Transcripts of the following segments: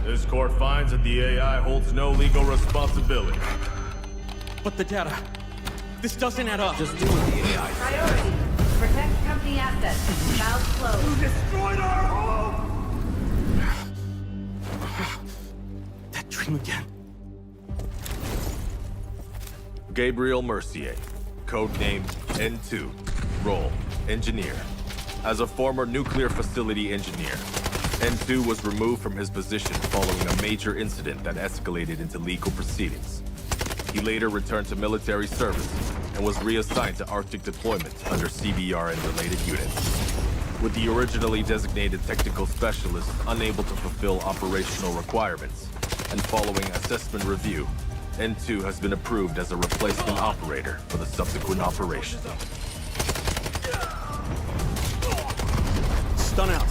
This court finds that the AI holds no legal responsibility. But the data... This doesn't add up. Just do what the AI says. Priority. Protect company assets. Valve closed. You destroyed our home! That dream again. Gabriel Mercier, codename N2, role engineer. As a former nuclear facility engineer, N2 was removed from his position following a major incident that escalated into legal proceedings. He later returned to military service and was reassigned to Arctic deployment under CBR and related units. With the originally designated technical specialist unable to fulfill operational requirements, and following assessment review, N2 has been approved as a replacement operator for the subsequent operation. Stun out.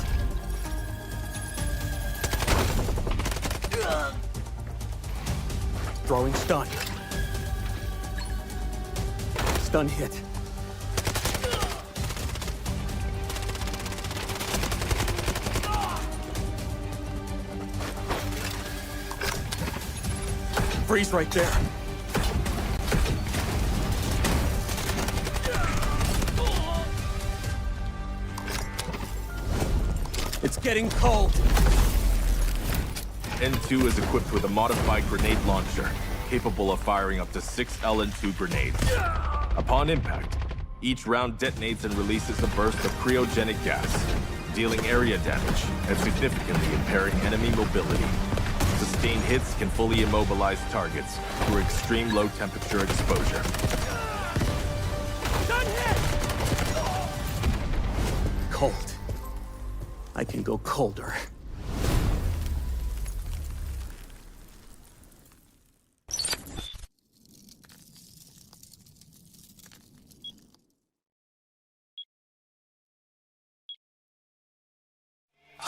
Throwing stun. Stun hit. Freeze right there. It's getting cold. N2 is equipped with a modified grenade launcher, capable of firing up to 6 LN2 grenades. Upon impact, each round detonates and releases a burst of cryogenic gas, dealing area damage and significantly impairing enemy mobility. Sustained hits can fully immobilize targets through extreme low temperature exposure. Cold. I can go colder.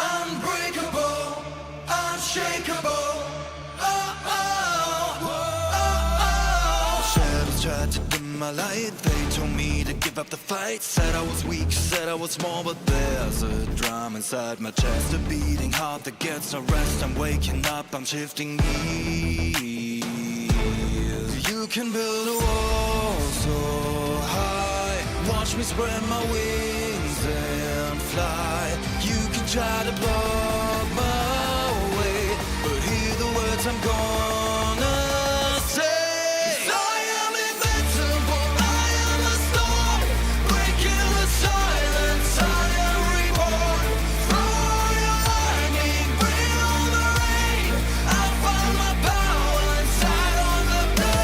Unbreakable, unshakeable. Shadows tried to dim my light. They told me to give up the fight. Said I was weak, said I was small, but there's a drum inside my chest, a beating heart that gets no rest. I'm waking up, I'm shifting gears. You can build a wall so high. Watch me spread my wings and fly. You can try to block my way, but hear the words I'm gonna say. 'Cause I am invincible, I am the storm, breaking the silence, I am reborn. Throw your lightning, bring on the rain. I find my power inside on the blade.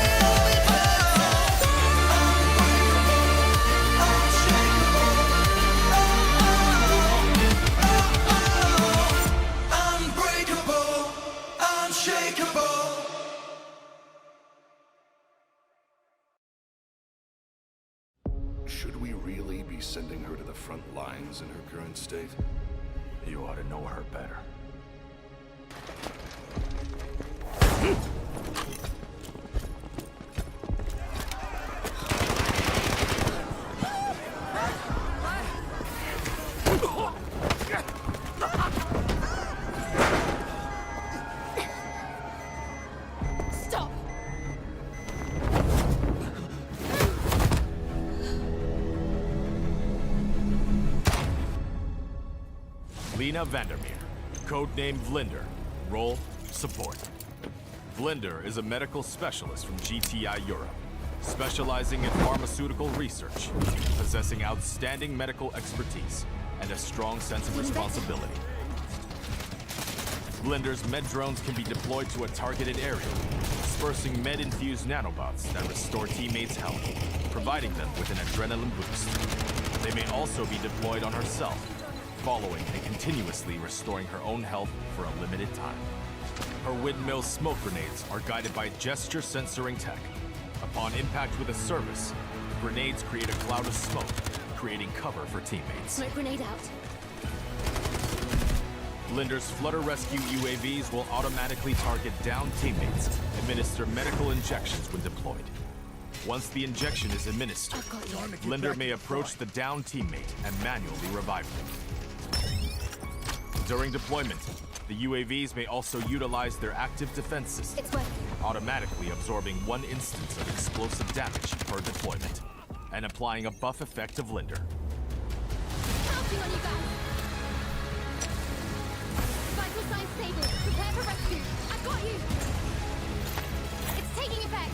Unbreakable, unshakeable. Should we really be sending her to the front lines in her current state? You ought to know her better. Stop! Lena Vandermeer, codename Vlinder, role support. Vlinder is a medical specialist from GTI Europe, specializing in pharmaceutical research, possessing outstanding medical expertise, and a strong sense of responsibility. Vlinder's med drones can be deployed to a targeted area, dispersing med-infused nanobots that restore teammates' health, providing them with an adrenaline boost. They may also be deployed on herself, following and continuously restoring her own health for a limited time. Her windmill smoke grenades are guided by gesture censoring tech. Upon impact with a service, the grenades create a cloud of smoke, creating cover for teammates. Smoke grenade out. Vlinder's Flutter Rescue UAVs will automatically target downed teammates, administer medical injections when deployed. Once the injection is administered, I've got you. Vlinder may approach the downed teammate and manually revive them. During deployment, The UAVs may also utilize their active defense system, It's working. automatically absorbing 1 instance of explosive damage per deployment, and applying a buff effect of Vlinder. Counting on you guys. Vital signs stable. Prepare for rescue. I've got you. It's taking effect.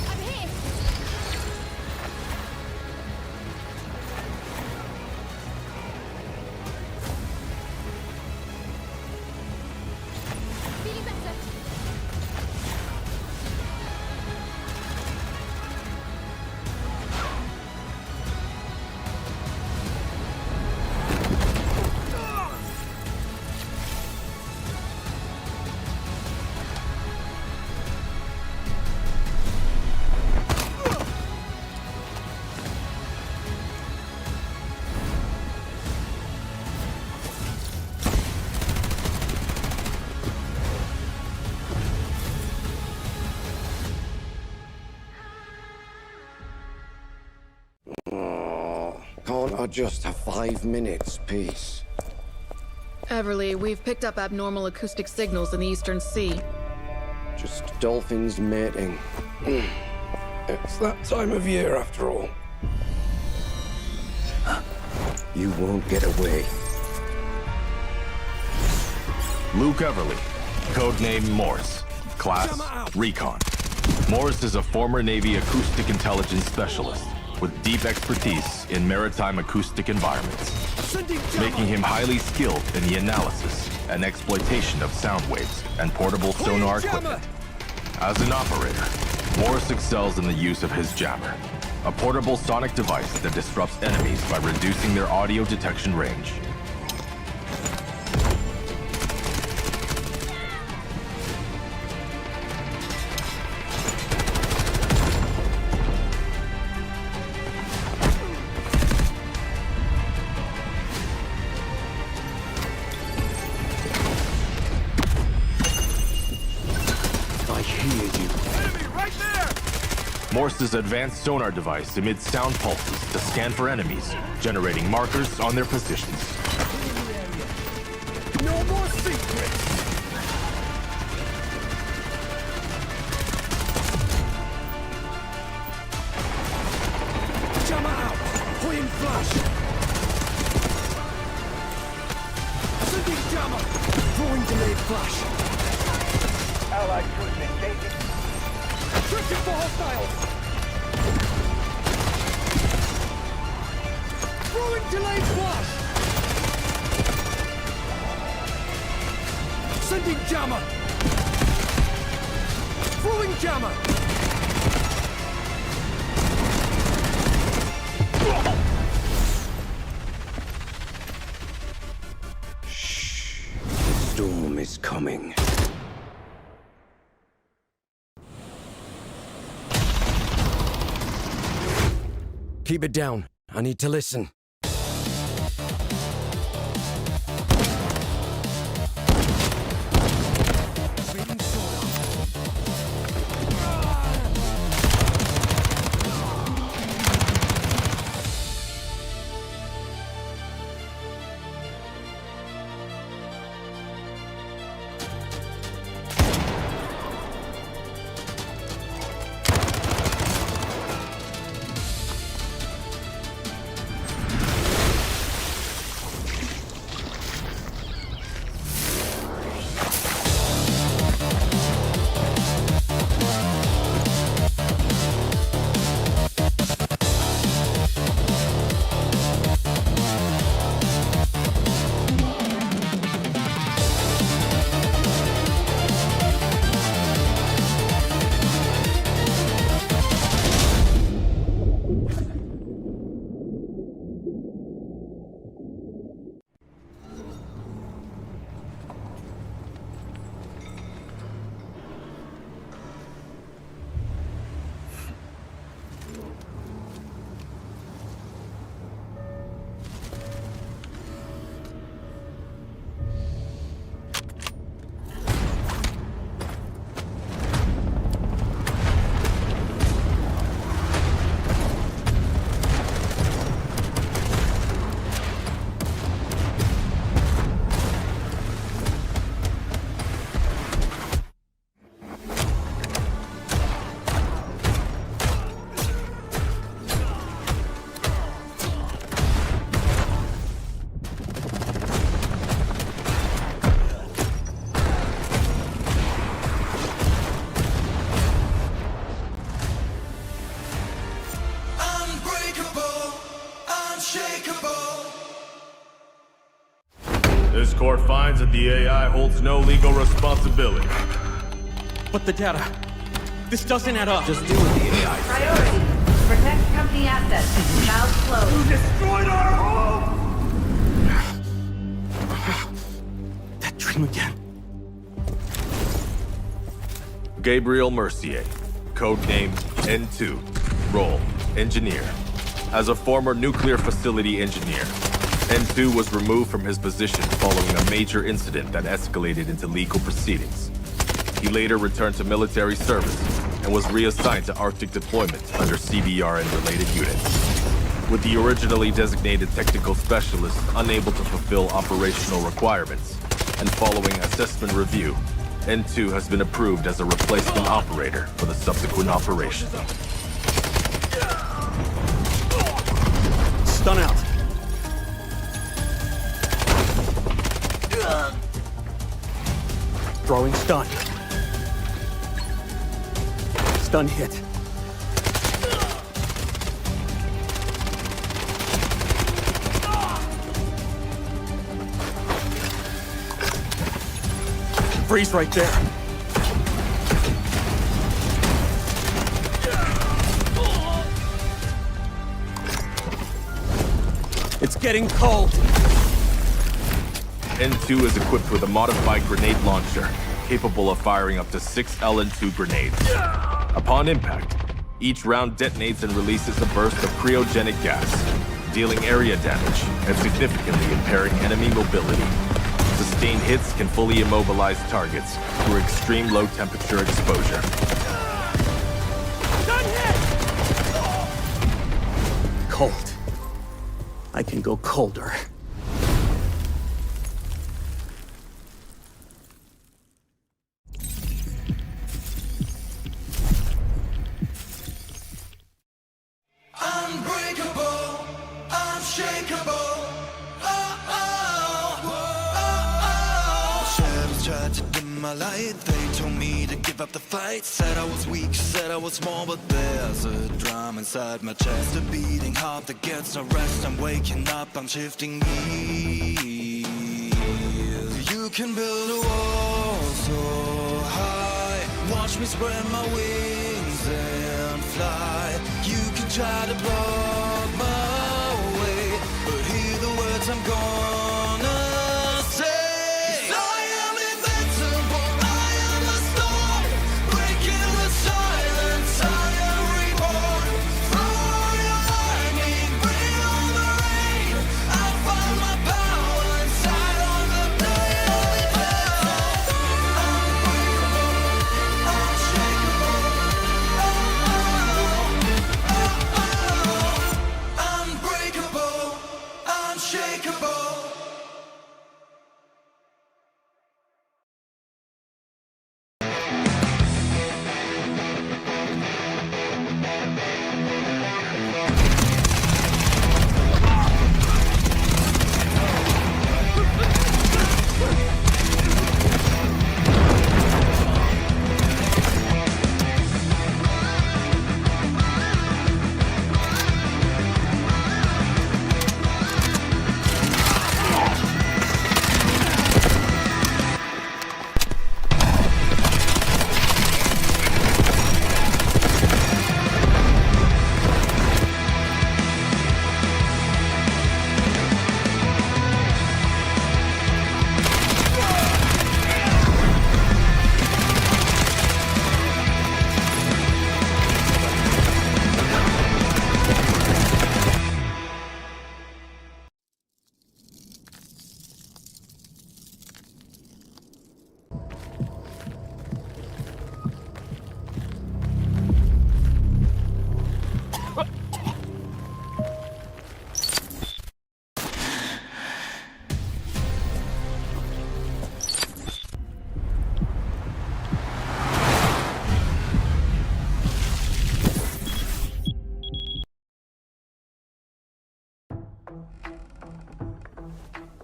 I'm here. Feeling better. Can't I just have 5 minutes, peace? Everly, we've picked up abnormal acoustic signals in the Eastern Sea. Just dolphins mating. It's that time of year, after all. You won't get away. Luke Everly, codename Morse, class Recon. Morse is a former Navy acoustic intelligence specialist with deep expertise in maritime acoustic environments, making him highly skilled in the analysis and exploitation of sound waves and portable sonar equipment. As an operator, Morse excels in the use of his jammer, a portable sonic device that disrupts enemies by reducing their audio detection range. Morse's advanced sonar device emits sound pulses to scan for enemies, generating markers on their positions. No more secrets! Jammer out! Point flash! Sending jammer! Throwing delayed flash! Allied troops engaging! Searching for hostiles! Throwing delayed flash! Sending jammer! Throwing jammer! Shh. The storm is coming. Keep it down. I need to listen. This court finds that the AI holds no legal responsibility. But the data... This doesn't add up. Just do what the AI says. Priority. Protect company assets. Valve closed. Destroyed our home! That dream again. Gabriel Mercier, codename N2, role, engineer. As a former nuclear facility engineer, N2 was removed from his position following a major incident that escalated into legal proceedings. He later returned to military service and was reassigned to Arctic deployment under CBR and related units. With the originally designated technical specialist unable to fulfill operational requirements, and following assessment review, N2 has been approved as a replacement operator for the subsequent operation. Stun out. Throwing stun. Stun hit. Freeze right there. It's getting cold. N2 is equipped with a modified grenade launcher, capable of firing up to 6 LN2 grenades. Upon impact, each round detonates and releases a burst of cryogenic gas, dealing area damage and significantly impairing enemy mobility. Sustained hits can fully immobilize targets through extreme low temperature exposure. Stun hit! Cold. I can go colder. Unbreakable, unshakeable. Shadows tried to dim my light. They told me to give up the fight. Said I was weak, said I was small, but there's a drum inside my chest, a beating heart that gets no rest. I'm waking up, I'm shifting gears. You can build a wall so high. Watch me spread my wings and fly. You can try to block my way, but hear the words I'm gonna say. 'Cause I am invincible, I am a storm, breaking the silence, I am reborn. Through your lightning, bring on the rain. I'll find my power inside on the blade. Unbreakable, unshakable. Unbreakable, unshakeable.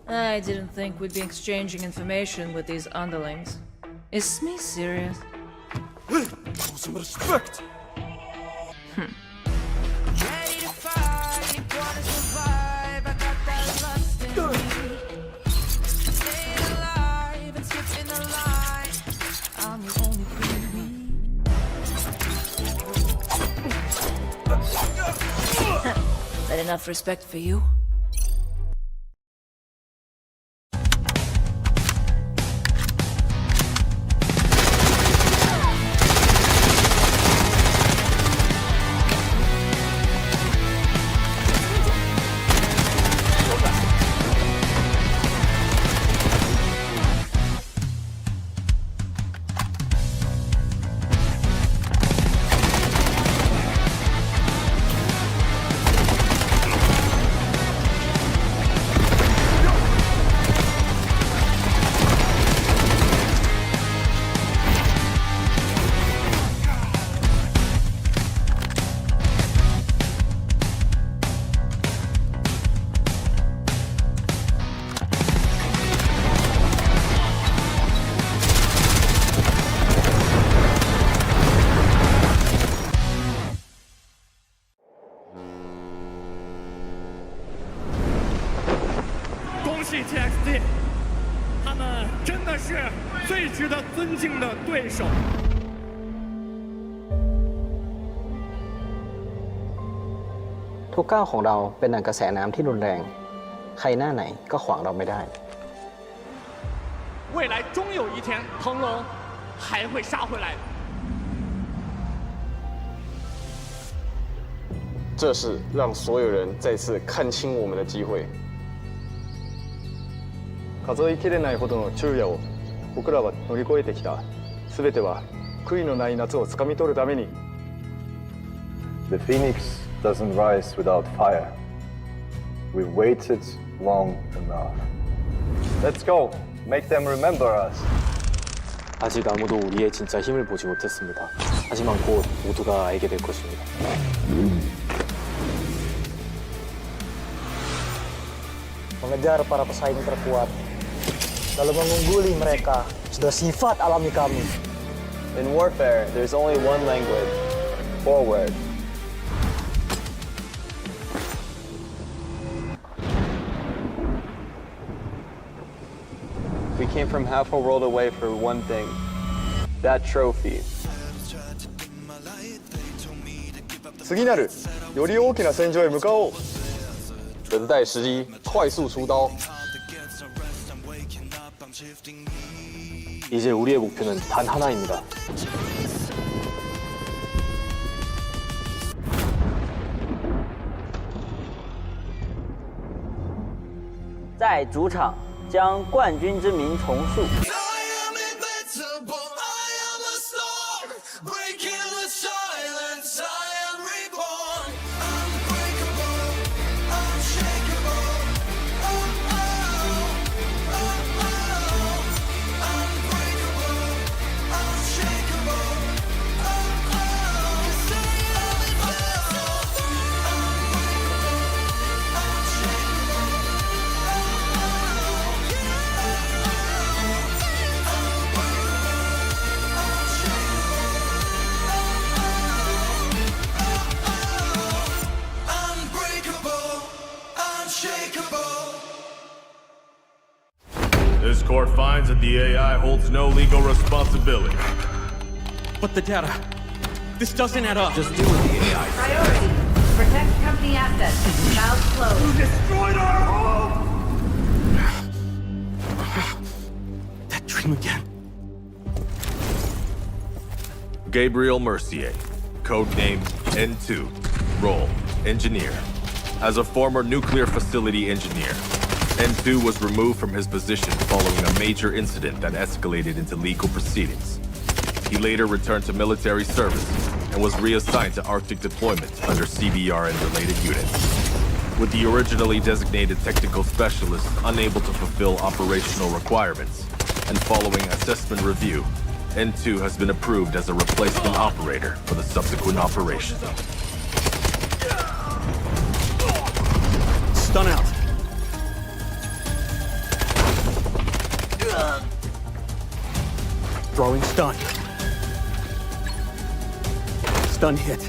I didn't think we'd be exchanging information with these underlings. Is Smee serious? Show some respect. have respect for you. 恭喜 TXT， 他们真的是最值得尊敬的对手。ทุกก้าวของเราเป็นดั่งกระแสน้ำที่รุนแรง ใครหน้าไหนก็ขวางเราไม่ได้ 未来终有一天，腾龙还会杀回来的。这是让所有人再次看清我们的机会。数えきれないほどの昼夜を僕らは乗り越えてきた。すべては悔いのない夏をつかみ取るために。The phoenix doesn't rise without fire. We've waited long enough. Let's go. Make them remember us. 아직 아무도 우리의 진짜 힘을 보지 못했습니다. 하지만 곧 모두가 알게 될 것입니다. Mengejar para pesaing terkuat, lalu mengungguli mereka sudah sifat alami kami. In warfare, there's only one language: forward. We came from half a world away for one thing: that trophy. 次なるより大きな戦場へ向かおう。等待时机，快速出刀。 이제 우리의 목표는 단 하나입니다. 在主场将冠军之名重塑。 This court finds that the AI holds no legal responsibility. But the data, this doesn't add up. Just deal with the AI. Priority. Protect company assets. Valve closed. You destroyed our home! That dream again. Gabriel Mercier, codenamed N2, role, engineer. As a former nuclear facility engineer, N2 was removed from his position following a major incident that escalated into legal proceedings. He later returned to military service and was reassigned to Arctic deployment under CBR and related units. With the originally designated technical specialist unable to fulfill operational requirements, and following assessment review, N2 has been approved as a replacement operator for the subsequent operation. Stun out. Throwing stun. Stun hit.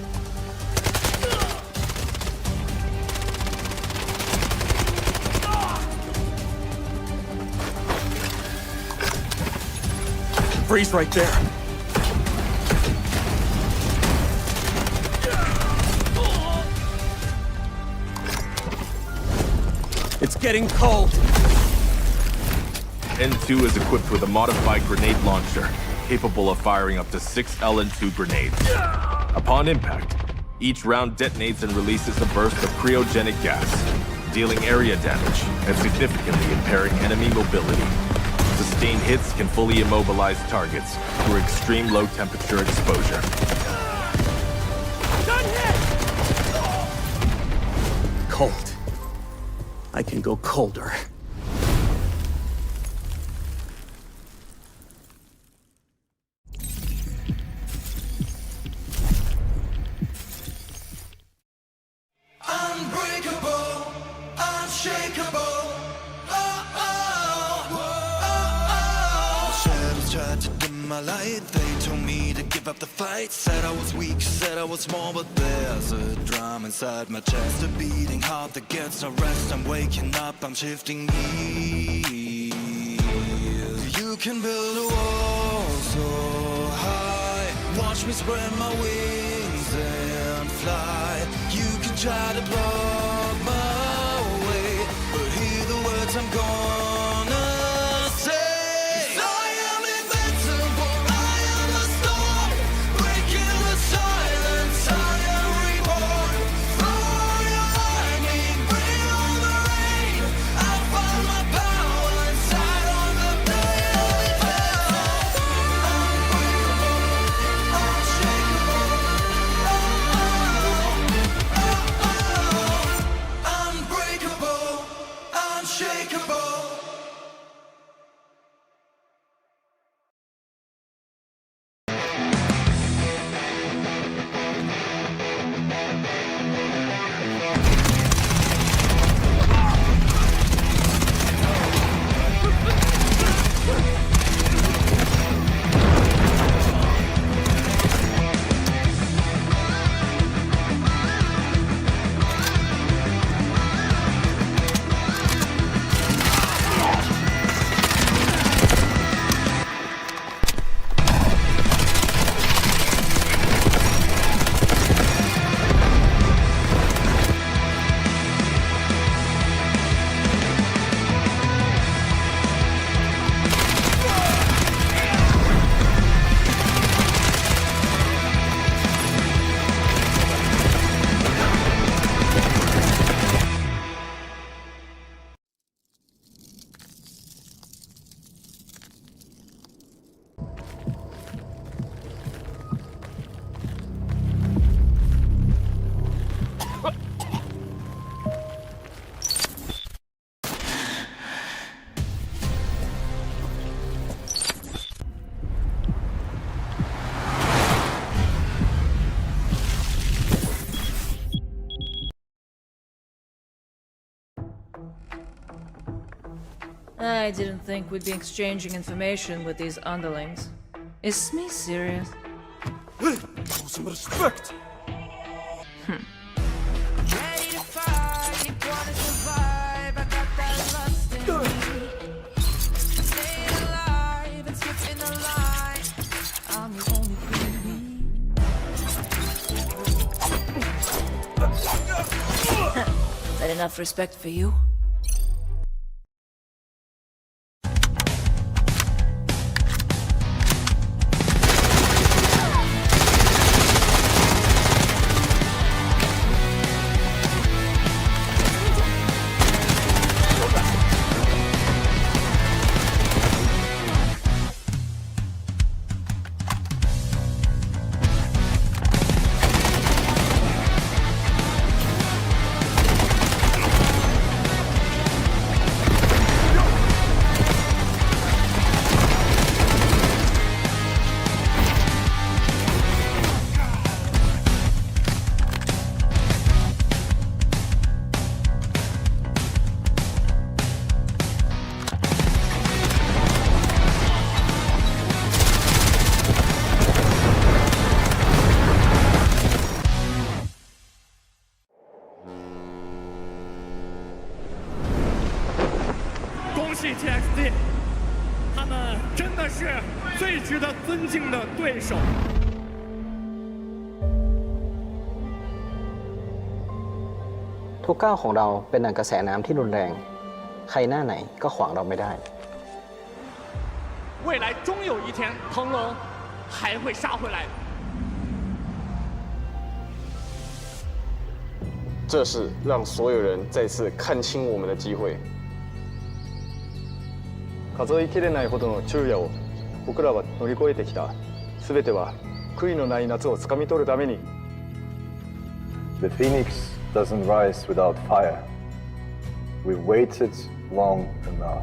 Freeze right there. getting cold. N2 is equipped with a modified grenade launcher, capable of firing up to 6 LN2 grenades. Upon impact, each round detonates and releases a burst of cryogenic gas, dealing area damage and significantly impairing enemy mobility. Sustained hits can fully immobilize targets through extreme low-temperature exposure. Cold. I can go colder. Unbreakable, unshakeable. Shadows tried to dim my light. They told me to give up the fight. Said I was weak, said I was small, but there's a drum inside my chest, a beating heart that gets no rest. I'm waking up, I'm shifting gears. You can build a wall so high. Watch me spread my wings and fly. You can try to block my way, but hear the words I'm gonna say. 'Cause I am invincible, I am the storm, breaking the silence, I am reborn. Throw your lightning, bring on the rain. I find my power inside on the unbreakable, unshakeable. I didn't think we'd be exchanging information with these underlings. Is Smee serious? Show some respect. Ready to fight, gonna survive. I got that lust in me. Staying alive and skipping the line. I'm the only queen. Is that enough respect for you? TXT， 他们真的是最值得尊敬的对手。 ทุกก้าวของเราเป็นดั่งกระแสน้ำที่รุนแรง ใครหน้าไหนก็ขวางเราไม่ได้ 未来终有一天，腾龙还会杀回来的。这是让所有人再次看清我们的机会。数えきれないほどの昼夜を僕らは乗り越えてきた。全ては悔いのない夏をつかみ取るために。The phoenix doesn't rise without fire. We waited long enough.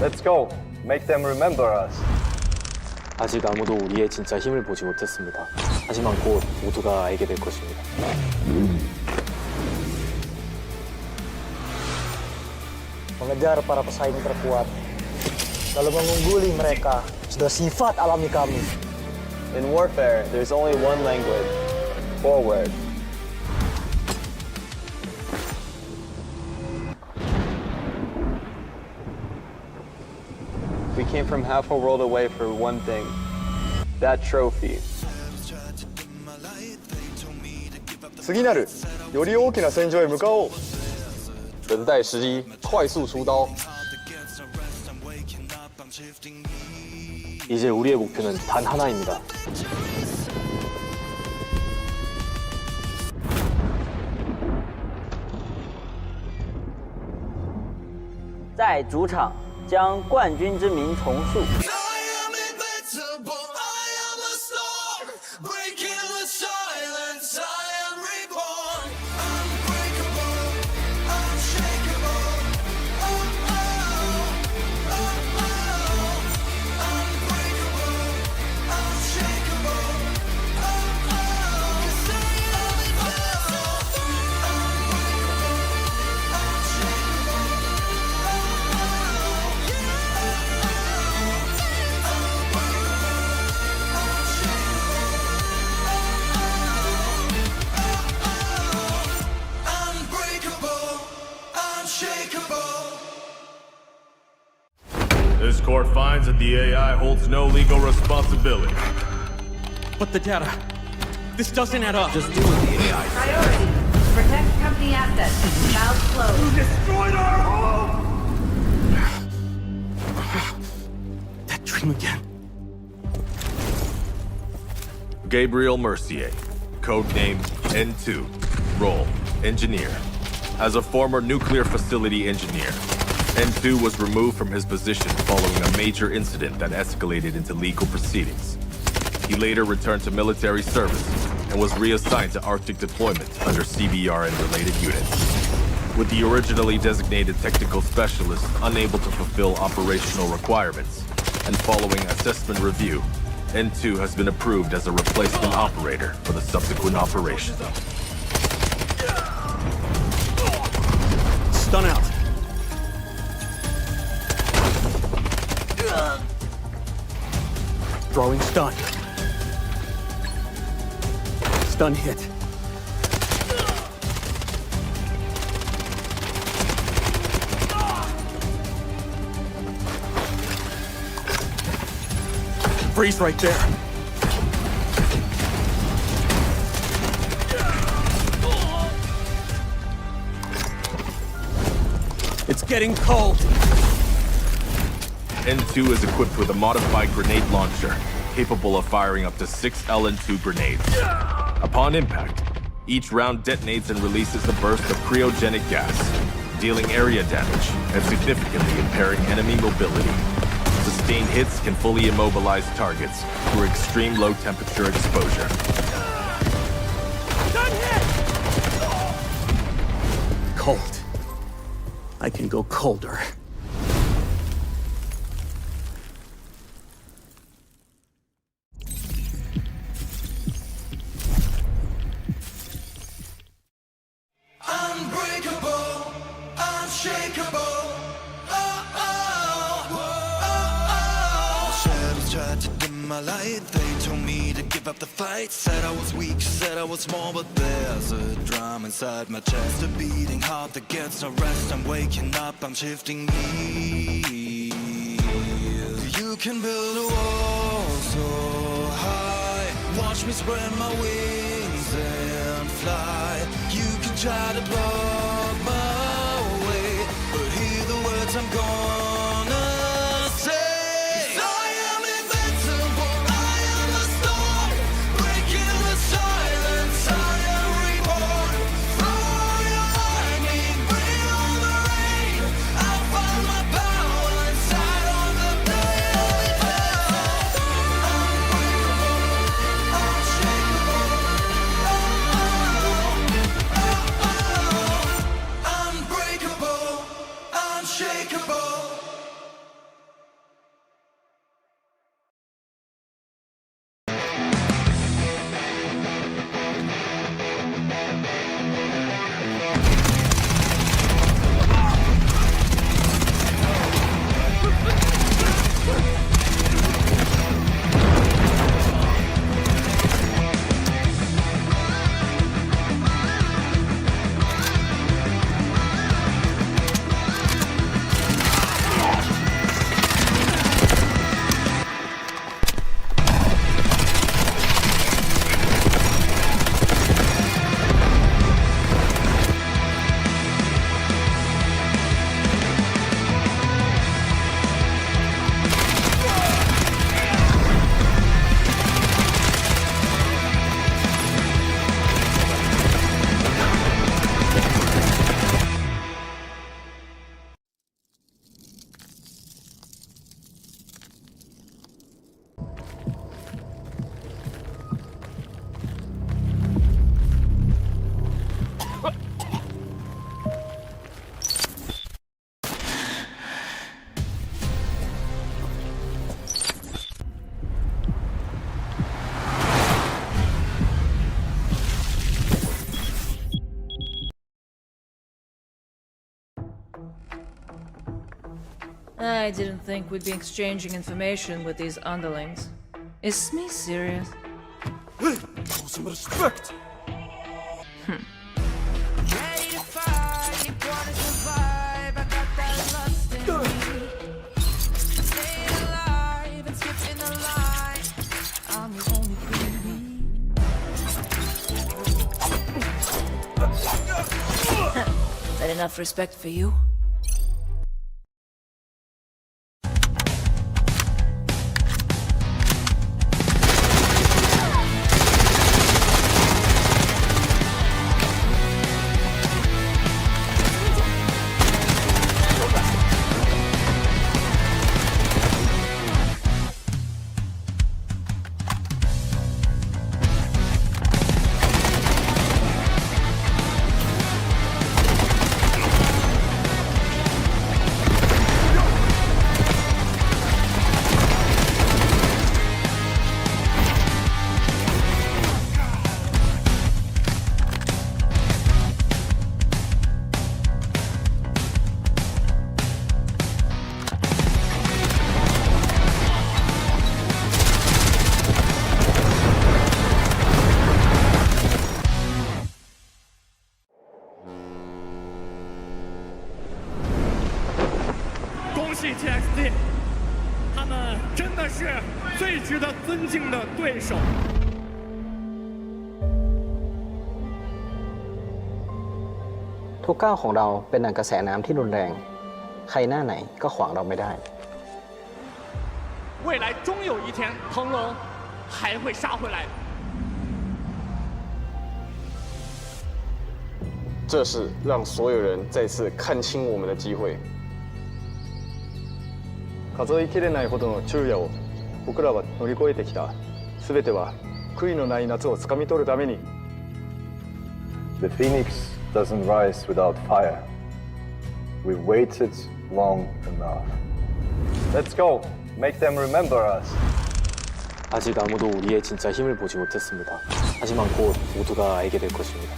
Let's go. Make them remember us. 아직 아무도 우리의 진짜 힘을 보지 못했습니다. 하지만 곧 모두가 알게 될 것입니다. Mengejar para pesaing terkuat, lalu mengungguli mereka sudah sifat alami kami. In warfare, there's only one language: forward. We came from half a world away for one thing: that trophy. 次なるより大きな戦場へ向かおう。等待时机，快速出刀。 이제 우리의 목표는 단 하나입니다. 在主场将冠军之名重塑。 This court finds that the AI holds no legal responsibility. But the data, this doesn't add up. Just deal with the AI. Priority. Protect company assets. Valve closed. You destroyed our home! That dream again. Gabriel Mercier, codename N2, role engineer. As a former nuclear facility engineer, N2 was removed from his position following a major incident that escalated into legal proceedings. He later returned to military service and was reassigned to Arctic deployment under CBR and related units. With the originally designated technical specialist unable to fulfill operational requirements, and following assessment review, N2 has been approved as a replacement operator for the subsequent operation. Stun out. Throwing stun. Stun hit. Freeze right there. It's getting cold. N2 is equipped with a modified grenade launcher, capable of firing up to 6 LN2 grenades. Upon impact, each round detonates and releases a burst of cryogenic gas, dealing area damage and significantly impairing enemy mobility. Sustained hits can fully immobilize targets through extreme low temperature exposure. Cold. I can go colder. Unbreakable, unshakeable. Shadows tried to dim my light. They told me to give up the fight. Said I was weak, said I was small, but there's a drum inside my chest, a beating heart that gets no rest. I'm waking up, I'm shifting gears. You can build a wall so high. Watch me spread my wings and fly. You can try to block my way, but hear the 'cause I'm gonna say I am invincible, I am the storm, breaking the silence, I am reborn. Throw your lightning, bring on the rain, I'll find my power inside of the blade. Unbreakable, unshakeable. I didn't think we'd be exchanging information with these underlings. Is Smee serious? Show some respect. Ready to fight, gonna survive. I got that lust in me. Stay alive and skip in the line. I'm the only queen. Is that enough respect for you? TXT， 他们真的是最值得尊敬的对手。ทุกก้าวของเราเป็นดั่งกระแสน้ำที่รุนแรง ใครหน้าไหนก็ขวางเราไม่ได้ 未来终有一天，腾龙还会杀回来。这是让所有人再次看清我们的机会。数えきれないほどの昼夜を僕らは乗り越えてきた。全ては悔いのない夏をつかみ取るために。The phoenix doesn't rise without fire. We've waited long enough. Let's go. Make them remember us. 아직 아무도 우리의 진짜 힘을 보지 못했습니다. 하지만 곧 모두가 알게 될 것입니다.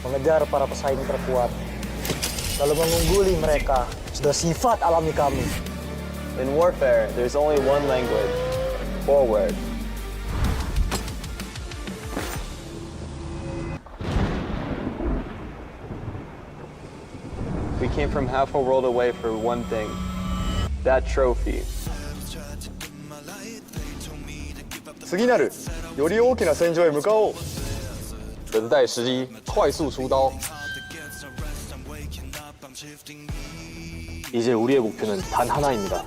Mengejar para pesaing terkuat, lalu mengungguli mereka sudah sifat alami kami. In warfare, there's only one language: forward. We came from half a world away for one thing: that trophy. 次なるより大きな戦場へ向かおう。等待时机，快速出刀。 이제 우리의 목표는 단 하나입니다.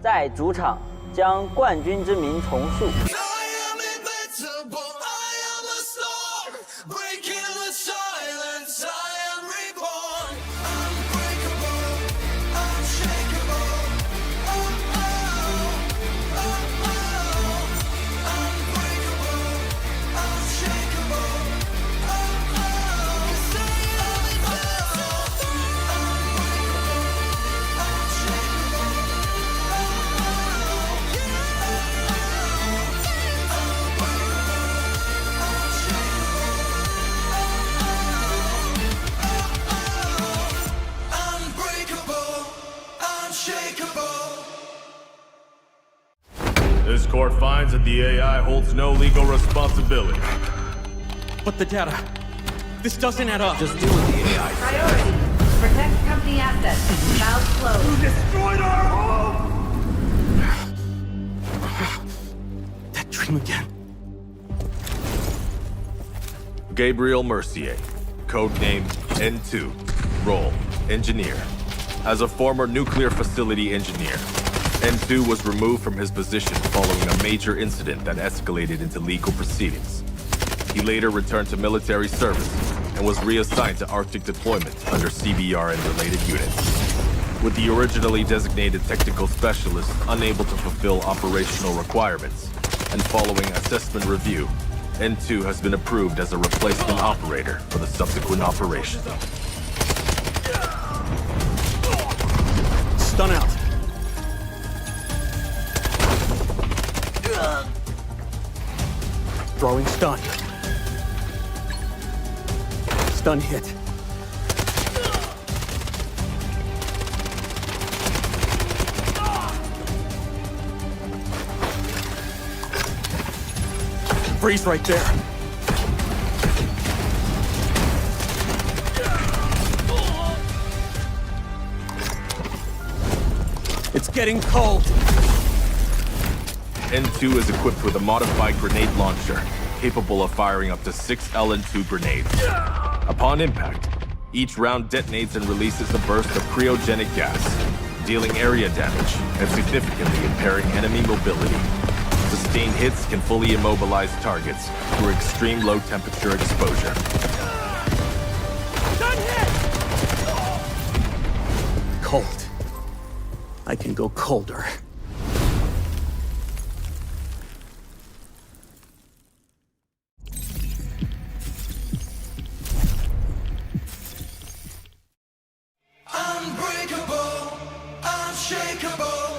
在主场将冠军之名重塑。 This court finds that the AI holds no legal responsibility. But the data, this doesn't add up. Just do what the AI Priority. Protect company assets. Valve closed. You destroyed our home! That dream again. Gabriel Mercier, codename N2, role engineer. As a former nuclear facility engineer, N2 was removed from his position following a major incident that escalated into legal proceedings. He later returned to military service and was reassigned to Arctic deployment under CBR and related units. With the originally designated technical specialist unable to fulfill operational requirements, and following assessment review, N2 has been approved as a replacement operator for the subsequent operation. Stun out. Throwing stun. Stun hit. Freeze right there. It's getting cold. N2 is equipped with a modified grenade launcher, capable of firing up to 6 LN2 grenades. Upon impact, each round detonates and releases a burst of cryogenic gas, dealing area damage and significantly impairing enemy mobility. Sustained hits can fully immobilize targets through extreme low temperature exposure. Cold. I can go colder. Unbreakable, unshakeable.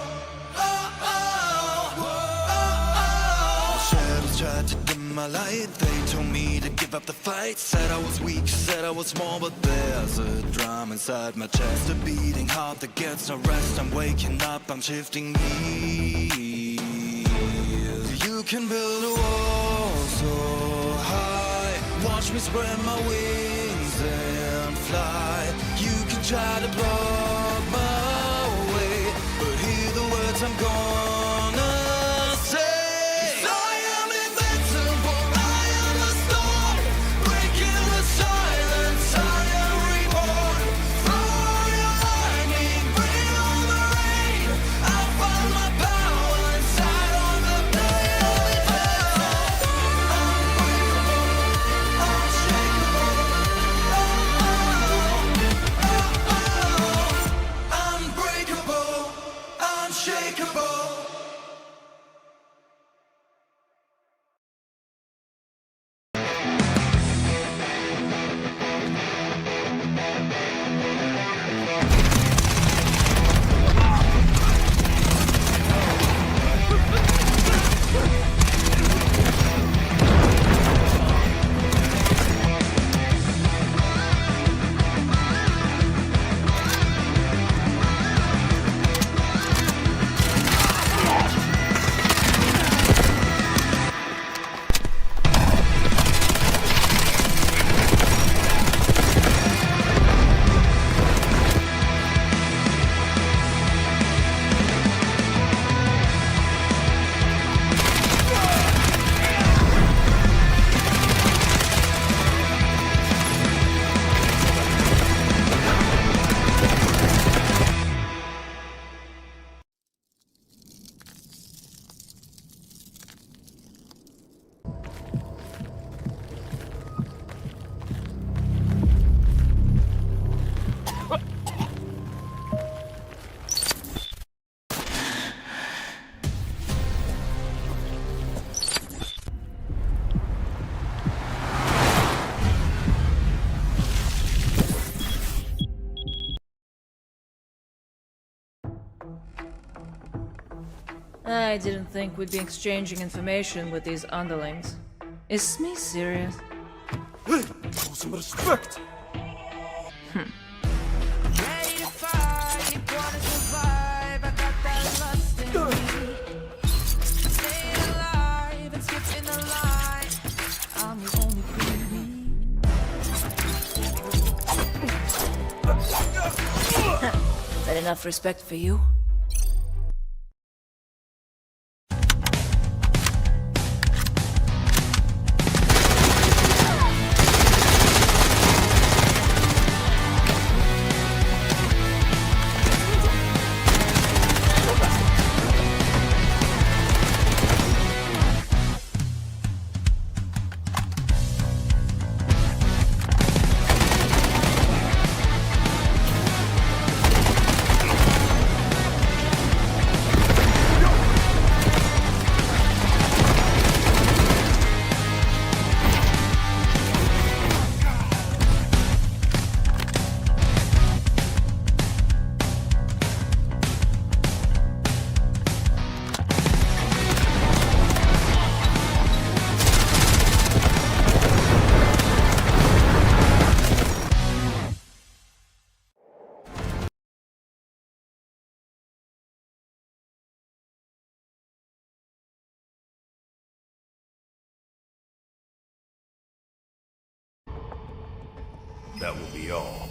Shadows tried to dim my light. They told me to give up the fight. Said I was weak, said I was small, but there's a drum inside my chest, a beating heart that gets no rest. I'm waking up, I'm shifting gears. You can build a wall so high. Watch me spread my wings and fly. You can try to block my way, but hear the words I'm gonna say. 'Cause I am invincible, I am the storm, breaking the silence, I am reborn. Throw your lightning, bring on the rain. I'll find my power inside on the unbreakable, unshakeable. I didn't think we'd be exchanging information with these underlings. Is Smee serious? Hey, show some respect! Ready to fight, wanna survive, I got that lust in me. Stay alive and skip in the line, I'm the only queen. Is that enough respect for you? That will be all.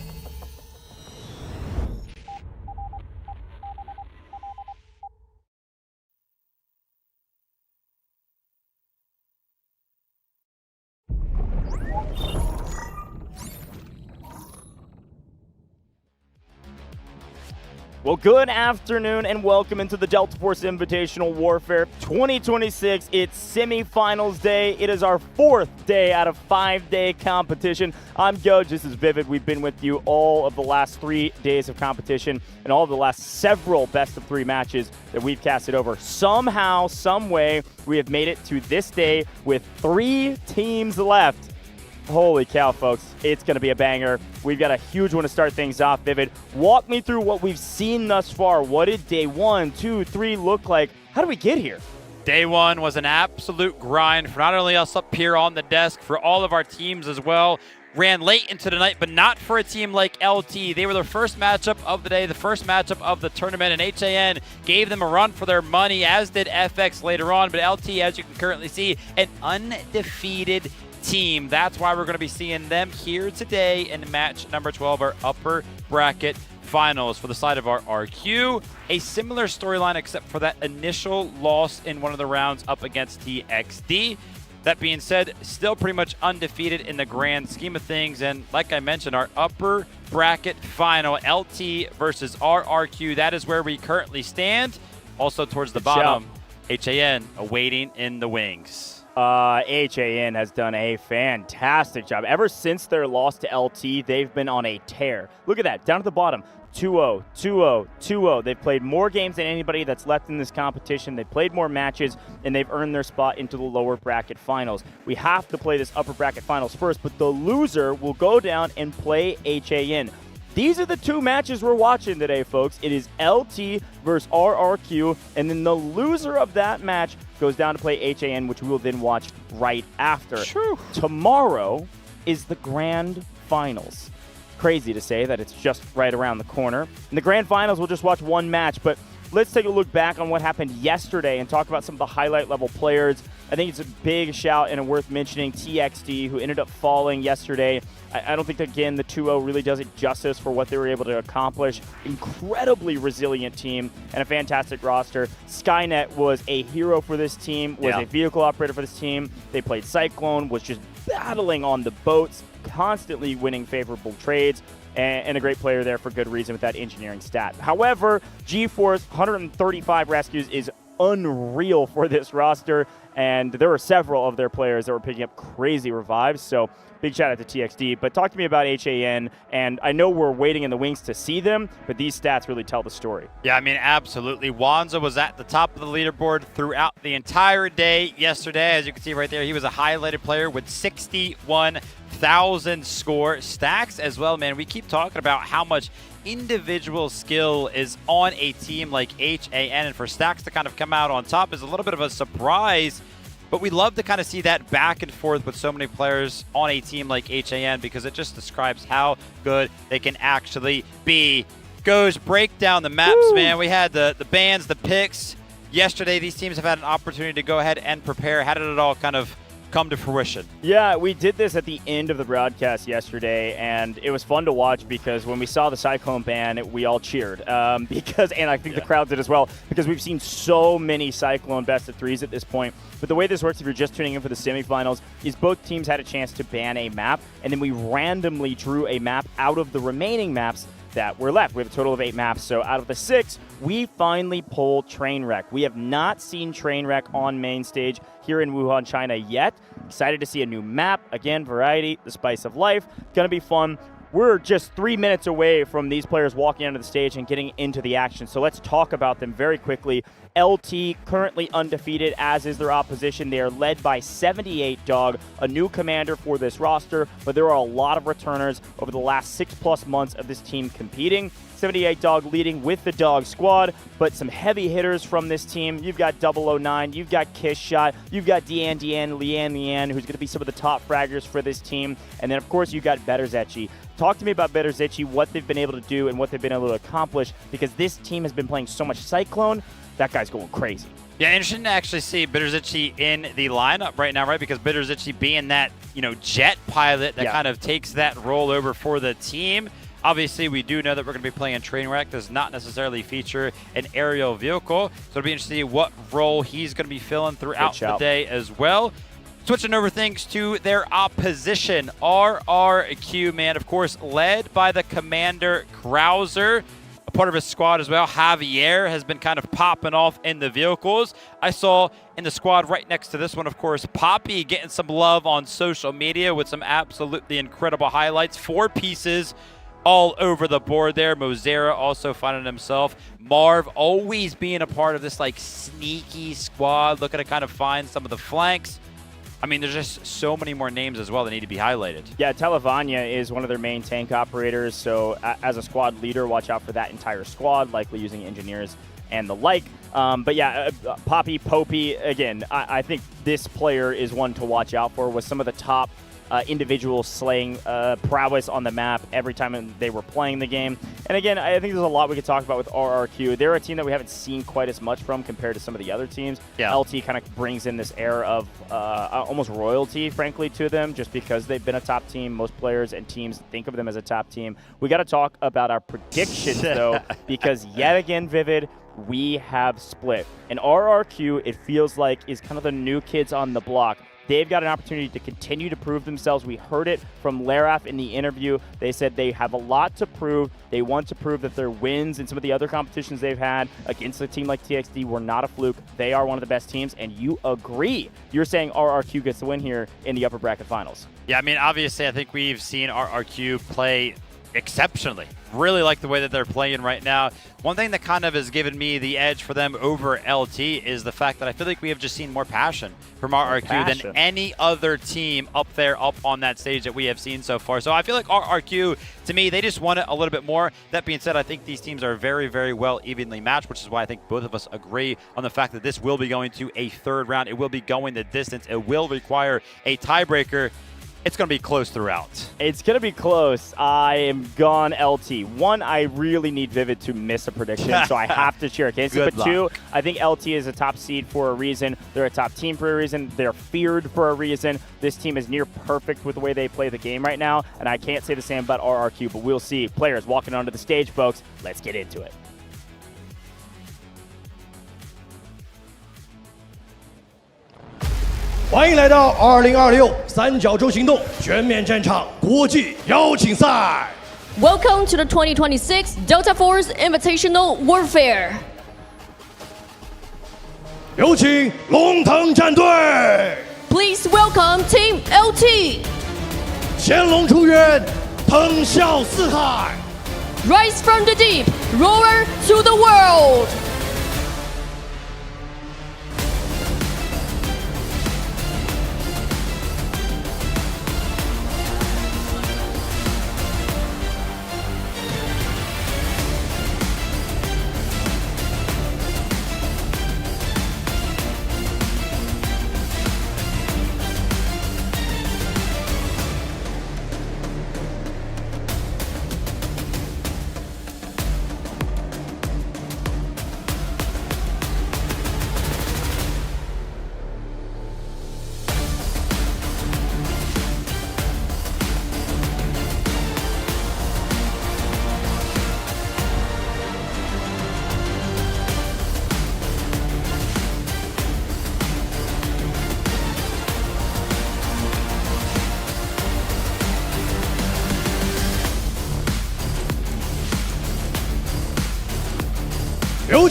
Well, good afternoon and welcome into the Delta Force Invitational Warfare 2026. It's semifinals day. It is our 4th day out of 5-day competition. I'm Goj, this is Vivid. We've been with you all of the last 3 days of competition and all of the last several best of 3 matches that we've casted over. Somehow, some way, we have made it to this day with 3 teams left. Holy cow, folks. It's going to be a banger. We've got a huge one to start things off. Vivid, walk me through what we've seen thus far. What did day 1, 2, 3 look like? How do we get here? Day 1 was an absolute grind for not only us up here on the desk, for all of our teams as well. Ran late into the night, but not for a team like LT. They were their first matchup of the day, the first matchup of the tournament, and HAN gave them a run for their money, as did FX later on. But LT, as you can currently see, an undefeated team. That's why we're going to be seeing them here today in match number 12, our upper bracket finals for the side of our RQ. A similar storyline, except for that initial loss in one of the rounds up against TXD. That being said, still pretty much undefeated in the grand scheme of things. And like I mentioned, our upper bracket final, LT versus RRQ, that is where we currently stand. Also towards the bottom, HAN awaiting in the wings. HAN has done a fantastic job. Ever since their loss to LT, they've been on a tear. Look at that, down at the bottom, 2-0, 2-0, 2-0. They've played more games than anybody that's left in this competition. They've played more matches, and they've earned their spot into the lower bracket finals. We have to play this upper bracket finals first, but the loser will go down and play HAN. These are the 2 matches we're watching today, folks. It is LT versus RRQ, and then the loser of that match goes down to play HAN, which we will then watch right after. True. Tomorrow is the grand finals. Crazy to say that it's just right around the corner. In the grand finals, we'll just watch 1 match, but let's take a look back on what happened yesterday and talk about some of the highlight level players. I think it's a big shout and worth mentioning TXD, who ended up falling yesterday. I don't think, again, the 2-0 really does it justice for what they were able to accomplish. Incredibly resilient team and a fantastic roster. Skynet was a hero for this team, was a vehicle operator for this team. They played Cyclone, was just battling on the boats, constantly winning favorable trades, and a great player there for good reason with that engineering stat. However, G-Force, 135 rescues is unreal for this roster, and there were several of their players that were picking up crazy revives, so big shout out to TXD. But talk to me about HAN, and I know we're waiting in the wings to see them, but these stats really tell the story. Yeah, I mean, absolutely. Wanza was at the top of the leaderboard throughout the entire day yesterday. As you can see right there, he was a highlighted player with 61,000 score stacks as well, man. We keep talking about how much individual skill is on a team like HAN, and for Stax to kind of come out on top is a little bit of a surprise. But we love to kind of see that back and forth with so many players on a team like HAN because it just describes how good they can actually be. Goes break down the maps, man. We had the bans, the picks. Yesterday, these teams have had an opportunity to go ahead and prepare. How did it all kind of come to fruition? Yeah, we did this at the end of the broadcast yesterday, and it was fun to watch because when we saw the Cyclone ban, we all cheered. And I think the crowd did as well, because we've seen so many Cyclone best of threes at this point. But the way this works, if you're just tuning in for the semifinals, is both teams had a chance to ban a map, and then we randomly drew a map out of the remaining maps that were left. We have a total of 8 maps, so out of the 6, we finally pulled Trainwreck. We have not seen Trainwreck on main stage here in Wuhan, China yet. Excited to see a new map. Again, variety, the spice of life. Gonna be fun. We're just 3 minutes away from these players walking onto the stage and getting into the action, so let's talk about them very quickly. LT currently undefeated, as is their opposition. They are led by 78 Dog, a new commander for this roster, but there are a lot of returners over the last 6+ months of this team competing. 78 Dog leading with the Dog squad, but some heavy hitters from this team. You've got 009, you've got Kiss Shot, you've got Lian, who's going to be some of the top fraggers for this team, and then of course you've got Betterzetchi. Talk to me about Betterzetchi, what they've been able to do and what they've been able to accomplish, because this team has been playing so much Cyclone. That guy's going crazy. Yeah, interesting to actually see Betterzetchi in the lineup right now, right? Because Betterzetchi being that, jet pilot that kind of takes that role over for the team. Obviously, we do know that we're going to be playing Trainwreck. Does not necessarily feature an aerial vehicle. So it'll be interesting to see what role he's going to be filling throughout the day as well. Switching over things to their opposition, RRQ, man, of course, led by the commander Krauser. A part of his squad as well, Javier, has been kind of popping off in the vehicles. I saw in the squad right next to this one, of course, Poppy getting some love on social media with some absolutely incredible highlights. 4 pieces all over the board there. Mozera also finding himself. Marv always being a part of this like sneaky squad, looking to kind of find some of the flanks. I mean, there's just so many more names as well that need to be highlighted. Yeah, Televania is one of their main tank operators, so as a squad leader, watch out for that entire squad, likely using engineers and the like. But yeah, Popey, again, I think this player is one to watch out for, with some of the top individual slaying prowess on the map every time they were playing the game. And again, I think there's a lot we could talk about with RRQ. They're a team that we haven't seen quite as much from compared to some of the other teams. Yeah. LT kind of brings in this air of almost royalty, frankly, to them, just because they've been a top team. Most players and teams think of them as a top team. We got to talk about our predictions, though, because yet again, Vivid, we have split. And RRQ, it feels like, is kind of the new kids on the block. They've got an opportunity to continue to prove themselves. We heard it from Laraf in the interview. They said they have a lot to prove. They want to prove that their wins in some of the other competitions they've had against a team like TXD were not a fluke. They are one of the best teams, and you agree. You're saying RRQ gets the win here in the upper bracket finals. Yeah, I mean, obviously, I think we've seen RRQ play exceptionally. Really like the way that they're playing right now. One thing that kind of has given me the edge for them over LT is the fact that I feel like we have just seen more passion from RRQ than any other team up on that stage that we have seen so far. So I feel like RRQ, to me, they just want it a little bit more. That being said, I think these teams are very, very well evenly matched, which is why I think both of us agree on the fact that this will be going to a 3rd round. It will be going the distance. It will require a tiebreaker. It's going to be close throughout. It's going to be close. I am gone LT. 1, I really need Vivid to miss a prediction, so I have to cheer against it. But 2, I think LT is a top seed for a reason. They're a top team for a reason. They're feared for a reason. This team is near perfect with the way they play the game right now, and I can't say the same about RRQ, but we'll see. Players walking onto the stage, folks. Let's get into it. 欢迎来到2026三角洲行动全面战场国际邀请赛。Welcome to the 2026 Delta Force Invitational Warfare. 有请龙腾战队。Please welcome Team LT. 潜龙出渊，腾啸四海。Rise from the deep, roar to the world.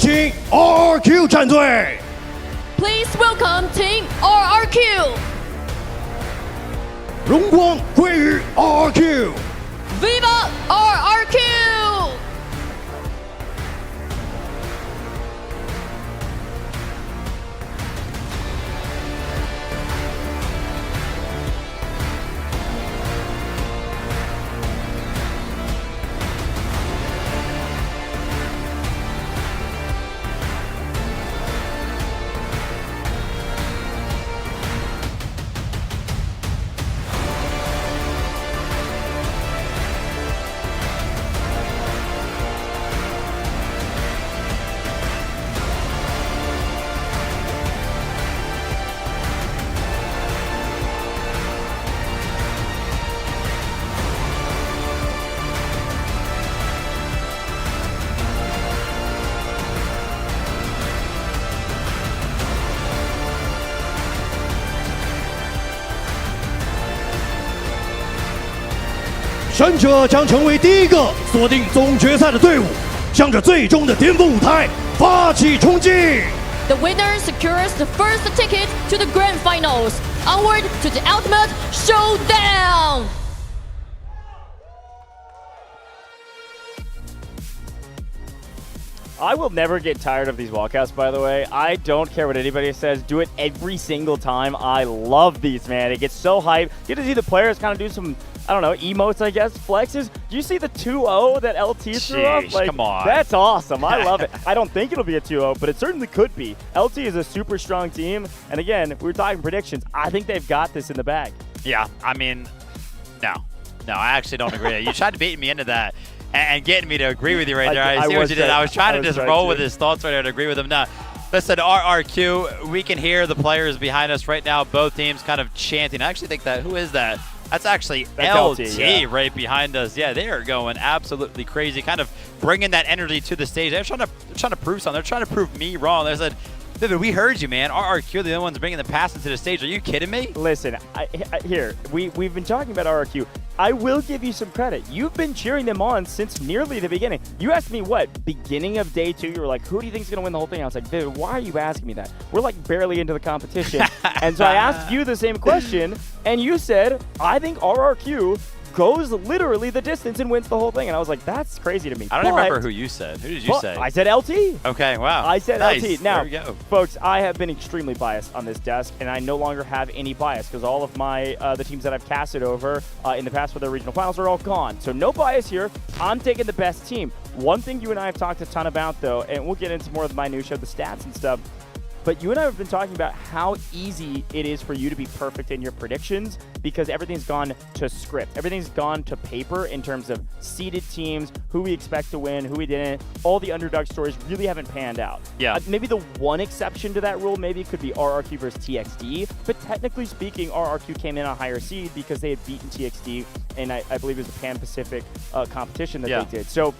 请 RRQ 战队。 Please welcome Team RRQ. 荣光归于 RRQ。 Viva RRQ. 胜者将成为第一个锁定总决赛的队伍，向着最终的巅峰舞台发起冲击。 The winner secures the first ticket to the grand finals. Onward to the ultimate showdown. I will never get tired of these walkouts, by the way. I don't care what anybody says. Do it every single time. I love these, man. It gets so hyped. You get to see the players kind of do some, I don't know, emotes, I guess, flexes. Do you see the 2-0 that LT threw up? Like, come on. That's awesome. I love it. I don't think it'll be a 2-0, but it certainly could be. LT is a super strong team. And again, we were talking predictions. I think they've got this in the bag. Yeah, I mean, no, I actually don't agree. You tried to bait me into that. And getting me to agree with you right there. I see what you did. I was trying to just roll with his thoughts right there and agree with him. Now, listen, RRQ, we can hear the players behind us right now, both teams kind of chanting. I actually think that, who is that? That's actually LT right behind us. Yeah, they are going absolutely crazy, kind of bringing that energy to the stage. They're trying to prove something. They're trying to prove me wrong. They said, Vivid, we heard you, man. RRQ are the only ones bringing the pass into the stage. Are you kidding me? Listen, we've been talking about RRQ. I will give you some credit. You've been cheering them on since nearly the beginning. You asked me, what, beginning of day 2? You were like, who do you think is going to win the whole thing? I was like, Vivid, why are you asking me that? We're like barely into the competition. And so I asked you the same question, and you said, I think RRQ goes literally the distance and wins the whole thing. And I was like, that's crazy to me. I don't remember who you said. Who did you say? I said LT. Okay, wow. I said nice. LT. Now, there we go. Folks, I have been extremely biased on this desk, and I no longer have any bias because all of my the teams that I've casted over in the past for their regional finals are all gone. So no bias here. I'm taking the best team. One thing you and I have talked a ton about, though, and we'll get into more of the minutia of the stats and stuff, but you and I have been talking about how easy it is for you to be perfect in your predictions because everything's gone to script. Everything's gone to paper in terms of seeded teams, who we expect to win, who we didn't. All the underdog stories really haven't panned out. Yeah. Maybe the one exception to that rule maybe could be RRQ versus TXD, but technically speaking, RRQ came in a higher seed because they had beaten TXD, and I believe it was the Pan-Pacific competition that they did. So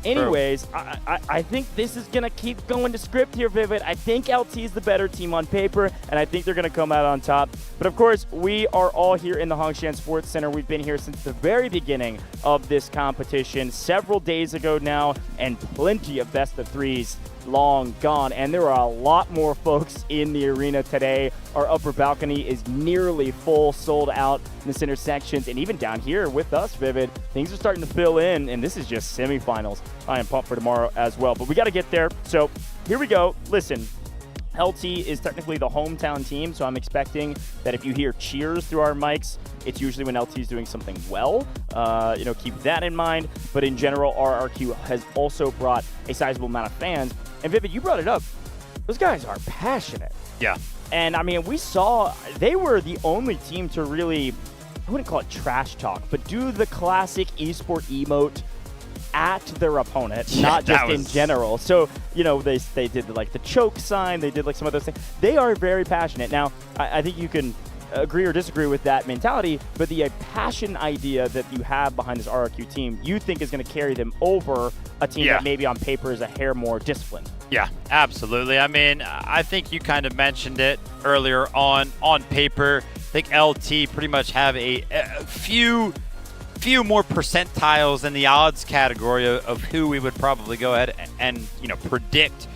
anyways, I think this is going to keep going to script here, Vivid. I think LT is the better team on paper, and I think they're going to come out on top. But of course, we are all here in the Hongshan Sports Center. We've been here since the very beginning of this competition, several days ago now, and plenty of best of threes long gone, and there are a lot more folks in the arena today. Our upper balcony is nearly full, sold out in the center sections, and even down here with us, Vivid, things are starting to fill in, and this is just semifinals. I am pumped for tomorrow as well, but we got to get there. So here we go. Listen, LT is technically the hometown team, so I'm expecting that if you hear cheers through our mics, it's usually when LT is doing something well. Keep that in mind. But in general, RRQ has also brought a sizable amount of fans. And Vivid, you brought it up. Those guys are passionate. Yeah. And I mean, we saw they were the only team to really, I wouldn't call it trash talk, but do the classic esport emote at their opponent, not just in general. So, they did like the choke sign, they did like some of those things. They are very passionate. Now, I think you can agree or disagree with that mentality, but the passion idea that you have behind this RRQ team, you think is going to carry them over a team that maybe on paper is a hair more disciplined. Yeah, absolutely. I mean, I think you kind of mentioned it earlier on paper. I think LT pretty much have a few more percentiles in the odds category of who we would probably go ahead and predict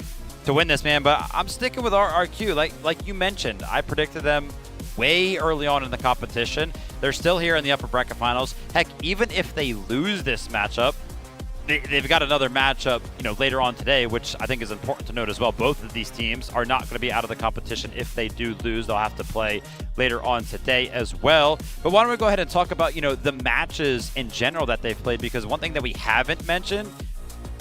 to win this, man. But I'm sticking with RRQ. Like you mentioned, I predicted them way early on in the competition. They're still here in the upper bracket finals. Heck, even if they lose this matchup, they've got another matchup, later on today, which I think is important to note as well. Both of these teams are not going to be out of the competition. If they do lose, they'll have to play later on today as well. But why don't we go ahead and talk about, the matches in general that they've played, because one thing that we haven't mentioned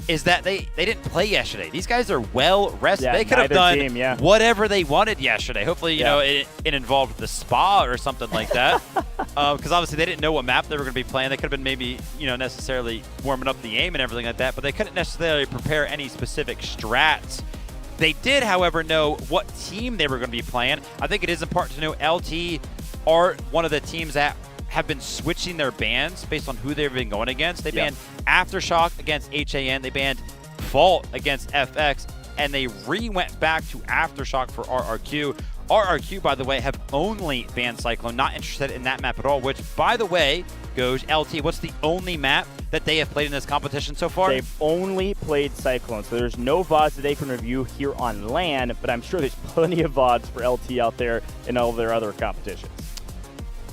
is that they didn't play yesterday. These guys are well rested. Yeah, they could have done team, whatever they wanted yesterday. Hopefully, it involved the spa or something like that. Because obviously they didn't know what map they were going to be playing. They could have been maybe, necessarily warming up the aim and everything like that, but they couldn't necessarily prepare any specific strats. They did, however, know what team they were going to be playing. I think it is important to know LT are one of the teams that have been switching their bans based on who they've been going against. They banned Aftershock against HAN, they banned Vault against FX, and they went back to Aftershock for RRQ. RRQ, by the way, have only banned Cyclone, not interested in that map at all, which, by the way, goes LT. What's the only map that they have played in this competition so far? They've only played Cyclone, so there's no VODs that they can review here on LAN, but I'm sure there's plenty of VODs for LT out there in all of their other competitions.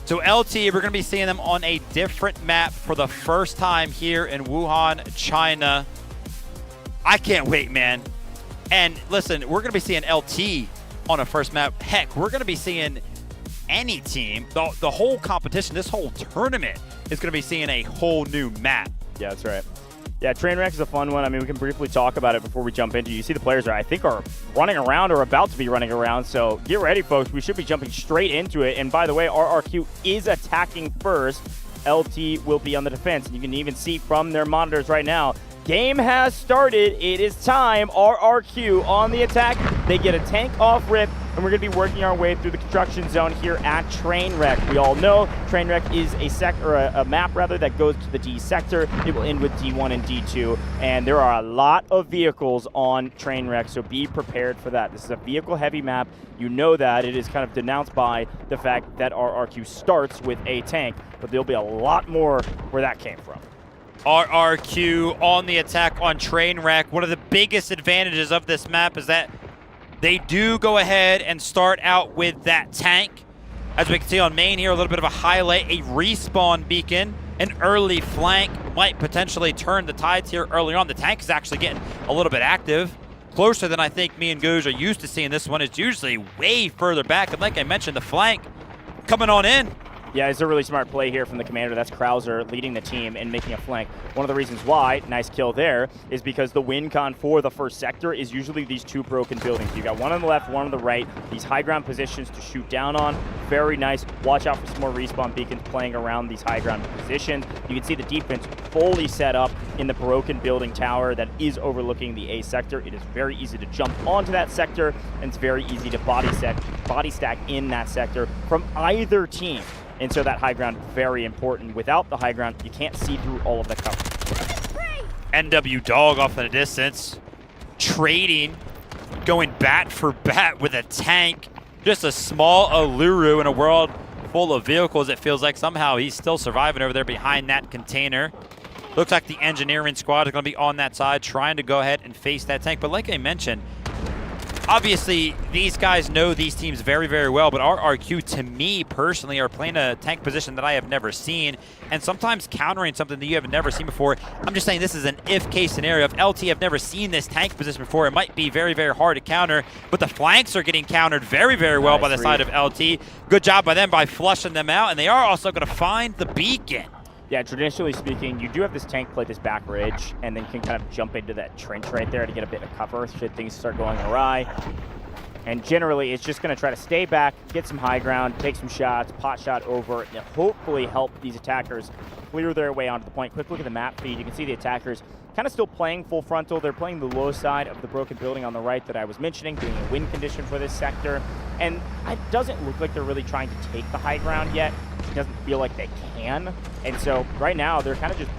So LT, we're going to be seeing them on a different map for the first time here in Wuhan, China. I can't wait, man. And listen, we're going to be seeing LT on a first map. Heck, we're going to be seeing any team, the whole competition, this whole tournament is going to be seeing a whole new map. Yeah, that's right. Yeah, Trainwreck is a fun one. I mean, we can briefly talk about it before we jump into it. You see the players I think are running around or about to be running around, so get ready, folks. We should be jumping straight into it. And by the way, RRQ is attacking first. LT will be on the defense. And you can even see from their monitors right now, game has started. It is time. RRQ on the attack. They get a tank off rip, and we're going to be working our way through the construction zone here at Trainwreck. We all know Trainwreck is a map rather that goes to the D sector. It will end with D1 and D2, and there are a lot of vehicles on Trainwreck, so be prepared for that. This is a vehicle-heavy map. You know that. It is kind of denounced by the fact that RRQ starts with a tank, but there'll be a lot more where that came from. RRQ on the attack on Trainwreck. One of the biggest advantages of this map is that they do go ahead and start out with that tank. As we can see on main here, a little bit of a highlight, a respawn beacon. An early flank might potentially turn the tides here early on. The tank is actually getting a little bit active. Closer than I think me and Gooj are used to seeing this one. It's usually way further back. And like I mentioned, the flank coming on in. Yeah, it's a really smart play here from the commander. That's Krauser leading the team and making a flank. One of the reasons why, nice kill there, is because the win con for the first sector is usually these two broken buildings. You got one on the left, one on the right, these high ground positions to shoot down on. Very nice. Watch out for some more respawn beacons playing around these high ground positions. You can see the defense fully set up in the broken building tower that is overlooking the A sector. It is very easy to jump onto that sector, and it's very easy to body stack in that sector from either team. And so that high ground, very important. Without the high ground, you can't see through all of the cover. NW Dog off in the distance. Trading, going bat for bat with a tank. Just a small Aluru in a world full of vehicles. It feels like somehow he's still surviving over there behind that container. Looks like the engineering squad is going to be on that side, trying to go ahead and face that tank. But like I mentioned, obviously, these guys know these teams very, very well, but RRQ, to me personally, are playing a tank position that I have never seen, and sometimes countering something that you have never seen before. I'm just saying this is an if-case scenario. If LT have never seen this tank position before, it might be very, very hard to counter, but the flanks are getting countered very, very well by the side of LT. Good job by them by flushing them out, and they are also going to find the beacon. Yeah, traditionally speaking, you do have this tank play this back ridge and then can kind of jump into that trench right there to get a bit of cover should things start going awry. And generally, it's just going to try to stay back, get some high ground, take some shots, pot shot over, and hopefully help these attackers clear their way onto the point. Quick look at the map feed. You can see the attackers kind of still playing full frontal. They're playing the low side of the broken building on the right that I was mentioning, doing a win condition for this sector. And it doesn't look like they're really trying to take the high ground yet. It doesn't feel like they can. And so right now, they're kind of just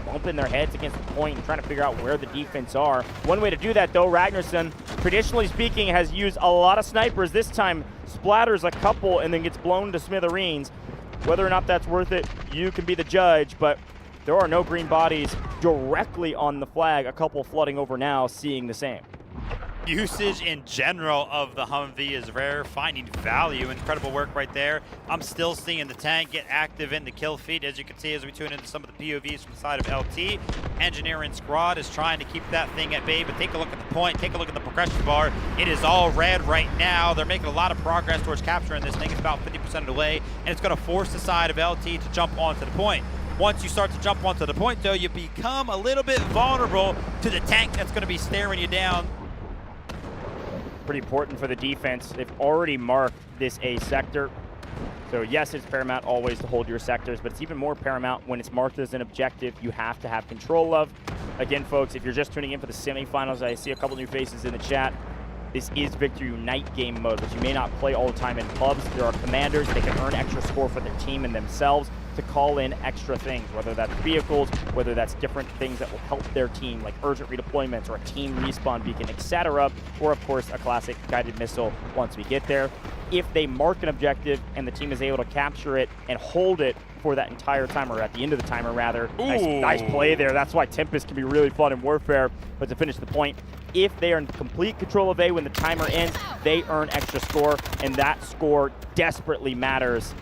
bumping their heads against the point and trying to figure out where the defense are. One way to do that, though, Ragnarsson, traditionally speaking, has used a lot of snipers. This time, splatters a couple and then gets blown to smithereens. Whether or not that's worth it, you can be the judge, but there are no green bodies directly on the flag. A couple flooding over now, seeing the same. usage in general of the Humvee is rare, finding value. Incredible work right there. I'm still seeing the tank get active in the kill feed, as you can see as we tune into some of the POVs from the side of LT. Engineering squad is trying to keep that thing at bay, but take a look at the point, take a look at the progression bar. It is all red right now. They're making a lot of progress towards capturing this thing. It's about 50% of the way, and it's going to force the side of LT to jump onto the point. Once you start to jump onto the point, though, you become a little bit vulnerable to the tank that's going to be staring you down. Pretty important for the defense. They've already marked this A sector. So yes, it's paramount always to hold your sectors, but it's even more paramount when it's marked as an objective you have to have control of. Again, folks, if you're just tuning in for the semifinals, I see a couple new faces in the chat. This is Victory Unite game mode, which you may not play all the time in pubs. There are commanders. They can earn extra score for their team and themselves to call in extra things, whether that's vehicles, whether that's different things that will help their team, like urgent redeployments or a team respawn beacon, etc., or of course a classic guided missile once we get there. If they mark an objective and the team is able to capture it and hold it for that entire time, or at the end of the timer rather, nice play there. That's why Tempest can be really fun in Warfare. But to finish the point, if they are in complete control of A when the timer ends, they earn extra score, and that score desperately matters.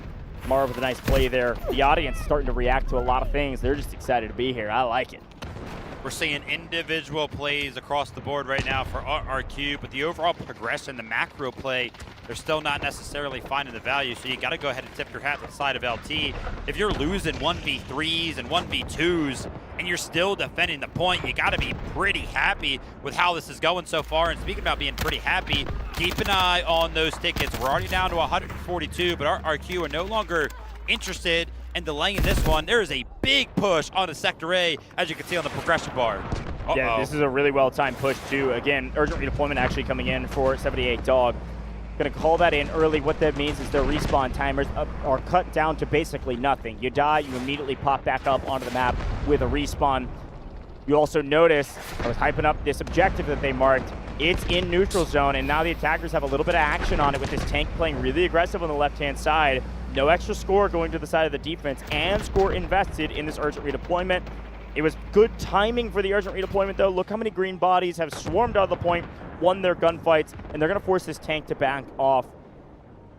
Marv with a nice play there. The audience starting to react to a lot of things. They're just excited to be here. I like it. We're seeing individual plays across the board right now for RQ, but the overall progression, the macro play, they're still not necessarily finding the value, so you got to go ahead and tip your hat to the side of LT. If you're losing 1v3s and 1v2s and you're still defending the point, you got to be pretty happy with how this is going so far. And speaking about being pretty happy, keep an eye on those tickets. We're already down to 142, but our RQ are no longer interested in delaying this one. There is a big push on the Sector A, as you can see on the progression bar. Yeah, this is a really well-timed push, too. Again, urgent redeployment actually coming in for 78 Dog. Going to call that in early. What that means is their respawn timers are cut down to basically nothing. You die, you immediately pop back up onto the map with a respawn. You also notice, I was hyping up this objective that they marked. It's in neutral zone, and now the attackers have a little bit of action on it with this tank playing really aggressive on the left-hand side. No extra score going to the side of the defense, and score invested in this urgent redeployment. It was good timing for the urgent redeployment, though. Look how many green bodies have swarmed out of the point, won their gunfights, and they're going to force this tank to back off.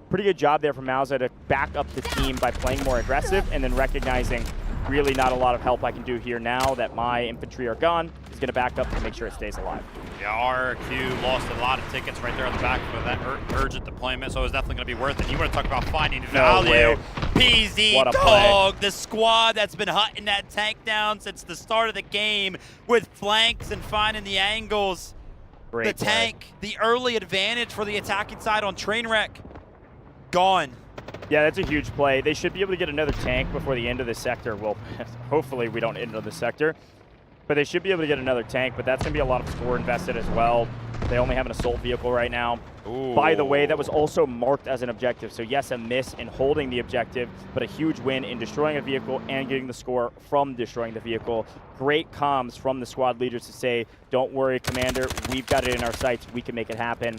Pretty good job there from Mauza to back up the team by playing more aggressive and then recognizing really not a lot of help I can do here now that my infantry are gone. He's going to back up to make sure it stays alive. Yeah, RQ lost a lot of tickets right there on the back of that urgent deployment, so it's definitely going to be worth it. You want to talk about finding value. PZ Dog, the squad that's been hunting that tank down since the start of the game with flanks and finding the angles. Great the tank, the early advantage for the attacking side on Trainwreck, gone. Yeah, that's a huge play. They should be able to get another tank before the end of this sector. Well, hopefully we don't end on the sector. But they should be able to get another tank, but that's going to be a lot of score invested as well. They only have an assault vehicle right now. Ooh. By the way, that was also marked as an objective. So yes, a miss in holding the objective, but a huge win in destroying a vehicle and getting the score from destroying the vehicle. Great comms from the squad leaders to say, don't worry, Commander, we've got it in our sights. We can make it happen.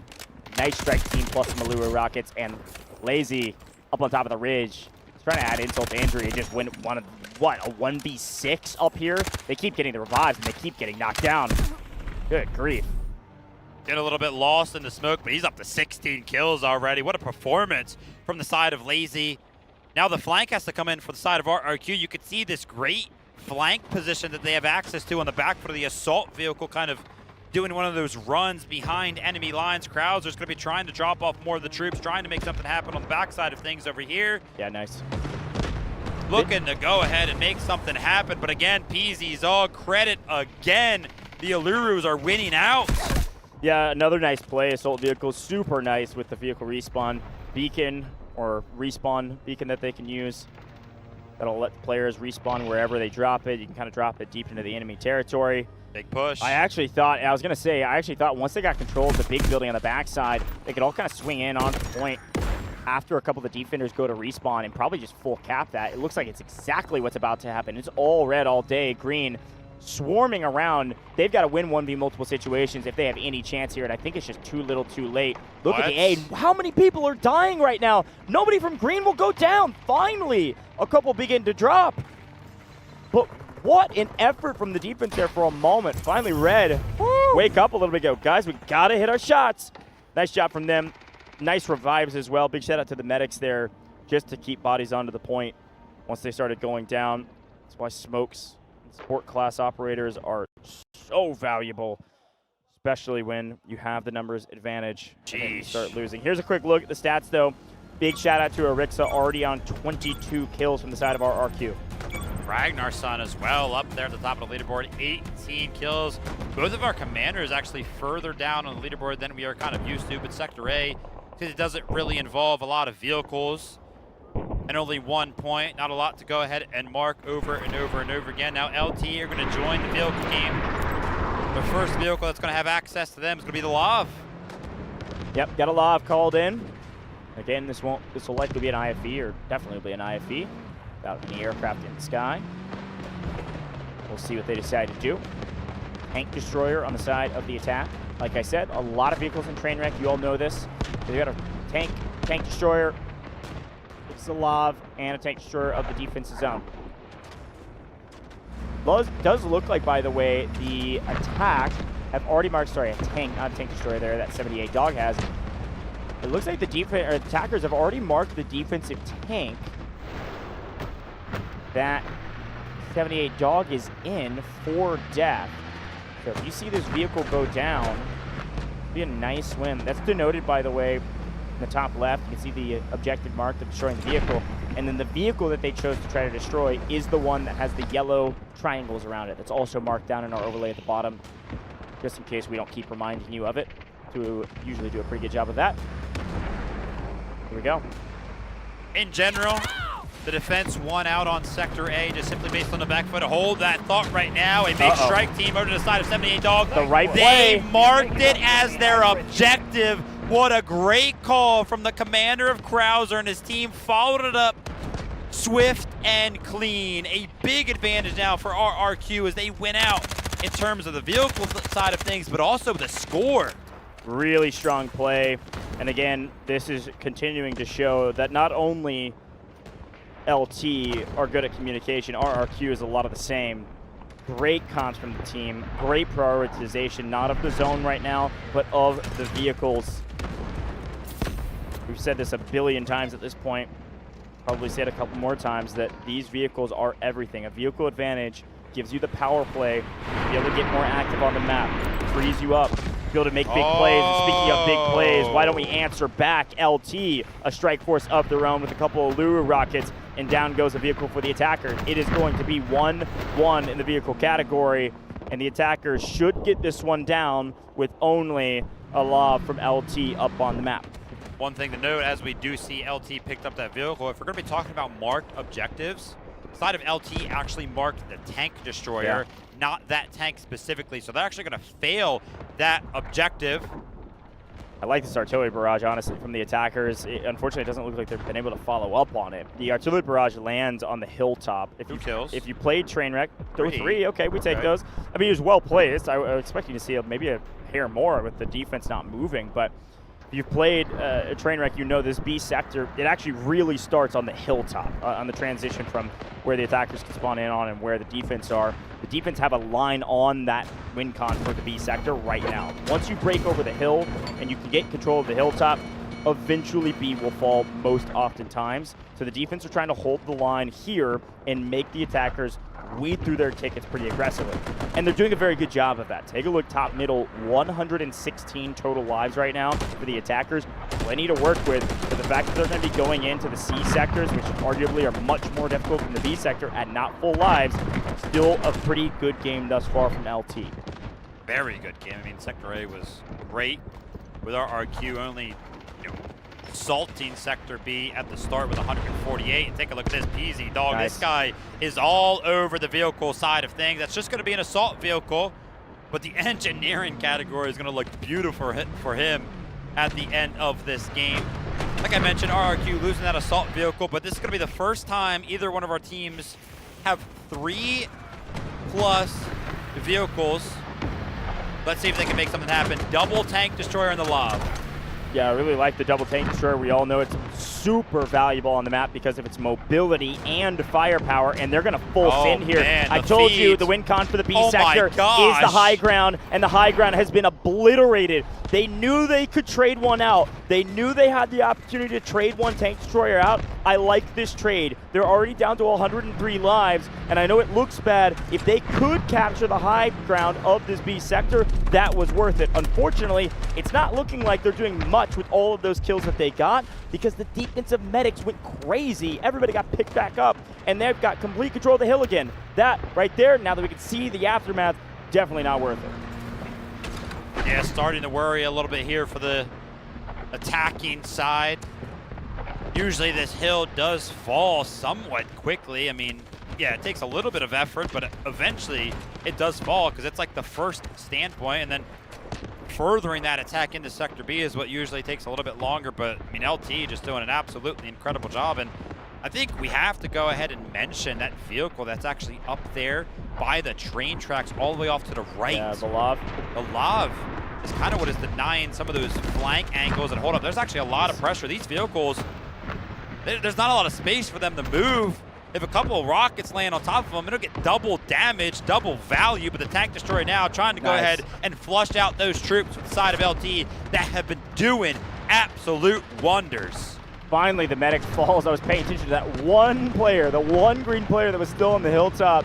Nice strike team plus the Malua rockets, and Lazy up on top of the ridge. He's trying to add insult to injury. He just went a 1v6 up here? They keep getting the revives, and they keep getting knocked down. Good grief. Get a little bit lost in the smoke, but he's up to 16 kills already. What a performance from the side of Lazy. Now the flank has to come in for the side of RQ. You could see this great flank position that they have access to on the back foot of the assault vehicle, kind of doing one of those runs behind enemy lines. Krauser's going to be trying to drop off more of the troops, trying to make something happen on the backside of things over here. Yeah, nice. Looking to go ahead and make something happen, but again, PZ's all credit again. The Alurus are winning out. Yeah, another nice play. Assault vehicle, super nice with the vehicle respawn beacon or respawn beacon that they can use. That'll let players respawn wherever they drop it. You can kind of drop it deep into the enemy territory. Big push. I actually thought once they got control of the big building on the backside, they could all kind of swing in onto the point after a couple of the defenders go to respawn and probably just full cap that. It looks like it's exactly what's about to happen. It's all red all day, green swarming around. They've got to win 1v multiple situations if they have any chance here, and I think it's just too little too late. Look at the A. How many people are dying right now? Nobody from green will go down. Finally, a couple begin to drop. But what an effort from the defense there for a moment. Finally red. Woo! wake up a little bit, go, guys, we gotta hit our shots. Nice job from them. Nice revives as well. Big shout out to the medics there just to keep bodies onto the point once they started going down. That's why smokes and support class operators are so valuable, especially when you have the numbers advantage and you start losing. Here's a quick look at the stats, though. Big shout out to Arixa, already on 22 kills from the side of our RQ. Ragnar's son as well, up there at the top of the leaderboard, 18 kills. Both of our commanders actually further down on the leaderboard than we are kind of used to, but Sector A, because it doesn't really involve a lot of vehicles and only 1 point, not a lot to go ahead and mark over and over and over again. Now LT are going to join the vehicle game. The first vehicle that's going to have access to them is going to be the Lav. Yep, got a Lav called in. Again, this will likely be an IFE, or definitely be an IFE. Without any aircraft in the sky. We'll see what they decide to do. Tank destroyer on the side of the attack. Like I said, a lot of vehicles in Trainwreck. You all know this. They got a tank destroyer, it's a Lav, and a tank destroyer of the defensive zone. Does look like, by the way, the attack have already marked, sorry, a tank, not a tank destroyer there, that 78 dog has. It looks like the attackers have already marked the defensive tank that 78 dog is in for death. So if you see this vehicle go down, it'll be a nice win. That's denoted, by the way, in the top left. You can see the objective marked of destroying the vehicle. And then the vehicle that they chose to try to destroy is the one that has the yellow triangles around it. That's also marked down in our overlay at the bottom, just in case we don't keep reminding you of it. To usually do a pretty good job of that. Here we go. In general, the defense won out on Sector A just simply based on the back foot. Hold that thought right now. A big strike team over to the side of 78 Dog. The right play. They marked it as their objective. What a great call from the commander of Krauser, and his team followed it up swift and clean. A big advantage now for our RQ as they win out in terms of the vehicle side of things, but also the score. Really strong play. And again, this is continuing to show that not only LT are good at communication, our RQ is a lot of the same. Great comms from the team, great prioritization, not of the zone right now, but of the vehicles. We've said this a billion times at this point, probably say it a couple more times, that these vehicles are everything. A vehicle advantage gives you the power play, to be able to get more active on the map, frees you up, be able to make big plays. And speaking of big plays, why don't we answer back LT, a strike force of their own with a couple of Luru rockets, and down goes a vehicle for the attackers. It is going to be 1-1 in the vehicle category, and the attackers should get this one down with only a lob from LT up on the map. One thing to note, as we do see LT picked up that vehicle, if we're going to be talking about marked objectives, the side of LT actually marked the tank destroyer, not that tank specifically. So they're actually going to fail that objective. I like this artillery barrage, honestly, from the attackers. Unfortunately, it doesn't look like they've been able to follow up on it. The artillery barrage lands on the hilltop. If 2 kills. If you played Trainwreck, 3. Okay, we take those. I mean, it was well placed. I was expecting to see maybe a hair more with the defense not moving, but if you've played a Trainwreck, you know this B sector, it actually really starts on the hilltop, on the transition from where the attackers can spawn in on and where the defense are. The defense have a line on that win con for the B sector right now. Once you break over the hill and you can get control of the hilltop, eventually B will fall most oftentimes. So the defense are trying to hold the line here and make the attackers weed through their tickets pretty aggressively. And they're doing a very good job of that. Take a look top middle, 116 total lives right now for the attackers. Plenty to work with, but the fact that they're going to be going into the C sectors, which arguably are much more difficult than the B sector at not full lives, still a pretty good game thus far from LT. Very good game. I mean, Sector A was great with our RQ only assaulting Sector B at the start with 148. And take a look at this peasy dog. Nice. This guy is all over the vehicle side of things. That's just going to be an assault vehicle, but the engineering category is going to look beautiful for him at the end of this game. Like I mentioned, RRQ losing that assault vehicle, but this is going to be the first time either one of our teams have 3+ vehicles. Let's see if they can make something happen. Double tank destroyer in the lob. Yeah, I really like the double tank destroyer. We all know it's super valuable on the map because of its mobility and firepower, and they're going to full sin here. Man, I told you the win con for the B sector is the gosh. high ground, and the high ground has been obliterated. They knew they could trade one out. They knew they had the opportunity to trade one tank destroyer out. I like this trade. They're already down to 103 lives, and I know it looks bad. If they could capture the high ground of this B sector, that was worth it. Unfortunately, it's not looking like they're doing much with all of those kills that they got because the defensive medics went crazy. Everybody got picked back up, and they've got complete control of the hill again. That right there, now that we can see the aftermath, definitely not worth it. Yeah, starting to worry a little bit here for the attacking side. Usually this hill does fall somewhat quickly. I mean, yeah, it takes a little bit of effort, but eventually it does fall because it's like the first standpoint, and then furthering that attack into Sector B is what usually takes a little bit longer. But I mean, LT just doing an absolutely incredible job, and I think we have to go ahead and mention that vehicle that's actually up there by the train tracks all the way off to the right. Yeah, the Lav. The Lav is kind of what is denying some of those flank angles and hold up. There's actually a lot of pressure. These vehicles, there's not a lot of space for them to move. If a couple of rockets land on top of them, it'll get double damage, double value, but the tank destroyer now trying to go ahead and flush out those troops with the side of LT that have been doing absolute wonders. Finally, the medic falls. I was paying attention to that one player, the one green player that was still on the hilltop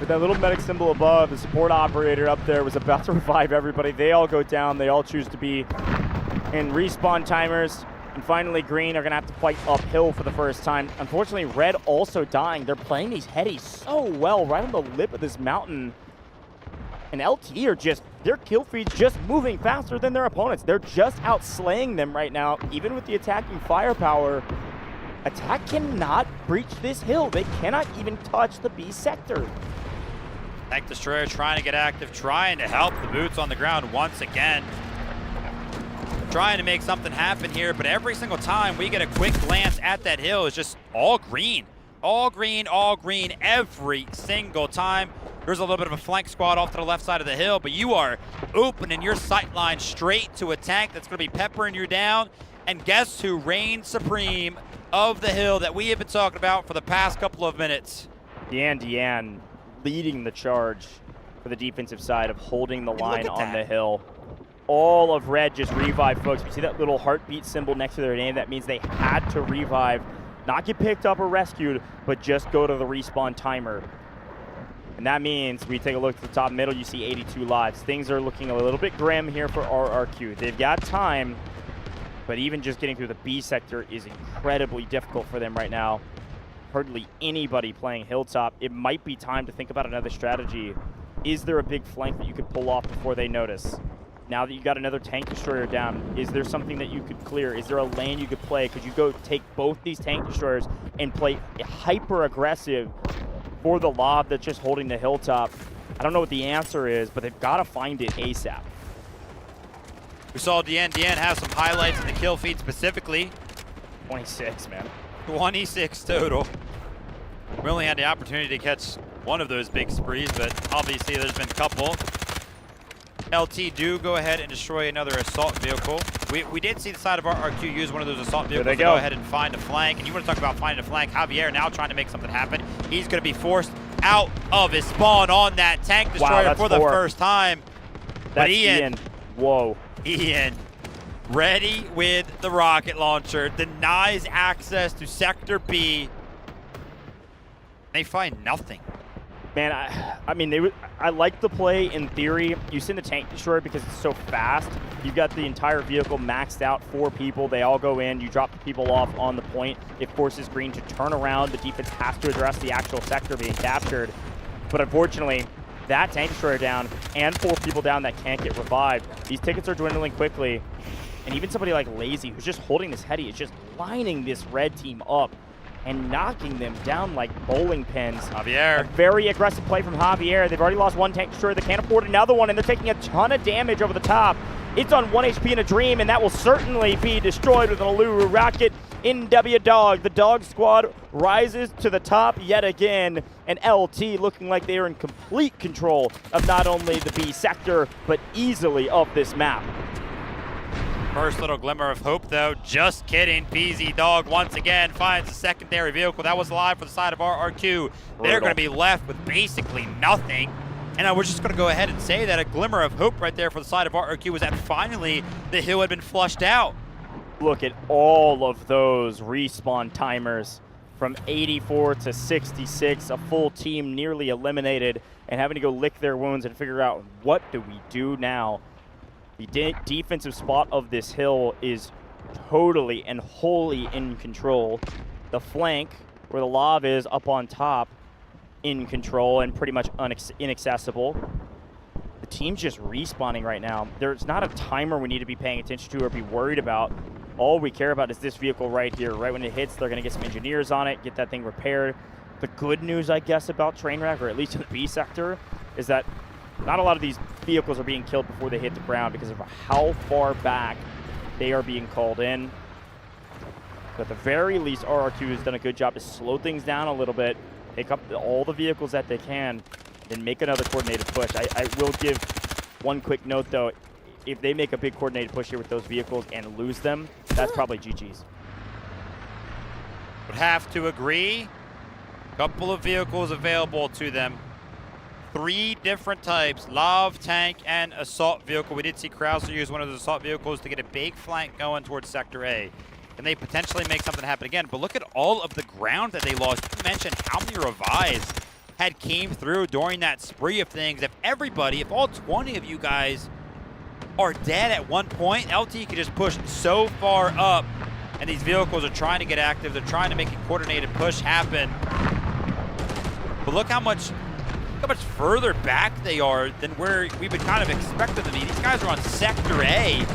with that little medic symbol above. The support operator up there was about to revive everybody. They all go down. They all choose to be in respawn timers. And finally, green are going to have to fight uphill for the first time. Unfortunately, red also dying. They're playing these headies so well right on the lip of this mountain. And LT are just, their kill feed's just moving faster than their opponents. They're just outslaying them right now. Even with the attacking firepower, Attack cannot breach this hill. They cannot even touch the B sector. Tank destroyer trying to get active, trying to help the boots on the ground once again. Trying to make something happen here, but every single time we get a quick glance at that hill is just all green. All green, all green, every single time. There's a little bit of a flank squad off to the left side of the hill, but you are opening your sight line straight to a tank that's going to be peppering you down. And guess who reigns supreme of the hill that we have been talking about for the past couple of minutes? Dian leading the charge for the defensive side of holding the line on the hill. All of red just revive, folks. You see that little heartbeat symbol next to their name? That means they had to revive, not get picked up or rescued, but just go to the respawn timer. And that means we take a look at the top middle, you see 82 lives. Things are looking a little bit grim here for RRQ. They've got time, but even just getting through the B sector is incredibly difficult for them right now. Hardly anybody playing Hilltop. It might be time to think about another strategy. Is there a big flank that you could pull off before they notice? Now that you got another tank destroyer down, is there something that you could clear? Is there a lane you could play? Could you go take both these tank destroyers and play hyper aggressive for the lob that's just holding the hilltop? I don't know what the answer is, but they've got to find it ASAP. We saw Dian have some highlights in the kill feed specifically. 26, man. 26 total. We only had the opportunity to catch one of those big sprees, but obviously there's been a couple. LT do go ahead and destroy another assault vehicle. We did see the side of our RQ use one of those assault vehicles to go ahead and find a flank. And you want to talk about finding a flank. Javier now trying to make something happen. He's going to be forced out of his spawn on that tank destroyer for the first time. But Ian. Whoa. Ian, ready with the rocket launcher, denies access to Sector B. They find nothing. Man, I mean, I like the play in theory. You send the tank destroyer because it's so fast. You've got the entire vehicle maxed out, 4 people. They all go in. You drop the people off on the point. It forces green to turn around. The defense has to address the actual sector being captured. But unfortunately, that tank destroyer down and 4 people down that can't get revived. These tickets are dwindling quickly. And even somebody like Lazy, who's just holding this heady, is just lining this red team up and knocking them down like bowling pins. Javier. A very aggressive play from Javier. They've already lost 1 tank destroyer. They can't afford another one, and they're taking a ton of damage over the top. It's on 1 HP in a dream, and that will certainly be destroyed with an Aluru rocket. NW Dog, the dog squad rises to the top yet again, and LT looking like they are in complete control of not only the B sector, but easily of this map. First little glimmer of hope, though. Just kidding. PZ Dog once again finds a secondary vehicle that was alive for the side of RRQ. They're going to be left with basically nothing. And I was just going to go ahead and say that a glimmer of hope right there for the side of RRQ was that finally the hill had been flushed out. Look at all of those respawn timers from 84 to 66, a full team nearly eliminated and having to go lick their wounds and figure out what do we do now. The defensive spot of this hill is totally and wholly in control. The flank, where the lava is up on top, in control and pretty much inaccessible. The team's just respawning right now. There's not a timer we need to be paying attention to or be worried about. All we care about is this vehicle right here. Right when it hits, they're going to get some engineers on it, get that thing repaired. The good news, I guess, about Trainwreck, or at least in the B sector, is that not a lot of these vehicles are being killed before they hit the ground because of how far back they are being called in. But at the very least, RRQ has done a good job to slow things down a little bit, pick up all the vehicles that they can, then make another coordinated push. I will give one quick note, though. If they make a big coordinated push here with those vehicles and lose them, that's probably GG's. Would have to agree. Couple of vehicles available to them. 3 different types, Lav, Tank, and Assault Vehicle. We did see Krauser use one of those Assault Vehicles to get a big flank going towards Sector A. Can they potentially make something happen again? But look at all of the ground that they lost. You mentioned how many revives had came through during that spree of things. If all 20 of you guys are dead at one point, LT could just push so far up, and these vehicles are trying to get active. They're trying to make a coordinated push happen. But look how much further back they are than where we would kind of expect them to be. These guys are on Sector A,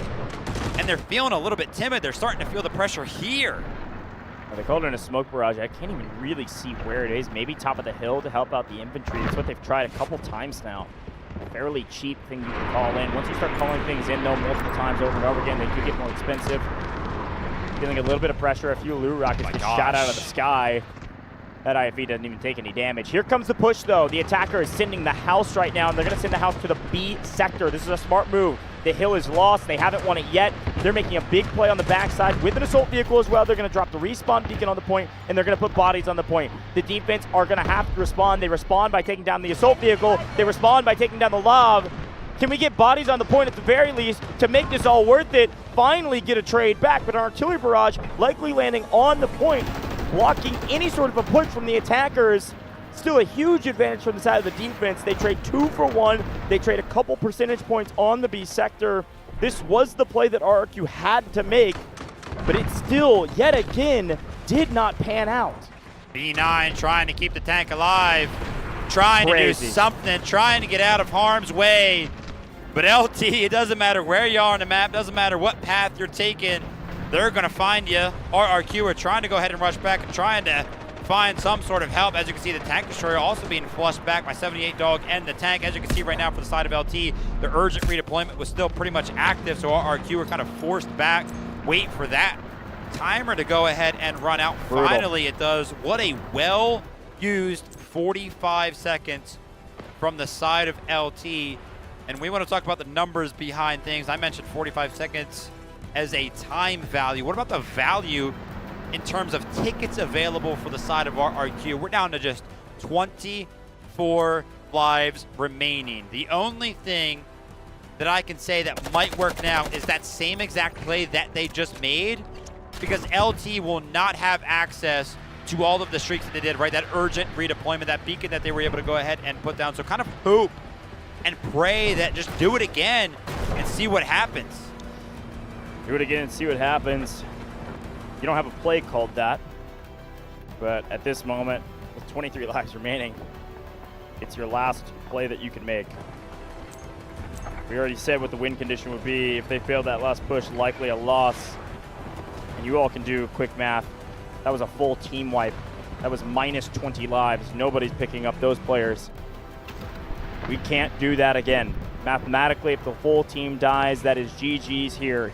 and they're feeling a little bit timid. They're starting to feel the pressure here. They called it a smoke barrage. I can't even really see where it is. Maybe top of the hill to help out the infantry. That's what they've tried a couple times now. A fairly cheap thing you can call in. Once you start calling things in, though, multiple times over and over again, they do get more expensive. Feeling a little bit of pressure. A few Lou rockets get shot out of the sky. That IFE doesn't even take any damage. Here comes the push, though. The attacker is sending the house right now, and they're going to send the house to the B sector. This is a smart move. The hill is lost. They haven't won it yet. They're making a big play on the backside with an assault vehicle as well. They're going to drop the respawn beacon on the point, and they're going to put bodies on the point. The defense are going to have to respond. They respond by taking down the assault vehicle. They respond by taking down the Lav. Can we get bodies on the point at the very least to make this all worth it? Finally get a trade back, but an artillery barrage likely landing on the point, blocking any sort of a push from the attackers. Still a huge advantage from the side of the defense. They trade 2 for 1. They trade a couple percentage points on the B sector. This was the play that RRQ had to make, but it still, yet again, did not pan out. B9 trying to keep the tank alive, trying to do something, trying to get out of harm's way. But LT, it doesn't matter where you are on the map, doesn't matter what path you're taking, they're going to find you. RRQ are trying to go ahead and rush back and trying to find some sort of help. As you can see, the tank destroyer also being flushed back by 78 Dog and the tank. As you can see right now for the side of LT, the urgent redeployment was still pretty much active, so RRQ were kind of forced back, wait for that timer to go ahead and run out. Brutal. Finally it does. What a well-used 45 seconds from the side of LT. And we want to talk about the numbers behind things. I mentioned 45 seconds as a time value. What about the value in terms of tickets available for the side of RRQ? We're down to just 24 lives remaining. The only thing that I can say that might work now is that same exact play that they just made, because LT will not have access to all of the streaks that they did, right? That urgent redeployment, that beacon that they were able to go ahead and put down. So kind of hope and pray that just do it again and see what happens. Do it again and see what happens. You don't have a play called that, but at this moment, with 23 lives remaining, it's your last play that you can make. We already said what the win condition would be. If they failed that last push, likely a loss. And you all can do quick math. That was a full team wipe. That was minus 20 lives. Nobody's picking up those players. We can't do that again. Mathematically, if the full team dies, that is GG's here.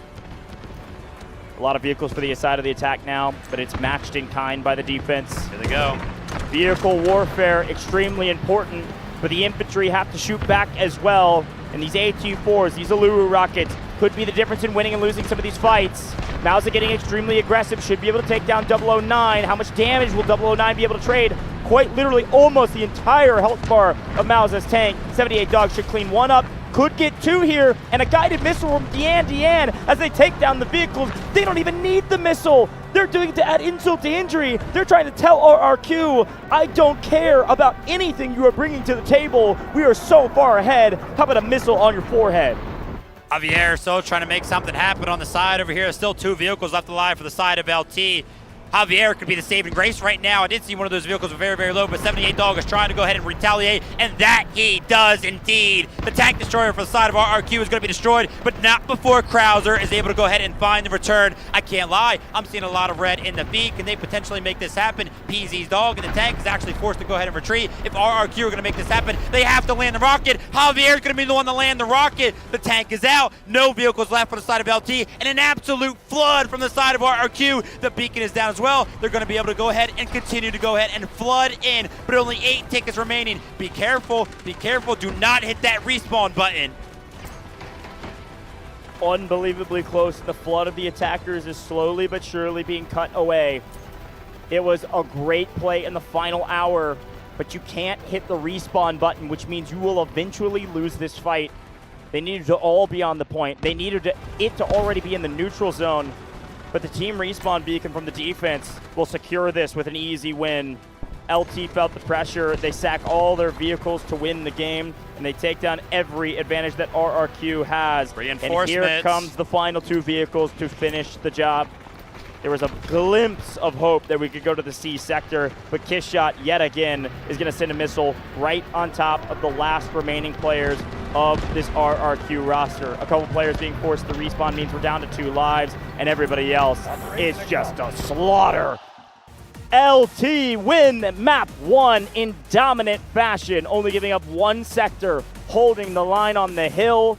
A lot of vehicles for the side of the attack now, but it's matched in kind by the defense. Here they go. Vehicle warfare, extremely important, but the infantry have to shoot back as well. And these AT-4s, these Uluru rockets, could be the difference in winning and losing some of these fights. Mauza getting extremely aggressive, should be able to take down 009. How much damage will 009 be able to trade? Quite literally almost the entire health bar of Mauza's tank. 78 Dog should clean one up. Could get two here, and a guided missile from Dian as they take down the vehicles. They don't even need the missile. They're doing it to add insult to injury. They're trying to tell RRQ, I don't care about anything you are bringing to the table. We are so far ahead. How about a missile on your forehead? Javier so trying to make something happen on the side over here. Still two vehicles left alive for the side of LT. Javier could be the saving grace right now. I did see one of those vehicles very, very low, but 78 Dog is trying to go ahead and retaliate, and that he does indeed. The tank destroyer for the side of RRQ is going to be destroyed, but not before Krauser is able to go ahead and find the return. I can't lie, I'm seeing a lot of red in the feed. Can they potentially make this happen? PZ's Dog and the tank is actually forced to go ahead and retreat. If RRQ are going to make this happen, they have to land the rocket. Javier is going to be the one to land the rocket. The tank is out. No vehicles left for the side of LT, and an absolute flood from the side of RRQ. The beacon is down as well. They're going to be able to go ahead and continue to go ahead and flood in, but only 8 tickets remaining. Be careful, do not hit that respawn button. Unbelievably close. The flood of the attackers is slowly but surely being cut away. It was a great play in the final hour, but you can't hit the respawn button, which means you will eventually lose this fight. They needed to all be on the point. They needed it to already be in the neutral zone. But the team respawn beacon from the defense will secure this with an easy win. LT felt the pressure. They sack all their vehicles to win the game, and they take down every advantage that RRQ has. And here comes the final 2 vehicles to finish the job. There was a glimpse of hope that we could go to the C sector, but Kiss Shot yet again is going to send a missile right on top of the last remaining players of this RRQ roster. A couple players being forced to respawn means we're down to 2 lives, and everybody else is just a slaughter. LT win map 1 in dominant fashion, only giving up 1 sector, holding the line on the hill,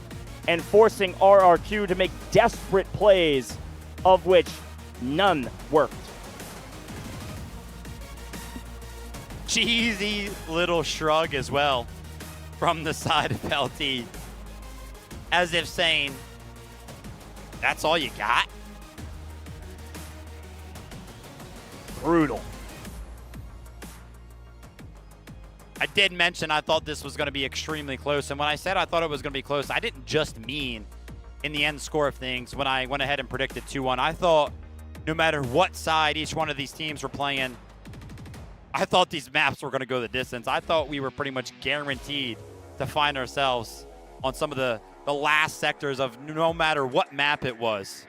and forcing RRQ to make desperate plays, of which none worked. Cheesy little shrug as well from the side of LT, as if saying, that's all you got? Brutal. I did mention I thought this was going to be extremely close, and when I said I thought it was going to be close, I didn't just mean in the end score of things when I went ahead and predicted 2-1. I thought no matter what side each one of these teams were playing, I thought these maps were going to go the distance. I thought we were pretty much guaranteed to find ourselves on some of the last sectors of no matter what map it was.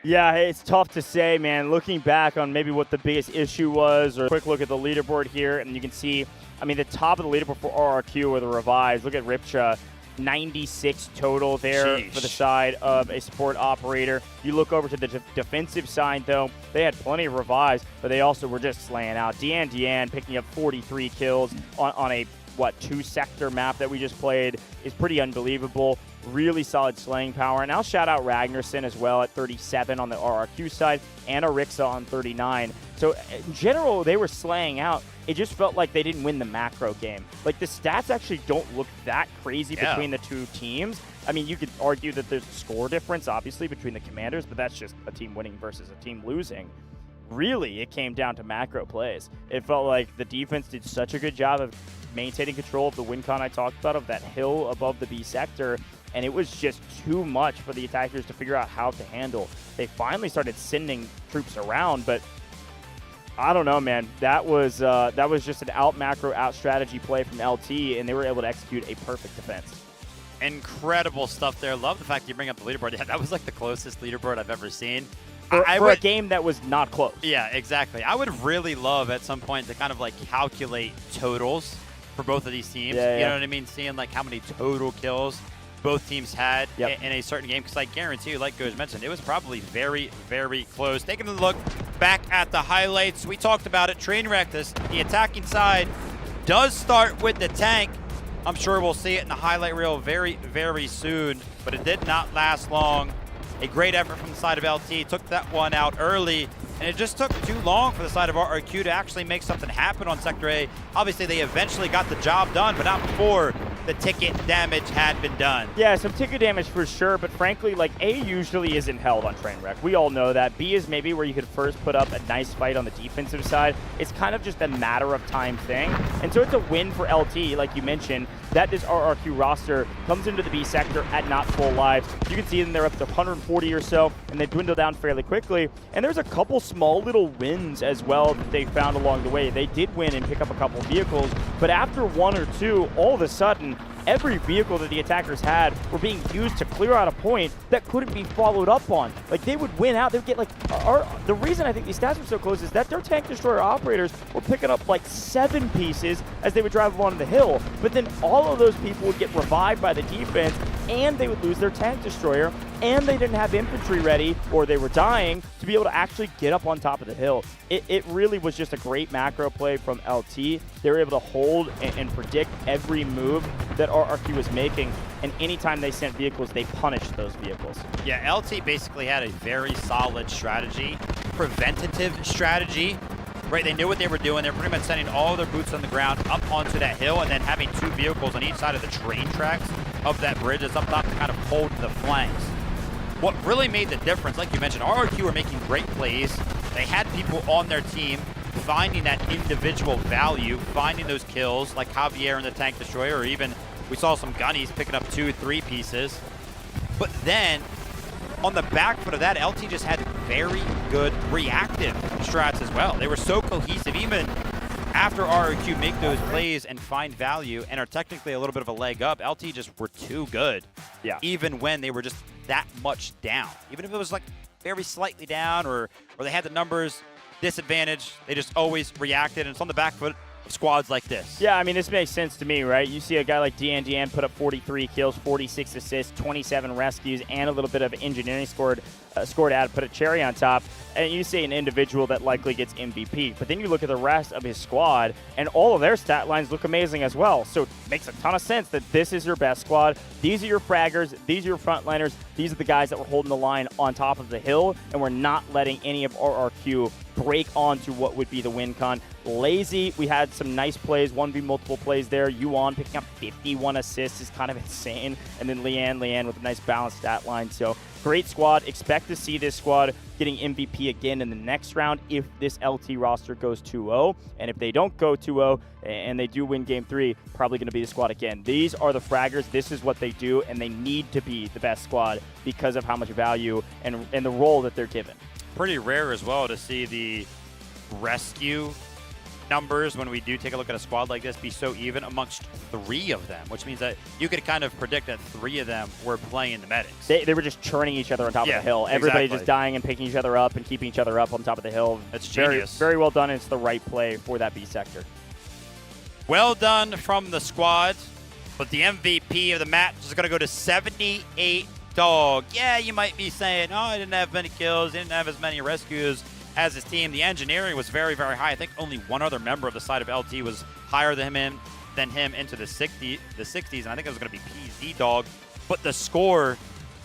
Yeah, it's tough to say, man. Looking back on maybe what the biggest issue was, or a quick look at the leaderboard here, and you can see, I mean, the top of the leaderboard for RRQ or the Revives. Look at Ripcha. 96 total there for the side of a support operator. You look over to the defensive side, though, they had plenty of revives, but they also were just slaying out. Dian picking up 43 kills on a, 2-sector map that we just played is pretty unbelievable. Really solid slaying power. And I'll shout out Ragnarsson as well at 37 on the RRQ side, and Arixa on 39. So in general, they were slaying out. It just felt like they didn't win the macro game. Like, the stats actually don't look that crazy between the 2 teams. I mean, you could argue that there's a score difference, obviously, between the commanders, but that's just a team winning versus a team losing. Really, it came down to macro plays. It felt like the defense did such a good job of maintaining control of the win con I talked about, of that hill above the B sector, and it was just too much for the attackers to figure out how to handle. They finally started sending troops around, but I don't know, man. That was just an out macro, out strategy play from LT, and they were able to execute a perfect defense. Incredible stuff there. Love the fact you bring up the leaderboard. Yeah, that was like the closest leaderboard I've ever seen. For a game that was not close. Yeah, exactly. I would really love at some point to kind of like calculate totals for both of these teams. Yeah, you know what I mean? Seeing like how many total kills both teams had in a certain game. Because I guarantee you, like Goz mentioned, it was probably very, very close. Taking a look back at the highlights, we talked about it. Trainwreck, the attacking side does start with the tank. I'm sure we'll see it in the highlight reel very, very soon, but it did not last long. A great effort from the side of LT, took that one out early, and it just took too long for the side of RRQ to actually make something happen on Sector A. Obviously, they eventually got the job done, but not before the ticket damage had been done. Yeah, some ticket damage for sure, but frankly, like, A usually isn't held on Trainwreck. We all know that. B is maybe where you could first put up a nice fight on the defensive side. It's kind of just a matter of time thing. And so it's a win for LT, like you mentioned, that this RRQ roster comes into the B sector at not full lives. You can see them, they're up to 140 or so, and they dwindle down fairly quickly. And there's a couple small little wins as well that they found along the way. They did win and pick up a couple vehicles, but after one or two, all of a sudden, every vehicle that the attackers had were being used to clear out a point that couldn't be followed up on. Like, they would win out. They would get, like, the reason I think these stats were so close is that their tank destroyer operators were picking up, like, 7 pieces as they would drive along the hill. But then all of those people would get revived by the defense, and they would lose their tank destroyer, and they didn't have infantry ready, or they were dying, to be able to actually get up on top of the hill. It really was just a great macro play from LT. They were able to hold and predict every move that RRQ was making, and anytime they sent vehicles, they punished those vehicles. Yeah, LT basically had a very solid strategy, preventative strategy, right? They knew what they were doing. They're pretty much sending all their boots on the ground up onto that hill and then having 2 vehicles on each side of the train tracks of that bridge that's up top to kind of hold the flanks. What really made the difference, like you mentioned, RRQ were making great plays. They had people on their team finding that individual value, finding those kills like Javier in the tank destroyer, or even we saw some gunnies picking up 2 or 3 pieces. But then on the back foot of that, LT just had very good reactive strats as well. They were so cohesive, even after RRQ make those plays and find value and are technically a little bit of a leg up, LT just were too good. Yeah. Even when they were just that much down. Even if it was like very slightly down or they had the numbers disadvantage, they just always reacted, and it's on the back foot of squads like this. Yeah, I mean, this makes sense to me, right? You see a guy like Deanne put up 43 kills, 46 assists, 27 rescues, and a little bit of engineering scored out, put a cherry on top, and you see an individual that likely gets MVP. But then you look at the rest of his squad, and all of their stat lines look amazing as well. So it makes a ton of sense that this is your best squad. These are your fraggers. These are your frontliners. These are the guys that were holding the line on top of the hill, and we're not letting any of RRQ break onto what would be the win con. Lazy, we had some nice plays, 1v multiple plays there. Yuan picking up 51 assists is kind of insane. And then Leanne with a nice balanced stat line. So great squad. Expect to see this squad getting MVP again in the next round if this LT roster goes 2-0. And if they don't go 2-0 and they do win game 3, probably going to be the squad again. These are the fraggers. This is what they do, and they need to be the best squad because of how much value and the role that they're given. Pretty rare as well to see the rescue numbers when we do take a look at a squad like this be so even amongst 3 of them, which means that you could kind of predict that 3 of them were playing the medics. They were just churning each other on top of the hill. Everybody just dying and picking each other up and keeping each other up on top of the hill. That's genius. Very well done, and it's the right play for that B sector. Well done from the squad, but the MVP of the match is going to go to 78 Dog. Yeah, you might be saying, oh, I didn't have many kills, didn't have as many rescues as his team. The engineering was very, very high. I think only one other member of the side of LT was higher than him into the 60s, and I think it was going to be PZ Dog. But the score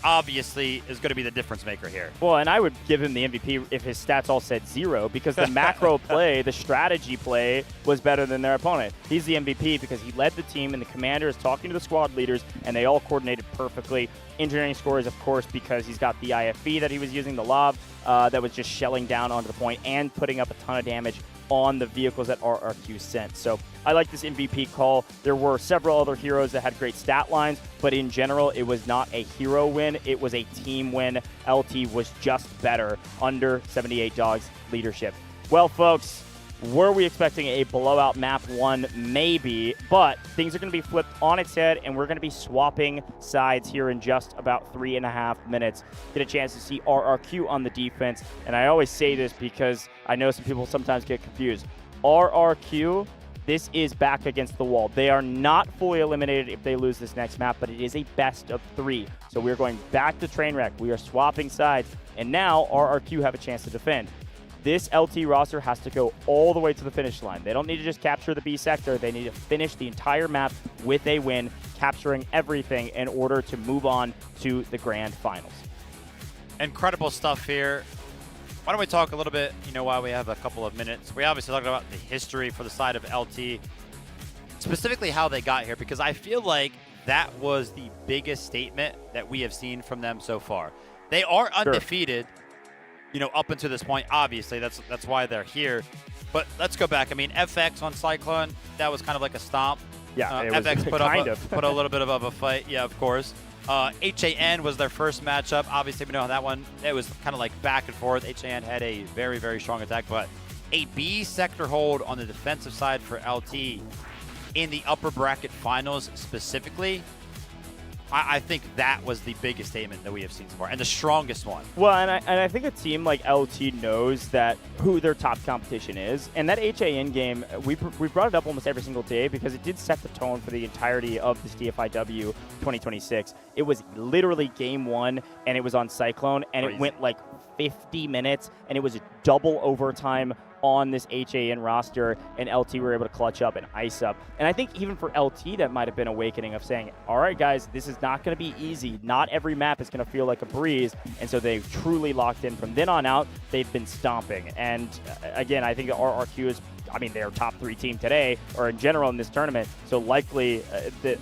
obviously is going to be the difference maker here. Well, and I would give him the MVP if his stats all said 0, because the macro play, the strategy play, was better than their opponent. He's the MVP because he led the team, and the commander is talking to the squad leaders, and they all coordinated perfectly. Engineering scores, of course, because he's got the IFV that he was using, the lob that was just shelling down onto the point and putting up a ton of damage on the vehicles that RRQ sent. So I like this MVP call. There were several other heroes that had great stat lines, but in general, it was not a hero win. It was a team win. LT was just better under 78 Dog's leadership. Well, folks, were we expecting a blowout map 1? Maybe, but things are going to be flipped on its head, and we're going to be swapping sides here in just about 3.5 minutes. Get a chance to see RRQ on the defense, and I always say this because I know some people sometimes get confused. RRQ, this is back against the wall. They are not fully eliminated if they lose this next map, but it is a best of 3. So we're going back to Trainwreck. We are swapping sides, and now RRQ have a chance to defend. This LT roster has to go all the way to the finish line. They don't need to just capture the B sector. They need to finish the entire map with a win, capturing everything in order to move on to the grand finals. Incredible stuff here. Why don't we talk a little bit, while we have a couple of minutes. We obviously talked about the history for the side of LT. specifically how they got here, because I feel like that was the biggest statement that we have seen from them so far. They are undefeated, you know, up until this point. Obviously, that's why they're here. But let's go back. I mean, FX on Cyclone, that was kind of like a stomp. Yeah, FX put a little bit of a fight. Yeah, of course. HAN was their first matchup. Obviously, we know how that one, it was kind of like back and forth. HAN had a very, very strong attack, but a B sector hold on the defensive side for LT in the upper bracket finals specifically, I think that was the biggest statement that we have seen so far, and the strongest one. Well, and I think a team like LT knows that who their top competition is, and that HAN game, we brought it up almost every single day because it did set the tone for the entirety of this DFIW 2026. It was literally game one, and it was on Cyclone, and it went like 50 minutes, and it was a double overtime on this HAN roster, and LT were able to clutch up and ice up. And I think even for LT, that might have been awakening of saying, all right, guys, this is not going to be easy. Not every map is going to feel like a breeze. And so they've truly locked in. From then on out, they've been stomping. And again, I think the RRQ is, I mean, they're top 3 team today, or in general in this tournament. So likely,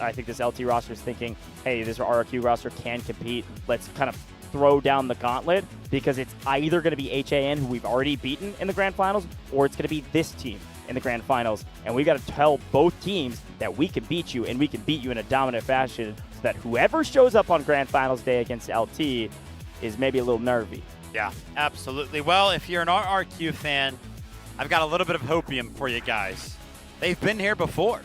I think this LT roster is thinking, hey, this RRQ roster can compete. Let's kind of throw down the gauntlet, because it's either going to be HAN, who we've already beaten in the grand finals, or it's going to be this team in the grand finals. And we got to tell both teams that we can beat you, and we can beat you in a dominant fashion, so that whoever shows up on grand finals day against LT is maybe a little nervy. Yeah, absolutely. Well, if you're an RRQ fan, I've got a little bit of hopium for you guys. They've been here before,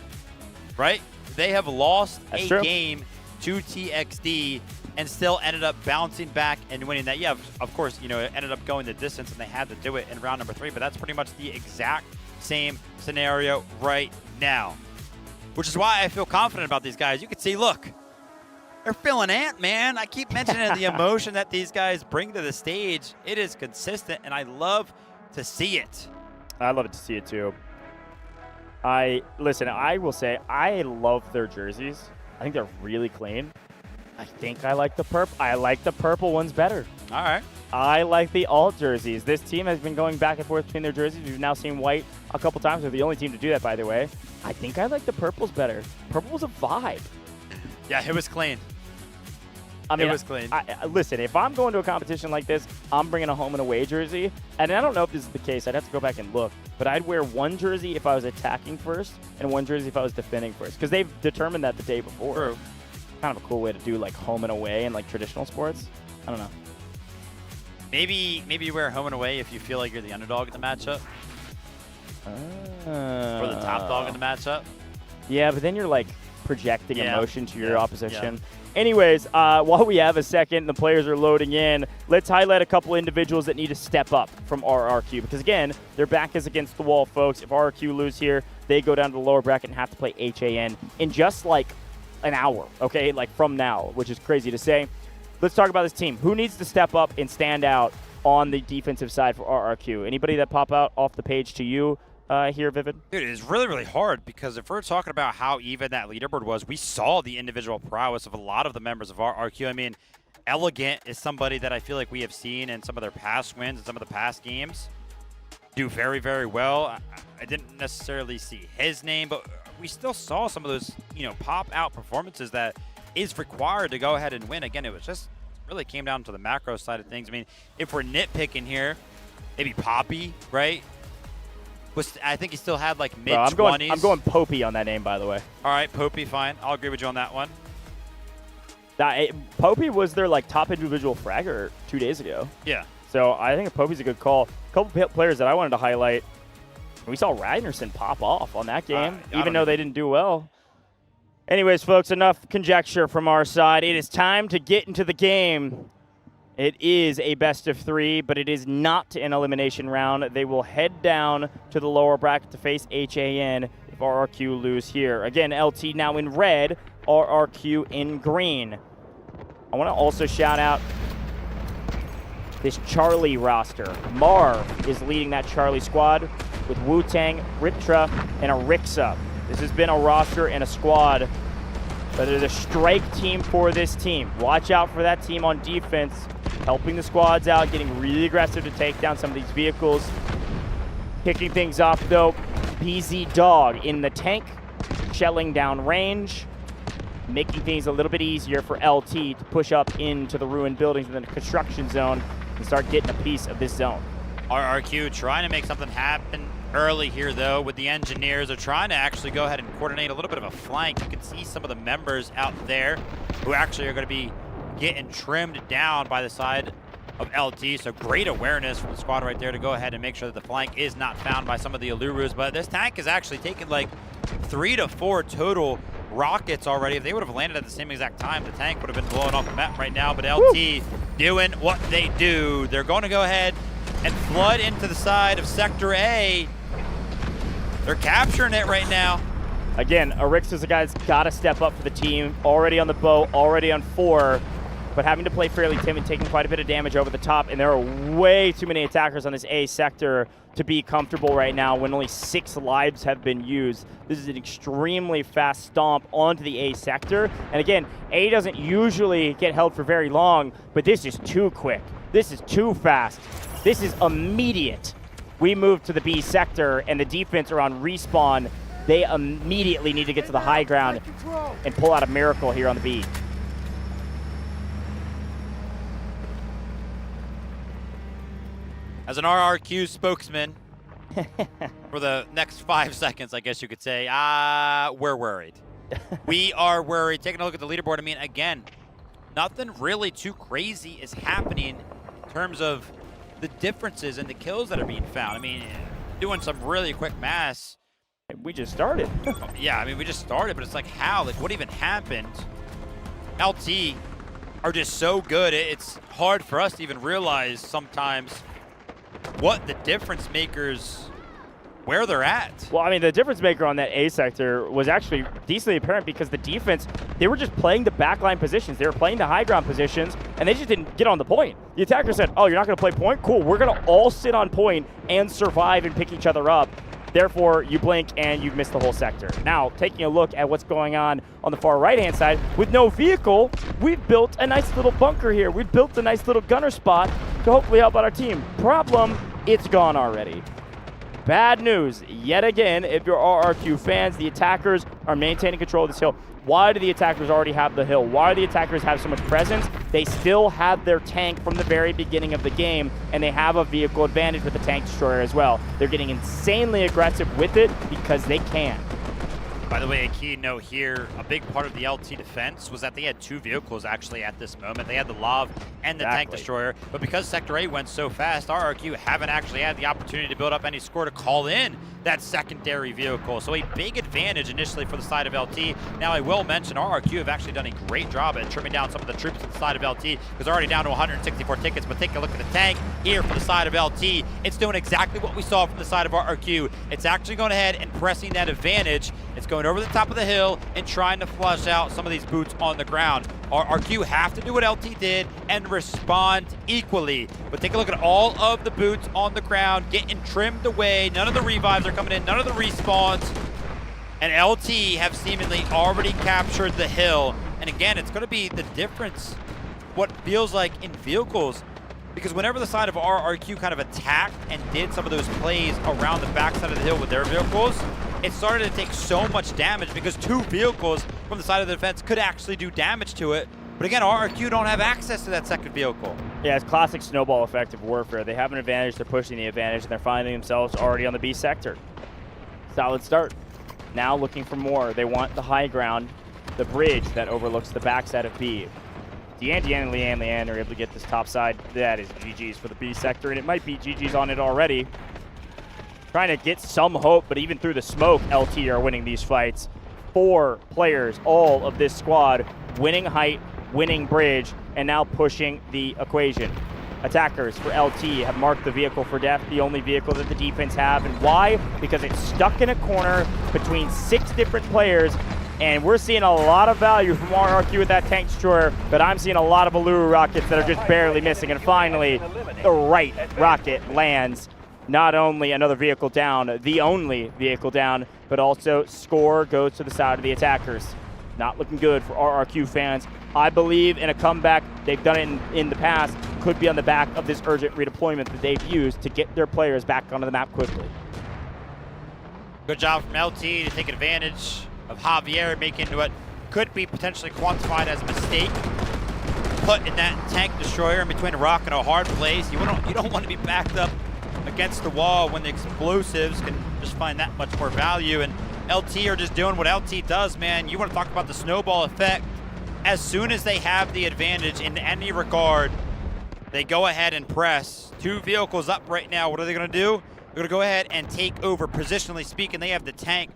right? They have lost game to TXD and still ended up bouncing back and winning that. Yeah, of course, you know, it ended up going the distance and they had to do it in round number 3, but that's pretty much the exact same scenario right now, which is why I feel confident about these guys. You can see, look, they're feeling Ant, man. I keep mentioning the emotion that these guys bring to the stage. It is consistent, and I love to see it. I love it to see it, too. Listen, I will say, I love their jerseys. I think they're really clean. I think I like the purple. I like the purple ones better. All right. I like the alt jerseys. This team has been going back and forth between their jerseys. We've now seen white a couple times. They're the only team to do that, by the way. I think I like the purples better. Purple was a vibe. Yeah, it was clean. I mean, it was clean. Listen, if I'm going to a competition like this, I'm bringing a home and away jersey. And I don't know if this is the case. I'd have to go back and look. But I'd wear one jersey if I was attacking first and one jersey if I was defending first. Because they've determined that the day before. True. Kind of a cool way to do like home and away in like traditional sports. I don't know. Maybe you wear home and away if you feel like you're the underdog in the matchup. Or the top dog in the matchup. Yeah, but then you're like projecting emotion to your opposition. Yeah. Anyways, while we have a second, the players are loading in, let's highlight a couple individuals that need to step up from RRQ. Because again, their back is against the wall, folks. If RRQ lose here, they go down to the lower bracket and have to play HAN in just like an hour, okay, like from now, which is crazy to say. Let's talk about this team. Who needs to step up and stand out on the defensive side for RRQ? Anybody that pop out off the page to you here, Vivid? Dude, it is really, really hard, because if we're talking about how even that leaderboard was, we saw the individual prowess of a lot of the members of RRQ. I mean, Elegant is somebody that I feel like we have seen in some of their past wins and some of the past games do very, very well. I didn't necessarily see his name, but we still saw some of those, you know, pop-out performances that is required to go ahead and win. Again, it was just really came down to the macro side of things. I mean, if we're nitpicking here, maybe Poppy, right? I think he still had like mid-20s. I'm going Popey on that name, by the way. All right, Popey, fine. I'll agree with you on that one. Popey was their like top individual fragger 2 days ago. Yeah. So I think Popey's a good call. A couple players that I wanted to highlight. We saw Ragnarsson pop off on that game, even though they didn't do well. Anyways, folks, enough conjecture from our side. It is time to get into the game. It is a best of 3, but it is not an elimination round. They will head down to the lower bracket to face HAN if RRQ lose here. Again, LT now in red, RRQ in green. I want to also shout out this Charlie roster. Marv is leading that Charlie squad with Wu-Tang, Riptra, and Arixa. This has been a roster and a squad that is a strike team for this team. Watch out for that team on defense, helping the squads out, getting really aggressive to take down some of these vehicles. Kicking things off, though, BZ Dog in the tank. shelling down range, making things a little bit easier for LT to push up into the ruined buildings in the construction zone and start getting a piece of this zone. RRQ trying to make something happen early here, though, with the engineers. They're trying to actually go ahead and coordinate a little bit of a flank. You can see some of the members out there who actually are going to be getting trimmed down by the side of LT. So great awareness from the squad right there to go ahead and make sure that the flank is not found by some of the Alurus. But this tank is actually taking like 3 to 4 total rockets already. If they would have landed at the same exact time, the tank would have been blowing off the map right now. But LT doing what they do. They're going to go ahead and flood into the side of Sector A. They're capturing it right now. Again, Arix is a guy that's got to step up for the team. Already on the boat, already on 4, but having to play fairly timid, taking quite a bit of damage over the top, and there are way too many attackers on this A sector to be comfortable right now when only 6 lives have been used. This is an extremely fast stomp onto the A sector. And again, A doesn't usually get held for very long, but this is too quick. This is too fast. This is immediate. We move to the B sector, and the defense are on respawn. They immediately need to get to the high ground and pull out a miracle here on the B. As an RRQ spokesman for the next 5 seconds, I guess you could say, we're worried. We are worried. Taking a look at the leaderboard, I mean, again, nothing really too crazy is happening in terms of the differences in the kills that are being found. I mean, doing some really quick math. We just started. Yeah, I mean, we just started, but it's like, how? Like, what even happened? LT are just so good. It's hard for us to even realize sometimes what the difference makers, where they're at. Well, I mean, the difference maker on that A sector was actually decently apparent because the defense, they were just playing the backline positions. They were playing the high ground positions, and they just didn't get on the point. The attacker said, oh, you're not going to play point? Cool, we're going to all sit on point and survive and pick each other up. Therefore, you blink and you've missed the whole sector. Now, taking a look at what's going on the far right-hand side, with no vehicle, we've built a nice little bunker here. We've built a nice little gunner spot to hopefully help out our team. Problem, it's gone already. Bad news, yet again, if you're RRQ fans, the attackers are maintaining control of this hill. Why do the attackers already have the hill? Why do the attackers have so much presence? They still have their tank from the very beginning of the game, and they have a vehicle advantage with the tank destroyer as well. They're getting insanely aggressive with it because they can. By the way, a key note here, a big part of the LT defense was that they had 2 vehicles actually at this moment. They had the Lav and the tank destroyer, but because Sector A went so fast, RRQ haven't actually had the opportunity to build up any score to call in that secondary vehicle. So a big advantage initially for the side of LT. Now I will mention RRQ have actually done a great job at trimming down some of the troops on the side of LT because they're already down to 164 tickets, but take a look at the tank here for the side of LT. It's doing exactly what we saw from the side of RRQ. It's actually going ahead and pressing that advantage. It's going over the top of the hill and trying to flush out some of these boots on the ground. RRQ have to do what LT did and respond equally. But take a look at all of the boots on the ground getting trimmed away. None of the revives are coming in, none of the respawns. And LT have seemingly already captured the hill. And again, it's going to be the difference, what feels like in vehicles. Because whenever the side of RRQ kind of attacked and did some of those plays around the backside of the hill with their vehicles, it started to take so much damage because 2 vehicles from the side of the defense could actually do damage to it. But again, RRQ don't have access to that second vehicle. Yeah, it's classic snowball effect of warfare. They have an advantage, they're pushing the advantage, and they're finding themselves already on the B sector. Solid start. Now looking for more. They want the high ground, the bridge that overlooks the backside of B. Deanne and Leanne are able to get this top side. That is GG's for the B sector, and it might be GG's on it already. Trying to get some hope, but even through the smoke, LT are winning these fights. 4 players, all of this squad, winning height, winning bridge, and now pushing the equation. Attackers for LT have marked the vehicle for death, the only vehicle that the defense have. And why? Because it's stuck in a corner between 6 different players, and we're seeing a lot of value from RRQ with that tank destroyer, but I'm seeing a lot of Allure rockets that are just barely missing. And finally, the right rocket lands. Not only another vehicle down, the only vehicle down, but also score goes to the side of the attackers. Not looking good for RRQ fans. I believe in a comeback. They've done it in the past. Could be on the back of this urgent redeployment that they've used to get their players back onto the map quickly. Good job from LT to take advantage of Javier making what could be potentially quantified as a mistake. Put in that tank destroyer in between a rock and a hard place. You don't want to be backed up against the wall when the explosives can just find that much more value. And LT are just doing what LT does, man. You want to talk about the snowball effect. As soon as they have the advantage in any regard, they go ahead and press. 2 vehicles up right now. What are they going to do? They're going to go ahead and take over. Positionally speaking, they have the tank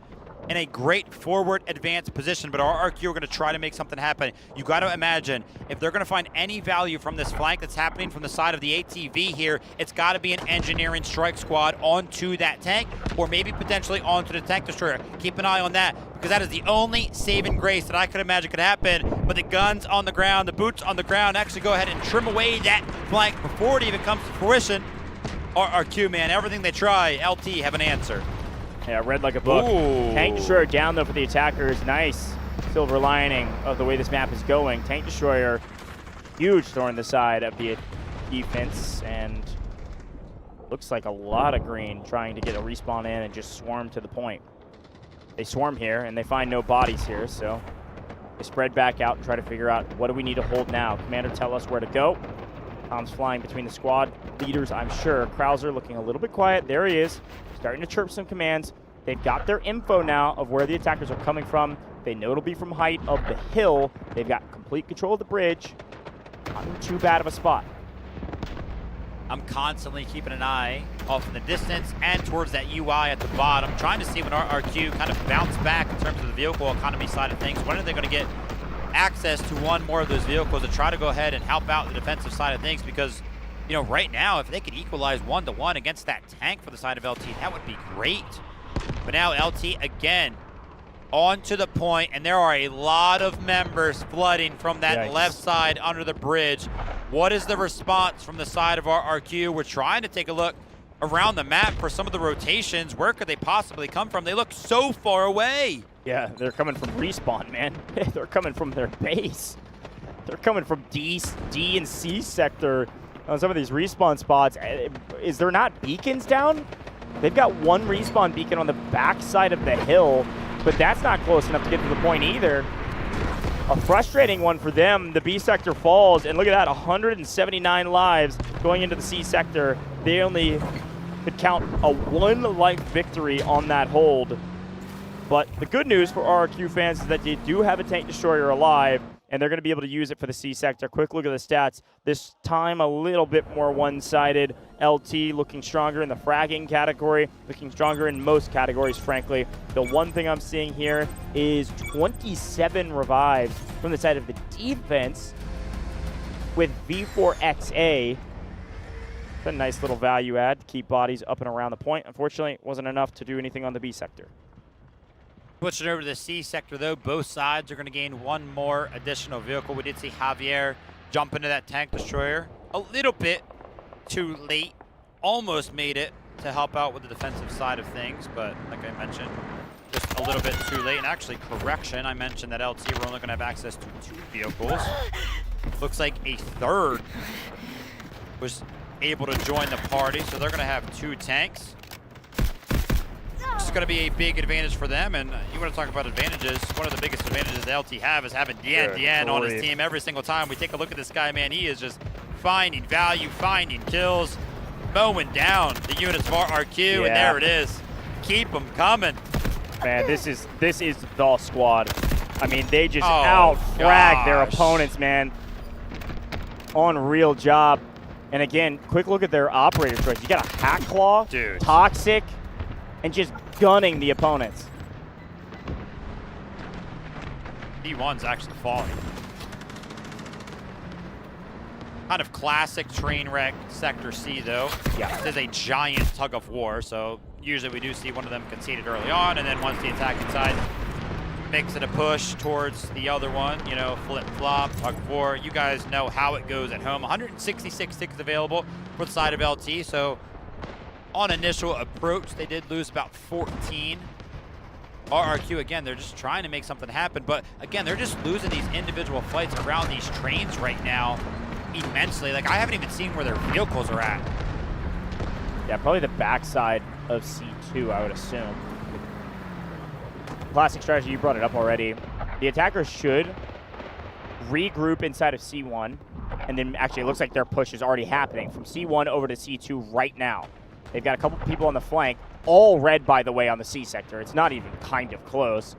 in a great forward advanced position, but our RQ are going to try to make something happen. You got to imagine, if they're going to find any value from this flank that's happening from the side of the ATV here, it's got to be an engineering strike squad onto that tank, or maybe potentially onto the tank destroyer. Keep an eye on that, because that is the only saving grace that I could imagine could happen. But the guns on the ground, the boots on the ground, actually go ahead and trim away that flank before it even comes to fruition. Our RQ, man, everything they try, LT have an answer. Yeah, read like a book. Ooh. Tank Destroyer down, though, for the attackers. Nice silver lining of the way this map is going. Tank Destroyer, huge thorn in the side of the defense, and looks like a lot of green trying to get a respawn in and just swarm to the point. They swarm here, and they find no bodies here, so they spread back out and try to figure out what do we need to hold now. Commander, tell us where to go. Tom's flying between the squad leaders, I'm sure. Krauser looking a little bit quiet. There he is. Starting to chirp some commands. They've got their info now of where the attackers are coming from. They know it'll be from height of the hill. They've got complete control of the bridge. Not in too bad of a spot. I'm constantly keeping an eye off in the distance and towards that UI at the bottom, trying to see when our RQ kind of bounce back in terms of the vehicle economy side of things. When are they going to get access to one more of those vehicles to try to go ahead and help out the defensive side of things? Because, you know, right now, if they could equalize 1-1 against that tank for the side of LT, that would be great. But now LT again on to the point, and there are a lot of members flooding from that left side under the bridge. What is the response from the side of our RQ? We're trying to take a look around the map for some of the rotations. Where could they possibly come from? They look so far away. Yeah, they're coming from respawn, man. They're coming from their base. They're coming from D and C sector on some of these respawn spots. Is there not beacons down? They've got one respawn beacon on the backside of the hill, but that's not close enough to get to the point either. A frustrating one for them. The B sector falls, and look at that, 179 lives going into the C sector. They only could count a 1-life victory on that hold. But the good news for RRQ fans is that they do have a tank destroyer alive, and they're going to be able to use it for the C sector. Quick look at the stats. This time a little bit more one-sided. LT looking stronger in the fragging category, looking stronger in most categories, frankly. The one thing I'm seeing here is 27 revives from the side of the defense with V4XA. It's a nice little value add to keep bodies up and around the point. Unfortunately, it wasn't enough to do anything on the B sector. Switching over to the C sector, though, both sides are going to gain one more additional vehicle. We did see Javier jump into that tank destroyer a little bit too late. Almost made it to help out with the defensive side of things, but like I mentioned, just a little bit too late. And actually, correction, I mentioned that LT were only going to have access to 2 vehicles. Looks like a third was able to join the party, so they're going to have 2 tanks. This is going to be a big advantage for them, and you want to talk about advantages. One of the biggest advantages the LT have is having Dien on his team every single time. We take a look at this guy, man. He is just finding value, finding kills, mowing down the units of RRQ, and there it is. Keep them coming. Man, this is the squad. I mean, they just out-frag their opponents, man. Unreal job. And again, quick look at their operator choice. You got a Hack Claw, Toxic, and just gunning the opponents. D1's actually falling. Kind of classic train wreck Sector C, though. Yeah. This is a giant tug of war, so usually we do see one of them conceded early on, and then once the attacking side makes it a push towards the other one, you know, flip-flop, tug of war. You guys know how it goes at home. 166 tickets available for the side of LT, so on initial approach, they did lose about 14. RRQ, again, they're just trying to make something happen, but again, they're just losing these individual fights around these trains right now immensely. Like, I haven't even seen where their vehicles are at. Yeah, probably the backside of C2, I would assume. Classic strategy, you brought it up already. The attackers should regroup inside of C1, and then actually it looks like their push is already happening from C1 over to C2 right now. They've got a couple people on the flank, all red, by the way, on the C sector. It's not even kind of close.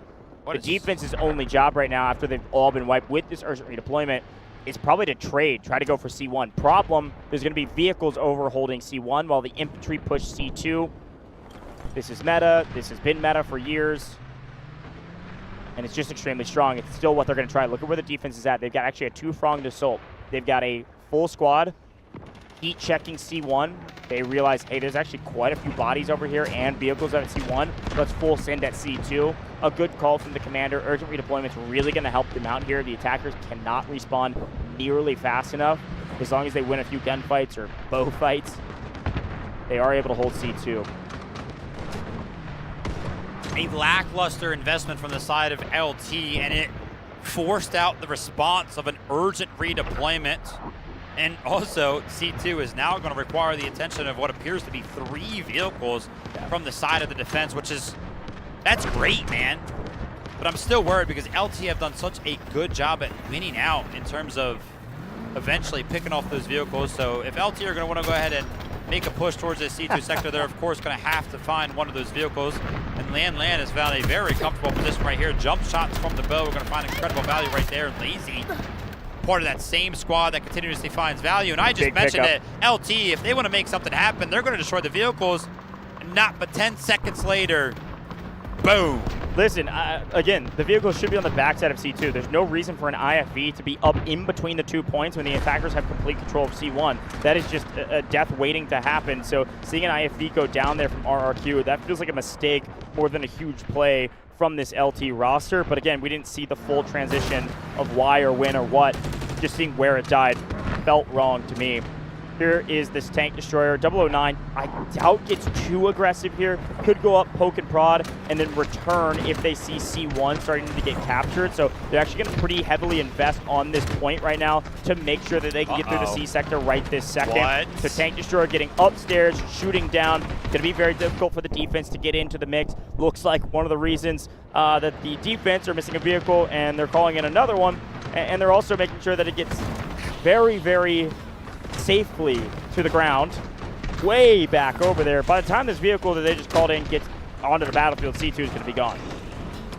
The defense's only job right now, after they've all been wiped with this urgent redeployment, is probably to trade, try to go for C1. Problem, there's going to be vehicles over holding C1 while the infantry push C2. This is meta. This has been meta for years. And it's just extremely strong. It's still what they're going to try. Look at where the defense is at. They've got actually a two-pronged assault. They've got a full squad heat checking C1. They realize, hey, there's actually quite a few bodies over here and vehicles at C1. Let's full send at C2. A good call from the commander. Urgent redeployment's really going to help them out here. The attackers cannot respawn nearly fast enough. As long as they win a few gunfights or bow fights, they are able to hold C2. A lackluster investment from the side of LT, and it forced out the response of an urgent redeployment. And also, C2 is now going to require the attention of what appears to be 3 vehicles from the side of the defense, which is, that's great, man. But I'm still worried because LT have done such a good job at winning out in terms of eventually picking off those vehicles. So if LT are going to want to go ahead and make a push towards this C2 sector, they're of course going to have to find one of those vehicles. And Lan has found a very comfortable position right here. Jump shots from the bow. We're going to find incredible value right there. Lazy, part of that same squad that continuously finds value. And I just mentioned that LT, if they want to make something happen, they're going to destroy the vehicles. Not but 10 seconds later, boom. Listen, again, the vehicle should be on the backside of C2. There's no reason for an IFV to be up in between the 2 points when the attackers have complete control of C1. That is just a death waiting to happen. So seeing an IFV go down there from RRQ, that feels like a mistake more than a huge play from this LT roster. But again, we didn't see the full transition of why or when or what. Just seeing where it died felt wrong to me. Here is this tank destroyer. 009, I doubt gets too aggressive here. Could go up, poke and prod, and then return if they see C1 starting to get captured. So they're actually going to pretty heavily invest on this point right now to make sure that they can get through the C sector right this second. The tank destroyer getting upstairs, shooting down. Going to be very difficult for the defense to get into the mix. Looks like one of the reasons that the defense are missing a vehicle and they're calling in another one. And they're also making sure that it gets very, very safely to the ground, way back over there. By the time this vehicle that they just called in gets onto the battlefield, C2 is going to be gone.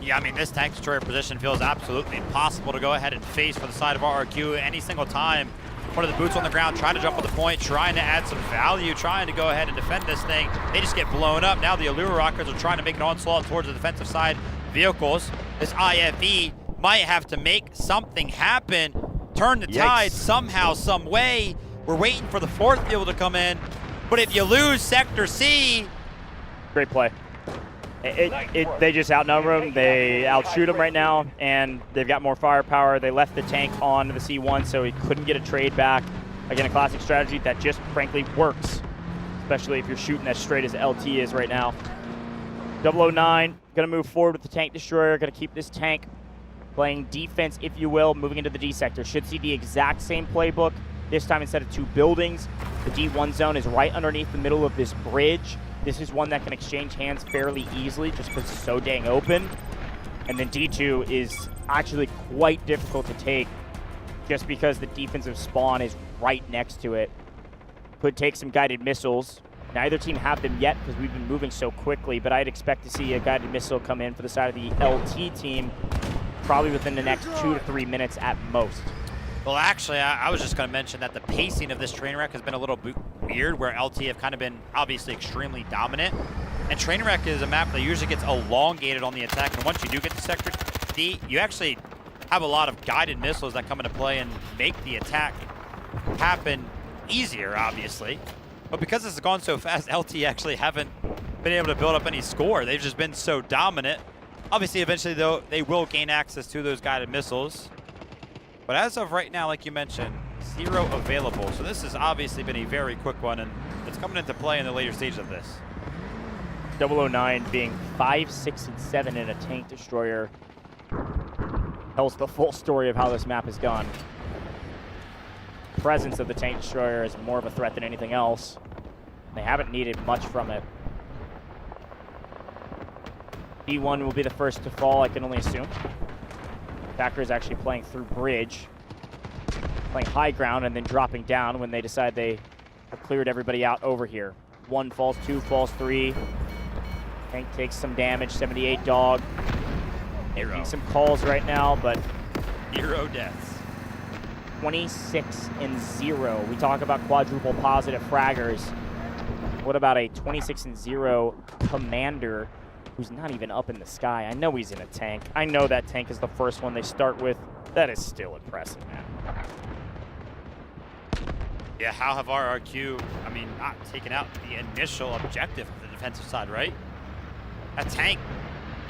Yeah, I mean, this tank destroyer position feels absolutely impossible to go ahead and face for the side of RRQ any single time. One of the boots on the ground, trying to jump on the point, trying to add some value, trying to go ahead and defend this thing. They just get blown up. Now the Allure Rockets are trying to make an onslaught towards the defensive side vehicles. This IFE might have to make something happen, turn the tide somehow, some way. We're waiting for the 4th vehicle to come in, but if you lose Sector C... Great play. They just outnumber them, they outshoot them right now, and they've got more firepower. They left the tank on the C1, so he couldn't get a trade back. Again, a classic strategy that just frankly works, especially if you're shooting as straight as LT is right now. 009, gonna move forward with the tank destroyer, gonna keep this tank playing defense, if you will, moving into the D sector. Should see the exact same playbook. This time, instead of 2 buildings, the D1 zone is right underneath the middle of this bridge. This is one that can exchange hands fairly easily just because it's so dang open. And then D2 is actually quite difficult to take just because the defensive spawn is right next to it. Could take some guided missiles. Neither team have them yet because we've been moving so quickly, but I'd expect to see a guided missile come in for the side of the LT team probably within the next 2 to 3 minutes at most. Well, actually, I was just going to mention that the pacing of this train wreck has been a little weird, where LT have kind of been obviously extremely dominant. And train wreck is a map that usually gets elongated on the attack. And once you do get to Sector D, you actually have a lot of guided missiles that come into play and make the attack happen easier, obviously. But because this has gone so fast, LT actually haven't been able to build up any score. They've just been so dominant. Obviously, eventually, though, they will gain access to those guided missiles. But as of right now, like you mentioned, 0 available. So this has obviously been a very quick one, and it's coming into play in the later stages of this. 009 being 5, 6, and 7 in a tank destroyer tells the full story of how this map has gone. The presence of the tank destroyer is more of a threat than anything else. They haven't needed much from it. D1 will be the first to fall, I can only assume. Attacker is actually playing through bridge, playing high ground, and then dropping down when they decide they have cleared everybody out over here. 1 falls, 2 falls, 3. Tank takes some damage, 78 dog. Making some calls right now, but 0 deaths. 26-0. We talk about quadruple positive fraggers. What about a 26-0 commander who's not even up in the sky? I know he's in a tank. I know that tank is the first one they start with. That is still impressive, man. Yeah, how have RRQ, I mean, not taken out the initial objective of the defensive side, right? That tank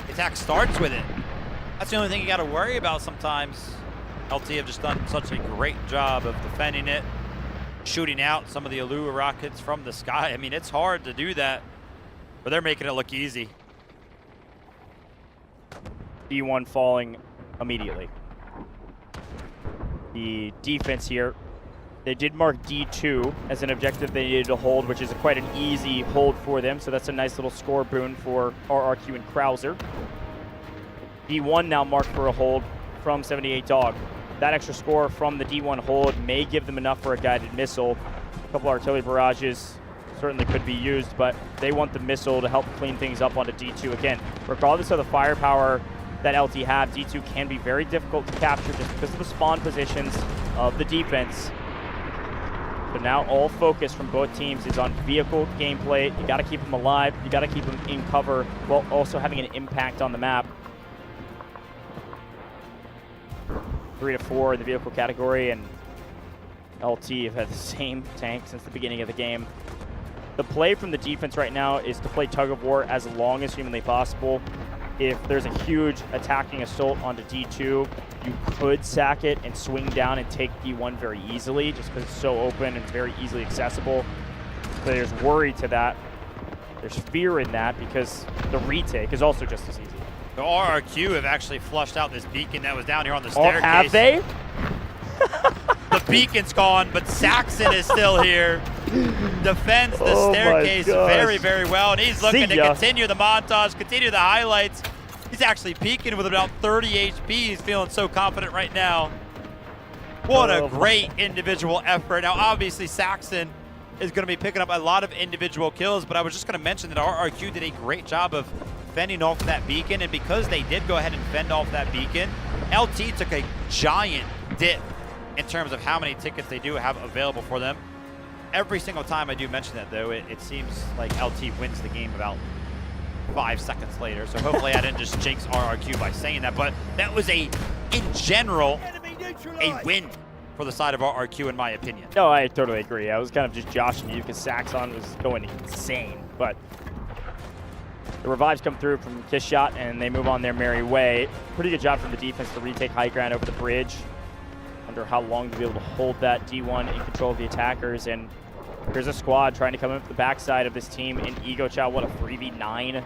attack starts with it. That's the only thing you got to worry about sometimes. LT have just done such a great job of defending it, shooting out some of the Allura rockets from the sky. I mean, it's hard to do that, but they're making it look easy. D1 falling immediately. The defense here, they did mark D2 as an objective they needed to hold, which is quite an easy hold for them, so that's a nice little score boon for RRQ and Krauser. D1 now marked for a hold from 78 Dog. That extra score from the D1 hold may give them enough for a guided missile. A couple artillery barrages certainly could be used, but they want the missile to help clean things up onto D2. Again, regardless of the firepower that LT have, D2 can be very difficult to capture just because of the spawn positions of the defense. But now all focus from both teams is on vehicle gameplay. You got to keep them alive. You got to keep them in cover while also having an impact on the map. 3 to 4 in the vehicle category, and LT have had the same tank since the beginning of the game. The play from the defense right now is to play tug of war as long as humanly possible. If there's a huge attacking assault onto D2, you could sack it and swing down and take D1 very easily just because it's so open and very easily accessible. So there's worry to that. There's fear in that because the retake is also just as easy. The RRQ have actually flushed out this beacon that was down here on the staircase. Oh, have they? The beacon's gone, but Saxon is still here. Defends the staircase very, very well, and he's looking to continue the montage, continue the highlights. He's actually peeking with about 30 HP. He's feeling so confident right now. What a great individual effort. Now, obviously, Saxon is going to be picking up a lot of individual kills, but I was just going to mention that RRQ did a great job of fending off that beacon, and because they did go ahead and fend off that beacon, LT took a giant dip in terms of how many tickets they do have available for them. Every single time I do mention that, though, it seems like LT wins the game about 5 seconds later, so hopefully I didn't just jinx RRQ by saying that, but that was in general, a win for the side of RRQ, in my opinion. No, I totally agree. I was kind of just joshing you because Saxon was going insane, but the revives come through from Kiss Shot, and they move on their merry way. Pretty good job from the defense to retake high ground over the bridge. Wonder how long to be able to hold that D1 in control of the attackers, and here's a squad trying to come in from the backside of this team in Ego Chow. What a 3v9,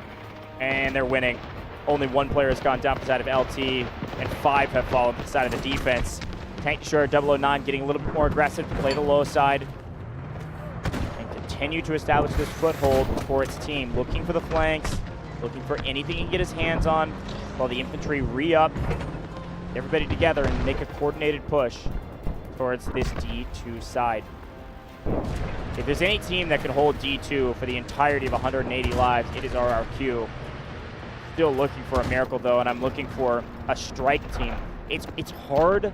and they're winning. Only 1 player has gone down for the side of LT, and 5 have fallen for the side of the defense. Tank Destroyer 009 getting a little bit more aggressive to play the low side and continue to establish this foothold for its team, looking for the flanks, looking for anything he can get his hands on, while the infantry re-up, everybody together and make a coordinated push towards this D2 side. If there's any team that can hold D2 for the entirety of 180 lives, it is RRQ. Still looking for a miracle, though, and I'm looking for a strike team. It's hard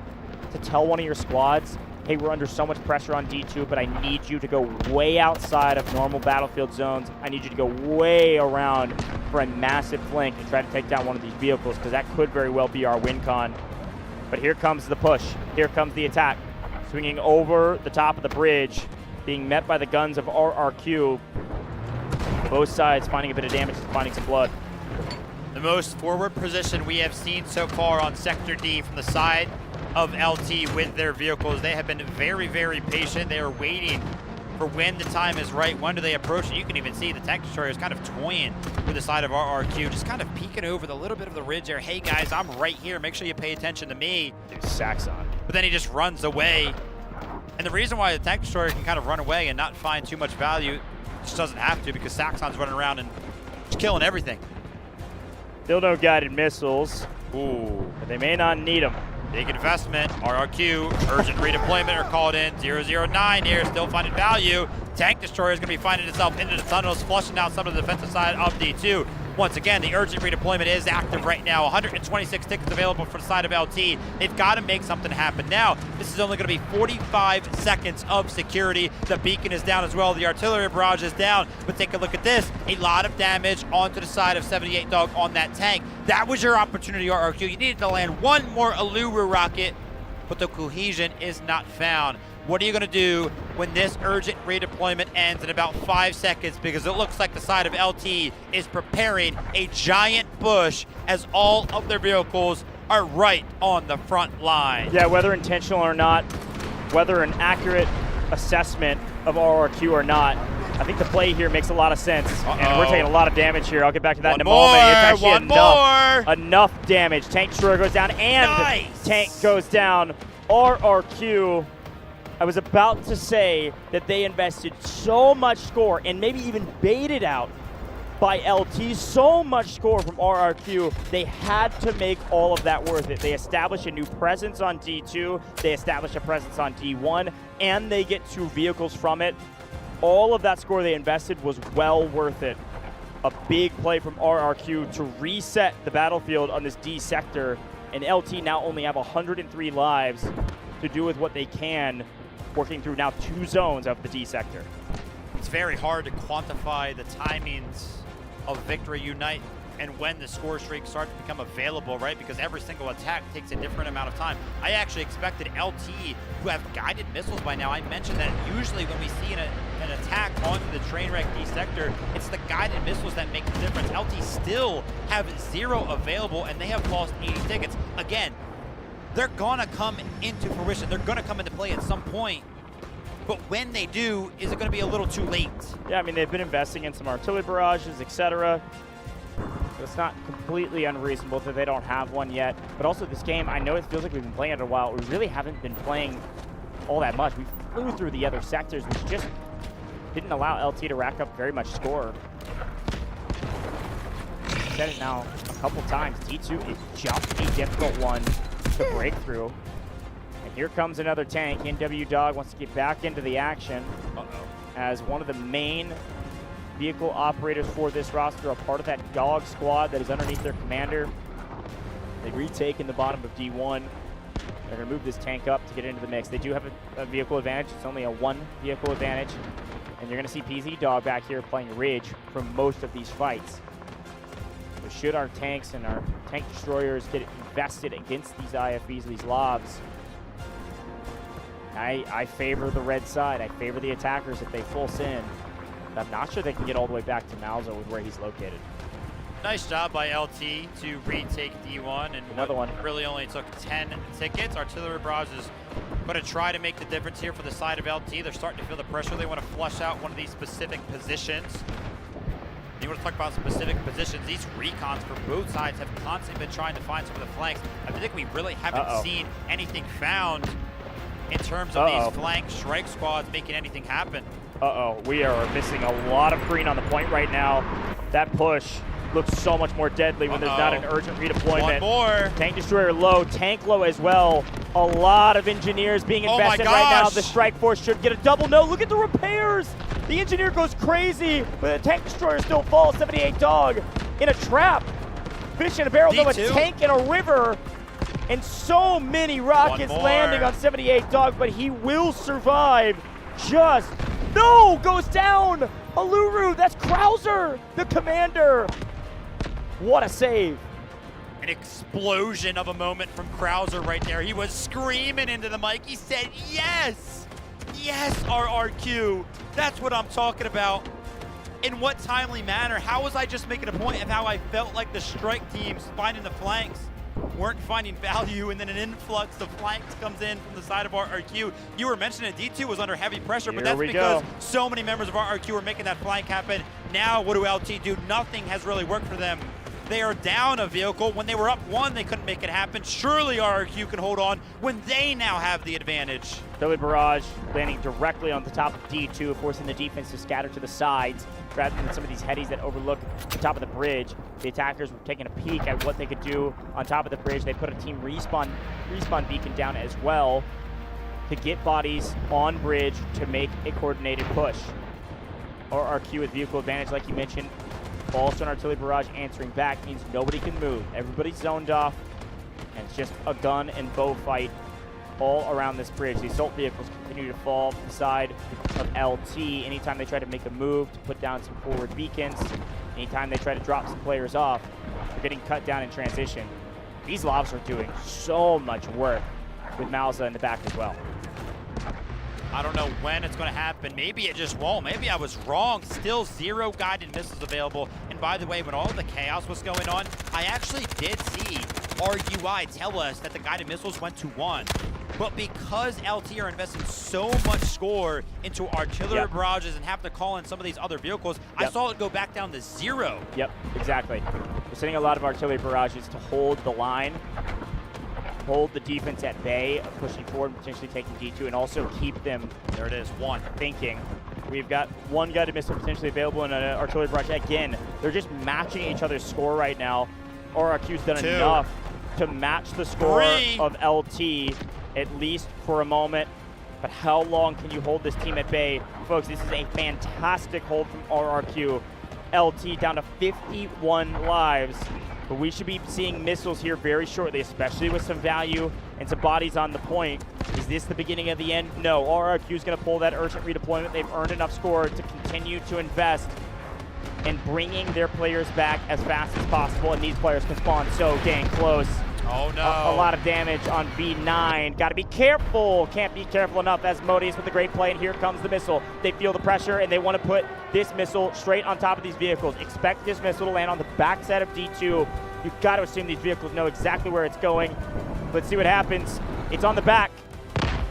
to tell one of your squads, hey, we're under so much pressure on D2, but I need you to go way outside of normal battlefield zones. I need you to go way around for a massive flank and try to take down one of these vehicles, because that could very well be our win con. But here comes the push. Here comes the attack. Swinging over the top of the bridge, being met by the guns of RRQ. Both sides finding a bit of damage and finding some blood. The most forward position we have seen so far on Sector D from the side of LT with their vehicles. They have been very, very patient. They are waiting for when the time is right. When do they approach it? You can even see the Tank Destroyer is kind of toying with the side of RRQ, just kind of peeking over the little bit of the ridge there. Hey guys, I'm right here. Make sure you pay attention to me. Dude, Saxon. But then he just runs away. And the reason why the Tank Destroyer can kind of run away and not find too much value, just doesn't have to, because Saxon's running around and just killing everything. Still no guided missiles. Ooh. But they may not need them. Big investment. RRQ, urgent redeployment are called in. 009 here, still finding value. Tank Destroyer is going to be finding itself into the tunnels, flushing out some of the defensive side of D2. Once again, the urgent redeployment is active right now. 126 tickets available for the side of LT. They've got to make something happen now. This is only going to be 45 seconds of security. The beacon is down as well. The artillery barrage is down. But take a look at this. A lot of damage onto the side of 78 Dog on that tank. That was your opportunity, RRQ. You needed to land one more Alluru rocket, but the cohesion is not found. What are you going to do when this urgent redeployment ends in about 5 seconds? Because it looks like the side of LT is preparing a giant push as all of their vehicles are right on the front line. Yeah, whether intentional or not, whether an accurate assessment of RRQ or not, I think the play here makes a lot of sense. And we're taking a lot of damage here. I'll get back to that in a moment. It's actually enough damage. Tank Destroyer goes down and tank goes down. RRQ, I was about to say that they invested so much score and maybe even baited out by LT, so much score from RRQ, they had to make all of that worth it. They established a new presence on D2, they established a presence on D1, and they get 2 vehicles from it. All of that score they invested was well worth it. A big play from RRQ to reset the battlefield on this D sector, and LT now only have 103 lives to do with what they can, working through now 2 zones of the D sector. It's very hard to quantify the timings of Victory Unite and when the score streak starts to become available, right? Because every single attack takes a different amount of time. I actually expected LT, who have guided missiles by now. I mentioned that usually when we see an attack onto the train wreck D sector, it's the guided missiles that make the difference. LT still have 0 available, and they have lost 80 tickets. Again, they're gonna come into fruition. They're gonna come into play at some point. But when they do, is it gonna be a little too late? Yeah, I mean, they've been investing in some artillery barrages, etc. So it's not completely unreasonable that they don't have one yet. But also this game, I know it feels like we've been playing it a while. We really haven't been playing all that much. We flew through the other sectors, which just didn't allow LT to rack up very much score. I've said it now a couple times. D2 is just a difficult one to break through. And here comes another tank. NW Dog wants to get back into the action as one of the main vehicle operators for this roster, a part of that dog squad that is underneath their commander. They retake in the bottom of D1. They're going to move this tank up to get into the mix. They do have a vehicle advantage. It's only a 1 vehicle advantage. And you're going to see PZ Dog back here playing Ridge for most of these fights. So should our tanks and our tank destroyers get invested against these IFVs, these LOBs, I favor the red side. I favor the attackers if they force in. I'm not sure they can get all the way back to Malzo with where he's located. Nice job by LT to retake D1, and another one really only took 10 tickets. Artillery barrage is going to try to make the difference here for the side of LT. They're starting to feel the pressure. They want to flush out one of these specific positions. You want to talk about specific positions. These recons for both sides have constantly been trying to find some of the flanks. I think we really haven't seen anything found in terms of these flank strike squads making anything happen. We are missing a lot of green on the point right now. That push looks so much more deadly when there's not an urgent redeployment. One more. Tank destroyer low, tank low as well. A lot of engineers being invested right now. The strike force should get a double no. Look at the repairs. The engineer goes crazy, but the tank destroyer still falls. 78 Dog in a trap. Fish in a barrel, though, a tank in a river. And so many rockets landing on 78 Dog, but he will survive. Goes down. Alluru, that's Krauser, the commander. What a save. An explosion of a moment from Krauser right there. He was screaming into the mic. He said, yes, yes, RRQ. That's what I'm talking about. In what timely manner? How was I just making a point of how I felt like the strike teams finding the flanks weren't finding value, and then an influx of flanks comes in from the side of RRQ. You were mentioning D2 was under heavy pressure, but that's because so many members of RRQ were making that flank happen. Now, what do LT do? Nothing has really worked for them. They are down a vehicle. When they were up one, they couldn't make it happen. Surely RRQ can hold on when they now have the advantage. Artillery barrage landing directly on the top of D2, forcing the defense to scatter to the sides rather than some of these headies that overlook the top of the bridge. The attackers were taking a peek at what they could do on top of the bridge. They put a team respawn beacon down as well to get bodies on bridge to make a coordinated push. RRQ with vehicle advantage, like you mentioned. Also an artillery barrage answering back means nobody can move. Everybody's zoned off, and it's just a gun and bow fight all around this bridge. The assault vehicles continue to fall to the side of LT anytime they try to make a move to put down some forward beacons. Anytime they try to drop some players off, they're getting cut down in transition. These lobs are doing so much work with Malza in the back as well. I don't know when it's going to happen. Maybe it just won't. Maybe I was wrong. Still 0 guided missiles available. And by the way, when all the chaos was going on, I actually did see RUI tell us that the guided missiles went to 1. But because LT are investing so much score into artillery barrages and have to call in some of these other vehicles, I saw it go back down to 0. Yep, exactly. We're sending a lot of artillery barrages to hold the line, hold the defense at bay, pushing forward, potentially taking D2, and also keep them, there it is, 1. Thinking. We've got 1 guided missile potentially available in an artillery barrage. Again, they're just matching each other's score right now. RRQ's done 2. enough to match the score 3. of LT, at least for a moment. But how long can you hold this team at bay? Folks, this is a fantastic hold from RRQ. LT down to 51 lives. But we should be seeing missiles here very shortly, especially with some value and some bodies on the point. Is this the beginning of the end? No. RRQ is going to pull that urgent redeployment. They've earned enough score to continue to invest in bringing their players back as fast as possible, and these players can spawn so dang close. Oh no. A lot of damage on B9. Got to be careful. Can't be careful enough as Modius with the great play, and here comes the missile. They feel the pressure, and they want to put this missile straight on top of these vehicles. Expect this missile to land on the backside of D2. You've got to assume these vehicles know exactly where it's going. Let's see what happens. It's on the back.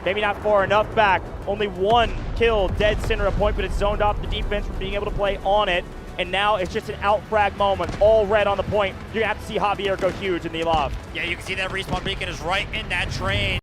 Maybe not far enough back. Only 1 kill, dead center of point, but it's zoned off the defense from being able to play on it. And now it's just an out-frag moment. All red on the point. You're going to have to see Javier go huge in the lob. Yeah, you can see that respawn beacon is right in that train.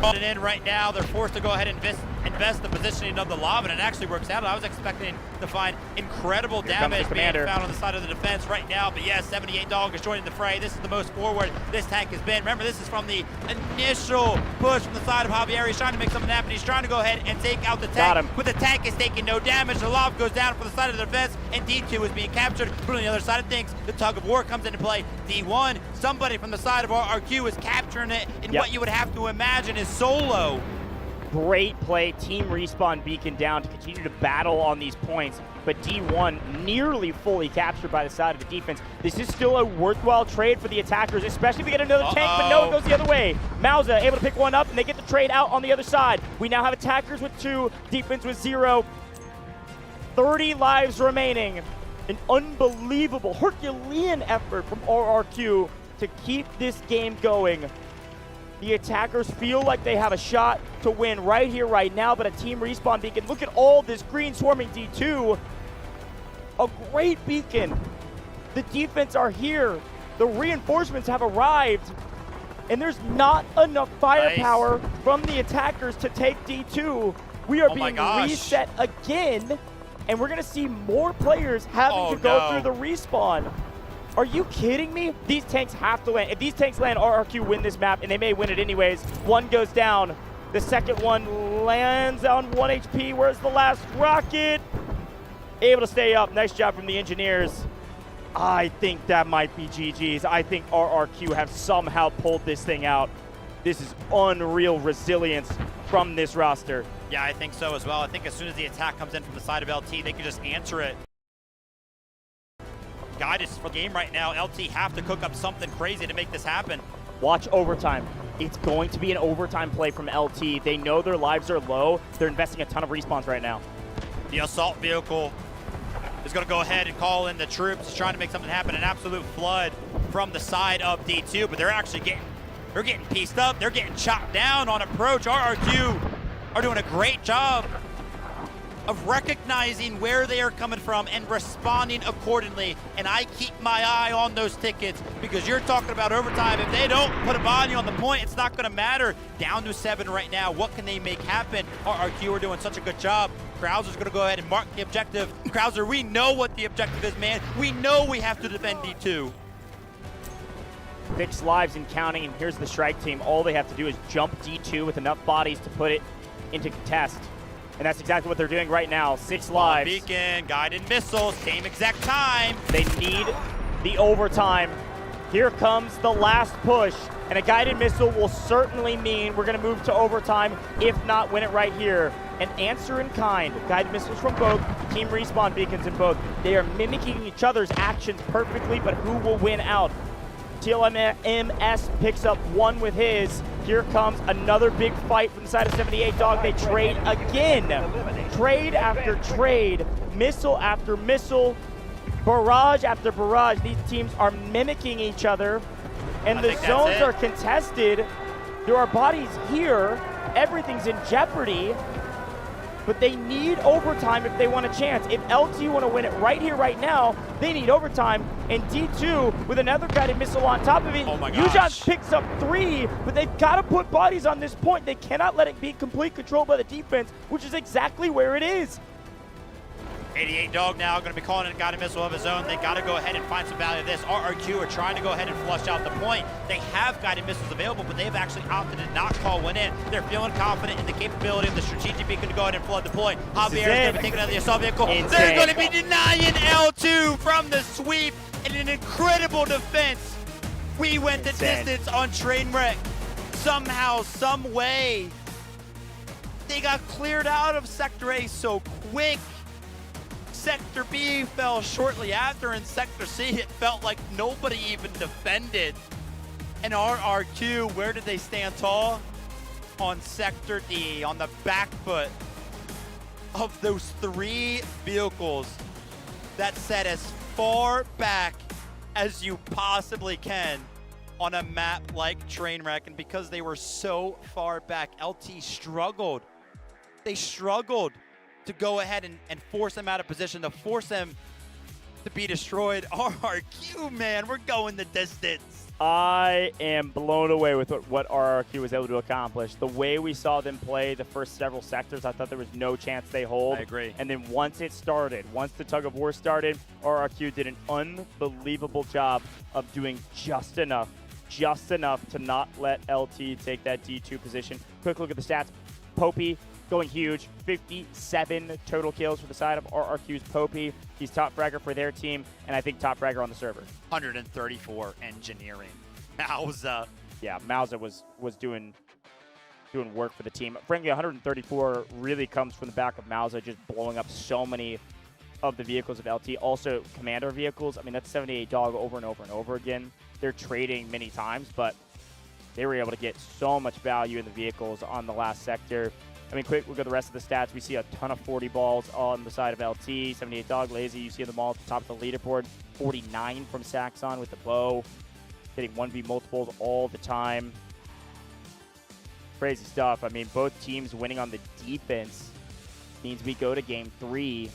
It in right now. They're forced to go ahead and invest the positioning of the lob, and it actually works out. I was expecting to find incredible damage being found on the side of the defense right now, but yes, 78 Dog is joining the fray. This is the most forward this tank has been. Remember, this is from the initial push from the side of Javier. He's trying to make something happen. He's trying to go ahead and take out the tank, but the tank is taking no damage. The lob goes down for the side of the defense, and D2 is being captured. But on the other side of things, the tug of war comes into play. D1, somebody from the side of RRQ is capturing it, and what you would have to imagine is solo. Great play, team respawn beacon down to continue to battle on these points, but D1 nearly fully captured by the side of the defense. This is still a worthwhile trade for the attackers, especially if we get another tank, but no, it goes the other way. Malza able to pick one up, and they get the trade out on the other side. We now have attackers with 2, defense with 0. 30 lives remaining. An unbelievable Herculean effort from RRQ to keep this game going. The attackers feel like they have a shot to win right here, right now, but a team respawn beacon. Look at all this green swarming D2. A great beacon. The defense are here. The reinforcements have arrived, and there's not enough firepower from the attackers to take D2. We are being reset again, and we're going to see more players having to go through the respawn. Are you kidding me? These tanks have to land. If these tanks land, RRQ win this map, and they may win it anyways. 1 goes down. The second one lands on 1 HP. Where's the last rocket? Able to stay up. Nice job from the engineers. I think that might be GG's. I think RRQ have somehow pulled this thing out. This is unreal resilience from this roster. Yeah, I think so as well. I think as soon as the attack comes in from the side of LT, they can just answer it. Guidance for the game right now. LT have to cook up something crazy to make this happen. Watch overtime. It's going to be an overtime play from LT. They know their lives are low. They're investing a ton of respawns right now. The assault vehicle is going to go ahead and call in the troops, trying to make something happen. An absolute flood from the side of D2, but they're actually getting pieced up. They're getting chopped down on approach. RRQ are doing a great job of recognizing where they are coming from and responding accordingly. And I keep my eye on those tickets because you're talking about overtime. If they don't put a body on the point, it's not going to matter. Down to 7 right now. What can they make happen? RRQ are doing such a good job. Krauser's going to go ahead and mark the objective. Krauser, we know what the objective is, man. We know we have to defend D2. 6 lives and counting, and here's the strike team. All they have to do is jump D2 with enough bodies to put it into contest. And that's exactly what they're doing right now. 6 lives. Beacon, guided missiles, same exact time. They need the overtime. Here comes the last push, and a guided missile will certainly mean we're going to move to overtime, if not win it right here. An answer in kind. Guided missiles from both, team respawn beacons in both. They are mimicking each other's actions perfectly, but who will win out? TLMS picks up 1 with his. Here comes another big fight from the side of 78 Dog. They trade again. Trade after trade. Missile after missile. Barrage after barrage. These teams are mimicking each other. And the zones are contested. There are bodies here. Everything's in jeopardy. But they need overtime if they want a chance. If LT want to win it right here, right now, they need overtime. And D2, with another guided missile on top of it, Yujan picks up 3, but they've got to put bodies on this point. They cannot let it be complete control by the defense, which is exactly where it is. 88 Dog now going to be calling in a guided missile of his own. They got to go ahead and find some value of this. RRQ are trying to go ahead and flush out the point. They have guided missiles available, but they've actually opted to not call one in. They're feeling confident in the capability of the strategic beacon to go ahead and flood the point. Javier is going to be taking out the assault vehicle. They're going to be denying L2 from the sweep in an incredible defense. We went the distance on Trainwreck. Somehow, some way, they got cleared out of Sector A so quick. Sector B fell shortly after. In Sector C, it felt like nobody even defended. And RRQ, where did they stand tall? On Sector D, on the back foot of those 3 vehicles that set as far back as you possibly can on a map like Trainwreck. And because they were so far back, LT struggled. They struggled to go ahead and force them out of position, to force them to be destroyed. RRQ, man, we're going the distance. I am blown away with what RRQ was able to accomplish. The way we saw them play the first several sectors, I thought there was no chance they hold. I agree. And then once it started, once the tug of war started, RRQ did an unbelievable job of doing just enough to not let LT take that D2 position. Quick look at the stats. Popey going huge, 57 total kills for the side of RRQ's Popey. He's top fragger for their team, and I think top fragger on the server. 134 engineering. Mauza. Yeah, Mauza was doing work for the team. Frankly, 134 really comes from the back of Mauza, just blowing up so many of the vehicles of LT. Also, commander vehicles. I mean, that's 78 Dog over and over and over again. They're trading many times, but they were able to get so much value in the vehicles on the last sector. I mean, quick look at the rest of the stats. We see a ton of 40 balls on the side of LT. 78 Dog, Lazy, you see them all at the top of the leaderboard. 49 from Saxon with the bow. Hitting 1v multiples all the time. Crazy stuff. I mean, both teams winning on the defense means we go to game 3.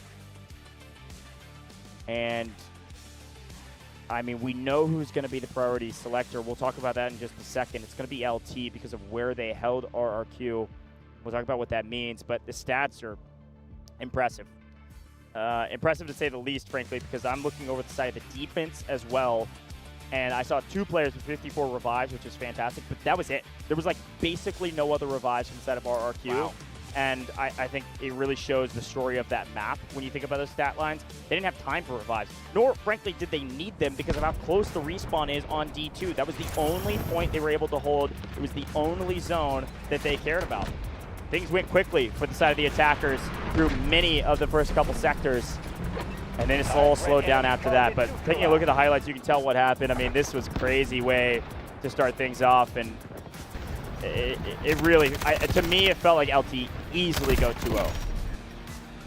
And, I mean, we know who's going to be the priority selector. We'll talk about that in just a second. It's going to be LT because of where they held RRQ. We'll talk about what that means, but the stats are impressive. Impressive to say the least, frankly, because I'm looking over the side of the defense as well, and I saw 2 players with 54 revives, which is fantastic, but that was it. There was, like, basically no other revives from the side of RRQ, wow. And I think it really shows the story of that map when you think about those stat lines. They didn't have time for revives, nor, frankly, did they need them because of how close the respawn is on D2. That was the only point they were able to hold. It was the only zone that they cared about. Things went quickly for the side of the attackers through many of the first couple sectors. And then it's all slowed down after that. But taking a look at the highlights, you can tell what happened. I mean, this was a crazy way to start things off. And it really, to me, it felt like LT easily go 2-0.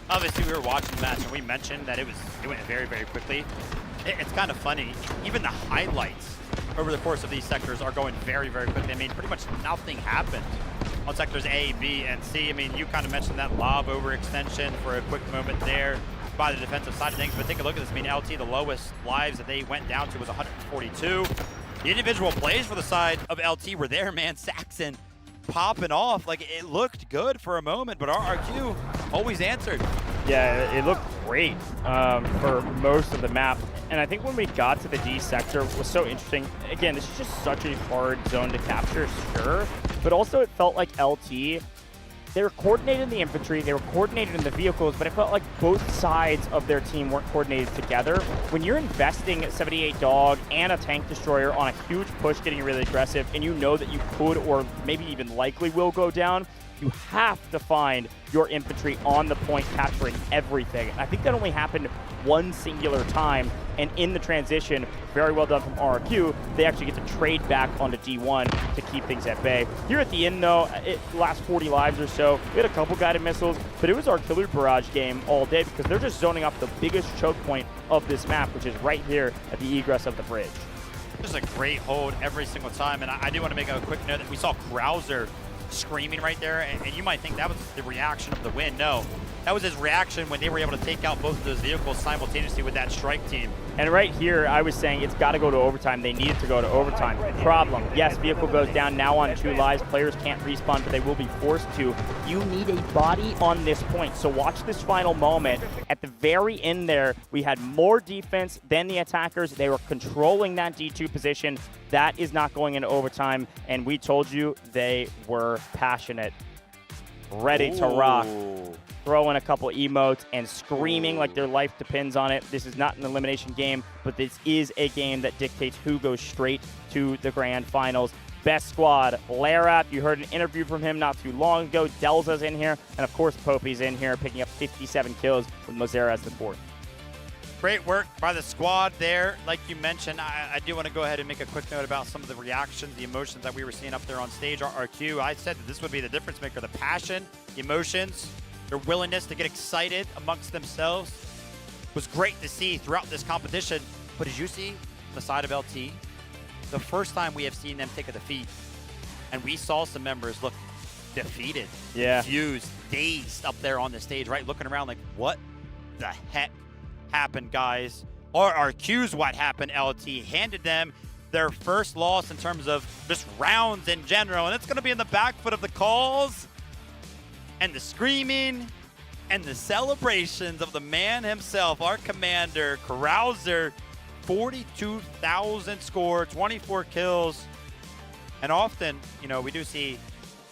Obviously, we were watching the match, and we mentioned that it went very, very quickly. It's kind of funny. Even the highlights over the course of these sectors are going very, very quickly. I mean, pretty much nothing happened on sectors A, B, and C. I mean, you kind of mentioned that lob overextension for a quick moment there by the defensive side of things, but take a look at this. I mean, LT, the lowest lives that they went down to was 142. The individual plays for the side of LT were there, man. Saxon popping off. Like, it looked good for a moment, but RRQ always answered. Yeah, it looked great for most of the map. And I think when we got to the D sector, it was so interesting. Again, this is just such a hard zone to capture, sure. But also it felt like LT, they were coordinated in the infantry, they were coordinated in the vehicles, but it felt like both sides of their team weren't coordinated together. When you're investing 78 Dog and a tank destroyer on a huge push getting really aggressive, and you know that you could or maybe even likely will go down, you have to find your infantry on the point capturing everything. And I think that only happened one singular time, and in the transition, very well done from RRQ, they actually get to trade back onto D1 to keep things at bay. Here at the end though, last 40 lives or so, we had a couple guided missiles, but it was artillery barrage game all day because they're just zoning up the biggest choke point of this map, which is right here at the egress of the bridge. Just a great hold every single time, and I do want to make a quick note that we saw Krauser screaming right there, and you might think that was the reaction of the win. No, that was his reaction when they were able to take out both of those vehicles simultaneously with that strike team. And right here, I was saying it's got to go to overtime. They needed to go to overtime. Problem, yes, vehicle goes down now on 2 lives. Players can't respawn, but they will be forced to. You need a body on this point. So watch this final moment. At the very end there, we had more defense than the attackers. They were controlling that D2 position. That is not going into overtime, and we told you they were passionate, ready to rock. Throwing a couple emotes and screaming like their life depends on it. This is not an elimination game, but this is a game that dictates who goes straight to the grand finals. Best squad, Larap, you heard an interview from him not too long ago. Delza's in here, and of course Popey's in here, picking up 57 kills with Mozera as the 4th. Great work by the squad there. Like you mentioned, I do want to go ahead and make a quick note about some of the reactions, the emotions that we were seeing up there on stage. RRQ, I said that this would be the difference maker, the passion, the emotions, their willingness to get excited amongst themselves was great to see throughout this competition. But as you see on the side of LT, the first time we have seen them take a defeat, and we saw some members look defeated, confused, dazed up there on the stage, right? Looking around like, what the heck happened, guys? RRQ's what happened. LT handed them their first loss in terms of just rounds in general, and it's going to be in the back foot of the calls and the screaming and the celebrations of the man himself, our commander, Krauser. 42,000 score, 24 kills. And often, you know, we do see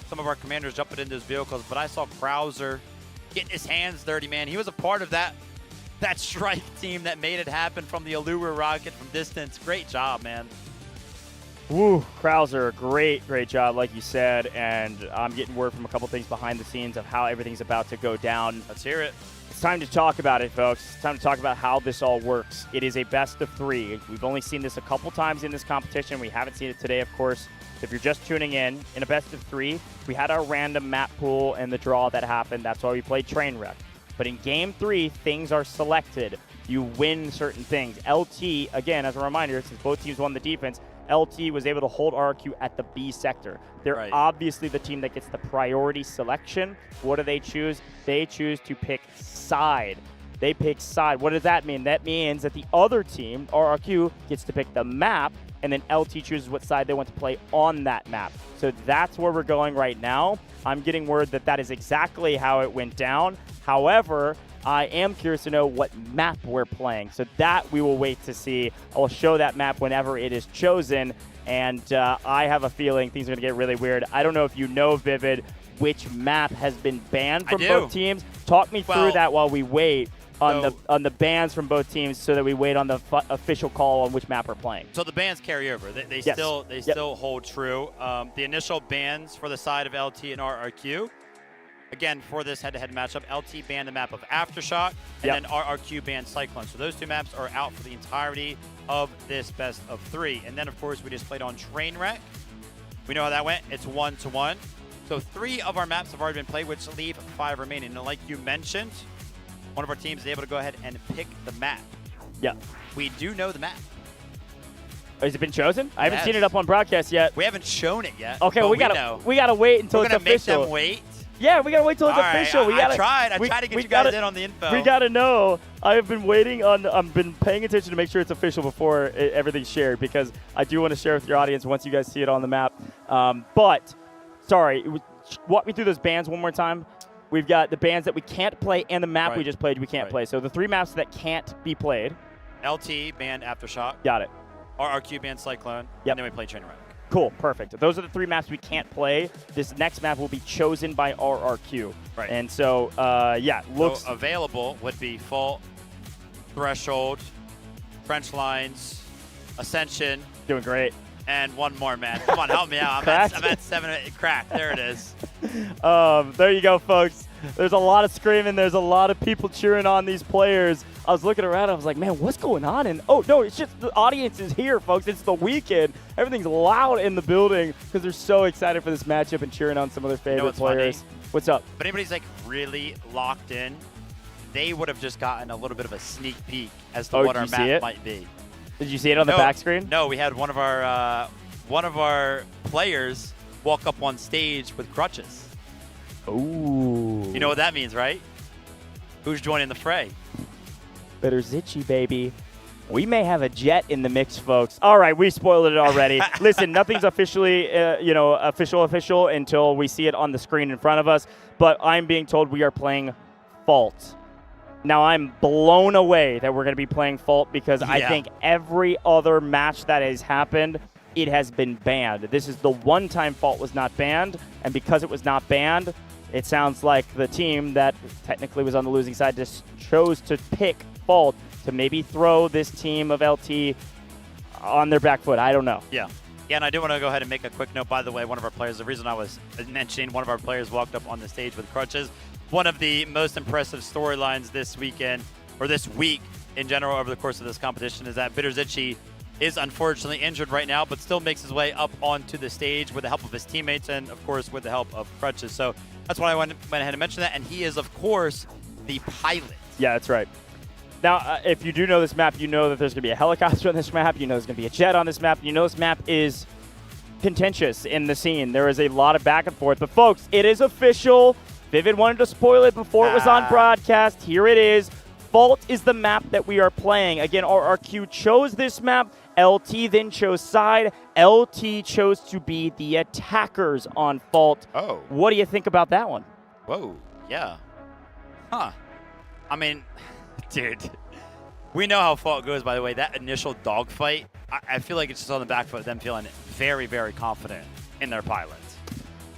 some of our commanders jumping into his vehicles, but I saw Krauser getting his hands dirty, man. He was a part of that strike team that made it happen from the Allure rocket from distance. Great job, man. Woo, Krauser, great job, like you said, and I'm getting word from a couple things behind the scenes of how everything's about to go down. Let's hear it. It's time to talk about it, folks. It's time to talk about how this all works. It is a best of 3. We've only seen this a couple times in this competition. We haven't seen it today, of course. If you're just tuning in a best of 3, we had our random map pool and the draw that happened. That's why we played Trainwreck. But in Game 3, things are selected. You win certain things. LT, again, as a reminder, since both teams won the defense, LT was able to hold RRQ at the B sector. They're obviously the team that gets the priority selection. What do they choose? They choose to pick side. They pick side. What does that mean? That means that the other team, RRQ, gets to pick the map, and then LT chooses what side they want to play on that map. So that's where we're going right now. I'm getting word that that is exactly how it went down. However, I am curious to know what map we're playing. So that we will wait to see. I will show that map whenever it is chosen. And I have a feeling things are going to get really weird. I don't know if you know, Vivid, which map has been banned from both teams. Talk me through that while we wait on the bans from both teams, so that we wait on the official call on which map we're playing. So the bans carry over. They still hold true. The initial bans for the side of LT and RRQ. Again, for this head-to-head matchup, LT banned the map of Aftershock, and then RRQ banned Cyclone. So those two maps are out for the entirety of this best of 3. And then, of course, we just played on Trainwreck. We know how that went. It's 1-1. So 3 of our maps have already been played, which leave 5 remaining. And like you mentioned, one of our teams is able to go ahead and pick the map. Yeah. We do know the map. Has it been chosen? I haven't seen it up on broadcast yet. We haven't shown it yet. Okay, we gotta wait until it's official. We're gonna make them wait. Yeah, we gotta wait till it's All official. Right, I tried to get you guys in on the info. We gotta know. I've been waiting on. I've been paying attention to make sure it's official before everything's shared, because I do want to share with your audience once you guys see it on the map. But sorry, walk me through those bans one more time. We've got the bans that we can't play and the map we just played we can't play. So the 3 maps that can't be played. LT banned Aftershock. Got it. RRQ banned Cyclone. Yep. And then we play Trainwreck. Cool, perfect. Those are the 3 maps we can't play. This next map will be chosen by RRQ. Right. And so, yeah, looks... So available would be Fault, Threshold, Trench Lines, Ascension. Doing great. And one more, man. Come on, help me out. I'm at 7, 8, crack. There it is. There you go, folks. There's a lot of screaming. There's a lot of people cheering on these players. I was looking around. I was like, man, what's going on? And oh, no, it's just the audience is here, folks. It's the weekend. Everything's loud in the building because they're so excited for this matchup and cheering on some of their favorite players. Funny? What's up? If anybody's like really locked in, they would have just gotten a little bit of a sneak peek as to what our map might be. Did you see it on the back screen? No, we had one of our players walk up on stage with crutches. Ooh. You know what that means, right? Who's joining the fray? Bitterzitchy, baby. We may have a jet in the mix, folks. All right, we spoiled it already. Listen, nothing's officially, official until we see it on the screen in front of us. But I'm being told we are playing Fault. Now, I'm blown away that we're going to be playing Fault because I think every other match that has happened, it has been banned. This is the one time Fault was not banned, and because it was not banned, it sounds like the team that technically was on the losing side just chose to pick Fault to maybe throw this team of LT on their back foot. I don't know. Yeah. Yeah, and I do want to go ahead and make a quick note, by the way, one of our players, the reason I was mentioning one of our players walked up on the stage with crutches, one of the most impressive storylines this weekend, or this week in general over the course of this competition, is that Bitterzitchy is unfortunately injured right now, but still makes his way up onto the stage with the help of his teammates and, of course, with the help of crutches. So that's why I went ahead and mentioned that, and he is, of course, the pilot. Yeah, that's right. Now, if you do know this map, you know that there's going to be a helicopter on this map. You know there's going to be a jet on this map. You know this map is contentious in the scene. There is a lot of back and forth. But, folks, it is official. Vivid wanted to spoil it before it was on broadcast. Here it is. Fault is the map that we are playing. Again, RRQ chose this map. LT then chose side. LT chose to be the attackers on Fault. Oh. What do you think about that one? Whoa. Yeah. Huh. I mean, dude, we know how Fault goes, by the way. That initial dogfight, I feel like it's just on the back foot of them feeling very, very confident in their pilots.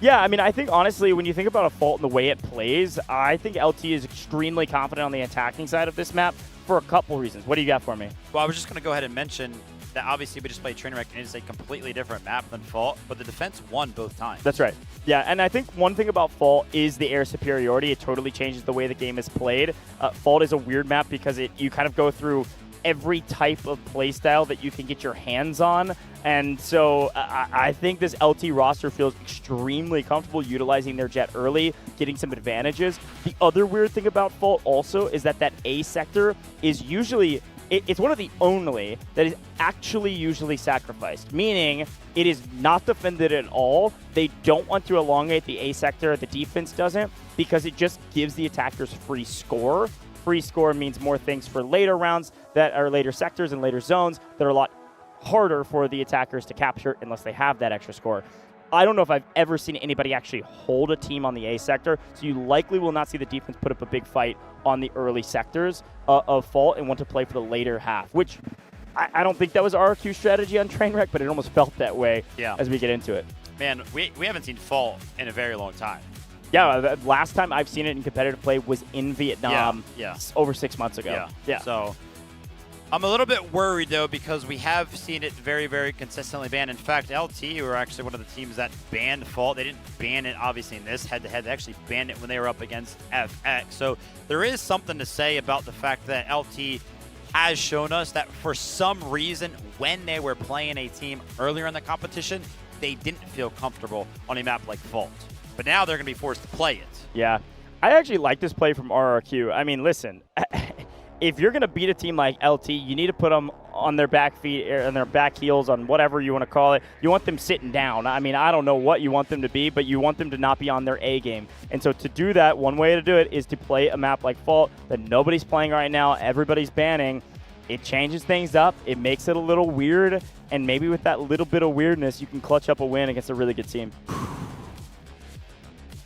Yeah, I mean, I think, honestly, when you think about a Fault and the way it plays, I think LT is extremely confident on the attacking side of this map for a couple reasons. What do you got for me? Well, I was just going to go ahead and mention that obviously we just played Trainwreck, and it's a completely different map than Fault, but the defense won both times. That's right. Yeah, and I think one thing about Fault is the air superiority. It totally changes the way the game is played. Fault is a weird map because you kind of go through every type of playstyle that you can get your hands on. And so I think this LT roster feels extremely comfortable utilizing their jet early, getting some advantages. The other weird thing about Fault also is that A sector is usually, it's one of the only that is actually usually sacrificed, meaning it is not defended at all. They don't want to elongate the A sector, the defense doesn't, because it just gives the attackers free score. Free score means more things for later rounds that are later sectors and later zones that are a lot harder for the attackers to capture unless they have that extra score. I don't know if I've ever seen anybody actually hold a team on the A sector, so you likely will not see the defense put up a big fight on the early sectors of Fault and want to play for the later half, which I don't think that was RRQ's strategy on Trainwreck, but it almost felt that way as we get into it. Man, we haven't seen Fault in a very long time. Yeah, the last time I've seen it in competitive play was in Vietnam over 6 months ago. Yeah. So I'm a little bit worried, though, because we have seen it very, very consistently banned. In fact, LT were actually one of the teams that banned Fault. They didn't ban it, obviously, in this head-to-head. They actually banned it when they were up against FX. So there is something to say about the fact that LT has shown us that for some reason, when they were playing a team earlier in the competition, they didn't feel comfortable on a map like Fault. But now they're going to be forced to play it. Yeah. I actually like this play from RRQ. I mean, listen, if you're going to beat a team like LT, you need to put them on their back feet and their back heels on whatever you want to call it. You want them sitting down. I mean, I don't know what you want them to be, but you want them to not be on their A game. And so to do that, one way to do it is to play a map like Fault that nobody's playing right now, everybody's banning. It changes things up. It makes it a little weird, and maybe with that little bit of weirdness, you can clutch up a win against a really good team.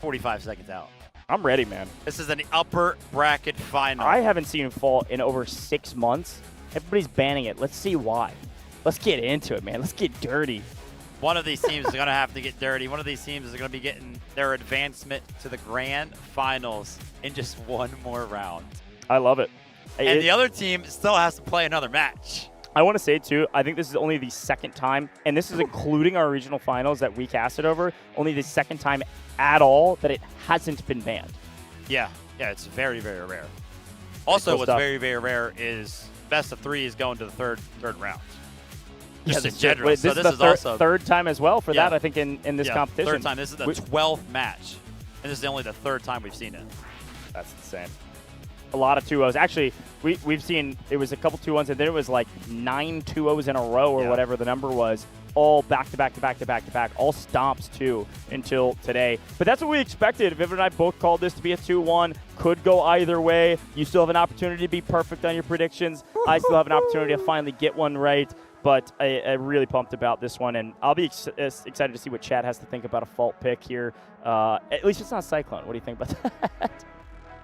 45 seconds out. I'm ready, man. This is an upper bracket final. I haven't seen Fault in over 6 months. Everybody's banning it. Let's see why. Let's get into it, man. Let's get dirty. One of these teams is going to have to get dirty. One of these teams is going to be getting their advancement to the grand finals in just one more round. I love it. And the other team still has to play another match. I want to say, too, I think this is only the second time, and this is including our regional finals that we casted over, only the second time at all that it hasn't been banned. Yeah, it's very, very rare. Also, cool what's stuff. very, very rare is best of 3 is going to the third round. Yeah, Just in general. this So is this the is also third time as well for that, I think, in this competition. Third time. This is the 12th match, and this is only the third time we've seen it. That's insane. A lot of 2-0s. Actually, we've seen it was a couple 2-1s, and then it was like 9 2-0s in a row or whatever the number was, all back-to-back, all stomps, too, until today. But that's what we expected. Vivid and I both called this to be a 2-1. Could go either way. You still have an opportunity to be perfect on your predictions. I still have an opportunity to finally get one right. But I'm really pumped about this one, and I'll be excited to see what Chad has to think about a Fault pick here. At least it's not Cyclone. What do you think about that?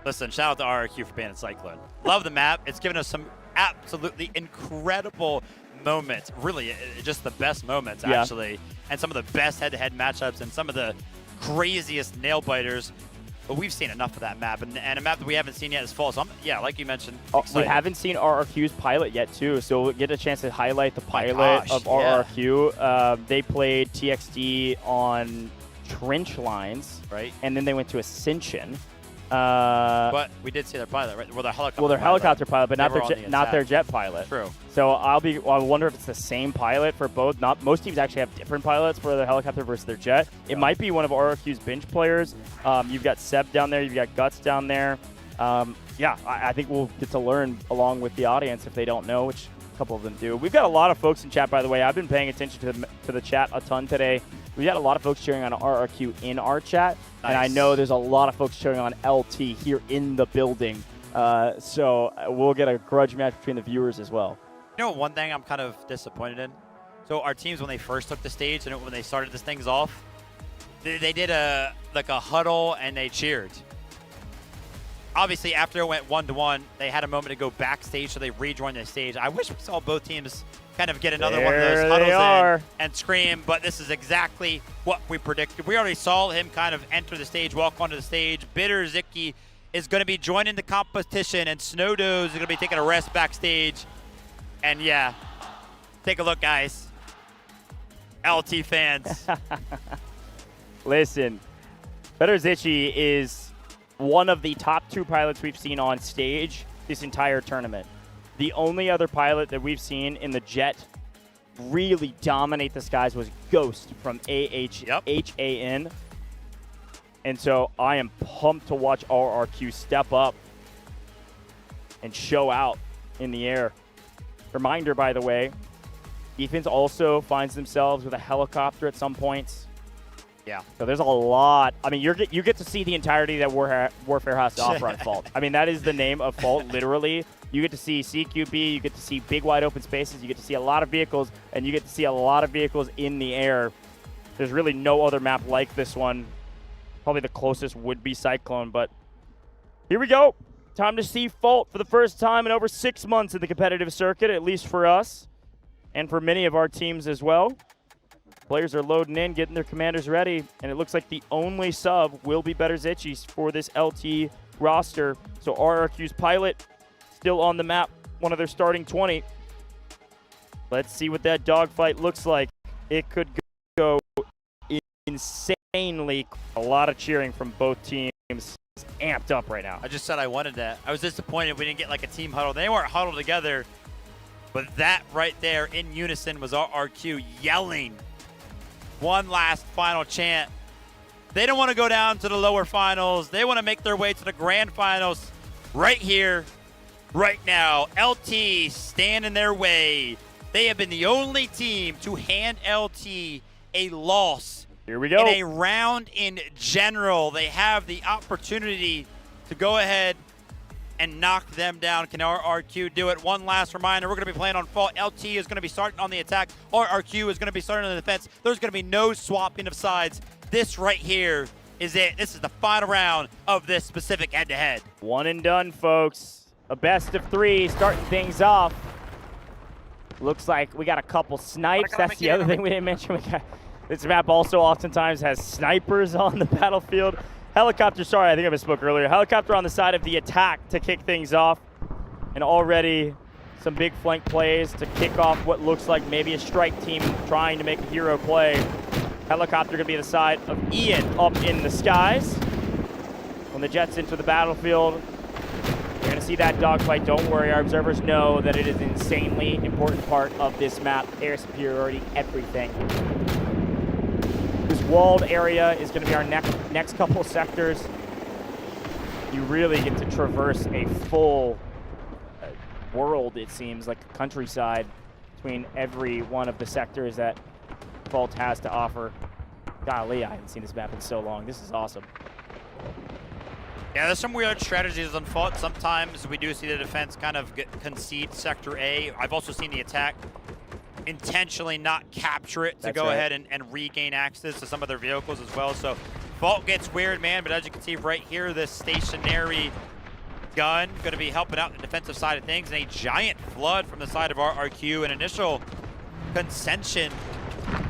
Listen, shout out to RRQ for banning Cyclone. Love the map. It's given us some absolutely incredible moments. Really, just the best moments, actually. And some of the best head-to-head matchups and some of the craziest nail-biters. But we've seen enough of that map. And a map that we haven't seen yet is Fault. So, like you mentioned, we haven't seen RRQ's pilot yet, too. So we'll get a chance to highlight the pilot of RRQ. They played TXD on trench lines. Right. And then they went to Ascension. But we did see their pilot, right? Well, their helicopter pilot, but not their jet pilot. True. So I wonder if it's the same pilot for both. Most teams actually have different pilots for their helicopter versus their jet. It might be one of RRQ's bench players. You've got Seb down there. You've got Guts down there. I think we'll get to learn along with the audience if they don't know, which a couple of them do. We've got a lot of folks in chat, by the way. I've been paying attention to the chat a ton today. We got a lot of folks cheering on RRQ in our chat, and I know there's a lot of folks cheering on LT here in the building. So we'll get a grudge match between the viewers as well. You know, one thing I'm kind of disappointed in? So our teams, when they first took the stage and when they started these things off, they did a huddle and they cheered. Obviously, after it went 1-1, they had a moment to go backstage, so they rejoined the stage. I wish we saw both teams kind of get another one of those huddles in and scream, but this is exactly what we predicted. We already saw him kind of enter the stage, walk onto the stage. Bitter Zicky is going to be joining the competition, and Snowdoze is going to be taking a rest backstage. And yeah, take a look, guys. LT fans. Listen, Bitter Zicky is one of the top 2 pilots we've seen on stage this entire tournament. The only other pilot that we've seen in the jet really dominate the skies was Ghost from HAN. And so I am pumped to watch RRQ step up and show out in the air. Reminder, by the way, defense also finds themselves with a helicopter at some points. Yeah. So there's a lot. I mean, you get to see the entirety that Warfare has to offer on Fault. I mean, that is the name of Fault, literally. You get to see CQB, you get to see big wide open spaces, you get to see a lot of vehicles, and you get to see a lot of vehicles in the air. There's really no other map like this one. Probably the closest would be Cyclone, but here we go. Time to see Fault for the first time in over 6 months in the competitive circuit, at least for us, and for many of our teams as well. Players are loading in, getting their commanders ready, and it looks like the only sub will be Better Zitchies for this LT roster. So RRQ's pilot still on the map, one of their starting 20. Let's see what that dogfight looks like. It could go insanely. A lot of cheering from both teams. It's amped up right now. I just said I wanted that. I was disappointed we didn't get like a team huddle. They weren't huddled together, but that right there in unison was RRQ yelling one last final chant. They don't want to go down to the lower finals. They want to make their way to the grand finals right here right now. LT stand in their way. They have been the only team to hand LT a loss. Here we go. In a round in general. They have the opportunity to go ahead and knock them down. Can RRQ do it? One last reminder, we're going to be playing on Fault. LT is going to be starting on the attack. RRQ is going to be starting on the defense. There's going to be no swapping of sides. This right here is it. This is the final round of this specific head-to-head. One and done, folks. A best of 3 starting things off. Looks like we got a couple snipes. That's the other thing we didn't mention. This map also oftentimes has snipers on the battlefield. Helicopter, sorry, I think I misspoke earlier. Helicopter on the side of the attack to kick things off. And already some big flank plays to kick off what looks like maybe a strike team trying to make a hero play. Helicopter gonna be the side of Ian up in the skies. When the jets enter the battlefield, you're gonna see that dogfight. Don't worry, our observers know that it is an insanely important part of this map. Air superiority, everything. This walled area is going to be our next couple sectors. You really get to traverse a full world, it seems, like a countryside between every one of the sectors that Vault has to offer. Golly, I haven't seen this map in so long. This is awesome. Yeah, there's some weird strategies on Fault. Sometimes we do see the defense kind of concede Sector A. I've also seen the attack intentionally not capture it to go ahead and regain access to some of their vehicles as well. So Vault gets weird, man, but as you can see right here, this stationary gun going to be helping out the defensive side of things, and a giant flood from the side of RRQ, an initial concession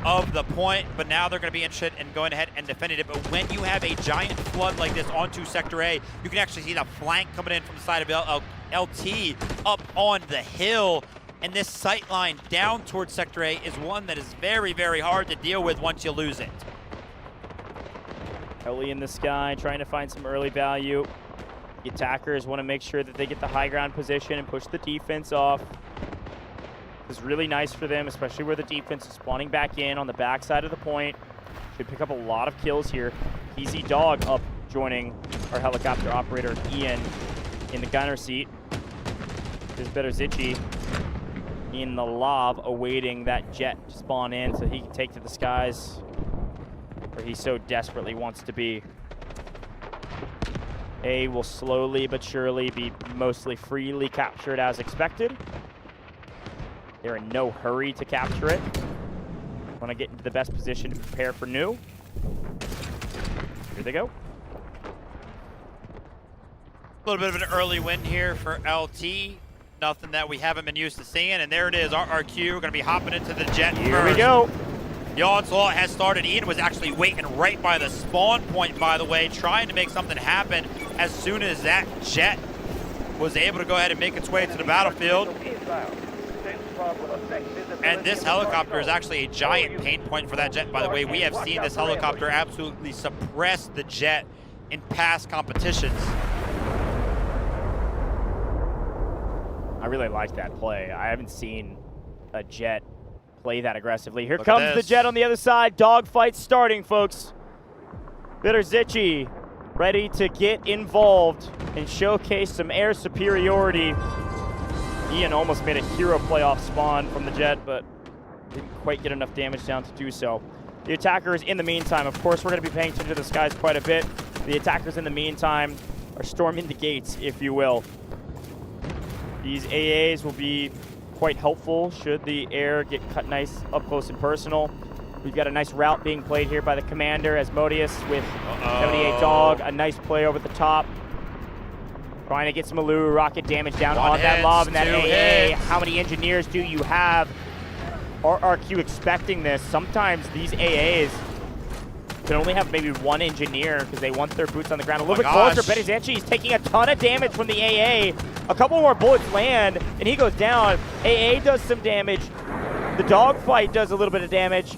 of the point, but now they're going to be interested in going ahead and defending it. But when you have a giant flood like this onto Sector A, you can actually see the flank coming in from the side of LT up on the hill. And this sight line down towards Sector A is one that is very, very hard to deal with once you lose it. Early in the sky, trying to find some early value. The attackers want to make sure that they get the high ground position and push the defense off. It's really nice for them, especially where the defense is spawning back in on the backside of the point. Should pick up a lot of kills here. Easy Dog up joining our helicopter operator, Ian, in the gunner seat. There's better Zitchy in the lob, awaiting that jet to spawn in so he can take to the skies where he so desperately wants to be. A will slowly but surely be mostly freely captured as expected. They're in no hurry to capture it. Want to get into the best position to prepare for new. Here they go. A little bit of an early win here for LT. Nothing that we haven't been used to seeing, and there it is. RRQ going to be hopping into the jet Here first. we go. The onslaught has started. Ian was actually waiting right by the spawn point, by the way, trying to make something happen as soon as that jet was able to go ahead and make its way to the battlefield. And this helicopter is actually a giant pain point for that jet, by the way. We have seen this helicopter absolutely suppress the jet in past competitions. I really like that play. I haven't seen a jet play that aggressively. Here comes the jet on the other side. Dogfight starting, folks. Bitter Zitchy ready to get involved and showcase some air superiority. Ian almost made a hero play off spawn from the jet, but didn't quite get enough damage down to do so. The attackers, in the meantime, of course, we're going to be paying attention to the skies quite a bit. The attackers, in the meantime, are storming the gates, if you will. These AAs will be quite helpful should the air get cut nice up close and personal. We've got a nice route being played here by the commander, Asmodeus, with 78 Dog. A nice play over the top. Trying to get some Alu rocket damage down on that lob and that AA. How many engineers do you have? RRQ expecting this. Sometimes these AAs can only have maybe one engineer because they want their boots on the ground a little bit closer. Betty Zanchi is taking a ton of damage from the AA. A couple more bullets land, and he goes down. AA does some damage. The dogfight does a little bit of damage.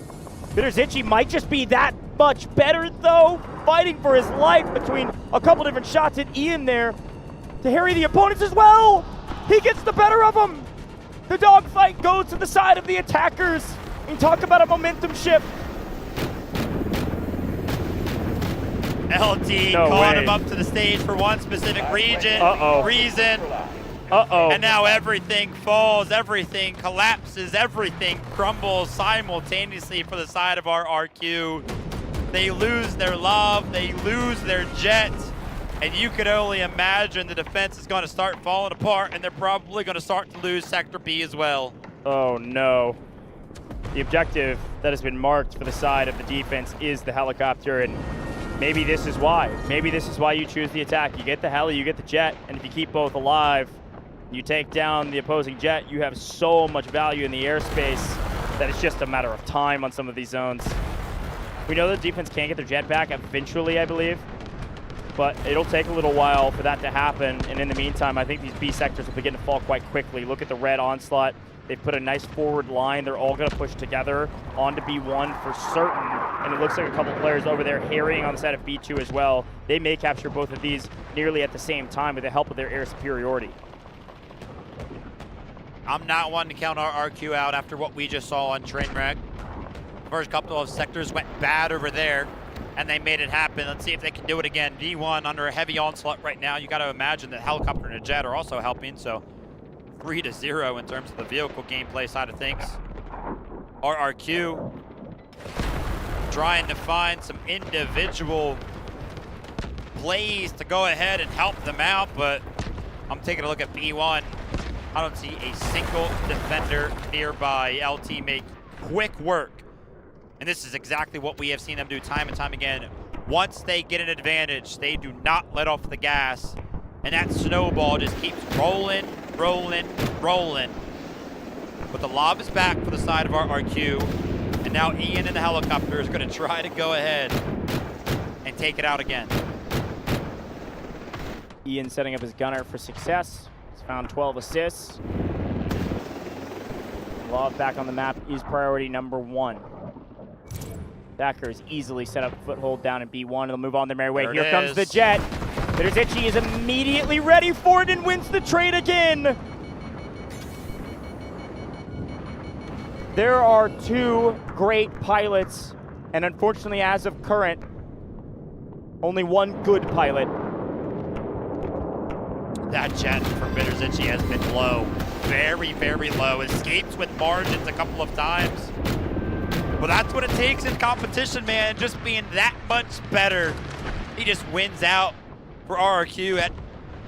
Bitter Zinchi might just be that much better, though. Fighting for his life between a couple different shots at Ian there to harry the opponents as well. He gets the better of them. The dogfight goes to the side of the attackers. And talk about a momentum shift. LT caught him up to the stage for one specific reason. Uh-oh. And now everything falls, everything collapses, everything crumbles simultaneously for the side of our RQ. They lose their love, they lose their jet, and you could only imagine the defense is going to start falling apart, and they're probably going to start to lose Sector B as well. Oh no. The objective that has been marked for the side of the defense is the helicopter, and maybe this is why. Maybe this is why you choose the attack. You get the heli, you get the jet, and if you keep both alive, you take down the opposing jet, you have so much value in the airspace that it's just a matter of time on some of these zones. We know the defense can get their jet back eventually, I believe, but it'll take a little while for that to happen, and in the meantime, I think these B sectors will begin to fall quite quickly. Look at the red onslaught. They've put a nice forward line. They're all going to push together onto B1 for certain, and it looks like a couple players over there harrying on the side of B2 as well. They may capture both of these nearly at the same time with the help of their air superiority. I'm not one to count our RQ out after what we just saw on Trainwreck. First couple of sectors went bad over there, and they made it happen. Let's see if they can do it again. D1 under a heavy onslaught right now. You got to imagine that helicopter and a jet are also helping, so 3-0 in terms of the vehicle gameplay side of things. Our RQ trying to find some individual plays to go ahead and help them out, but I'm taking a look at B1. I don't see a single defender nearby. LT make quick work. And this is exactly what we have seen them do time and time again. Once they get an advantage, they do not let off the gas. And that snowball just keeps rolling, rolling, rolling. But the lob is back for the side of our RQ. And now Ian in the helicopter is going to try to go ahead and take it out again. Ian setting up his gunner for success. He's found 12 assists. Lob back on the map is priority number 1. Backers easily set up a foothold down in B1. They'll move on their merry way. Here comes the jet. Bitterzici is immediately ready for it and wins the trade again. There are 2 great pilots, and unfortunately, as of current, only 1 good pilot. That jet for Bitterzici has been low. Very, very low. Escapes with margins a couple of times. Well, that's what it takes in competition, man. Just being that much better. He just wins out for RRQ at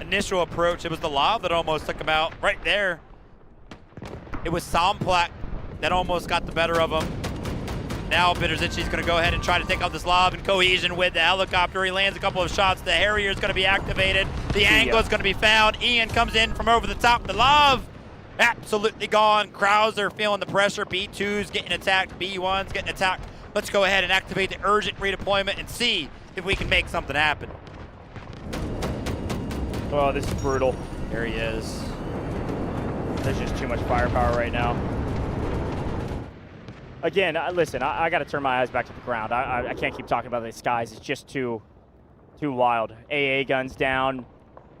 initial approach. It was the lob that almost took him out right there. It was Somplak that almost got the better of him. Now Bitterzici's going to go ahead and try to take out this lob in cohesion with the helicopter. He lands a couple of shots. The Harrier is going to be activated. The angle is going to be found. Ian comes in from over the top. The lob absolutely gone. Krauser feeling the pressure. B2's getting attacked. B1's getting attacked. Let's go ahead and activate the urgent redeployment and see if we can make something happen. Oh, this is brutal. There he is. There's just too much firepower right now. Again, listen, I got to turn my eyes back to the ground. I can't keep talking about these skies. It's just too wild. AA guns down.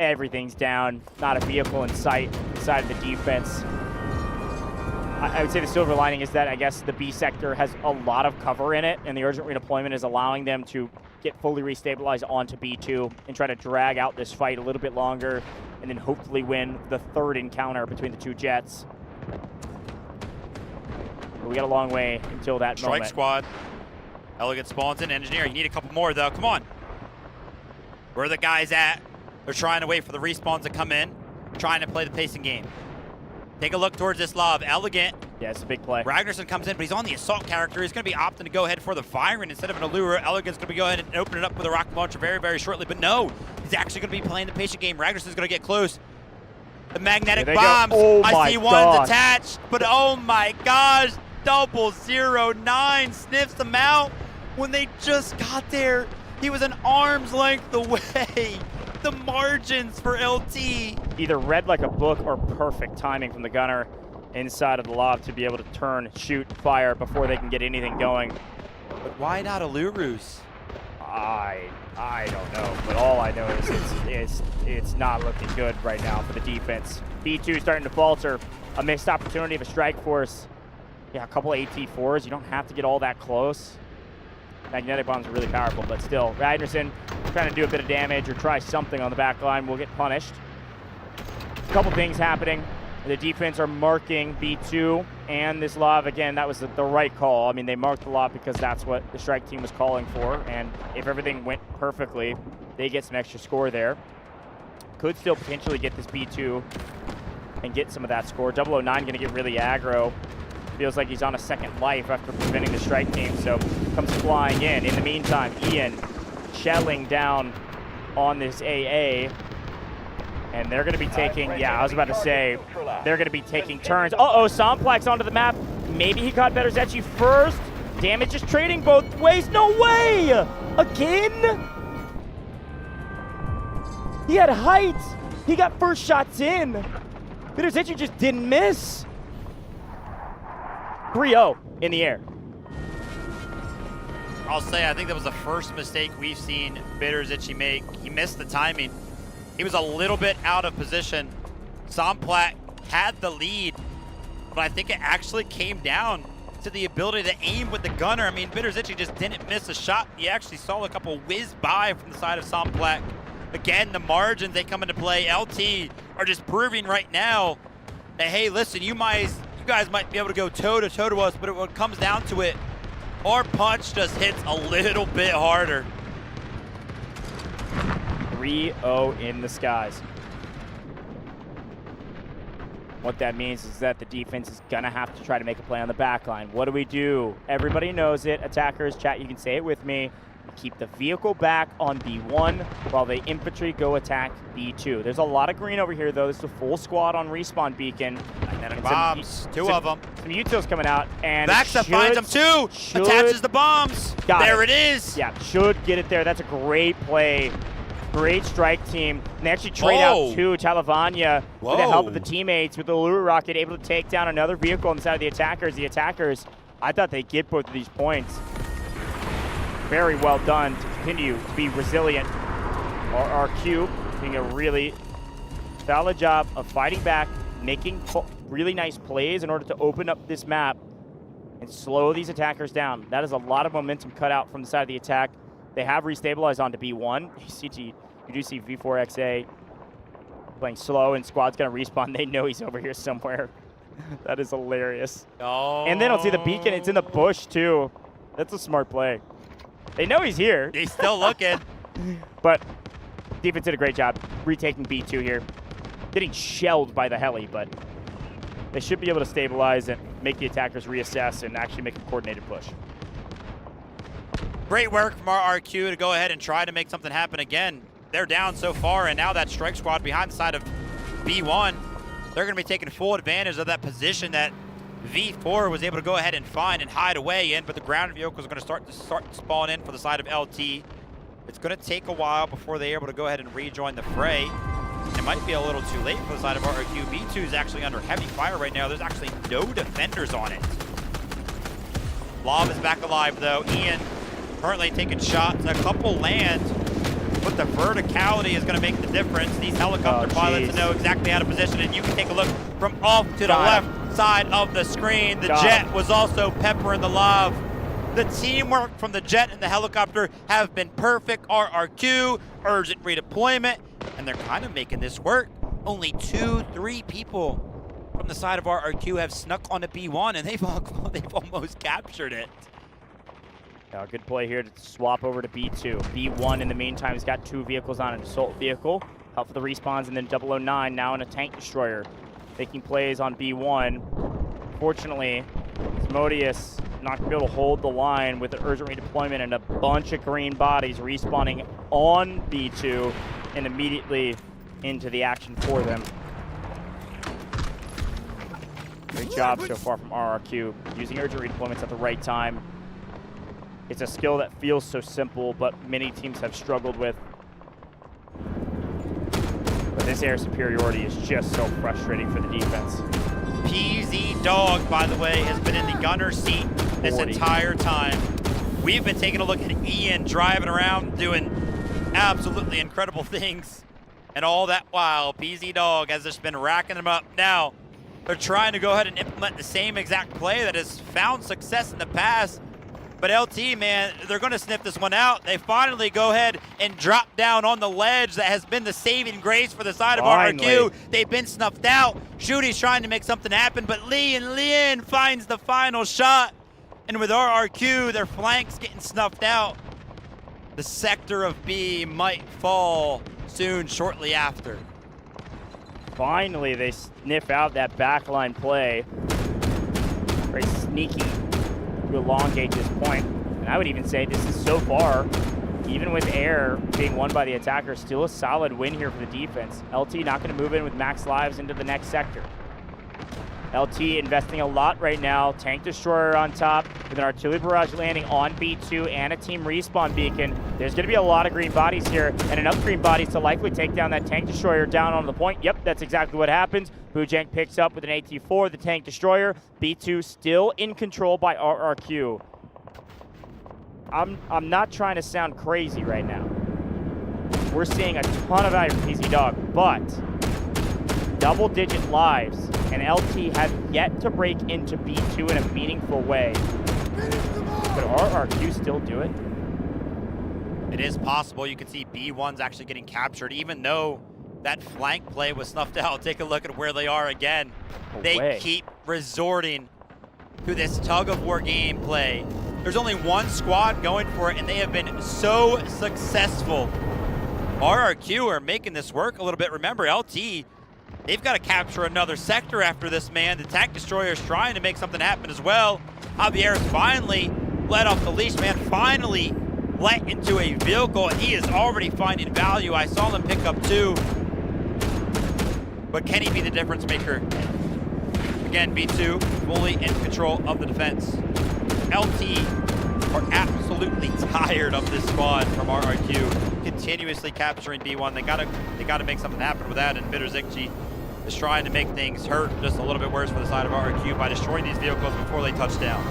Everything's down. Not a vehicle in sight inside of the defense. I would say the silver lining is that I guess the B sector has a lot of cover in it, and the urgent redeployment is allowing them to get fully restabilized onto B2 and try to drag out this fight a little bit longer and then hopefully win the 3rd encounter between the 2 jets. But we got a long way until that moment. Strike squad. Elegant spawns in. Engineer, you need a couple more though. Come on. Where are the guys at? They're trying to wait for the respawns to come in, trying to play the pacing game. Take a look towards this lob. Elegant. Yeah, it's a big play. Ragnarsson comes in, but he's on the assault character. He's going to be opting to go ahead for the firing instead of an allure. Elegant's going to go ahead and open it up with a rocket launcher very, very shortly. But no, he's actually going to be playing the patient game. Ragnarsson's going to get close. The magnetic bombs. Oh I see one's attached, but oh my gosh. 009 sniffs them out when they just got there. He was an arm's length away. The margins for LT. Either read like a book or perfect timing from the gunner inside of the lob to be able to turn, shoot, fire before they can get anything going. But why not Alurus? I don't know, but all I know is it's not looking good right now for the defense. B2 starting to falter. A missed opportunity of a strike force. Yeah, a couple of AT4s. You don't have to get all that close. Magnetic bombs are really powerful, but still, Ragnarsson trying to do a bit of damage or try something on the back line will get punished. A couple things happening. The defense are marking B2 and this lob. Again, that was the right call. I mean, they marked the lob because that's what the strike team was calling for. And if everything went perfectly, they get some extra score there. Could still potentially get this B2 and get some of that score. 009 going to get really aggro. Feels like he's on a second life after preventing the strike team, so comes flying in. In the meantime, Ian shelling down on this AA. And they're going to be taking, yeah, I was about to say, they're going to be taking turns. Uh-oh, Somplex onto the map. Maybe he caught Better Zetchi first. Damage is trading both ways. No way! Again? He had height. He got first shots in. Better Zetchi just didn't miss. 3-0 in the air. I'll say, I think that was the first mistake we've seen Bitter Zetchi make. He missed the timing. He was a little bit out of position. Somplat had the lead, but I think it actually came down to the ability to aim with the gunner. I mean, Bitter Zetchi just didn't miss a shot. You actually saw a couple whiz by from the side of Somplat. Again, the margins, they come into play. LT are just proving right now that, hey, listen, you guys might be able to go toe-to-toe to us, but when it comes down to it, our punch just hits a little bit harder. 3-0 in the skies. What that means is that the defense is gonna have to try to make a play on the back line. What do we do? Everybody knows it. Attackers, chat, you can say it with me. Keep the vehicle back on B1 while the infantry go attack B2. There's a lot of green over here, though. There's a full squad on respawn beacon. Magnetic bombs, two of them. Some utils coming out, and Baxa finds them too. Attaches the bombs. There it is. Yeah, should get it there. That's a great play. Great strike team. And they actually trade out too. Talavanya, with the help of the teammates, with the lure rocket, able to take down another vehicle on the side of the attackers. The attackers, I thought they'd get both of these points. Very well done to continue to be resilient. RRQ doing a really solid job of fighting back, making really nice plays in order to open up this map and slow these attackers down. That is a lot of momentum cut out from the side of the attack. They have restabilized onto B1. You do see V4XA playing slow, and squad's gonna respawn. They know he's over here somewhere. That is hilarious. Oh. And they don't see the beacon. It's in the bush too. That's a smart play. They know he's here. He's still looking. But defense did a great job retaking B2 here. Getting shelled by the heli, but they should be able to stabilize and make the attackers reassess and actually make a coordinated push. Great work from our RQ to go ahead and try to make something happen again. They're down so far, and now that strike squad behind the side of B1, they're going to be taking full advantage of that position that V4 was able to go ahead and find and hide away in, but the ground vehicle is going to start to spawn in for the side of LT. It's going to take a while before they're able to go ahead and rejoin the fray. It might be a little too late for the side of RRQ. B2 is actually under heavy fire right now. There's actually no defenders on it. Lob is back alive though. Ian currently taking shots. A couple land, but the verticality is going to make the difference. These helicopter pilots know exactly out of position, and you can take a look from off to the left side of the screen. The jet was also peppering the lob. The teamwork from the jet and the helicopter have been perfect. RRQ, urgent redeployment, and they're kind of making this work. Only 2-3 people from the side of RRQ have snuck onto B1, and they've almost captured it. Good play here to swap over to B2. B1 in the meantime has got 2 vehicles on an assault vehicle. Help for the respawns, and then 009 now in a tank destroyer. Making plays on B1. Fortunately, Asmodeus not going to be able to hold the line with an urgent redeployment and a bunch of green bodies respawning on B2 and immediately into the action for them. Great job so far from RRQ, using urgent redeployments at the right time. It's a skill that feels so simple, but many teams have struggled with. But this air superiority is just so frustrating for the defense. PZ Dog, by the way, has been in the gunner seat this entire time. We've been taking a look at Ian driving around doing absolutely incredible things. And all that while, PZ Dog has just been racking them up. Now, they're trying to go ahead and implement the same exact play that has found success in the past. But LT, man, they're going to sniff this one out. They finally go ahead and drop down on the ledge that has been the saving grace for the side of RRQ. They've been snuffed out. Shooty's trying to make something happen, but Lien finds the final shot. And with RRQ, their flanks getting snuffed out, the sector of B might fall soon, shortly after. Finally, they sniff out that backline play. Very sneaky to elongate this point. And I would even say this is so far, even with air being won by the attacker, still a solid win here for the defense. LT not going to move in with max lives into the next sector. LT investing a lot right now. Tank destroyer on top with an artillery barrage landing on B2 and a team respawn beacon. There's going to be a lot of green bodies here and enough green bodies to likely take down that tank destroyer down on the point. Yep, that's exactly what happens. Bujank picks up with an AT4, the tank destroyer. B2 still in control by RRQ. I'm not trying to sound crazy right now. We're seeing a ton of value from PZ Dog, but double-digit lives, and LT have yet to break into B2 in a meaningful way. Could RRQ still do it? It is possible. You can see B1's actually getting captured, even though that flank play was snuffed out. Take a look at where they are again. They keep resorting to this tug-of-war gameplay. There's only one squad going for it, and they have been so successful. RRQ are making this work a little bit. Remember, LT, they've got to capture another sector after this, man. The tank destroyer is trying to make something happen as well. Javier's finally let off the leash, man. Finally let into a vehicle, and he is already finding value. I saw him pick up 2. But can he be the difference maker? Again, B2 fully in control of the defense. LT are absolutely tired of this squad from RRQ, continuously capturing B1. They gotta make something happen with that, and Bitterzikji is trying to make things hurt just a little bit worse for the side of RRQ by destroying these vehicles before they touch down.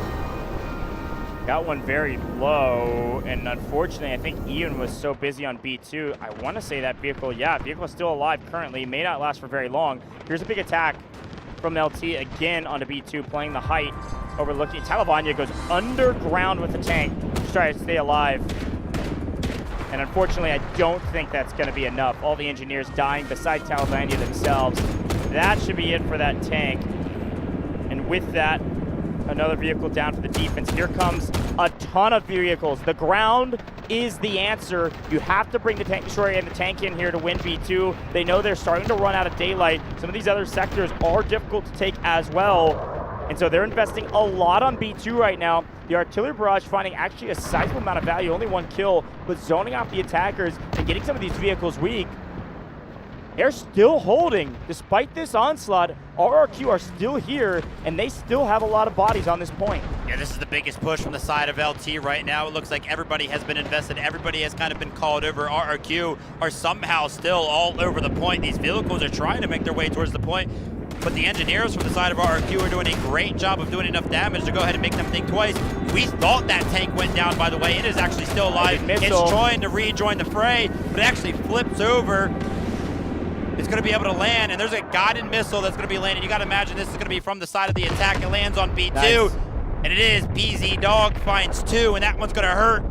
Got one very low, and unfortunately, I think Ian was so busy on B2. I want to say that vehicle, vehicle is still alive currently, may not last for very long. Here's a big attack from LT again onto B2, playing the height, overlooking. Talavanya goes underground with the tank to try to stay alive. And unfortunately, I don't think that's going to be enough. All the engineers dying beside Talavanya themselves. That should be it for that tank. And with that, another vehicle down for the defense. Here comes a ton of vehicles. The ground is the answer. You have to bring the tank destroyer and the tank in here to win B2. They know they're starting to run out of daylight. Some of these other sectors are difficult to take as well. And so they're investing a lot on B2 right now. The artillery barrage finding actually a sizable amount of value, only 1 kill, but zoning off the attackers and getting some of these vehicles weak. They're still holding. Despite this onslaught, RRQ are still here, and they still have a lot of bodies on this point. Yeah, this is the biggest push from the side of LT right now. It looks like everybody has been invested. Everybody has kind of been called over. RRQ are somehow still all over the point. These vehicles are trying to make their way towards the point, but the engineers from the side of RRQ are doing a great job of doing enough damage to go ahead and make them think twice. We thought that tank went down, by the way. It is actually still alive. It's trying to rejoin the fray, but it actually flips over. It's going to be able to land, and there's a guided missile that's going to be landing. You got to imagine this is going to be from the side of the attack. It lands on B2, nice. And it is PZ Dog finds 2, and that one's going to hurt.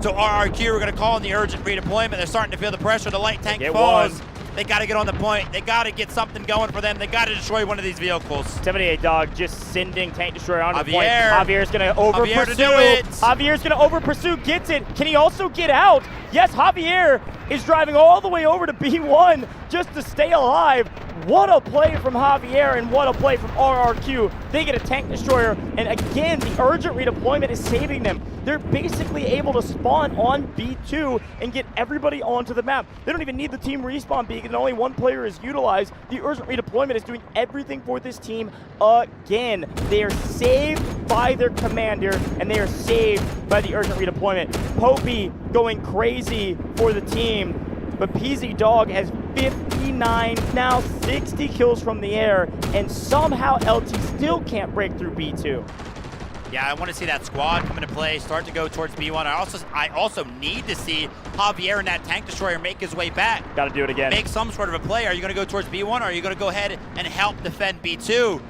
So RRQ are going to call in the urgent redeployment. They're starting to feel the pressure. The light tank falls. They got to get on the point. They got to get something going for them. They got to destroy one of these vehicles. 78 Dog just sending tank destroyer on the point. Javier. Javier's going to over pursue. Javier's going to over pursue, gets it. Can he also get out? Yes, Javier is driving all the way over to B1 just to stay alive. What a play from Javier, and what a play from RRQ. They get a tank destroyer, and again, the urgent redeployment is saving them. They're basically able to spawn on B2 and get everybody onto the map. They don't even need the team respawn beacon, and only 1 player is utilized. The urgent redeployment is doing everything for this team again. They are saved by their commander, and they are saved by the urgent redeployment. Popey going crazy for the team, but PZ Dog has 59, now 60 kills from the air, and somehow LT still can't break through B2. Yeah, I want to see that squad come into play, start to go towards B1. I also need to see Javier and that tank destroyer make his way back. Got to do it again. Make some sort of a play. Are you going to go towards B1, or are you going to go ahead and help defend B2?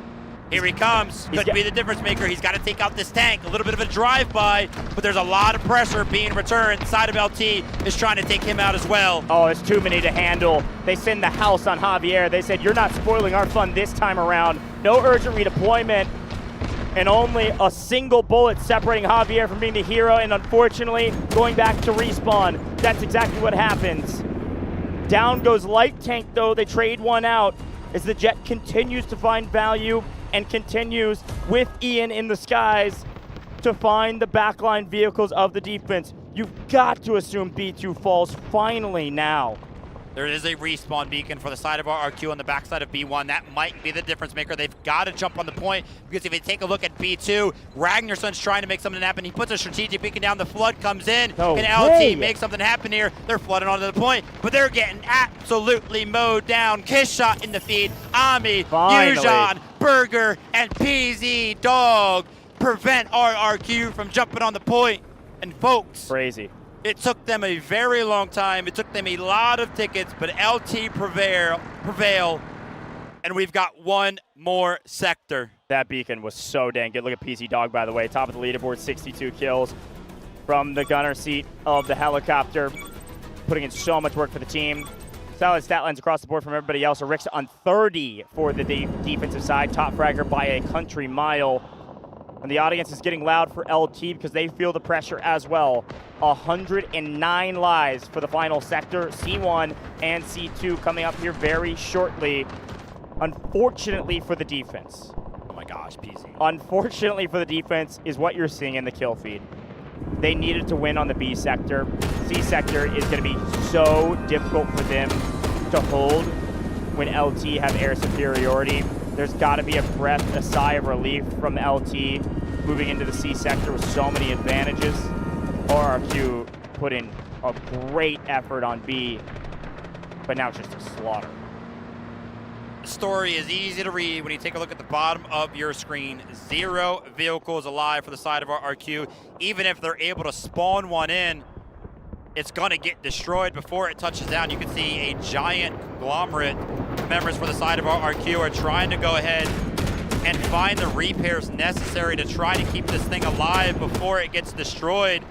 Here he comes. Could be the difference maker. He's got to take out this tank. A little bit of a drive-by, but there's a lot of pressure being returned. Side of LT is trying to take him out as well. Oh, it's too many to handle. They send the house on Javier. They said, you're not spoiling our fun this time around. No urgent redeployment. And only a single bullet separating Javier from being the hero, and unfortunately, going back to respawn. That's exactly what happens. Down goes light tank, though. They trade one out as the jet continues to find value and continues with Ian in the skies to find the backline vehicles of the defense. You've got to assume B2 falls finally now. There is a respawn beacon for the side of RRQ on the backside of B1. That might be the difference maker. They've got to jump on the point, because if you take a look at B2, Ragnarsson's trying to make something happen. He puts a strategic beacon down. The flood comes in. No and way. LT makes something happen here. They're flooding onto the point, but they're getting absolutely mowed down. Kiss shot in the feed. Ami, Yujan, Burger, and PZ Dog prevent RRQ from jumping on the point. And folks, crazy. It took them a very long time. It took them a lot of tickets, but LT prevail, and we've got one more sector. That beacon was so dang good. Look at PZ Dog, by the way. Top of the leaderboard, 62 kills from the gunner seat of the helicopter, putting in so much work for the team. Solid stat lines across the board from everybody else. Rixa on 30 for the defensive side. Top fragger by a country mile. And the audience is getting loud for LT because they feel the pressure as well. 109 lives for the final sector. C1 and C2 coming up here very shortly. Unfortunately for the defense. Oh my gosh, PZ. Unfortunately for the defense is what you're seeing in the kill feed. They needed to win on the B sector. C sector is going to be so difficult for them to hold when LT have air superiority. There's got to be a sigh of relief from LT moving into the C sector with so many advantages. RRQ put in a great effort on B, but now it's just a slaughter. The story is easy to read when you take a look at the bottom of your screen. 0 vehicles alive for the side of RRQ. Even if they're able to spawn one in, it's going to get destroyed before it touches down. You can see a giant conglomerate. Members for the side of RRQ are trying to go ahead and find the repairs necessary to try to keep this thing alive before it gets destroyed.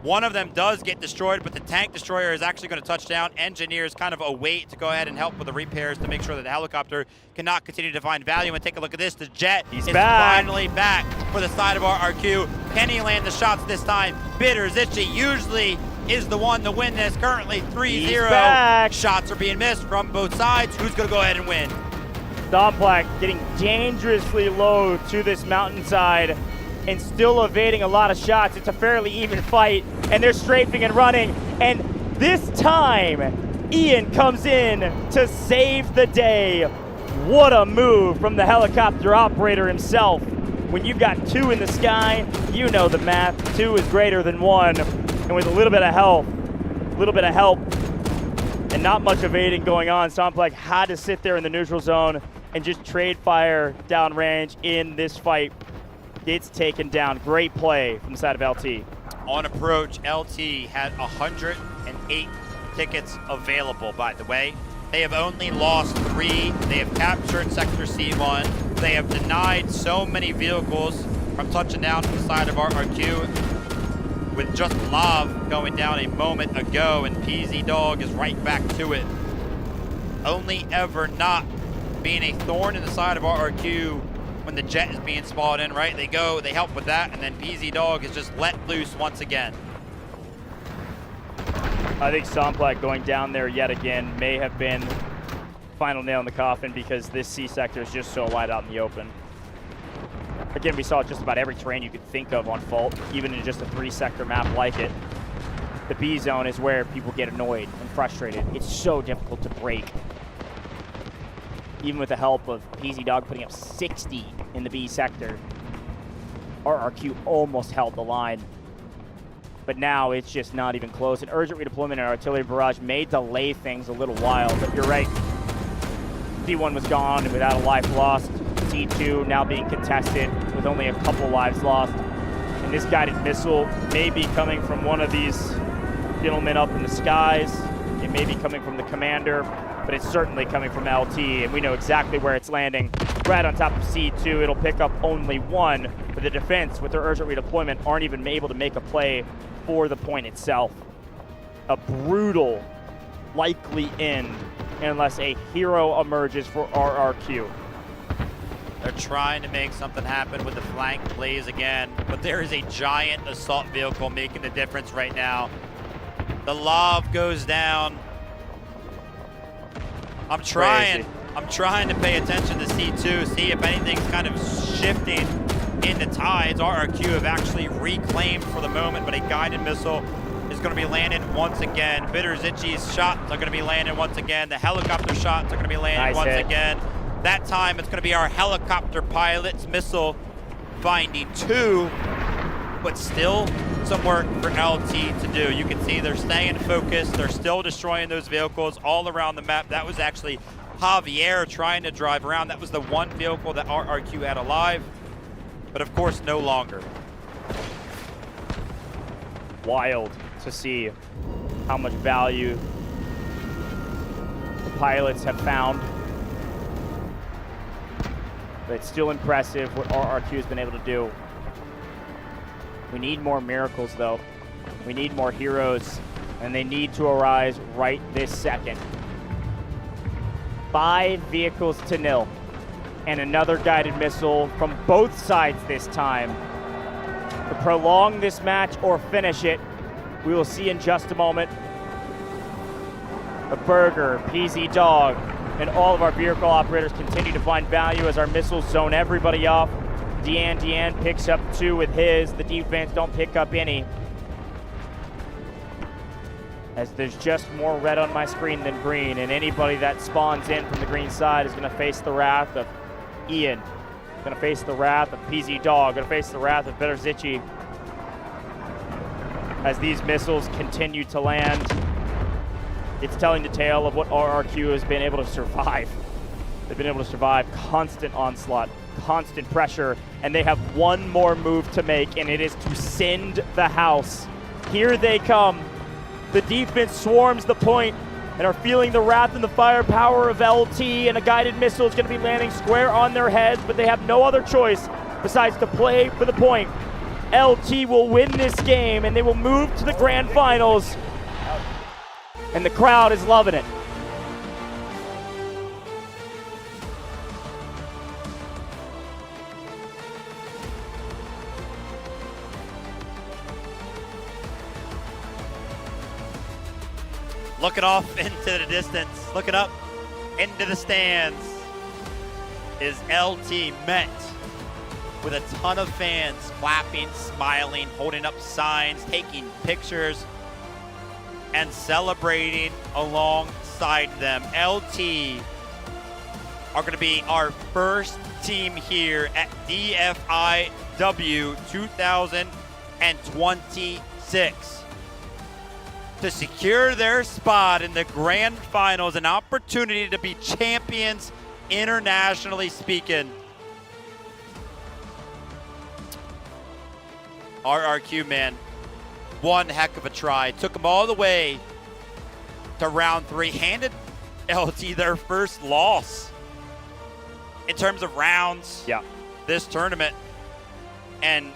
One of them does get destroyed, but the tank destroyer is actually going to touch down. Engineers kind of await to go ahead and help with the repairs to make sure that the helicopter cannot continue to find value. And take a look at this. The jet is finally back for the side of RRQ. Can he land the shots this time? Bitter Zitchy usually is the one to win this. Currently 3-0. Shots are being missed from both sides. Who's going to go ahead and win? Domplak getting dangerously low to this mountainside and still evading a lot of shots. It's a fairly even fight, and they're strafing and running. And this time, Ian comes in to save the day. What a move from the helicopter operator himself. When you've got 2 in the sky, you know the math. 2 is greater than 1. And with a little bit of help, and not much evading going on, Domplak had to sit there in the neutral zone and just trade fire downrange in this fight. It's taken down. Great play from the side of LT. On approach, LT had 108 tickets available, by the way. They have only lost 3. They have captured Sector C1. They have denied so many vehicles from touching down to the side of RRQ, with just Lav going down a moment ago, and PZ Dog is right back to it. Only ever not being a thorn in the side of RRQ when the jet is being spawned in, right? They go, they help with that, and then PZ Dog is just let loose once again. I think Domplak going down there yet again may have been final nail in the coffin, because this C sector is just so wide out in the open. Again, we saw just about every terrain you could think of on Fault, even in just a 3-sector map like it. The B zone is where people get annoyed and frustrated. It's so difficult to break. Even with the help of PZ Dog putting up 60 in the B sector, RRQ almost held the line. But now it's just not even close. An urgent redeployment and artillery barrage may delay things a little while, but you're right. C1 was gone and without a life lost. C2 now being contested with only a couple lives lost. And this guided missile may be coming from one of these gentlemen up in the skies. It may be coming from the commander, but it's certainly coming from LT, and we know exactly where it's landing. threat on top of C2. It'll pick up only one, but the defense, with their urgent redeployment, aren't even able to make a play for the point itself. A brutal, likely end unless a hero emerges for RRQ. They're trying to make something happen with the flank plays again, but there is a giant assault vehicle making the difference right now. The lob goes down. I'm trying to pay attention to C2, see if anything's kind of shifting in the tides. RRQ have actually reclaimed for the moment, but a guided missile is going to be landing once again. Bitterzicci's shots are going to be landing once again. The helicopter shots are going to be landing once again. That time it's going to be our helicopter pilot's missile finding two, but still some work for LT to do. You can see they're staying focused. They're still destroying those vehicles all around the map. That was actually Javier trying to drive around. That was the one vehicle that RRQ had alive, but of course no longer. Wild to see how much value the pilots have found. But it's still impressive what RRQ has been able to do. We need more miracles, though. We need more heroes, and they need to arise right this second. 5 vehicles to 0, and another guided missile from both sides this time. To prolong this match or finish it, we will see in just a moment. A Burger, PZ Dog, and all of our vehicle operators continue to find value as our missiles zone everybody off. Deanne picks up 2 with his. The defense don't pick up any. As there's just more red on my screen than green, and anybody that spawns in from the green side is going to face the wrath of Ian. Going to face the wrath of PZ Dog. Going to face the wrath of Bitterzicci. As these missiles continue to land, it's telling the tale of what RRQ has been able to survive. They've been able to survive constant onslaught, constant pressure, and they have one more move to make, and it is to send the house. Here they come. The defense swarms the point and are feeling the wrath and the firepower of LT, and a guided missile is going to be landing square on their heads, but they have no other choice besides to play for the point. LT will win this game, and they will move to the grand finals. And the crowd is loving it. Looking off into the distance, looking up into the stands, is LT met with a ton of fans clapping, smiling, holding up signs, taking pictures, and celebrating alongside them. LT are going to be our first team here at Dfiw 2026 to secure their spot in the grand finals, an opportunity to be champions internationally speaking. RRQ, man, one heck of a try. Took them all the way to round 3. Handed LT their first loss in terms of rounds this tournament. And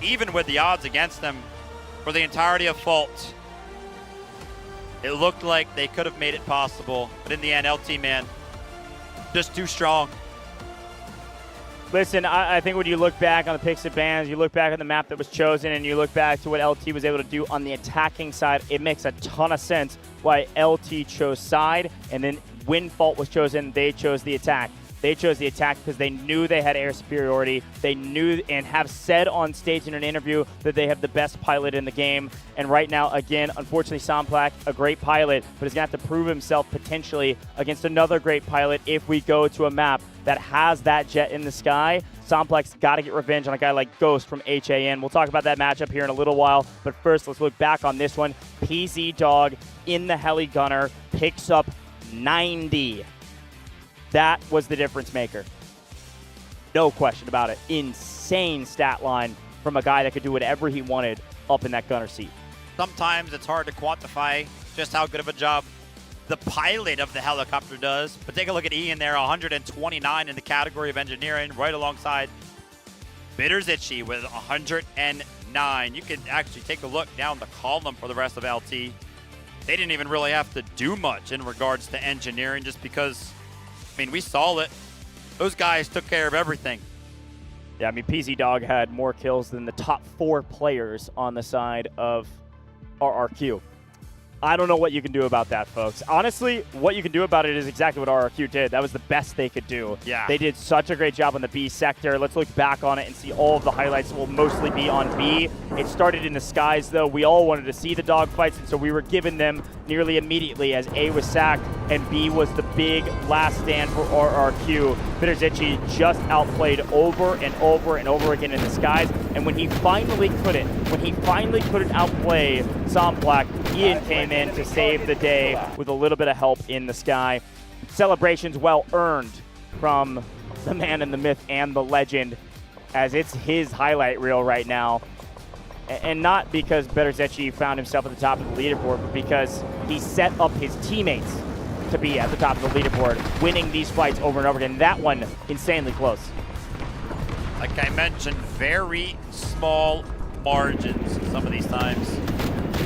even with the odds against them for the entirety of Fault, it looked like they could have made it possible. But in the end, LT, man, just too strong. Listen, I think when you look back on the picks and bans, you look back on the map that was chosen, and you look back to what LT was able to do on the attacking side, it makes a ton of sense why LT chose side, and then when Fault was chosen, they chose the attack. They chose the attack because they knew they had air superiority. They knew and have said on stage in an interview that they have the best pilot in the game. And right now, again, unfortunately, Somplak, a great pilot, but is going to have to prove himself potentially against another great pilot if we go to a map that has that jet in the sky. Somplak's got to get revenge on a guy like Ghost from HAN. We'll talk about that matchup here in a little while, but first, let's look back on this one. PZ Dog in the heli gunner picks up 90. That was the difference maker. No question about it. Insane stat line from a guy that could do whatever he wanted up in that gunner seat. Sometimes it's hard to quantify just how good of a job the pilot of the helicopter does. But take a look at Ian there, 129 in the category of engineering, right alongside Bitterzitchy with 109. You can actually take a look down the column for the rest of LT. They didn't even really have to do much in regards to engineering just because, I mean, we saw it. Those guys took care of everything. Yeah, I mean, PZ Dog had more kills than the top 4 players on the side of RRQ. I don't know what you can do about that, folks. Honestly, what you can do about it is exactly what RRQ did. That was the best they could do. Yeah. They did such a great job on the B sector. Let's look back on it and see all of the highlights will mostly be on B. It started in the skies, though. We all wanted to see the dogfights, and so we were given them nearly immediately as A was sacked and B was the big last stand for RRQ. Bitterzitchy just outplayed over and over and over again in the skies, and when he finally couldn't outplay Somplak, Ian came in to save the day with a little bit of help in the sky. Celebrations well earned from the man and the myth and the legend, as it's his highlight reel right now. And not because Bitterzitchy found himself at the top of the leaderboard, but because he set up his teammates to be at the top of the leaderboard, winning these fights over and over again. That one, insanely close. Like I mentioned, very small margins some of these times.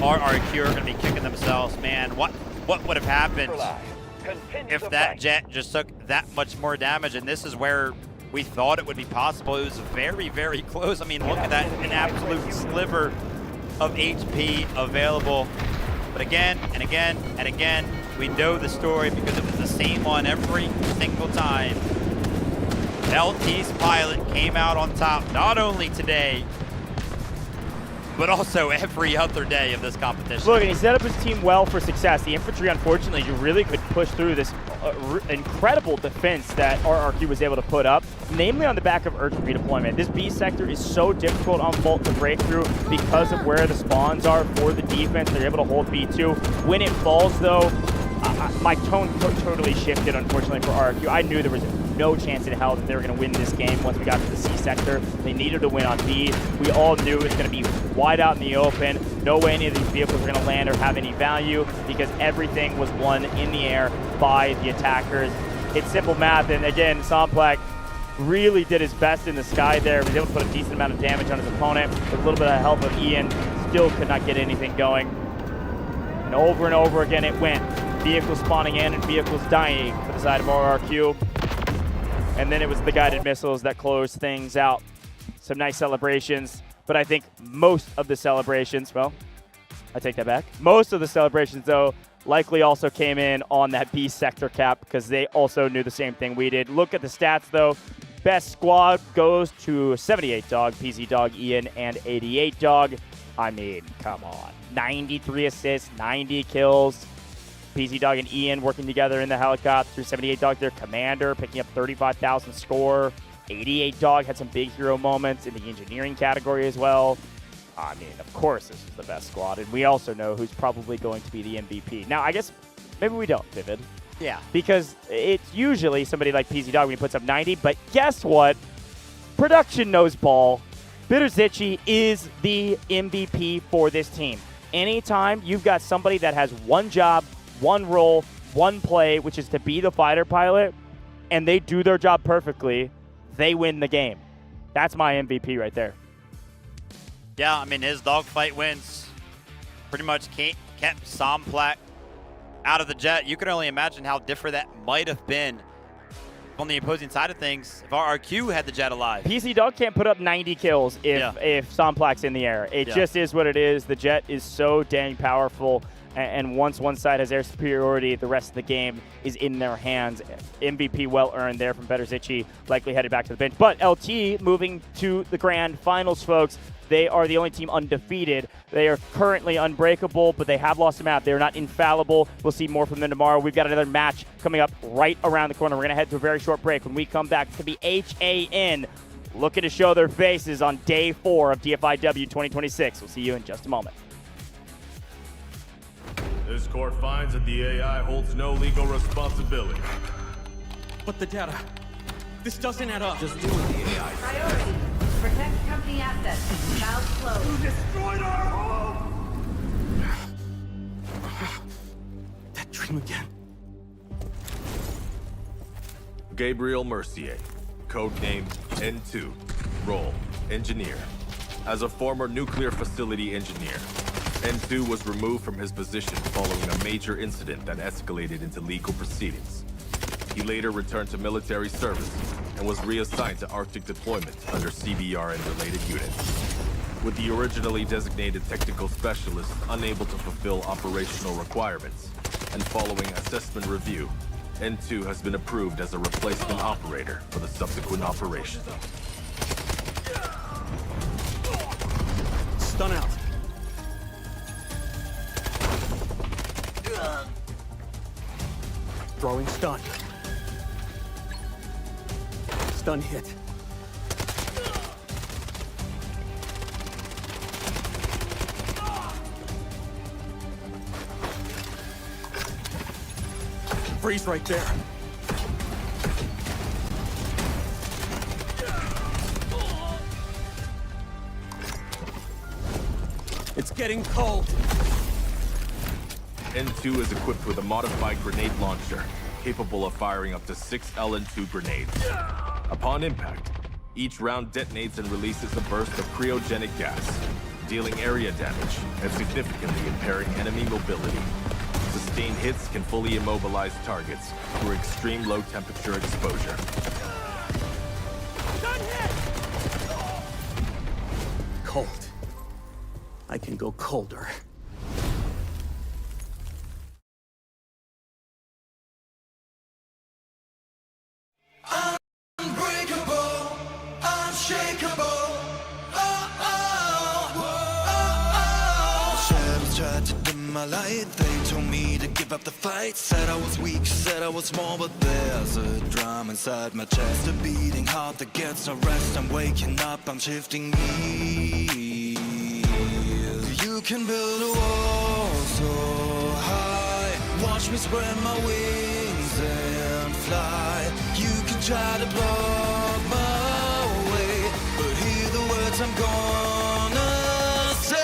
RRQ are going to be kicking themselves. Man, what would have happened if that jet just took that much more damage? And this is where we thought it would be possible. It was very, very close. I mean, look at that, an absolute sliver of HP available. But again and again and again, we know the story because it was the same one every single time. LT's pilot came out on top, not only today, but also every other day of this competition. Look, and he set up his team well for success. The infantry, unfortunately, you really could push through this incredible defense that RRQ was able to put up, namely on the back of Urgent redeployment. This B sector is so difficult on Vault to break through because of where the spawns are for the defense. They're able to hold B2. When it falls, though, my tone totally shifted, unfortunately, for RRQ. I knew there was no chance in hell that they were going to win this game once we got to the C sector. They needed to win on B. We all knew it was going to be wide out in the open. No way any of these vehicles were going to land or have any value because everything was won in the air by the attackers. It's simple math, and again, Somplak really did his best in the sky there. Was able to put a decent amount of damage on his opponent with a little bit of help of Ian. Still could not get anything going. And over again it went. Vehicles spawning in and vehicles dying for the side of RRQ. And then it was the guided missiles that closed things out. Some nice celebrations, but I think most of the celebrations, well, I take that back. Most of the celebrations, though, likely also came in on that B sector cap because they also knew the same thing we did. Look at the stats, though. Best squad goes to 78 Dog, PZ Dog, Ian, and 88 Dog. I mean, come on. 93 assists, 90 kills. PZ Dog and Ian working together in the helicopter. 78 Dog, their commander, picking up 35,000 score. 88 Dog had some big hero moments in the engineering category as well. I mean, of course, this is the best squad, and we also know who's probably going to be the MVP. Now, I guess maybe we don't, Vivid. Yeah. Because it's usually somebody like PZ Dog when he puts up 90, but guess what? Production knows ball. Bitterzitchy is the MVP for this team. Anytime you've got somebody that has one job, one role, one play, which is to be the fighter pilot, and they do their job perfectly, they win the game. That's my MVP right there. Yeah, I mean, his dogfight wins pretty much kept Somplak out of the jet. You can only imagine how different that might have been on the opposing side of things if RRQ had the jet alive. PZ Dog can't put up 90 kills if Somplak's in the air. It just is what it is. The jet is so dang powerful, and once one side has air superiority, the rest of the game is in their hands. MVP well earned there from Bitterzitchy, likely headed back to the bench. But LT moving to the grand finals, folks. They are the only team undefeated. They are currently unbreakable, but they have lost a map. They're not infallible. We'll see more from them tomorrow. We've got another match coming up right around the corner. We're going to head to a very short break. When we come back, it's going to be HAN looking to show their faces on day 4 of DFIW 2026. We'll see you in just a moment. This court finds that the AI holds no legal responsibility. But the data, this doesn't add up. Just do with the AI. Priority. Protect company assets. Valve closed. You destroyed our home! dream again. Gabriel Mercier, codename N2, role engineer. As a former nuclear facility engineer, N2 was removed from his position following a major incident that escalated into legal proceedings. He later returned to military service and was reassigned to Arctic deployment under CBR and related units. With the originally designated technical specialist unable to fulfill operational requirements, and following assessment review, N2 has been approved as a replacement operator for the subsequent operation. Stun out. Throwing stun. Stun hit. Freeze right there. It's getting cold. N2 is equipped with a modified grenade launcher, capable of firing up to 6 LN2 grenades. Upon impact, each round detonates and releases a burst of cryogenic gas, dealing area damage and significantly impairing enemy mobility. Sustained hits can fully immobilize targets through extreme low temperature exposure. Cold. I can go colder. Unbreakable, unshakeable. Shadows tried to dim my light. They told me to give up the fight. Said I was weak, said I was small, but there's a drum inside my chest, a beating heart that gets no rest. I'm waking up, I'm shifting gears. You can build a wall so high. Watch me spread my wings and fly. You can try to block my way, but hear the words I'm gonna say.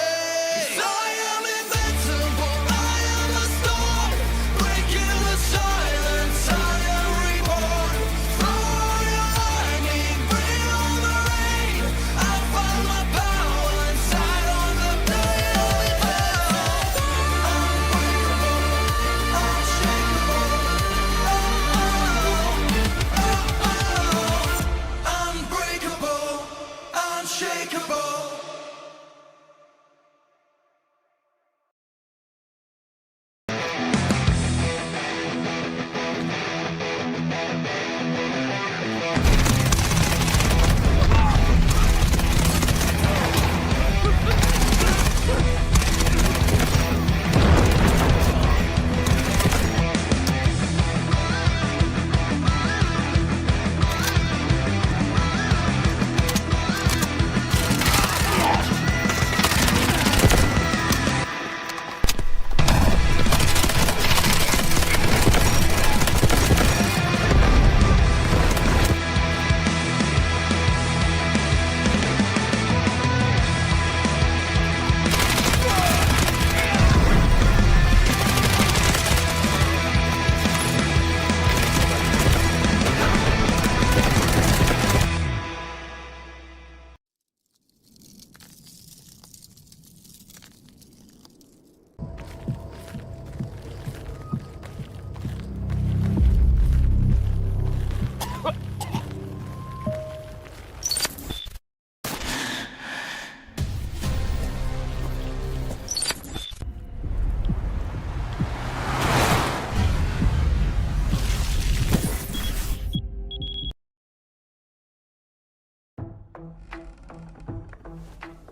'Cause I am invincible, I am a storm, breaking the silence, I am reborn. Throw your lightning, bring on the rain. I find my power inside on the day we fell. Unbreakable, unshakable. Unbreakable, unshakeable.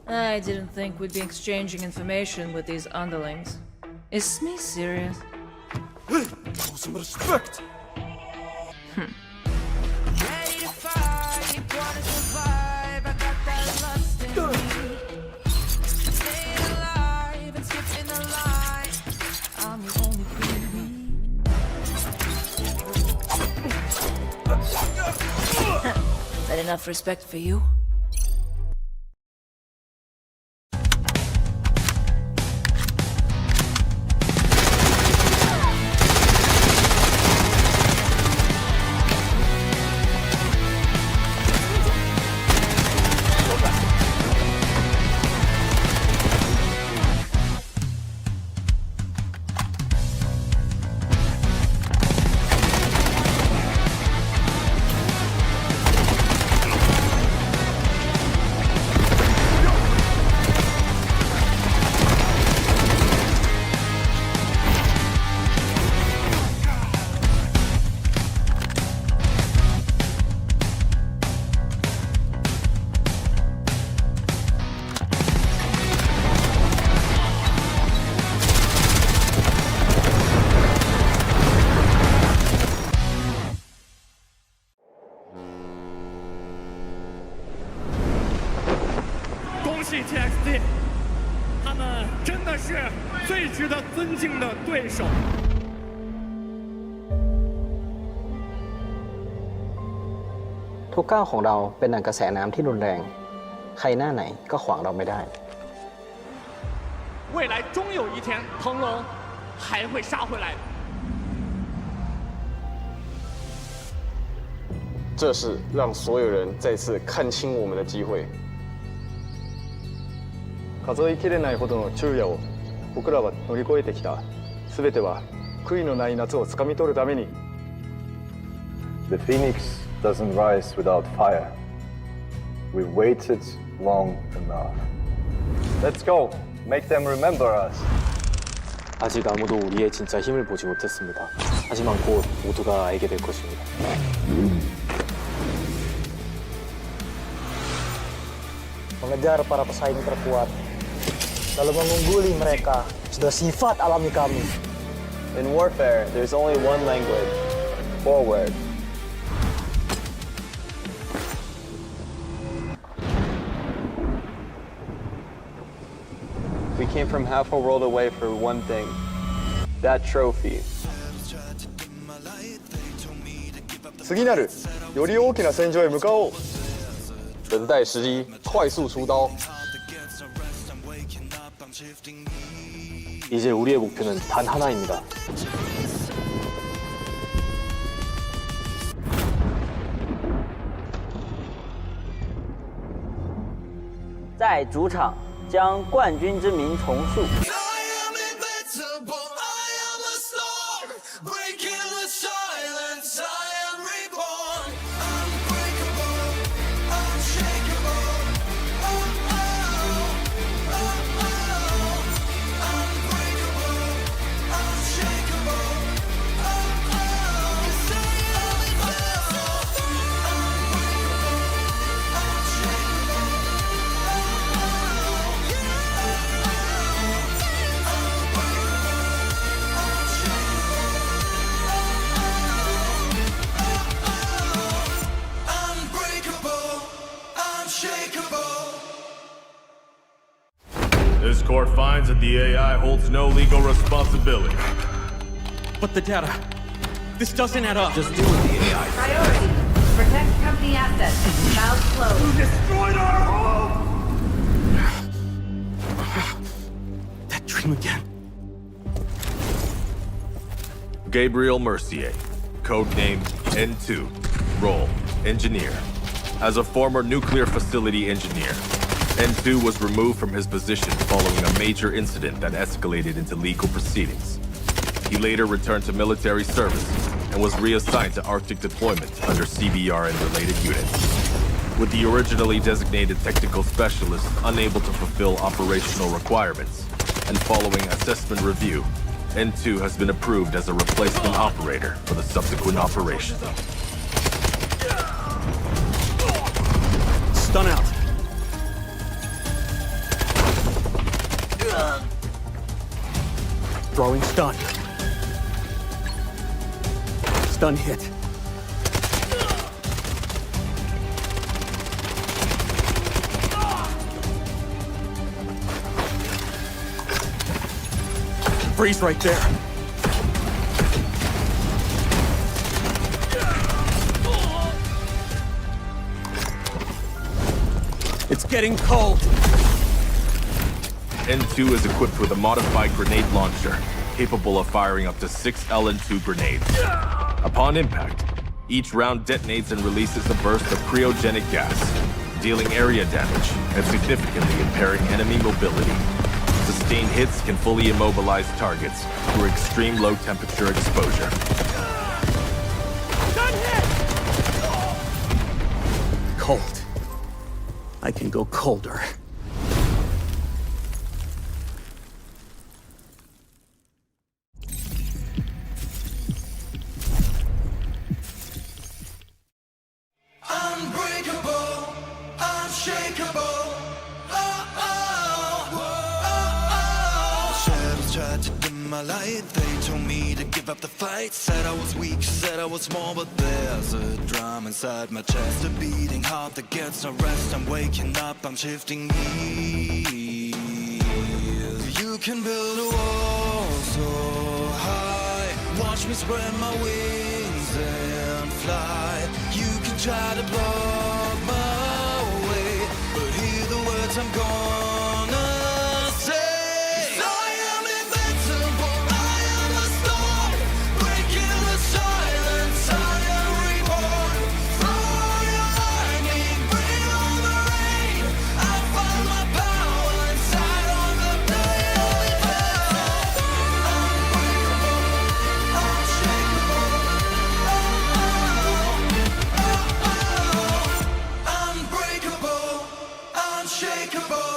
I didn't think we'd be exchanging information with these underlings. Is Smee serious? Show some respect. Ready to fight, gonna survive. I got that lust in me. Staying alive and skipping the line. I'm the only queen. That enough respect for you? 是 TXT， 他们真的是最值得尊敬的对手。 ทุกก้าวของเราเป็นดั่งกระแสน้ำที่รุนแรง ใครหน้าไหนก็ขวางเราไม่ได้ 未来终有一天，腾龙还会杀回来。这是让所有人再次看清我们的机会。数えきれないほどの昼夜を僕らは乗り越えてきた。すべては悔いのない夏をつかみ取るために。The Phoenix doesn't rise without fire. We waited long enough. Let's go. Make them remember us. 아직 아무도 우리의 진짜 힘을 보지 못했습니다. 하지만 곧 모두가 알게 될 것입니다. Mengejar para pesaing terkuat, lalu mengungguli mereka sudah sifat alami kami. In warfare, there's only one language: forward. We came from half a world away for one thing: that trophy. 次なるより大きな戦場へ向かおう。等待时机，快速出刀。 이제 우리의 목표는 단 하나입니다. 在主场将冠军之名重塑。 This court finds that the AI holds no legal responsibility. But the data, this doesn't add up. Just do with the AI. Priority: protect company assets. Valve closed. You destroyed our home. That dream again. Gabriel Mercier, codename N2, role engineer. As a former nuclear facility engineer, N2 was removed from his position following a major incident that escalated into legal proceedings. He later returned to military service and was reassigned to Arctic deployment under CBR and related units. With the originally designated technical specialist unable to fulfill operational requirements, and following assessment review, N2 has been approved as a replacement operator for the subsequent operation. Stun out. Throwing stun. Stun hit. Freeze right there. It's getting cold. N2 is equipped with a modified grenade launcher, capable of firing up to 6 LN2 grenades. Upon impact, each round detonates and releases a burst of cryogenic gas, dealing area damage and significantly impairing enemy mobility. Sustained hits can fully immobilize targets through extreme low temperature exposure. Cold. I can go colder. Unbreakable, unshakeable. Shadows try to dim my light. They told me to give up the fight. Said I was weak, said I was small, but there's a drum inside my chest, a beating heart that gets no rest. I'm waking up, I'm shifting gears. You can build a wall so high, watch me spread my wings and fly. You can try to block my way, but hear the words I'm gonna say. I am invincible, I am a storm, breaking the silence, I am reborn. Throw your lightning, bring on the rain. I find my power inside on the daily path. Unbreakable, unshakeable.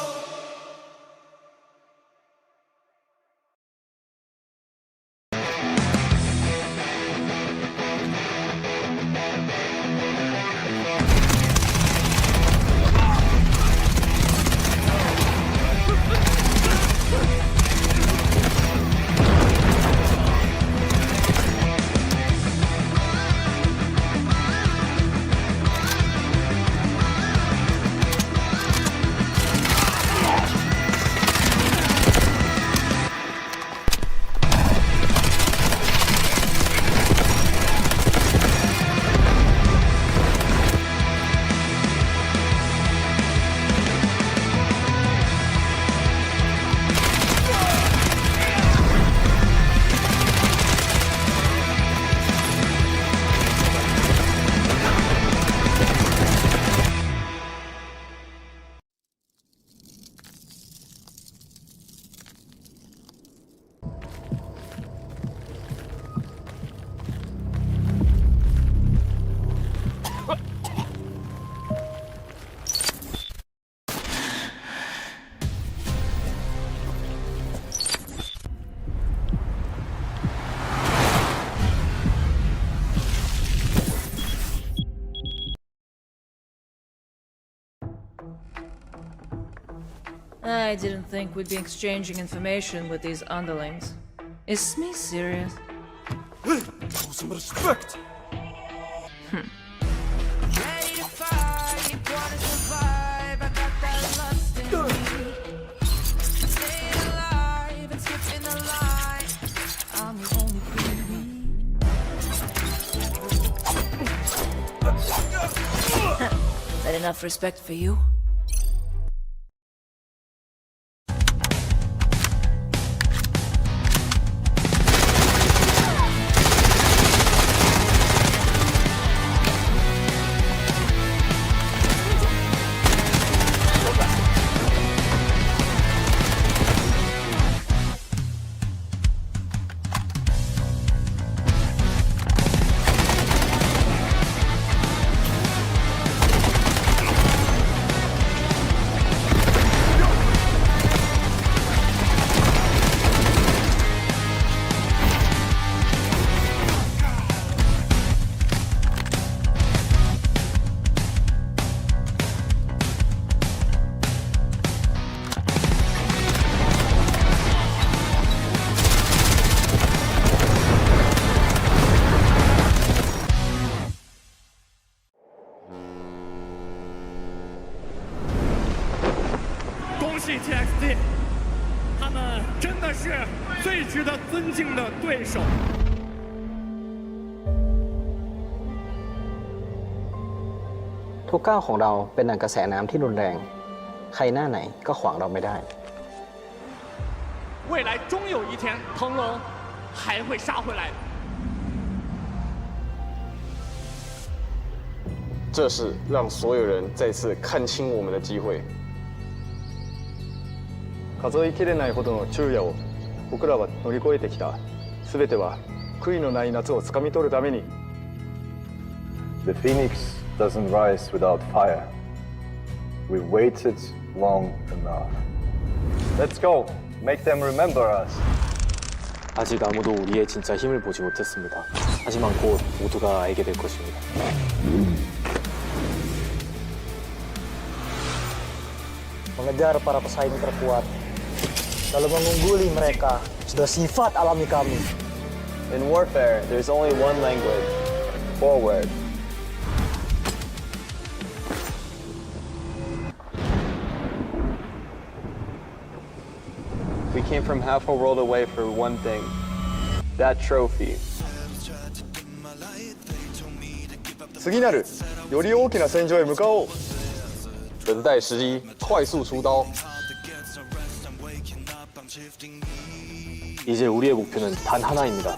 I didn't think we'd be exchanging information with these underlings. Is Smee serious? Show some respect. Ready to fight, wanna survive. I got that lust in me. Stay alive and skip in the line. I'm the only queen. Is that enough respect for you? TXT， 他们真的是最值得尊敬的对手。ทุกก้าวของเราเป็นดั่งกระแสน้ำที่รุนแรง ใครหน้าไหนก็ขวางเราไม่ได้ 未来终有一天，腾龙还会杀回来。这是让所有人再次看清我们的机会。数えきれないほどの昼夜を僕らは乗り越えてきた。すべては悔いのない夏をつかみ取るために。The phoenix doesn't rise without fire. We waited long enough. Let's go. Make them remember us. 아직 아무도 우리의 진짜 힘을 보지 못했습니다. 하지만 곧 모두가 알게 될 것입니다. Mengejar para pesaing terkuat, lalu mengungguli mereka Sudah sifat alami kami. In warfare, there's only one language. Forward. We came from half a world away for one thing. That trophy. 次なるより大きな戦場へ向かおう。等待时机，快速出刀。 이제 우리의 목표는 단 하나입니다.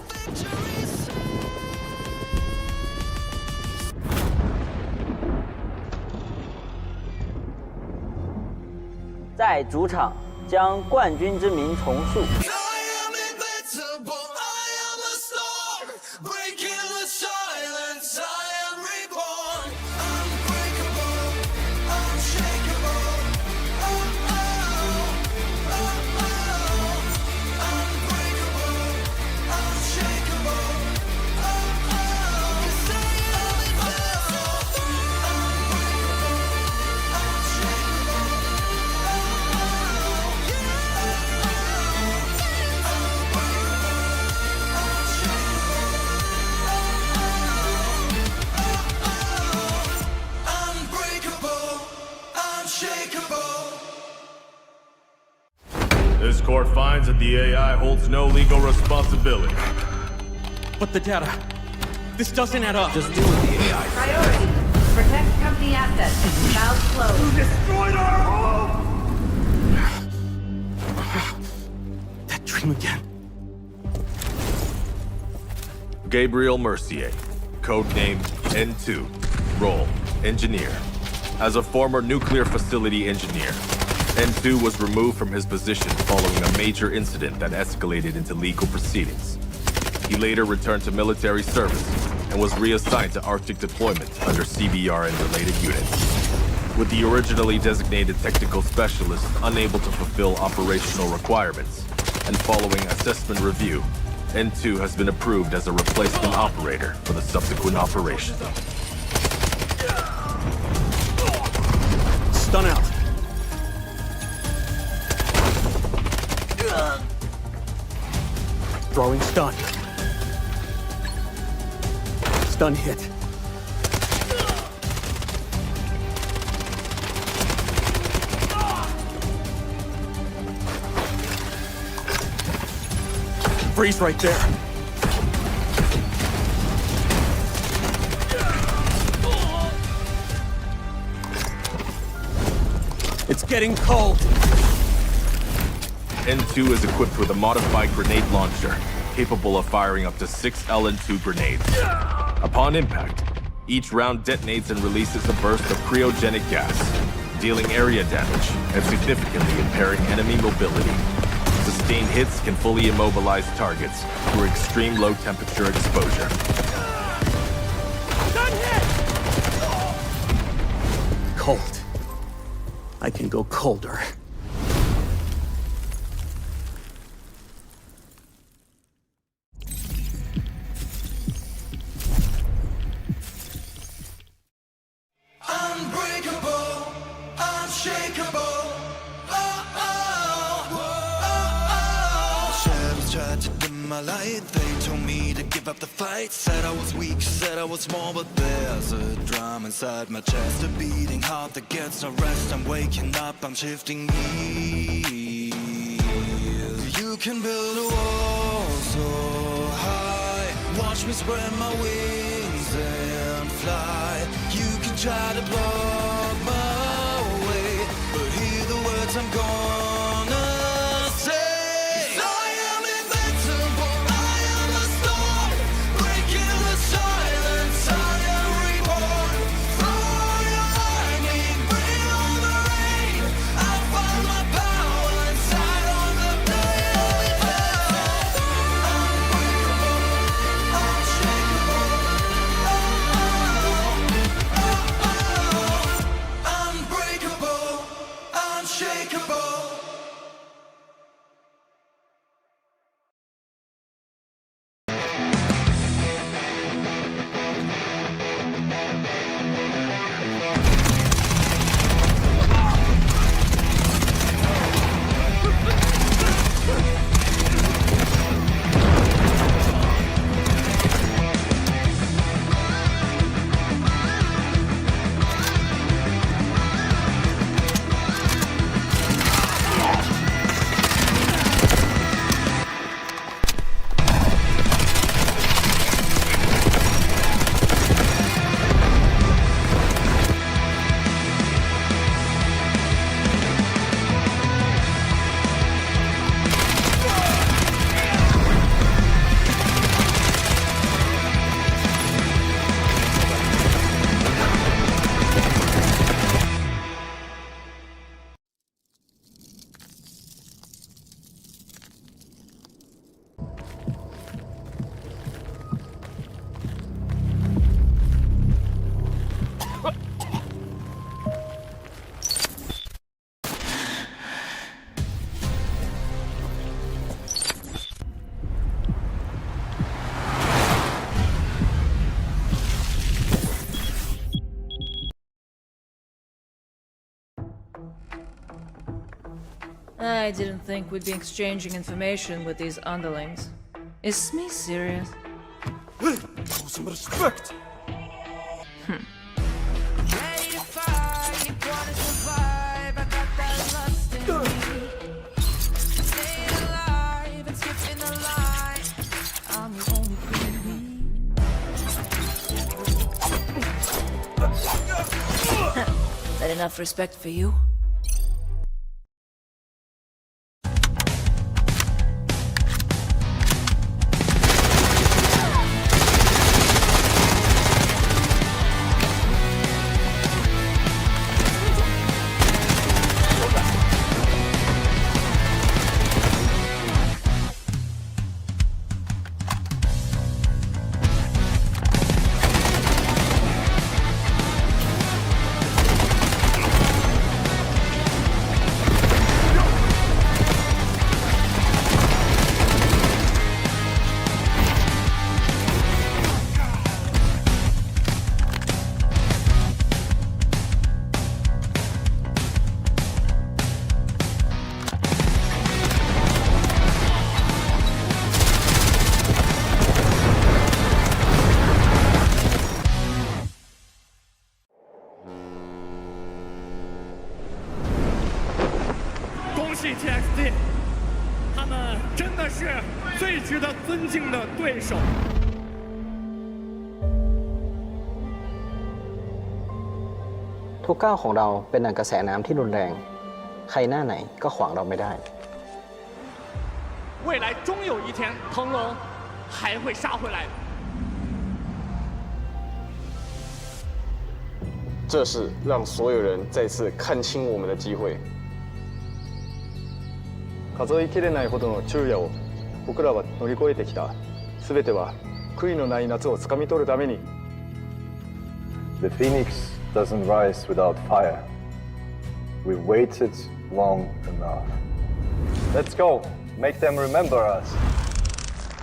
在主场将冠军之名重塑。 This court finds that the AI holds no legal responsibility. But the data, this doesn't add up. Just deal with the AI. Priority. Protect company assets. Valve closed. You destroyed our home! That dream again. Gabriel Mercier, codename N2, role engineer. As a former nuclear facility engineer, N2 was removed from his position following a major incident that escalated into legal proceedings. He later returned to military service and was reassigned to Arctic deployment under CBR and related units. With the originally designated technical specialist unable to fulfill operational requirements, and following assessment review, N2 has been approved as a replacement operator for the subsequent operation. Stun out. Throwing stun. Stun hit. Freeze right there. It's getting cold. N2 is equipped with a modified grenade launcher, capable of firing up to 6 LN2 grenades. Upon impact, each round detonates and releases a burst of cryogenic gas, dealing area damage and significantly impairing enemy mobility. Sustained hits can fully immobilize targets through extreme low temperature exposure. Cold. I can go colder. Unbreakable, unshakeable. Shadows tried to dim my light. They told me to give up the fight. Said I was weak, said I was small, but there's a drum inside my chest, a beating heart that gets no rest. I'm waking up, I'm shifting gears. You can build a wall so high. Watch me spread my wings and fly. You can try to block my way, but hear the words I'm gonna say. I am invincible, I am the storm, breaking the silence, I am reborn. Throw your lightning, bring on the rain. I find my power inside on the blade. Unbreakable, unshakeable. I didn't think we'd be exchanging information with these underlings. Is Smee serious? Show some respect! Ready to fight, wanna survive. I got that lust in me. Stay alive and skip in the line. I'm the only queen. That enough respect for you? TXT， 他们真的是最值得尊敬的对手。ทุกก้าวของเราเป็นดั่งกระแสน้ำที่รุนแรง ใครหน้าไหนก็ขวางเราไม่ได้ 未来终有一天，腾龙还会杀回来。这是让所有人再次看清我们的机会。数えきれないほどの昼夜を僕らは乗り越えてきた。全ては悔いのない夏をつかみ取るために。The Phoenix doesn't rise without fire. We waited long enough. Let's go. Make them remember us.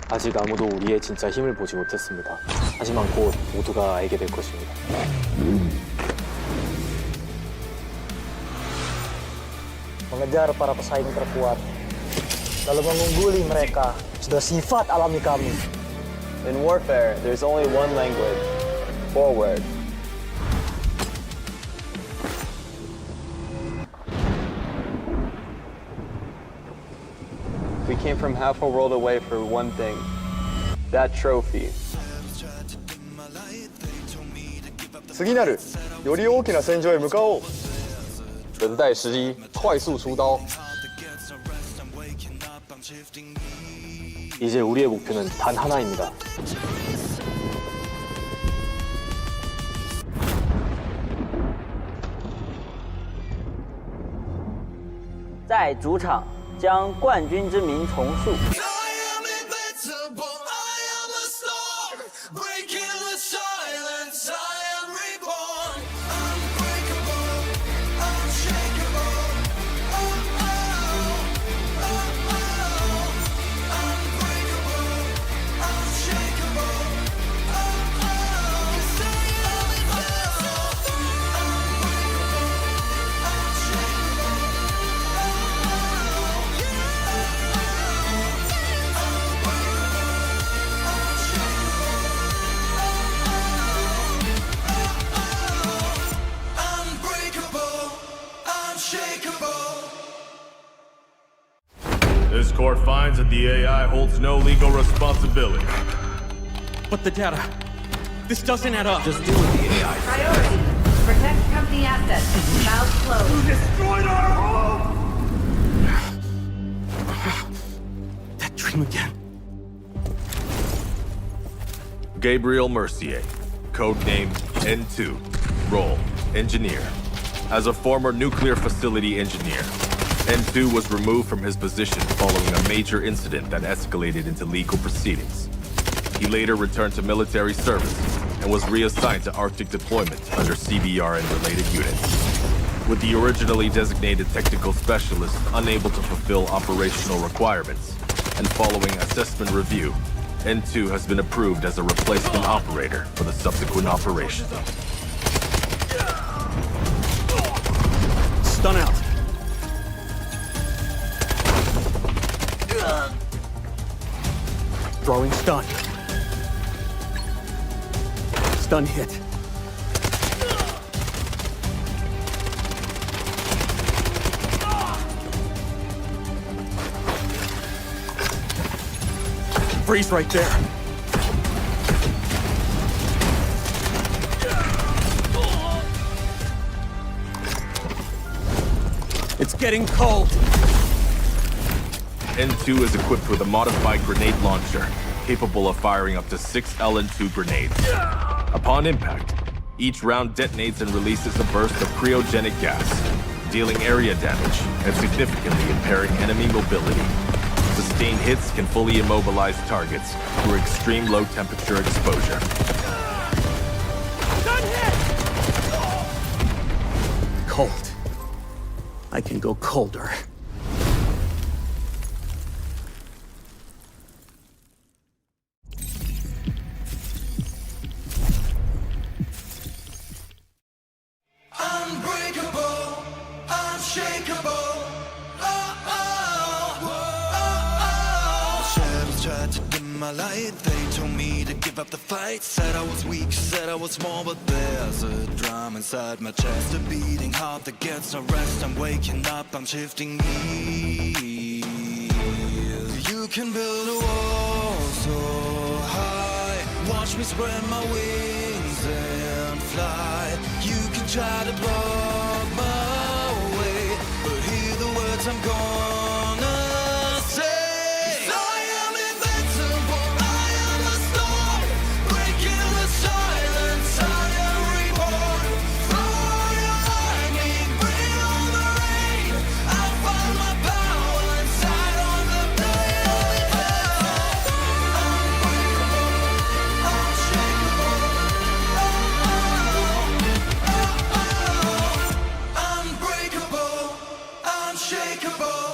아직 아무도 우리의 진짜 힘을 보지 못했습니다. 하지만 곧 모두가 알게 될 것입니다. Mengejar para pesaing terkuat, lalu mengungguli mereka sudah sifat alami kami. In warfare, there's only one language: forward. We came from half a world away for one thing: that trophy. 次なるより大きな戦場へ向かおう。等待时机，快速出刀。 이제 우리의 목표는 단 하나입니다. 在主场将冠军之名重塑。 This court finds that the AI holds no legal responsibility. But the data, this doesn't add up. Just do what the AI says. Priority: protect company assets. Valve closed. You destroyed our home. That dream again. Gabriel Mercier, codenamed N2, role engineer. As a former nuclear facility engineer, N2 was removed from his position following a major incident that escalated into legal proceedings. He later returned to military service and was reassigned to Arctic deployment under CBR and related units. With the originally designated technical specialist unable to fulfill operational requirements, and following assessment review, N2 has been approved as a replacement operator for the subsequent operation. Stun out. Throwing stun. Stun hit. Freeze right there. It's getting cold. N2 is equipped with a modified grenade launcher, capable of firing up to 6 LN2 grenades. Upon impact, each round detonates and releases a burst of cryogenic gas, dealing area damage and significantly impairing enemy mobility. Sustained hits can fully immobilize targets through extreme low temperature exposure. Cold. I can go colder. Unbreakable, unshakeable. Shadows tried to dim my light. They told me to give up the fight. Said I was weak, said I was small, but there's a drum inside my chest, a beating heart that gets no rest. I'm waking up, I'm shifting gears. You can build a wall so high. Watch me spread my wings and fly. You can try to block my way, but hear the words I'm gonna say. I am invincible, I am a storm, breaking the silence, I am reborn. Throw your lightning, bring on the rain. I'll find my power inside on the blade. Unbreakable, unshakable. Unbreakable, unshakeable.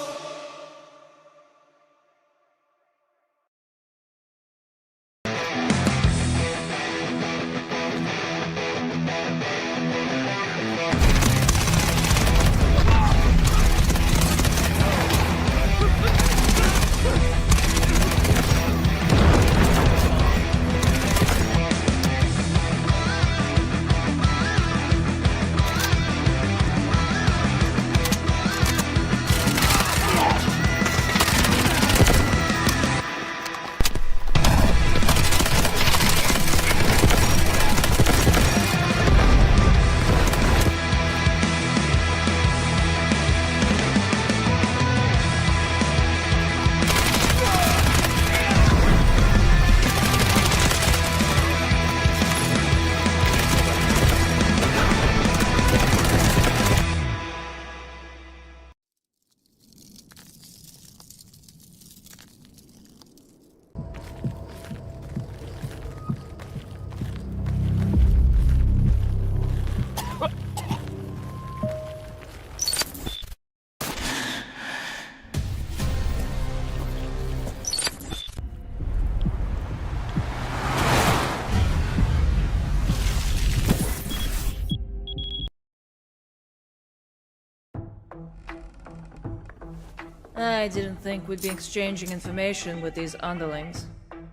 I didn't think we'd be exchanging information with these underlings.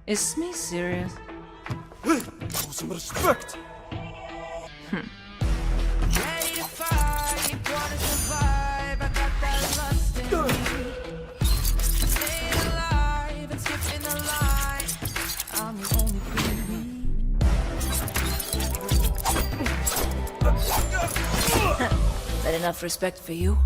Is Smee serious? Show some respect. Ready to fight, wanna survive. I got that lust in me. Stay alive and skip in the line. I'm the only queen. That enough respect for you?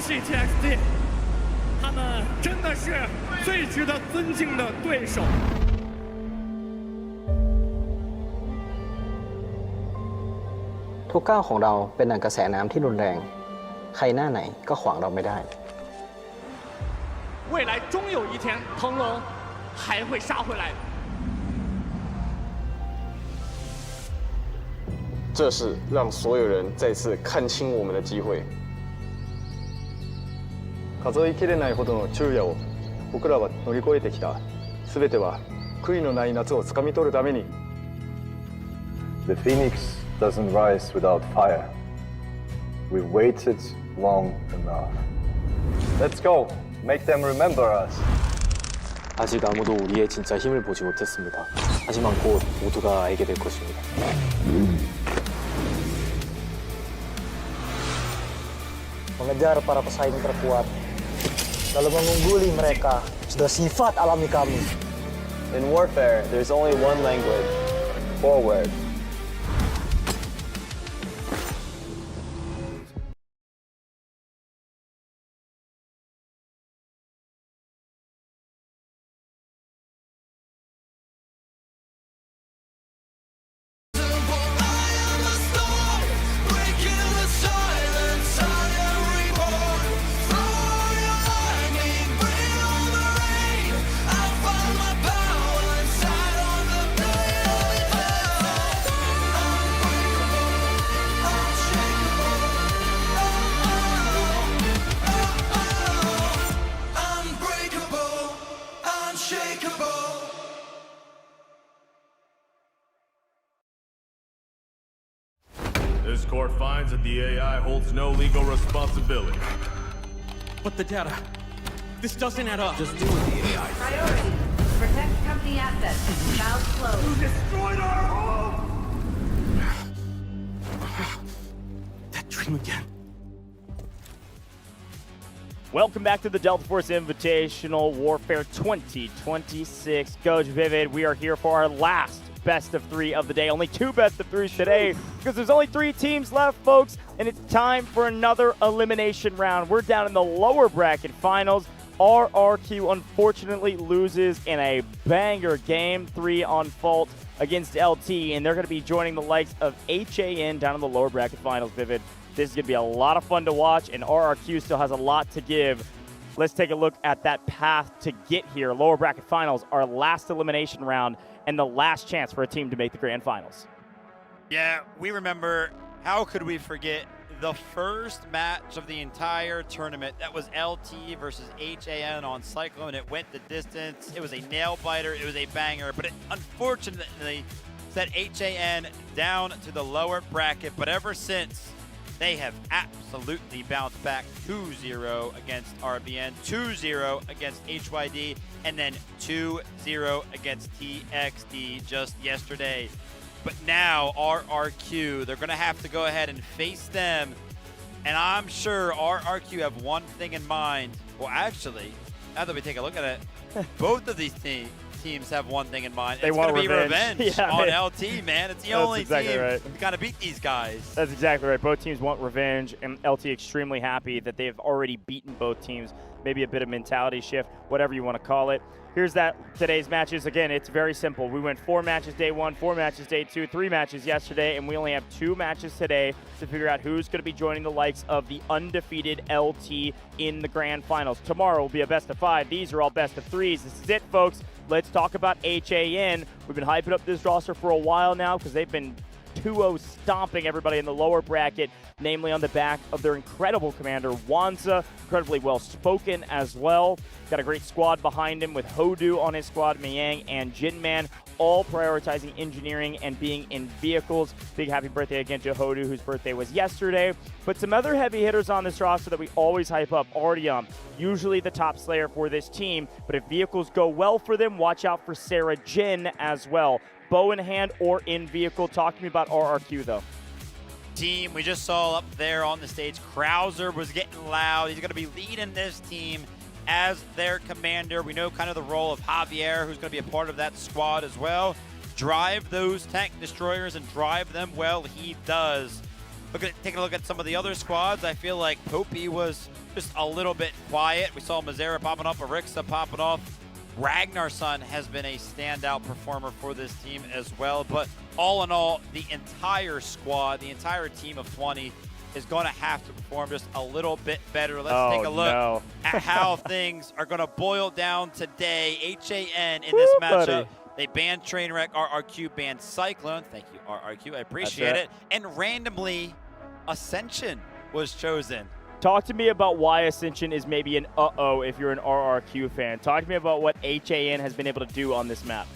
是 TXT， 他们真的是最值得尊敬的对手。 ทุกก้าวของเราเป็นดั่งกระแสน้ำที่รุนแรง ใครหน้าไหนก็ขวางเราไม่ได้ 未来终有一天，腾龙还会杀回来的。这是让所有人再次看清我们的机会。数えきれないほどの昼夜を僕らは乗り越えてきた。すべては悔いのない夏をつかみ取るために。The Phoenix doesn't rise without fire. We waited long enough. Let's go. Make them remember us. 아직 아무도 우리의 진짜 힘을 보지 못했습니다. 하지만 곧 모두가 알게 될 것입니다. Mengejar para pesaing terkuat, lalu mengungguli mereka sudah sifat alami kami. In warfare, there's only one language: forward. This court finds that the AI holds no legal responsibility. But the data, this doesn't add up. Just do what the AI says. Priority. Protect company assets. Valve closed. You destroyed our home! That dream again. Welcome back to the Delta Force Invitational Warfare 2026. Coach Vivid, we are here for our last best of 3 of the day. Only 2 best of 3s today because there's only 3 teams left, folks, and it's time for another elimination round. We're down in the lower bracket finals. RRQ unfortunately loses in a banger game 3 on fault against LT, and they're going to be joining the likes of HAN down in the lower bracket finals, Vivid. This is going to be a lot of fun to watch, and RRQ still has a lot to give. Let's take a look at that path to get here. Lower bracket finals, our last elimination round, and the last chance for a team to make the grand finals. Yeah, we remember, how could we forget the first match of the entire tournament? That was LT versus HAN on Cyclone. It went the distance. It was a nail biter. It was a banger, but it unfortunately set HAN down to the lower bracket. But ever since, they have absolutely bounced back 2-0 against RBN, 2-0 against HYD, and then 2-0 against TXD just yesterday. But now RRQ, they're going to have to go ahead and face them. And I'm sure RRQ have one thing in mind. Well, actually, now that we take a look at it, both of these teams have one thing in mind. It's going to be revenge on LT, man. It's the only team to kind of beat these guys. That's exactly right. Both teams want revenge, and LT extremely happy that they've already beaten both teams. Maybe a bit of mentality shift, whatever you want to call it. Here's today's matches. Again, it's very simple. We went 4 matches day 1, 4 matches day 2, 3 matches yesterday, and we only have 2 matches today to figure out who's going to be joining the likes of the undefeated LT in the grand finals. Tomorrow will be a best of 5. These are all best of 3s. This is it, folks. Let's talk about HAN. We've been hyping up this roster for a while now because they've been 2-0 stomping everybody in the lower bracket, namely on the back of their incredible commander, Wanza, incredibly well-spoken as well. Got a great squad behind him with Hodu on his squad, Mayang and Jinman, all prioritizing engineering and being in vehicles. Big happy birthday again to Hodu, whose birthday was yesterday. But some other heavy hitters on this roster that we always hype up. Artyom, usually the top slayer for this team, but if vehicles go well for them, watch out for Sarah Jin as well. Bow in hand or in vehicle. Talk to me about RRQ, though. Team we just saw up there on the stage, Krauser was getting loud. He's going to be leading this team as their commander. We know kind of the role of Javier, who's going to be a part of that squad as well. Drive those tank destroyers and drive them well. He does. Taking a look at some of the other squads, I feel like Popey was just a little bit quiet. We saw Mazera popping up, Arixa popping off. Ragnarsson has been a standout performer for this team as well. But all in all, the entire squad, the entire team of 20 is going to have to perform just a little bit better. Let's take a look at how things are going to boil down today. HAN in this matchup. They banned Trainwreck, RRQ banned Cyclone. Thank you, RRQ. I appreciate it. And randomly, Ascension was chosen. Talk to me about why Ascension is maybe an uh-oh if you're an RRQ fan. Talk to me about what HAN has been able to do on this map.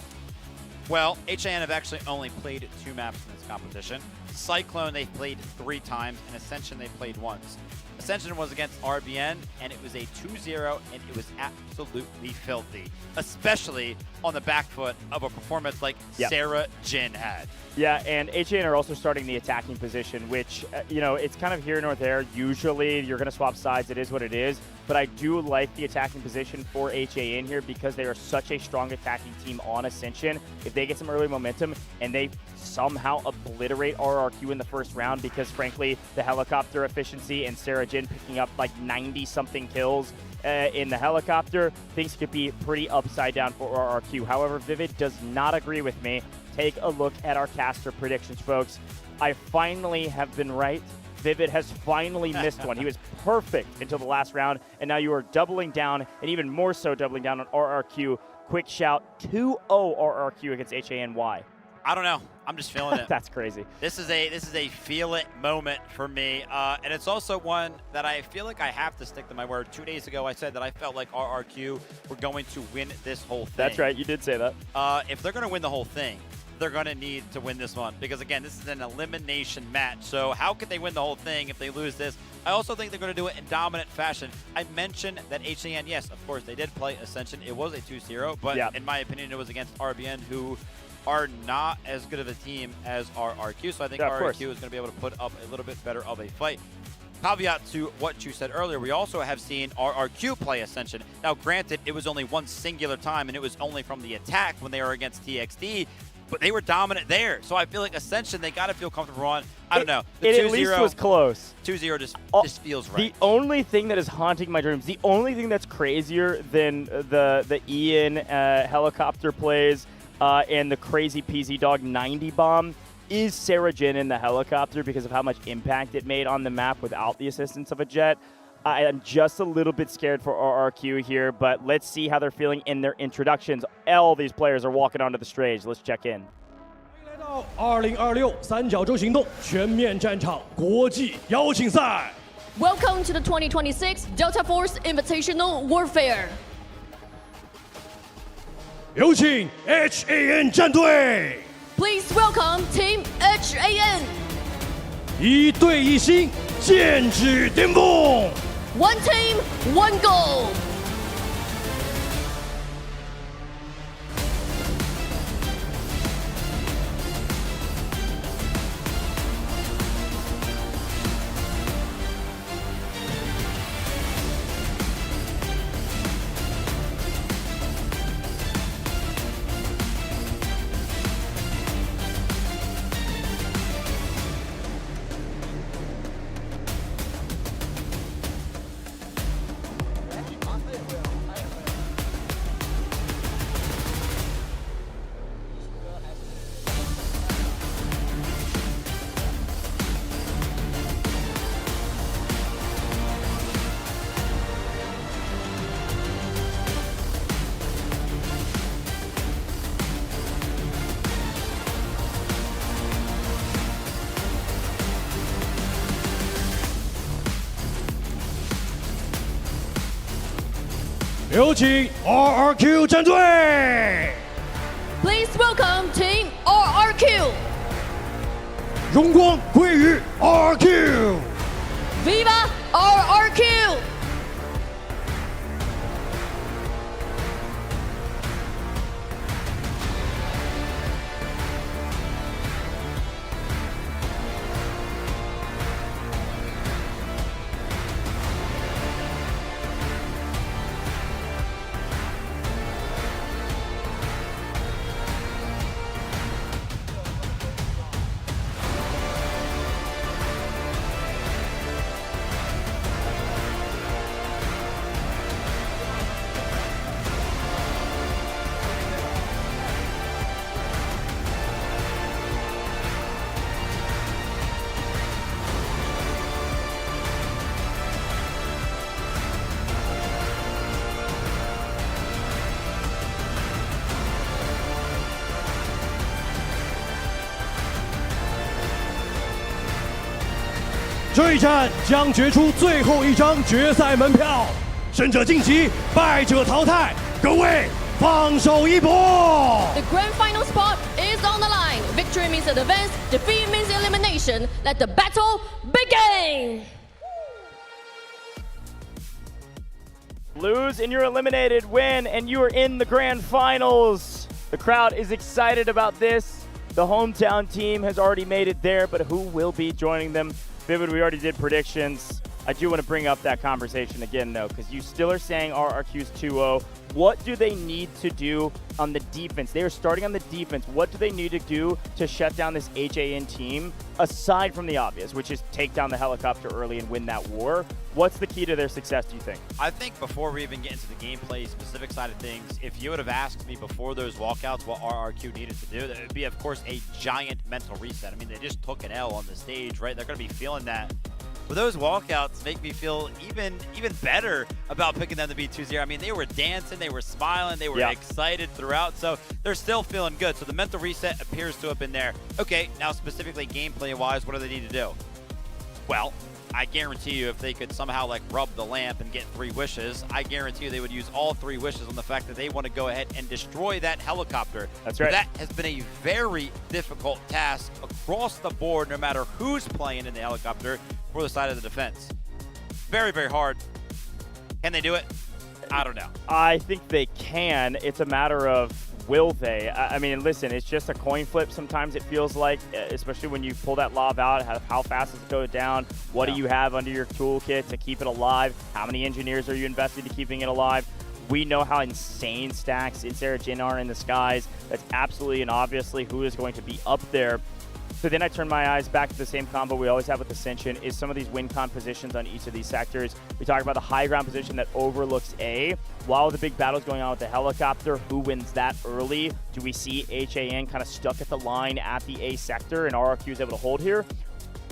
Well, HAN have actually only played 2 maps in this competition. Cyclone, they've played 3 times, and Ascension, they played once. Ascension was against RBN, and it was a 2-0, and it was absolutely filthy, especially on the back foot of a performance like Sarah Jin had. Yeah, and HAN are also starting the attacking position, which, you know, it's kind of here nor there. Usually you're going to swap sides. It is what it is. But I do like the attacking position for HAN here because they are such a strong attacking team on Ascension. If they get some early momentum and they somehow obliterate RRQ in the first round because, frankly, the helicopter efficiency and Sarah Jin picking up like 90-something kills in the helicopter, things could be pretty upside down for RRQ. However, Vivid does not agree with me. Take a look at our caster predictions, folks. I finally have been right. Vivid has finally missed one. He was perfect until the last round, and now you are doubling down, and even more so doubling down on RRQ. Quick shout, 2-0 RRQ against HANY. I don't know. I'm just feeling it. That's crazy. This is a feel it moment for me, and it's also one that I feel like I have to stick to my word. 2 days ago, I said that I felt like RRQ were going to win this whole thing. That's right. You did say that. If they're going to win the whole thing, they're going to need to win this one because, again, this is an elimination match. So how could they win the whole thing if they lose this? I also think they're going to do it in dominant fashion. I mentioned that HAN, yes, of course, they did play Ascension. It was a 2-0, but in my opinion, it was against RBN, who are not as good of a team as RRQ. So I think RRQ is going to be able to put up a little bit better of a fight. Caveat to what you said earlier, we also have seen RRQ play Ascension. Now, granted, it was only one singular time, and it was only from the attack when they were against TXT, but they were dominant there. So I feel like Ascension, they got to feel comfortable on. I don't know. It at least was close. 2-0 just feels right. The only thing that is haunting my dreams, the only thing that's crazier than the Ian helicopter plays and the crazy PZ Dog 90 bomb is Sarah Jin in the helicopter because of how much impact it made on the map without the assistance of a jet. I am just a little bit scared for RRQ here, but let's see how they're feeling in their introductions. All these players are walking onto the stage. Let's check in. 来到2026三角洲行动全面战场国际邀请赛。 Welcome to the 2026 Delta Force Invitational Warfare. 有请 HAN 战队。 Please welcome Team HAN. 一队一心，剑指巅峰。 One team, one goal.有请 RRQ 战队。 Please welcome Team RRQ. 荣光归于 RRQ。 Viva RRQ. 这一战将决出最后一张决赛门票，胜者晋级，败者淘汰。各位放手一搏。 The grand final spot is on the line. Victory means advance, defeat means elimination. Let the battle begin. Lose and you're eliminated. Win and you are in the grand finals. The crowd is excited about this. The hometown team has already made it there, but who will be joining them? Vivid, we already did predictions. I do want to bring up that conversation again, though, because you still are saying RRQ's 2-0. What do they need to do on the defense? They are starting on the defense. What do they need to do to shut down this HAN team, aside from the obvious, which is take down the helicopter early and win that war? What's the key to their success, do you think? I think before we even get into the gameplay specific side of things, if you would have asked me before those walkouts what RRQ needed to do, that would be, of course, a giant mental reset. I mean, they just took an L on the stage, right? They're going to be feeling that. But those walkouts make me feel even better about picking them to be 2-0. I mean, they were dancing, they were smiling, they were excited throughout, so they're still feeling good. So the mental reset appears to have been there. Okay, now specifically gameplay-wise, what do they need to do? Well, I guarantee you if they could somehow like rub the lamp and get 3 wishes, I guarantee you they would use all 3 wishes on the fact that they want to go ahead and destroy that helicopter. That's right. That has been a very difficult task across the board, no matter who's playing in the helicopter for the side of the defense. Very, very hard. Can they do it? I don't know. I think they can. It's a matter of will they? I mean, listen, it's just a coin flip sometimes it feels like, especially when you pull that lob out, how fast does it go down? What do you have under your toolkit to keep it alive? How many engineers are you invested in keeping it alive? We know how insane stacks in Sarah Jin are in the skies. That's absolutely and obviously who is going to be up there. So then I turn my eyes back to the same combo we always have with Ascension, is some of these win con positions on each of these sectors. We talk about the high ground position that overlooks A. While the big battle's going on with the helicopter, who wins that early? Do we see HAN kind of stuck at the line at the A sector and RRQ is able to hold here?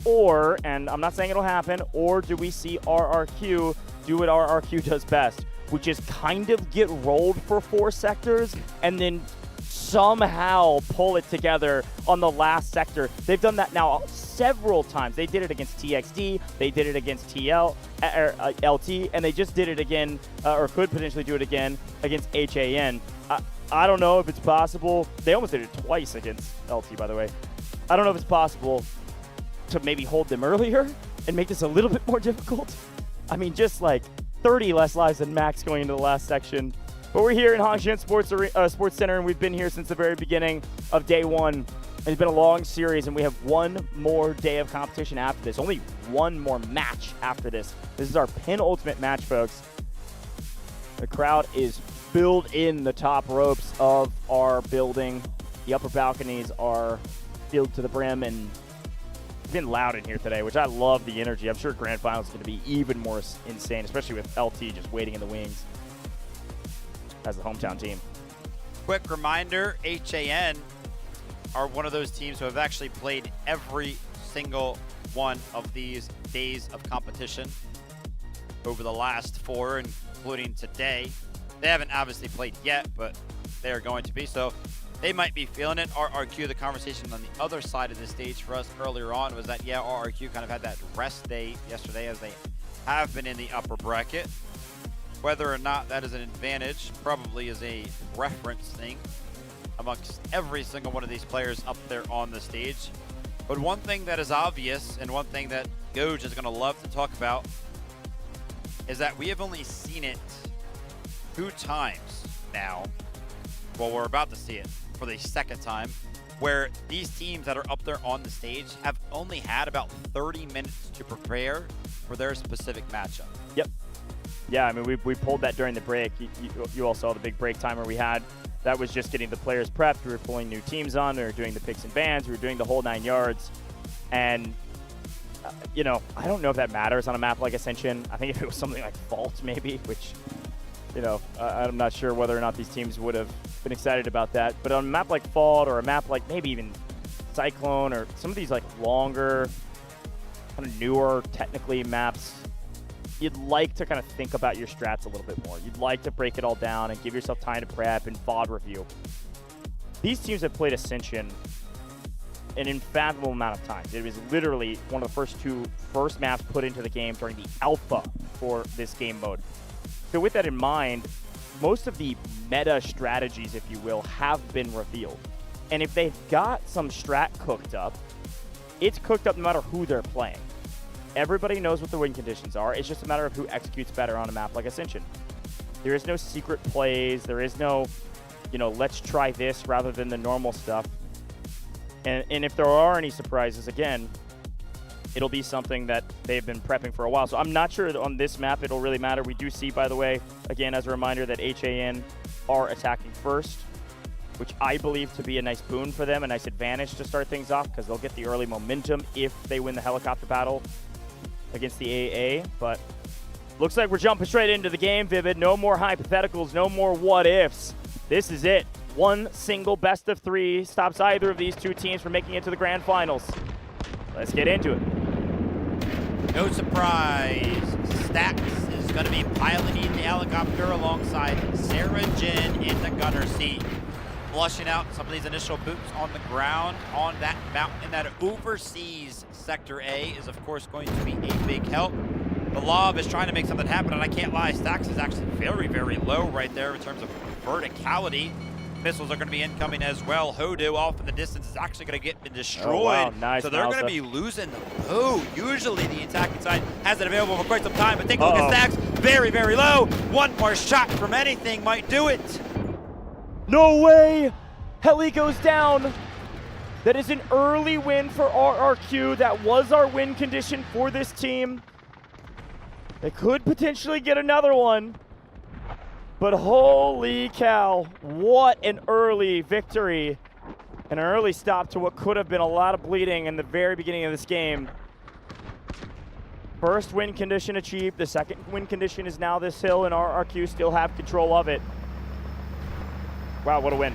Or, and I'm not saying it'll happen, or do we see RRQ do what RRQ does best, which is kind of get rolled for 4 sectors and then somehow pull it together on the last sector? They've done that now several times. They did it against TXD, they did it against LT, and they just did it again, or could potentially do it again against HAN. I don't know if it's possible. They almost did it twice against LT, by the way. I don't know if it's possible to maybe hold them earlier and make this a little bit more difficult. I mean, just like 30 less lives than max going into the last section. But we're here in Hangshan Sports Center, and we've been here since the very beginning of day 1. And it's been a long series, and we have one more day of competition after this. Only one more match after this. This is our penultimate match, folks. The crowd is filled in the top ropes of our building. The upper balconies are filled to the brim, and it's been loud in here today, which I love the energy. I'm sure Grand Finals is going to be even more insane, especially with LT just waiting in the wings as the hometown team. Quick reminder, HAN are one of those teams who have actually played every single one of these days of competition over the last 4, including today. They haven't obviously played yet, but they are going to be, so they might be feeling it. RRQ, the conversation on the other side of the stage for us earlier on was that, yeah, RRQ kind of had that rest day yesterday as they have been in the upper bracket. Whether or not that is an advantage probably is a reference thing amongst every single one of these players up there on the stage. But one thing that is obvious, and one thing that Goj is going to love to talk about, is that we have only seen it 2 times now. Well, we're about to see it for the 2nd time, where these teams that are up there on the stage have only had about 30 minutes to prepare for their specific matchup. Yep. Yeah, I mean, we pulled that during the break. You all saw the big break timer we had. That was just getting the players prepped. We were pulling new teams on. We were doing the picks and bans. We were doing the whole 9 yards. And, you know, I don't know if that matters on a map like Ascension. I think if it was something like Vault, maybe, which, you know, I'm not sure whether or not these teams would have been excited about that. But on a map like Vault or a map like maybe even Cyclone or some of these like longer, kind of newer, technically maps, you'd like to kind of think about your strats a little bit more. You'd like to break it all down and give yourself time to prep and FOD review. These teams have played Ascension an unfathomable amount of time. It was literally one of the first maps put into the game during the alpha for this game mode. So with that in mind, most of the meta strategies, if you will, have been revealed. And if they've got some strat cooked up, it's cooked up no matter who they're playing. Everybody knows what the win conditions are. It's just a matter of who executes better on a map like Ascension. There is no secret plays. There is no, let's try this rather than the normal stuff. And if there are any surprises, again, it'll be something that they've been prepping for a while. So I'm not sure that on this map it'll really matter. We do see, by the way, again, as a reminder, that HAN are attacking first, which I believe to be a nice boon for them, a nice advantage to start things off, because they'll get the early momentum if they win the helicopter battle against the AA. But looks like we're jumping straight into the game, Vivid. No more hypotheticals, no more what-ifs. This is it. One single best of 3 stops either of these two teams from making it to the grand finals. Let's get into it. No surprise, Stax is going to be piloting the helicopter alongside Sarah Jin in the gunner seat. Flushing out some of these initial boots on the ground on that mountain that oversees Sector A is, of course, going to be a big help. The Lob is trying to make something happen, and I can't lie, Stax is actually very, very low right there in terms of verticality. Missiles are going to be incoming as well. Hodu off in the distance is actually going to get destroyed. Oh, wow. Nice, so they're going to be losing the boat. Usually the attacking side has it available for quite some time, but take a look at Stax. Very, very low. One more shot from anything might do it. No way! Heli goes down. That is an early win for RRQ. That was our win condition for this team. They could potentially get another one. But holy cow, what an early victory. An early stop to what could have been a lot of bleeding in the very beginning of this game. First win condition achieved. The second win condition is now this hill, and RRQ still have control of it. Wow, what a win.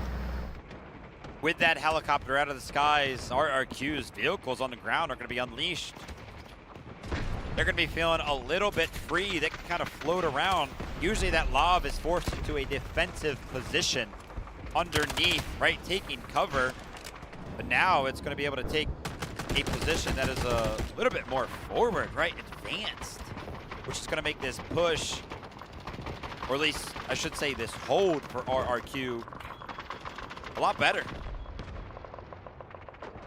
With that helicopter out of the skies, RRQ's vehicles on the ground are going to be unleashed. They're going to be feeling a little bit free. They can kind of float around. Usually that Lob is forced into a defensive position underneath, right, taking cover. But now it's going to be able to take a position that is a little bit more forward, right, advanced, which is going to make this push, or at least I should say this hold for RRQ, a lot better.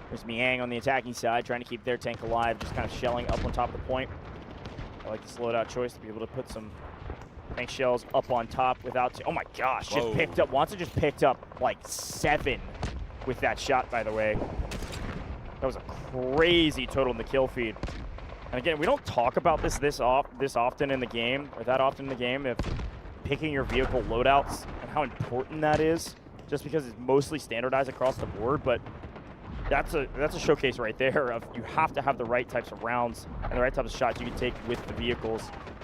There's Miang on the attacking side, trying to keep their tank alive, just kind of shelling up on top of the point. I like this loadout choice to be able to put some tank shells up on top without... Oh my gosh, just picked up. Watson just picked up like 7 with that shot, by the way. That was a crazy total in the kill feed. And again, we don't talk about this often in the game, or that often in the game, if picking your vehicle loadouts and how important that is, just because it's mostly standardized across the board. But that's a showcase right there of you have to have the right types of rounds and the right types of shots you can take with the vehicles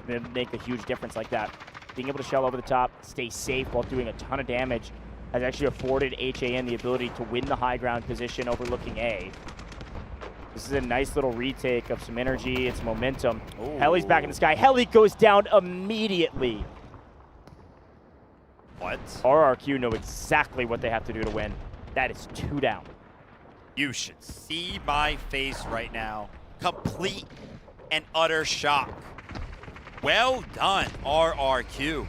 and make a huge difference like that. Being able to shell over the top, stay safe while doing a ton of damage has actually afforded HAN the ability to win the high ground position overlooking A. This is a nice little retake of some energy and some momentum. Ooh. Heli's back in the sky. Heli goes down immediately. What? RRQ know exactly what they have to do to win. That is 2 down. You should see my face right now. Complete and utter shock. Well done, RRQ.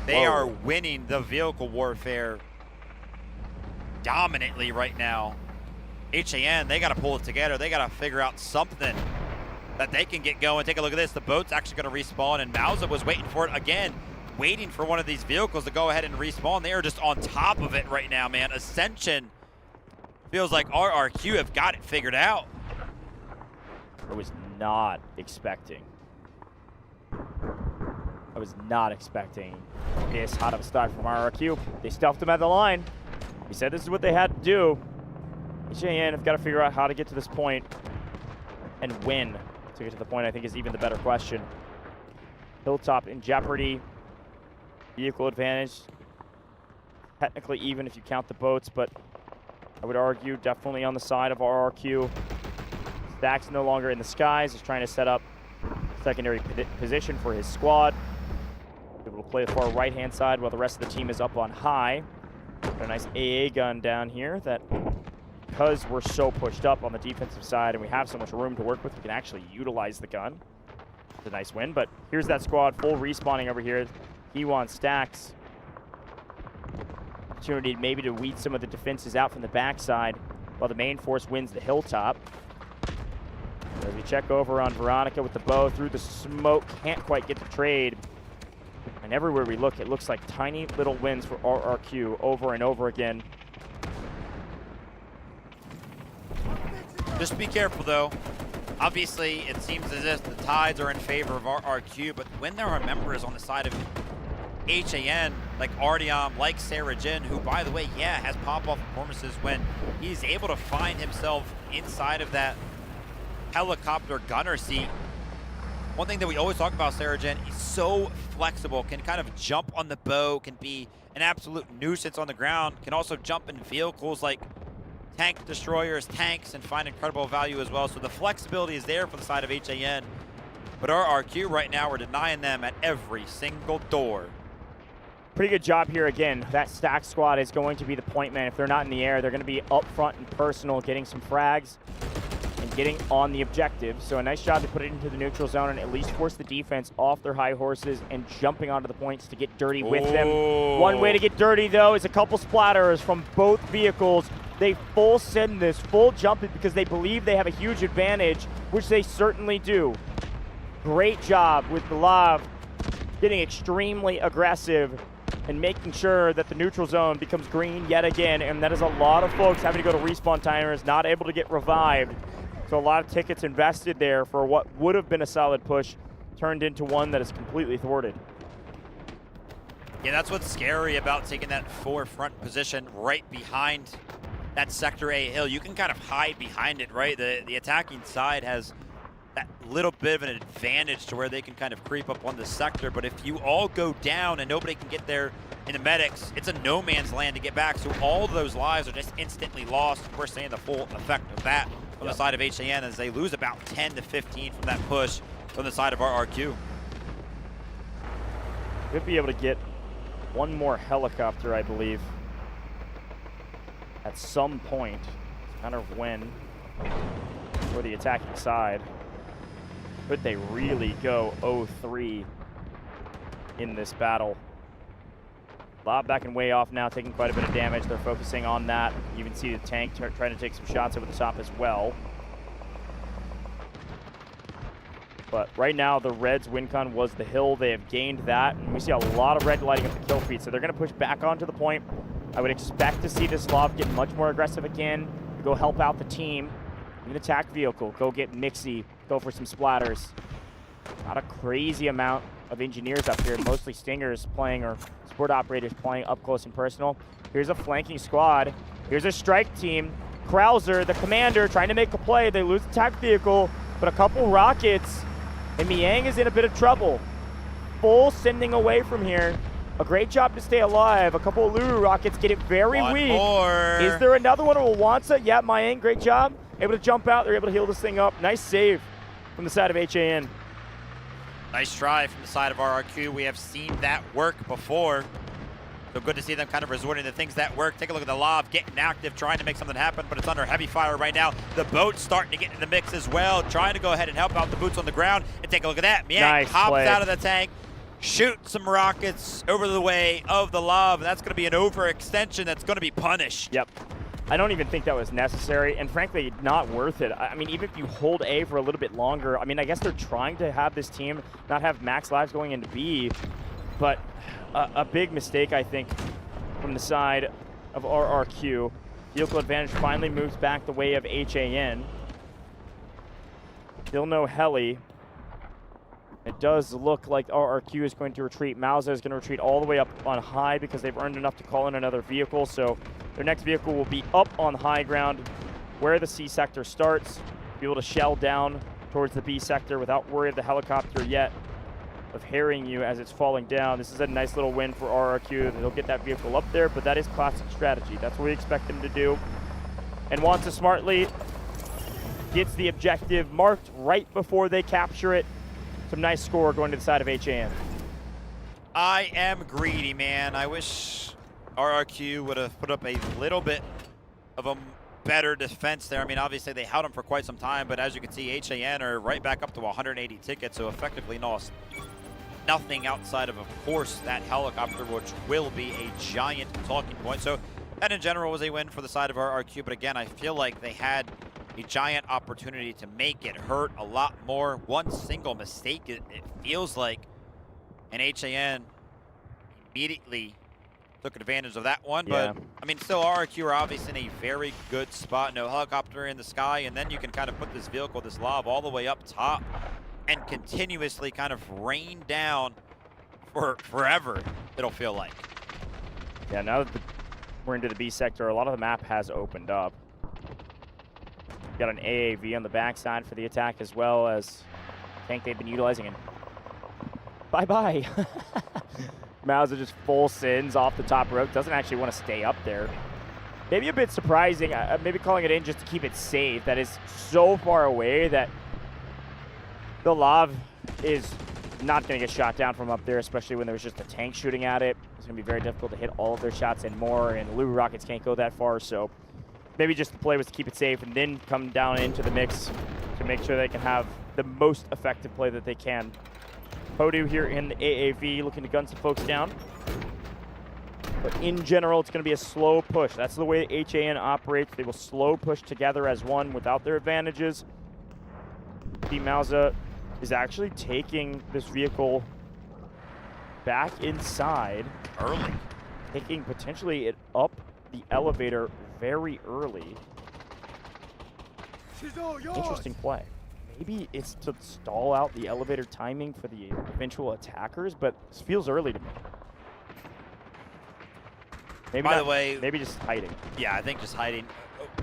They are winning the vehicle warfare dominantly right now. HAN, they got to pull it together. They got to figure out something that they can get going. Take a look at this. The boat's actually going to respawn, and Mauza was waiting for it again, waiting for one of these vehicles to go ahead and respawn. They are just on top of it right now, man. Ascension feels like RRQ have got it figured out. I was not expecting this hot of a start from RRQ. They stuffed him at the line. We said this is what they had to do. HAN have got to figure out how to get to this point and win. To get to the point, I think, is even the better question. Hilltop in jeopardy. Vehicle advantage. Technically even if you count the boats, but I would argue definitely on the side of RRQ. Stax no longer in the skies. He's trying to set up secondary position for his squad. Able to play the far right-hand side while the rest of the team is up on high. A nice AA gun down here that, because we're so pushed up on the defensive side and we have so much room to work with, we can actually utilize the gun. It's a nice win, but here's that squad full respawning over here. He wants stacks. Opportunity maybe to weed some of the defenses out from the backside while the main force wins the hilltop. As we check over on Veronica with the bow through the smoke, can't quite get the trade. And everywhere we look, it looks like tiny little wins for RRQ over and over again. Just be careful, though. Obviously, it seems as if the tides are in favor of RRQ, but when there are members on the side of HAN, like Artyom, like Sarah Jin, who, by the way, yeah, has pop-off performances when he's able to find himself inside of that helicopter gunner seat. One thing that we always talk about Sarah Jin, he's so flexible, can kind of jump on the bow, can be an absolute nuisance on the ground, can also jump in vehicles like tank destroyers, tanks, and find incredible value as well. So the flexibility is there for the side of HAN. But RRQ right now, we're denying them at every single door. Pretty good job here again. That stack squad is going to be the point man. If they're not in the air, they're going to be up front and personal, getting some frags and getting on the objective. So a nice job to put it into the neutral zone and at least force the defense off their high horses and jumping onto the points to get dirty with them. One way to get dirty, though, is a couple splatters from both vehicles. They full send this, full jump it because they believe they have a huge advantage, which they certainly do. Great job with Dfiw getting extremely aggressive and making sure that the neutral zone becomes green yet again, and that is a lot of folks having to go to respawn timers, not able to get revived. So a lot of tickets invested there for what would have been a solid push turned into one that is completely thwarted. Yeah, that's what's scary about taking that forefront position right behind that Sector A hill. You can kind of hide behind it, right? The attacking side has that little bit of an advantage to where they can kind of creep up on the sector, but if you all go down and nobody can get there in the medics, it's a no man's land to get back, so all of those lives are just instantly lost. We're seeing the full effect of that from the side of HAN as they lose about 10 to 15 from that push from the side of RRQ. We'll be able to get one more helicopter, I believe, at some point. It's kind of when for the attacking side. Could they really go 0-3 in this battle? Lob back and way off now, taking quite a bit of damage. They're focusing on that. You can see the tank trying to take some shots over the top as well. But right now, the Reds' win con was the hill. They have gained that, and we see a lot of red lighting up the kill feed, so they're going to push back onto the point. I would expect to see this Lob get much more aggressive again, to go help out the team. An attack vehicle, go get Mixie, go for some splatters. Not a crazy amount of engineers up here, mostly stingers playing or support operators playing up close and personal. Here's a flanking squad. Here's a strike team. Krauser, the commander, trying to make a play. They lose attack vehicle, but a couple rockets, and Miang is in a bit of trouble. Full sending away from here. A great job to stay alive. A couple of Lulu rockets get it very weak. More. Is there another one of Wansa? Yeah, Miang, great job. Able to jump out. They're able to heal this thing up. Nice save from the side of HAN. Nice try from the side of RRQ. We have seen that work before. So good to see them kind of resorting to things that work. Take a look at the Lob, getting active, trying to make something happen, but it's under heavy fire right now. The boat's starting to get in the mix as well, trying to go ahead and help out the boots on the ground. And take a look at that. Miang nice hops play out of the tank, shoots some rockets over the way of the Lob, and that's going to be an overextension that's going to be punished. Yep. I don't even think that was necessary, and frankly, not worth it. I mean, even if you hold A for a little bit longer, I mean, I guess they're trying to have this team not have max lives going into B, but a big mistake, I think, from the side of RRQ. Vehicle advantage finally moves back the way of HAN. Still no heli. It does look like RRQ is going to retreat. Mauza is going to retreat all the way up on high because they've earned enough to call in another vehicle. So their next vehicle will be up on high ground where the C sector starts. Be able to shell down towards the B sector without worry of the helicopter yet of harrying you as it's falling down. This is a nice little win for RRQ. They'll get that vehicle up there, but that is classic strategy. That's what we expect them to do. And Wansa smartly gets the objective marked right before they capture it. Some nice score going to the side of HAN. I am greedy, man. I wish RRQ would have put up a little bit of a better defense there. I mean, obviously they held him for quite some time, but as you can see, HAN are right back up to 180 tickets, so effectively lost nothing outside of course, that helicopter, which will be a giant talking point. So that in general was a win for the side of RRQ, but again, I feel like they had a giant opportunity to make it hurt a lot more. One single mistake, it feels like, and HAN immediately took advantage of that one. Yeah. But I mean, still RRQ are obviously in a very good spot. No helicopter in the sky, and then you can kind of put this vehicle, this lob, all the way up top and continuously kind of rain down for forever, it'll feel like. Yeah, now that we're into the B sector, a lot of the map has opened up. Got an AAV on the backside for the attack, as well as tank they've been utilizing. And bye-bye. Mauser just full sins off the top rope. Doesn't actually want to stay up there. Maybe a bit surprising. Maybe calling it in just to keep it safe. That is so far away that the Lav is not going to get shot down from up there, especially when there's just a tank shooting at it. It's going to be very difficult to hit all of their shots and more, and the Lulu rockets can't go that far, so maybe just the play was to keep it safe and then come down into the mix to make sure they can have the most effective play that they can. Hodu here in the AAV looking to gun some folks down. But in general, it's going to be a slow push. That's the way HAN operates. They will slow push together as one without their advantages. Team Mauser is actually taking this vehicle back inside. Early. Taking potentially it up the elevator very early. Interesting play. Maybe it's to stall out the elevator timing for the eventual attackers, but this feels early to me. Maybe By the way, maybe just hiding. Yeah, I think just hiding.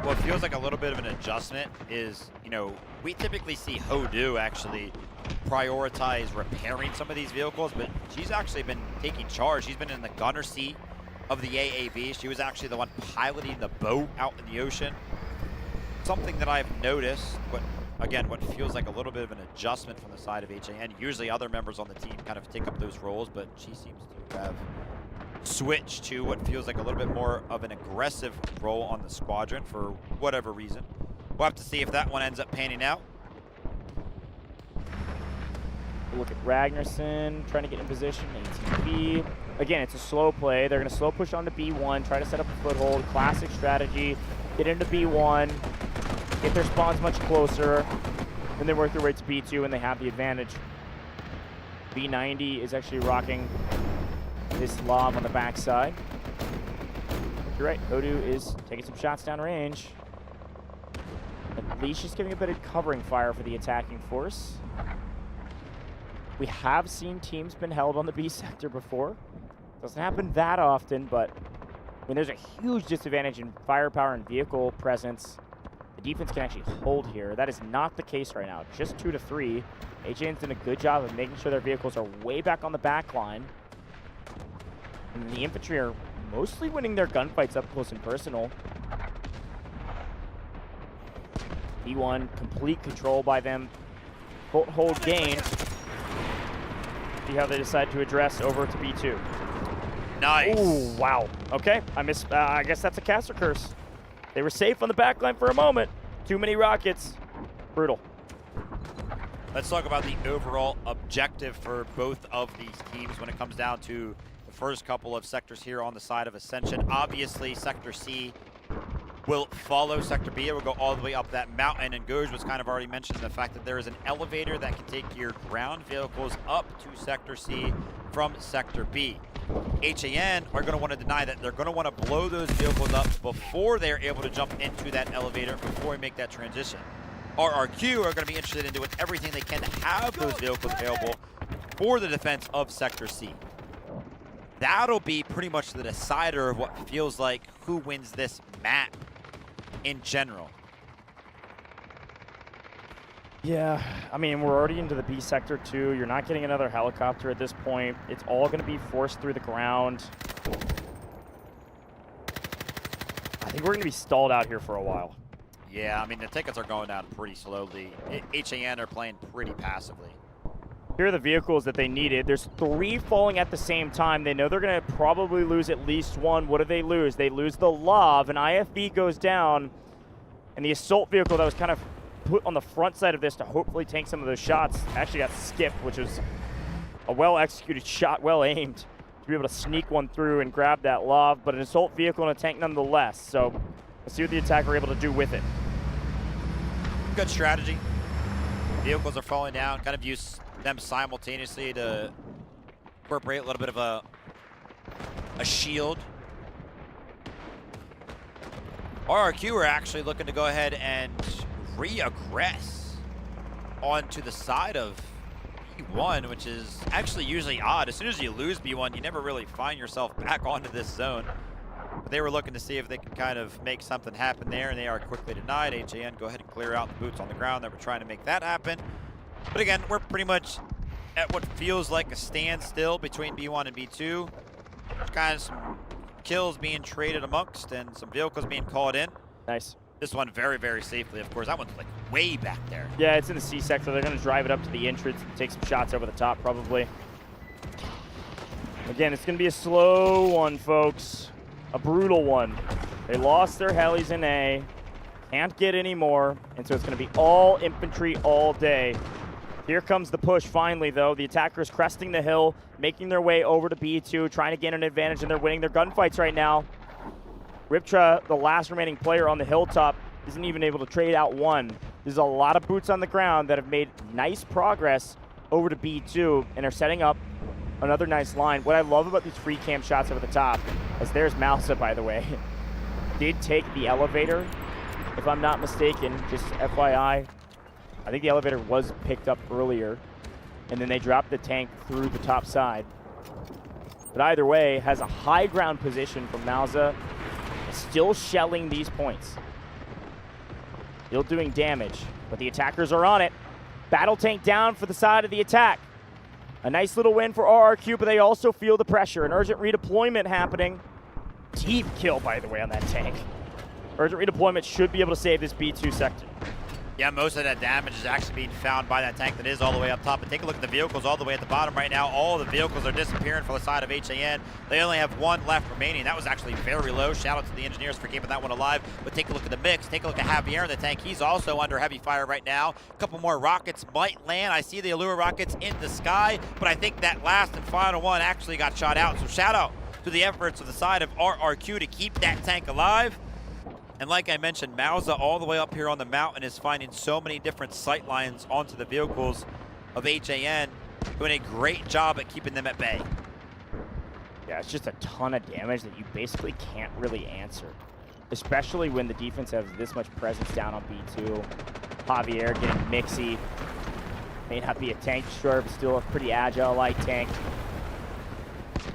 What feels like a little bit of an adjustment is, you know, we typically see Hodu actually prioritize repairing some of these vehicles, but she's actually been taking charge. She's been in the gunner seat of the AAV. She was actually the one piloting the boat out in the ocean. Something that I've noticed, but again, what feels like a little bit of an adjustment from the side of HAN. Usually other members on the team kind of take up those roles, but she seems to have switched to what feels like a little bit more of an aggressive role on the squadron for whatever reason. We'll have to see if that one ends up panning out. Look at Ragnarsson trying to get in position. ATV. Again, it's a slow play. They're going to slow push onto B1, try to set up a foothold. Classic strategy. Get into B1, get their spawns much closer, and then work their way to B2, and they have the advantage. B90 is actually rocking this lob on the backside. You're right, Hodu is taking some shots down range. At least she's giving a bit of covering fire for the attacking force. We have seen teams been held on the B sector before. Doesn't happen that often, but when there's a huge disadvantage in firepower and vehicle presence, the defense can actually hold here. That is not the case right now. Just 2 to 3. HAN's done a good job of making sure their vehicles are way back on the back line. And the infantry are mostly winning their gunfights up close and personal. B1, complete control by them. Hold gained. See how they decide to address over to B2. Nice. Ooh, wow. Okay, I guess that's a caster curse. They were safe on the back line for a moment. Too many rockets. Brutal. Let's talk about the overall objective for both of these teams when it comes down to the first couple of sectors here on the side of Ascension. Obviously, Sector C will follow Sector B. It will go all the way up that mountain, and Goj was kind of already mentioned the fact that there is an elevator that can take your ground vehicles up to Sector C from Sector B. HAN are going to want to deny that. They're going to want to blow those vehicles up before they're able to jump into that elevator, before we make that transition. RRQ are going to be interested in doing everything they can to have those vehicles available for the defense of Sector C. That'll be pretty much the decider of what feels like who wins this map in general. Yeah, I mean, we're already into the B sector too. You're not getting another helicopter at this point. It's all going to be forced through the ground. I think we're going to be stalled out here for a while. Yeah, I mean, the tickets are going down pretty slowly. HAN are playing pretty passively. Here are the vehicles that they needed. There's 3 falling at the same time. They know they're going to probably lose at least one. What do they lose? They lose the Lav, and IFV goes down. And the assault vehicle that was kind of put on the front side of this to hopefully tank some of those shots actually got skipped, which was a well-executed shot, well-aimed, to be able to sneak one through and grab that Lav, but an assault vehicle and a tank nonetheless. So let's see what the attacker are able to do with it. Good strategy. Vehicles are falling down, kind of use them simultaneously to incorporate a little bit of a shield. RRQ are actually looking to go ahead and re-aggress onto the side of B1, which is actually usually odd. As soon as you lose B1, you never really find yourself back onto this zone. But they were looking to see if they could kind of make something happen there, and they are quickly denied. HAN go ahead and clear out the boots on the ground. They were trying to make that happen. But again, we're pretty much at what feels like a standstill between B1 and B2. There's kind of some kills being traded amongst and some vehicles being called in. Nice. This one very, very safely, of course. That one's like way back there. Yeah, it's in the C sector. They're going to drive it up to the entrance and take some shots over the top, probably. Again, it's going to be a slow one, folks. A brutal one. They lost their helis in A. Can't get any more. And so it's going to be all infantry all day. Here comes the push finally, though. The attackers cresting the hill, making their way over to B2, trying to gain an advantage, and they're winning their gunfights right now. Riptra, the last remaining player on the hilltop, isn't even able to trade out one. There's a lot of boots on the ground that have made nice progress over to B2 and are setting up another nice line. What I love about these free cam shots over the top, as there's Mousa, by the way, did take the elevator, if I'm not mistaken, just FYI. I think the elevator was picked up earlier, and then they dropped the tank through the top side. But either way, has a high ground position from Mousa, still shelling these points. Still doing damage, but the attackers are on it. Battle tank down for the side of the attack. A nice little win for RRQ, but they also feel the pressure. An urgent redeployment happening. Deep kill, by the way, on that tank. Urgent redeployment should be able to save this B2 sector. Yeah, most of that damage is actually being found by that tank that is all the way up top. But take a look at the vehicles all the way at the bottom right now. All the vehicles are disappearing for the side of HAN. They only have one left remaining. That was actually very low. Shout out to the engineers for keeping that one alive. But take a look at the mix. Take a look at Javier in the tank. He's also under heavy fire right now. A couple more rockets might land. I see the Allure rockets in the sky, but I think that last and final one actually got shot out. So shout out to the efforts of the side of RRQ to keep that tank alive. And like I mentioned, Mousa all the way up here on the mountain is finding so many different sight lines onto the vehicles of HAN, doing a great job at keeping them at bay. Yeah, it's just a ton of damage that you basically can't really answer, especially when the defense has this much presence down on B2. Javier getting mixy. May not be a tank destroyer, but still a pretty agile light tank.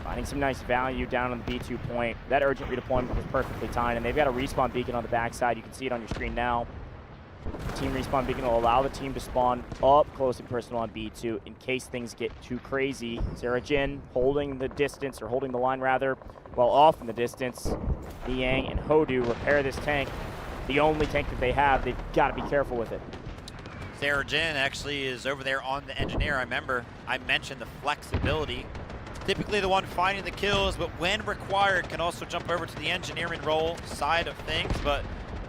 Finding some nice value down on the B2 point. That urgent redeployment was perfectly timed, and they've got a respawn beacon on the backside. You can see it on your screen now. Team respawn beacon will allow the team to spawn up close and personal on B2 in case things get too crazy. Sarajin holding the distance, or holding the line rather, while off in the distance. Niang and Hodu repair this tank. The only tank that they have, they've got to be careful with it. Sarajin actually is over there on the engineer. I remember I mentioned the flexibility. Typically the one finding the kills, but when required can also jump over to the engineering role side of things. But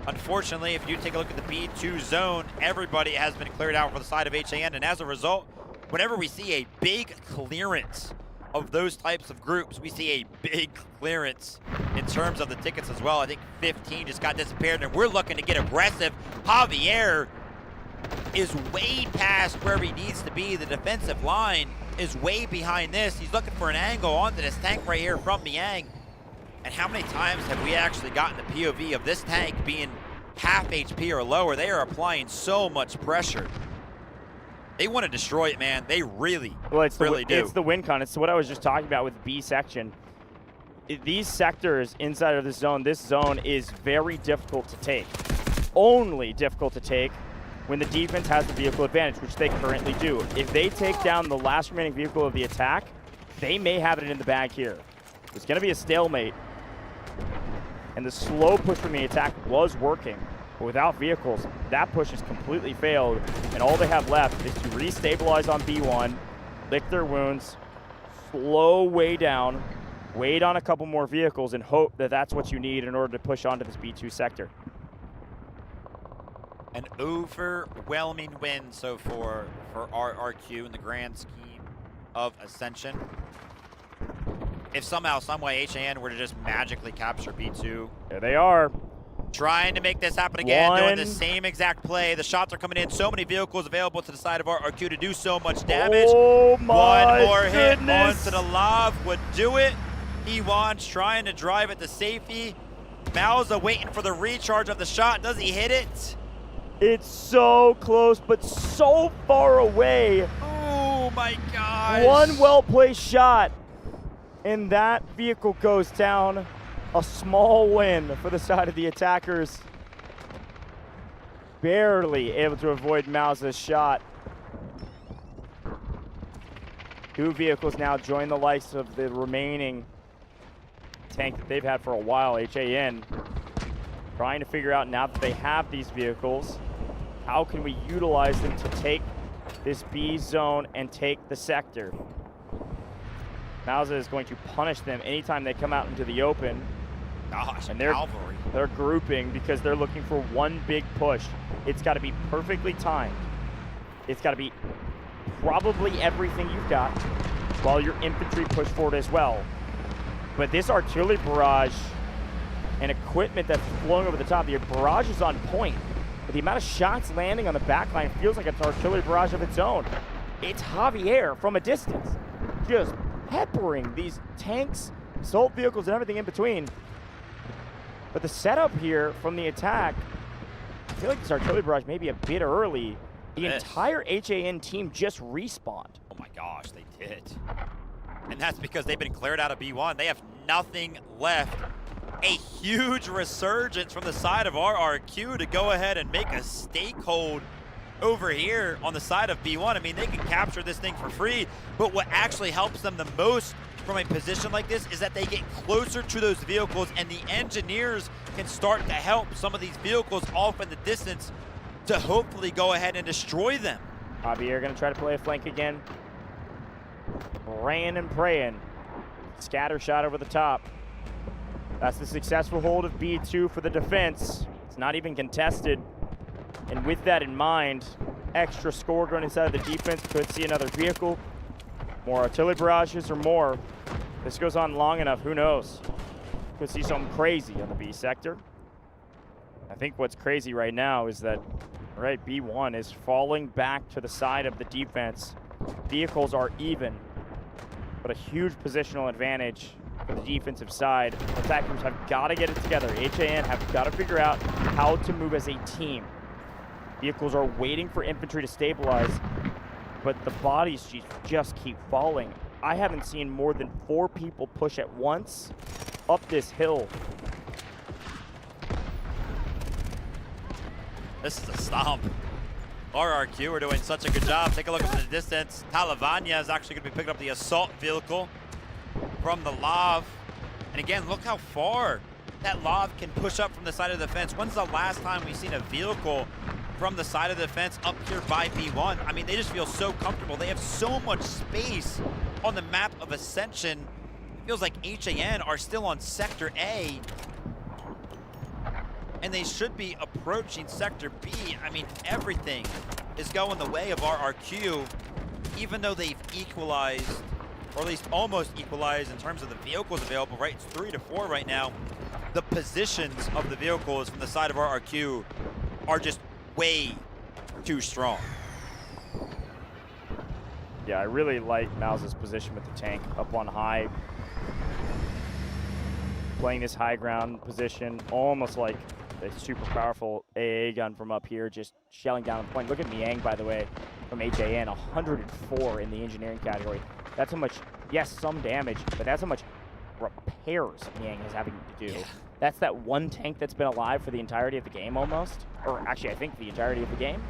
unfortunately, if you take a look at the B2 zone, everybody has been cleared out for the side of HAN, and as a result, whenever we see a big clearance of those types of groups, we see a big clearance in terms of the tickets as well. I think 15 just got disappeared, and we're looking to get aggressive. Javier is way past where he needs to be. The defensive line is way behind this. He's looking for an angle onto this tank right here from Niang. And how many times have we actually gotten the POV of this tank being half HP or lower? They are applying so much pressure. They want to destroy it, man. They really, really do. It's the win con. It's what I was just talking about with B section. These sectors inside of this zone is very difficult to take. Only difficult to take when the defense has the vehicle advantage, which they currently do. If they take down the last remaining vehicle of the attack, they may have it in the bag here. It's going to be a stalemate. And the slow push from the attack was working, but without vehicles, that push has completely failed, and all they have left is to restabilize on B1, lick their wounds, slow way down, wait on a couple more vehicles, and hope that that's what you need in order to push onto this B2 sector. An overwhelming win so far for RRQ in the grand scheme of Ascension. If somehow, someway, HAN were to just magically capture B2. There they are. Trying to make this happen again, doing the same exact play. The shots are coming in. So many vehicles available to the side of RRQ to do so much damage. Oh my One more hit goodness. onto the Lav would do it. Ewan's trying to drive it to safety. Mauza waiting for the recharge of the shot. Does he hit it? It's so close, but so far away. Oh my gosh. One well-placed shot, and that vehicle goes down. A small win for the side of the attackers. Barely able to avoid Mauza's shot. Two vehicles now join the likes of the remaining tank that they've had for a while, HAN. Trying to figure out, now that they have these vehicles, how can we utilize them to take this B zone and take the sector. Mauza is going to punish them anytime they come out into the open. Gosh, and they're grouping because they're looking for one big push. It's got to be perfectly timed. It's got to be probably everything you've got while your infantry push forward as well. But this artillery barrage and equipment that's flowing over the top, the barrage is on point. But the amount of shots landing on the backline feels like it's an artillery barrage of its own. It's Javier from a distance, just peppering these tanks, assault vehicles, and everything in between. But the setup here from the attack, I feel like this artillery barrage may be a bit early. The entire HAN team just respawned. Oh my gosh, they did. And that's because they've been cleared out of B1. They have nothing left. A huge resurgence from the side of RRQ to go ahead and make a stakehold over here on the side of B1. I mean, they can capture this thing for free, but what actually helps them the most from a position like this is that they get closer to those vehicles, and the engineers can start to help some of these vehicles off in the distance to hopefully go ahead and destroy them. Javier gonna try to play a flank again. Praying and praying. Scatter shot over the top. That's the successful hold of B2 for the defense. It's not even contested. And with that in mind, extra score going inside of the defense. Could see another vehicle. More artillery barrages or more. This goes on long enough, who knows? Could see something crazy on the B sector. I think what's crazy right now is that, right, B1 is falling back to the side of the defense. Vehicles are even, but a huge positional advantage for the defensive side. Attackers have got to get it together. HAN have got to figure out how to move as a team. Vehicles are waiting for infantry to stabilize, but the bodies just keep falling. I haven't seen more than 4 people push at once up this hill. This is a stomp. RRQ are doing such a good job. Take a look at the distance. Talavania is actually going to be picking up the assault vehicle from the Lav. And again, look how far that Lav can push up from the side of the fence. When's the last time we've seen a vehicle from the side of the fence up here by B1? I mean, they just feel so comfortable. They have so much space on the map of Ascension. It feels like HAN are still on Sector A, and they should be approaching Sector B. I mean, everything is going the way of RRQ, even though they've equalized, or at least almost equalized in terms of the vehicles available, right? It's 3-4 right now. The positions of the vehicles from the side of RRQ are just way too strong. Yeah, I really like Mauza's position with the tank up on high. Playing this high ground position, almost like a super powerful AA gun from up here, just shelling down the point. Look at Niang, by the way, from HAN, 104 in the engineering category. That's how much, yes, some damage, but that's how much repairs Niang is having to do. Yeah. That's that one tank that's been alive for the entirety of the game almost. Or actually, I think the entirety of the game.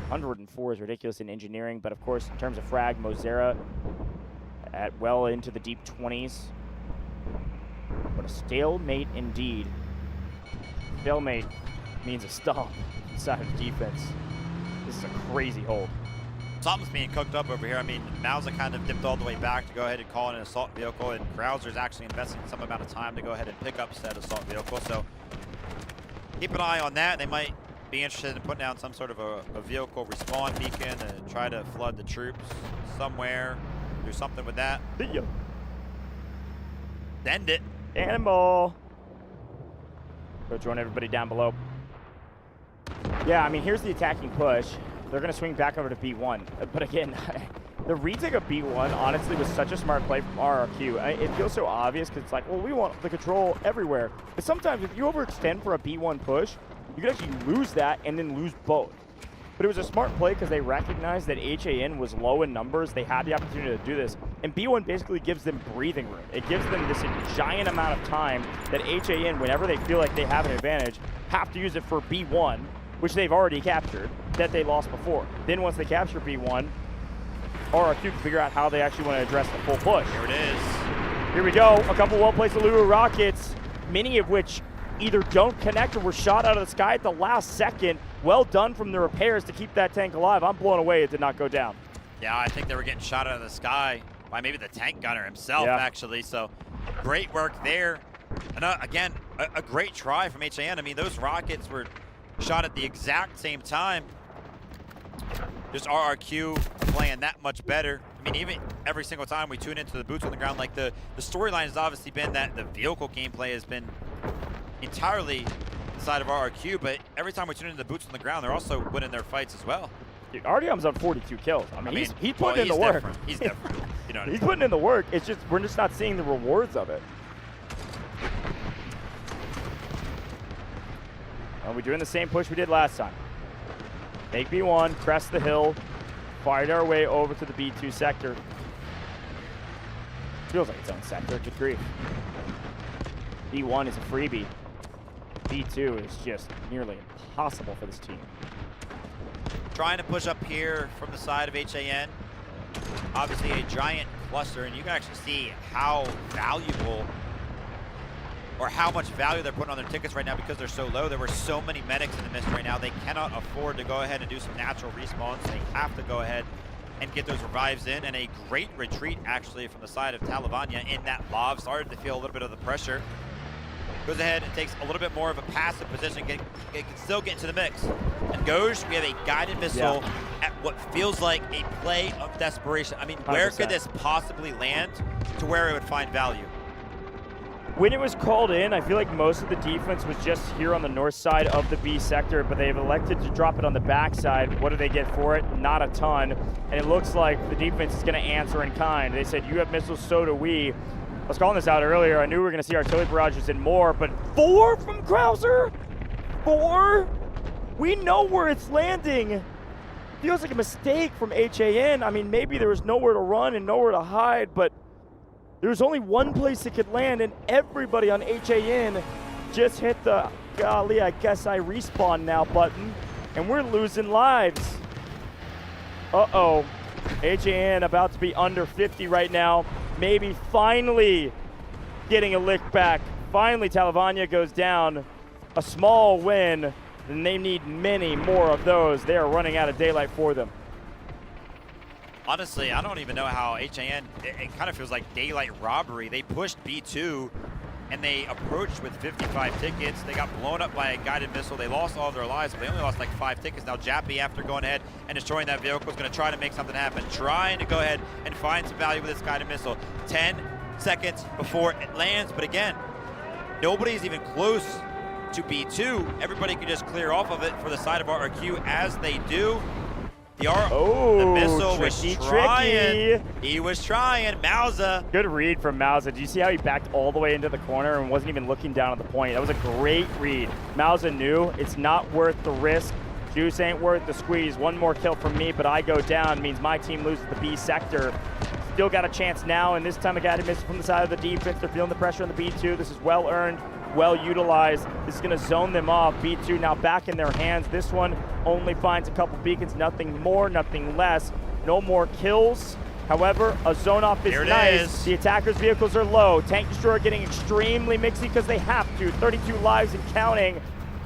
104 is ridiculous in engineering, but of course, in terms of frag, Mozera at well into the deep 20s. But a stalemate indeed. Stalemate means a stomp inside of defense. This is a crazy hold. Something's being cooked up over here. I mean, Mauza kind of dipped all the way back to go ahead and call in an assault vehicle, and Krauser's actually investing some amount of time to go ahead and pick up said assault vehicle. So keep an eye on that. They might be interested in putting down some sort of a vehicle respawn beacon and try to flood the troops somewhere. Do something with that. End it. Cannonball. Go join everybody down below. Yeah, I mean, here's the attacking push. They're going to swing back over to B1. But again, the retake of B1, honestly, was such a smart play from RRQ. It feels so obvious because it's like, well, we want the control everywhere. But sometimes if you overextend for a B1 push, you could actually lose that and then lose both. But it was a smart play because they recognized that HAN was low in numbers. They had the opportunity to do this. And B1 basically gives them breathing room. It gives them this giant amount of time that HAN, whenever they feel like they have an advantage, have to use it for B1, which they've already captured, that they lost before. Then once they capture B1, RRQ can figure out how they actually want to address the full push. Here it is. Here we go. A couple well-placed Lulu rockets, many of which either don't connect or were shot out of the sky at the last second. Well done from the repairs to keep that tank alive. I'm blown away it did not go down. Yeah, I think they were getting shot out of the sky by maybe the tank gunner himself, actually. So great work there. And again, a great try from HAN. I mean, those rockets were shot at the exact same time. Just RRQ playing that much better. I mean, even every single time we tune into the boots on the ground, like the storyline has obviously been that the vehicle gameplay has been entirely inside of RRQ, but every time we tune into the boots on the ground, they're also winning their fights as well. Dude, RDM's on 42 kills. I mean he's putting in the work. He's different. You know what I mean? He's putting in the work. It's just, we're just not seeing the rewards of it. Well, we're doing the same push we did last time. Take B1, crest the hill, fired our way over to the B2 sector. Feels like its own sector, good grief. B1 is a freebie. B2 is just nearly impossible for this team. Trying to push up here from the side of HAN. Obviously a giant cluster, and you can actually see how valuable or how much value they're putting on their tickets right now because they're so low. There were so many medics in the mist right now. They cannot afford to go ahead and do some natural respawns. They have to go ahead and get those revives in, and a great retreat actually from the side of Talavania in that lob. Started to feel a little bit of the pressure. Goes ahead and takes a little bit more of a passive position. It can still get into the mix. And Goj, we have a guided missile at what feels like a play of desperation. I mean, where 100%. could this possibly land to where it would find value? When it was called in, I feel like most of the defense was just here on the north side of the B sector, but they've elected to drop it on the backside. What do they get for it? Not a ton. And it looks like the defense is going to answer in kind. They said, you have missiles, so do we. I was calling this out earlier. I knew we were going to see artillery barrages and more, but 4 from Krauser? 4? We know where it's landing. Feels like a mistake from HAN. I mean, maybe there was nowhere to run and nowhere to hide, but there was only one place it could land, and everybody on HAN just hit the, golly, I guess I respawn now button, and we're losing lives. Uh-oh. HAN about to be under 50 right now. Maybe finally getting a lick back. Finally, Talavania goes down. A small win, and they need many more of those. They are running out of daylight for them. Honestly, I don't even know how HAN, it kind of feels like daylight robbery. They pushed B2 and they approached with 55 tickets. They got blown up by a guided missile. They lost all of their lives, but they only lost like 5 tickets. Now Jappy, after going ahead and destroying that vehicle, is going to try to make something happen. Trying to go ahead and find some value with this guided missile. 10 seconds before it lands, but again, nobody's even close to B2. Everybody can just clear off of it for the side of RRQ as they do. The missile was trying. He was trying. Mauza. Good read from Mauza. Did you see how he backed all the way into the corner and wasn't even looking down at the point? That was a great read. Mauza knew it's not worth the risk. Juice ain't worth the squeeze. One more kill from me, but I go down. Means my team loses the B sector. Still got a chance now, and this time a guided missile from the side of the defense. They're feeling the pressure on the B2. This is well earned, well utilized. This is going to zone them off. B2 now back in their hands. This one only finds a couple beacons, nothing more, nothing less. No more kills. However, a zone off is nice. The attackers' vehicles are low. Tank Destroyer getting extremely mixy because they have to. 32 lives and counting.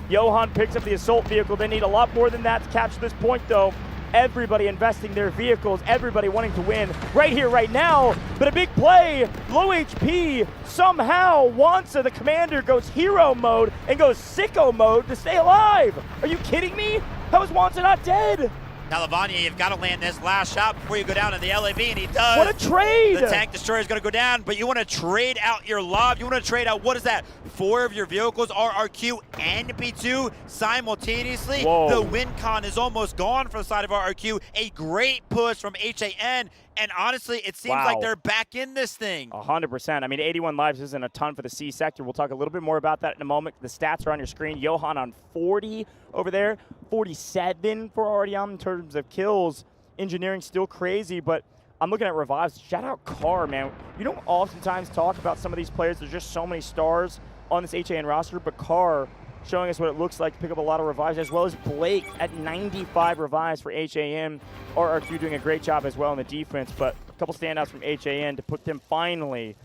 Johan picks up the assault vehicle. They need a lot more than that to capture this point, though. Everybody investing their vehicles, everybody wanting to win right here, right now. But a big play, low HP, somehow Wansa, the commander, goes hero mode and goes sicko mode to stay alive. Are you kidding me? How is Wansa not dead? Now, Lavanya, you've got to land this last shot before you go down in the LAV, and he does. What a trade! The tank destroyer is going to go down, but you want to trade out your lob. You want to trade out, what is that? 4 of your vehicles, RRQ and B2 simultaneously. Whoa. The win con is almost gone from the side of RRQ. A great push from HAN, and honestly, it seems like they're back in this thing. 100%. I mean, 81 lives isn't a ton for the C sector. We'll talk a little bit more about that in a moment. The stats are on your screen. Johan on 40 over there, 47 for Artyom in terms of kills. Engineering still crazy, but I'm looking at revives. Shout out Carr, man. You don't oftentimes talk about some of these players. There's just so many stars on this HAN roster, but Carr showing us what it looks like to pick up a lot of revives, as well as Blake at 95 revives for HAN. RRQ doing a great job as well in the defense, but a couple standouts from HAN to put them finally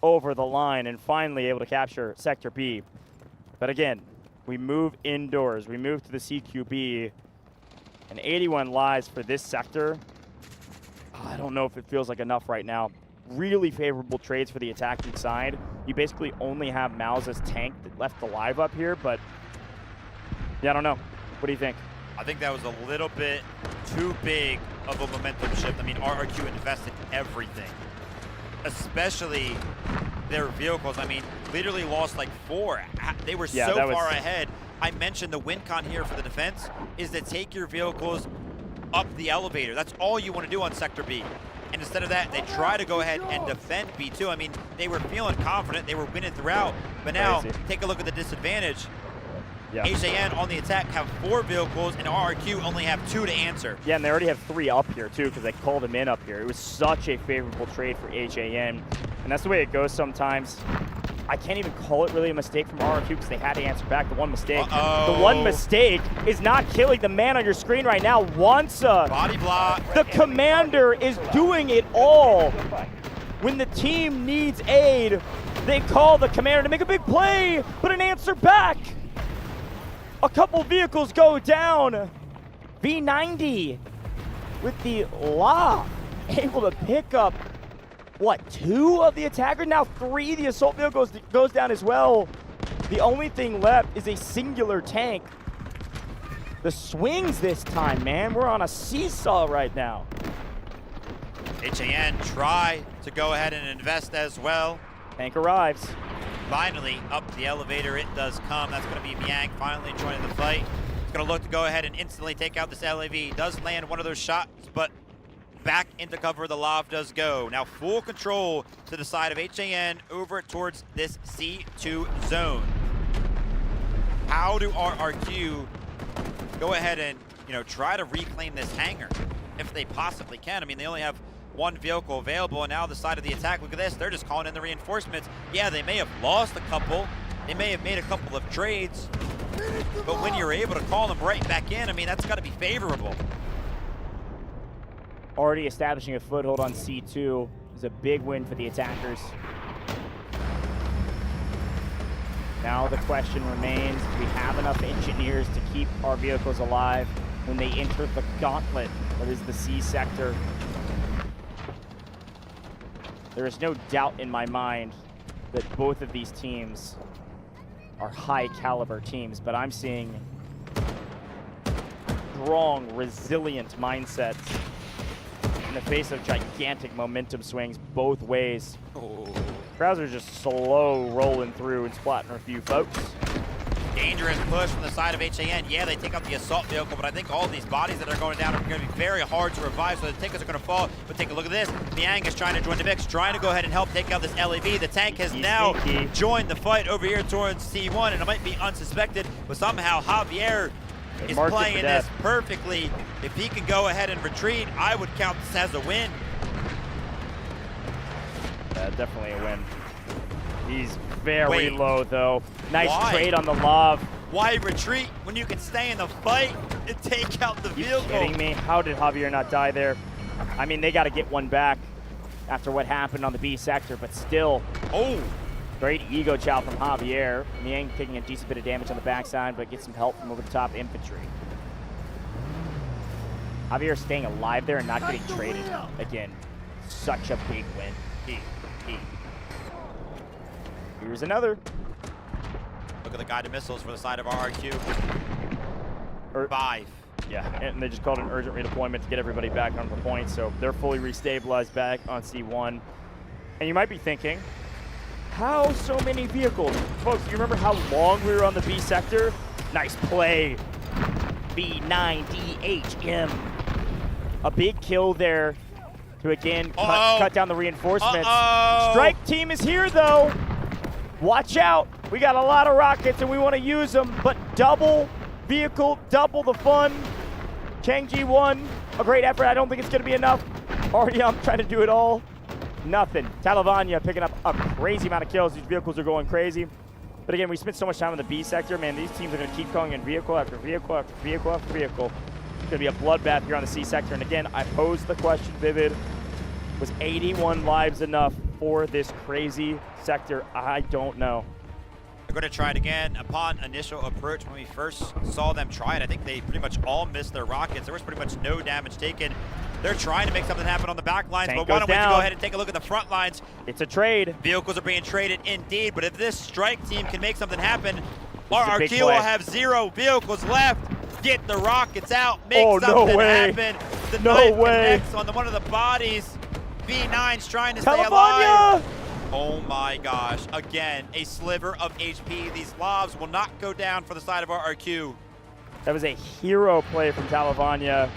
over the line and finally able to capture Sector B. But again, we move indoors. We move to the CQB, and 81 lives for this sector. I don't know if it feels like enough right now. Really favorable trades for the attacking side. You basically only have Mauza's tank that left alive up here, but yeah, I don't know. What do you think? I think that was a little bit too big of a momentum shift. I mean, RRQ invested everything, especially their vehicles. I mean, literally lost like 4. They were so far ahead. I mentioned the win con here for the defense is to take your vehicles up the elevator. That's all you want to do on Sector B. And instead of that, they try to go ahead and defend B2. I mean, they were feeling confident. They were winning throughout. But now, take a look at the disadvantage. Yeah. HAN on the attack have 4 vehicles, and RRQ only have 2 to answer. Yeah, and they already have 3 up here, too, because they called them in up here. It was such a favorable trade for HAN. And that's the way it goes sometimes. I can't even call it really a mistake from RRQ because they had to answer back the one mistake. The one mistake is not killing the man on your screen right now. Wansa, body block. The commander, is doing it all. When the team needs aid, they call the commander to make a big play, but an answer back. A couple vehicles go down. V90 with the La able to pick up, what, 2 of the attackers? Now 3, the assault vehicle goes down as well. The only thing left is a singular tank. The swings this time, man. We're on a seesaw right now. HAN try to go ahead and invest as well. Tank arrives. Finally, up the elevator it does come. That's going to be Miang finally joining the fight. He's going to look to go ahead and instantly take out this LAV. Does land one of those shots, but back into cover the Lav does go. Now full control to the side of HAN over towards this C2 zone. How do RRQ go ahead and, you know, try to reclaim this hangar if they possibly can? I mean, they only have 1 vehicle available, and now the side of the attack, look at this, they're just calling in the reinforcements. Yeah, they may have lost a couple, they may have made a couple of trades, but when you're able to call them right back in, I mean, that's got to be favorable. Already establishing a foothold on C2 is a big win for the attackers. Now the question remains, do we have enough engineers to keep our vehicles alive when they enter the gauntlet that is the C sector? There is no doubt in my mind that both of these teams are high caliber teams, but I'm seeing strong, resilient mindsets in the face of gigantic momentum swings both ways. Krauser's just slow rolling through and splatting a few folks. Dangerous push from the side of HAN. Yeah, they take out the assault vehicle, but I think all of these bodies that are going down are going to be very hard to revive, so the tickets are going to fall. But take a look at this. Miang is trying to join the mix, trying to go ahead and help take out this LAV. The tank has now joined the fight over here towards C1, and it might be unsuspected, but somehow Javier is playing this perfectly. If he can go ahead and retreat, I would count this as a win. Definitely a win. He's very low, though. Nice trade on the Lav. Why retreat when you can stay in the fight and take out the vehicle? Are you kidding me? How did Javier not die there? I mean, they got to get one back after what happened on the B sector, but still. Oh! Great ego chow from Javier. Miang taking a decent bit of damage on the backside, but gets some help from over the top infantry. Javier staying alive there and not getting traded. Again, such a big win. Here's another. Look at the guided missiles for the side of RRQ. 5. Yeah, and they just called an urgent redeployment to get everybody back on the point, so they're fully restabilized back on C1. And you might be thinking, how so many vehicles? Folks, you remember how long we were on the B sector? Nice play. B9DHM. A big kill there to again cut down the reinforcements. Strike team is here though. Watch out. We got a lot of rockets and we want to use them, but double vehicle, double the fun. Changji won. A great effort. I don't think it's going to be enough. I'm trying to do it all. Nothing. Talavanya picking up a crazy amount of kills. These vehicles are going crazy. But again, we spent so much time in the B sector. Man, these teams are going to keep going in vehicle after vehicle after vehicle after vehicle. It's going to be a bloodbath here on the C sector. And again, I posed the question, Vivid. Was 81 lives enough for this crazy sector? I don't know. They're going to try it again. Upon initial approach, when we first saw them try it, I think they pretty much all missed their rockets. There was pretty much no damage taken. They're trying to make something happen on the back lines, but why don't we go ahead and take a look at the front lines? It's a trade. Vehicles are being traded indeed, but if this strike team can make something happen, RRQ will have 0 vehicles left. Get the rockets out, make something happen. The knife connects on one of the bodies. B9's trying to stay alive. Oh my gosh, again, a sliver of HP. These lavs will not go down for the side of RRQ. That was a hero play from Talavanya.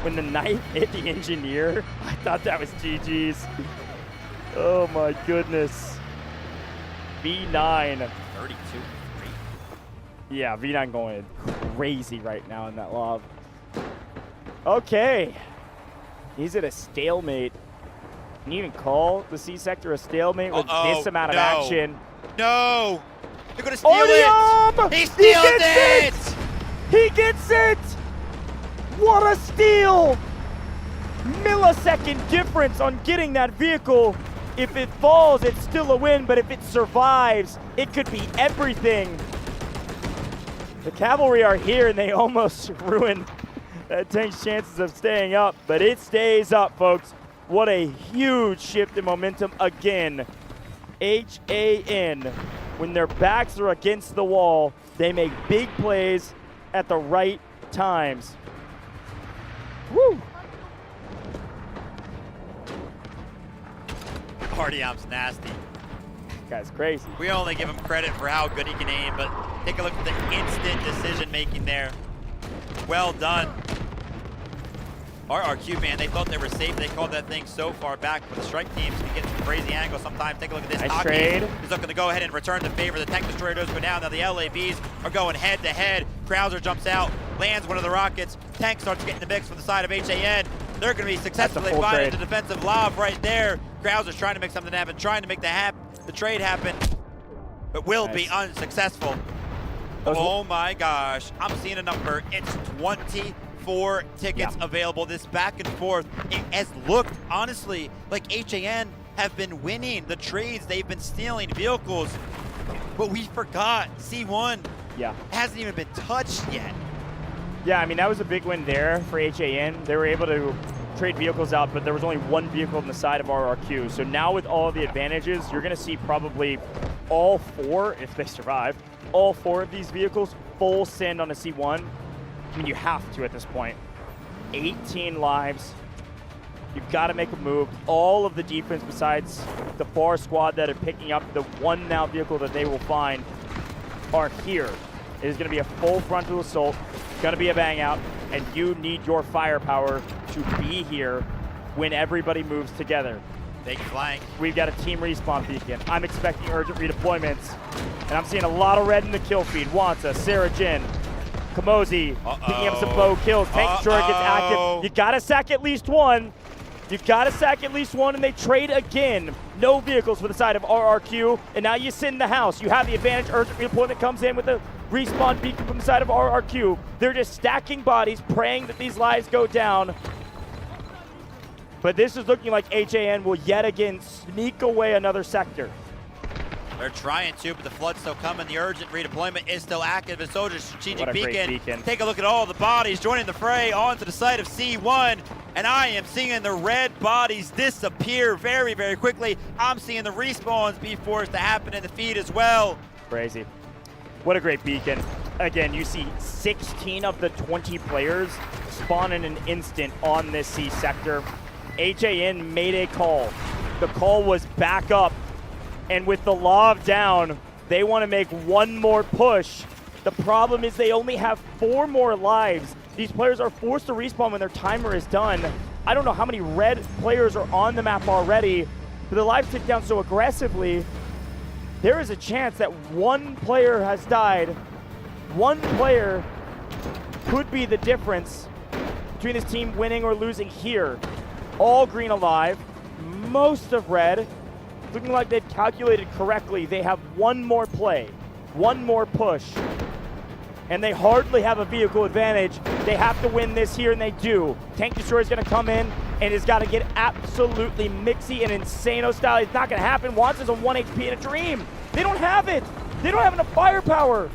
When the knife hit the engineer, I thought that was GG's. Oh my goodness. V9. 32-3. Yeah, V9 going crazy right now in that lob. Okay. He's at a stalemate. Can you even call the C sector a stalemate with this amount of action? No! They're gonna steal it! He steals it! He gets it! What a steal! Millisecond difference on getting that vehicle. If it falls, it's still a win, but if it survives, it could be everything. The cavalry are here and they almost ruined that tank's chances of staying up, but it stays up, folks. What a huge shift in momentum again. HAN, when their backs are against the wall, they make big plays at the right times. Woo! Artyom's nasty. Guy's crazy. We only give him credit for how good he can aim, but take a look at the instant decision making there. Well done. RRQ, man, they thought they were safe. They called that thing so far back, but the strike teams can get some crazy angles sometimes. Take a look at this. Nice trade. He's looking to go ahead and return the favor. The tank destroyer does go down. Now the LABs are going head to head. Krauser jumps out, lands one of the rockets. Tank starts getting the mix from the side of HAN. They're going to be successfully finding the defensive lob right there. Krauser's trying to make something happen, trying to make the trade happen, but will be unsuccessful. Oh my gosh, I'm seeing a number. It's 24 tickets available. This back and forth, it has looked, honestly, like HAN have been winning the trades. They've been stealing vehicles, but we forgot C1 hasn't even been touched yet. Yeah, I mean, that was a big win there for HAN. They were able to trade vehicles out, but there was only one vehicle on the side of RRQ. So now with all the advantages, you're going to see probably all 4, if they survive, all 4 of these vehicles full send on a C1. I mean, you have to at this point. 18 lives. You've got to make a move. All of the defense besides the bar squad that are picking up the one now vehicle that they will find are here. It is going to be a full frontal assault. It's going to be a bang out, and you need your firepower to be here when everybody moves together. Big flank. We've got a team respawn beacon. I'm expecting urgent redeployments, and I'm seeing a lot of red in the kill feed. Wanta, Sarah Jin, Kamosi picking up some bow kills. Tank destroyer gets active. You got to sack at least one. You got to sack at least one, and they trade again. No vehicles for the side of RRQ, and now you sit in the house. You have the advantage. Urgent redeployment comes in with a respawn beacon from the side of RRQ. They're just stacking bodies, praying that these lives go down. But this is looking like HAN will yet again sneak away another sector. They're trying to, but the flood's still coming. The urgent redeployment is still active. And Soldier's strategic beacon. Take a look at all the bodies joining the fray onto the site of C1. And I am seeing the red bodies disappear very, very quickly. I'm seeing the respawns be forced to happen in the feed as well. Crazy. What a great beacon. Again, you see 16 of the 20 players spawn in an instant on this C sector. HAN made a call. The call was back up. And with the lob down, they want to make one more push. The problem is they only have 4 more lives. These players are forced to respawn when their timer is done. I don't know how many red players are on the map already, but the lives tick down so aggressively. There is a chance that one player has died. One player could be the difference between this team winning or losing here. All green alive, most of red. Looking like they've calculated correctly. They have one more play, one more push, and they hardly have a vehicle advantage. They have to win this here, and they do. Tank Destroyer is going to come in and has got to get absolutely mixy and insano style. It's not going to happen. Watson's on 1 HP in a dream. They don't have it. They don't have enough firepower.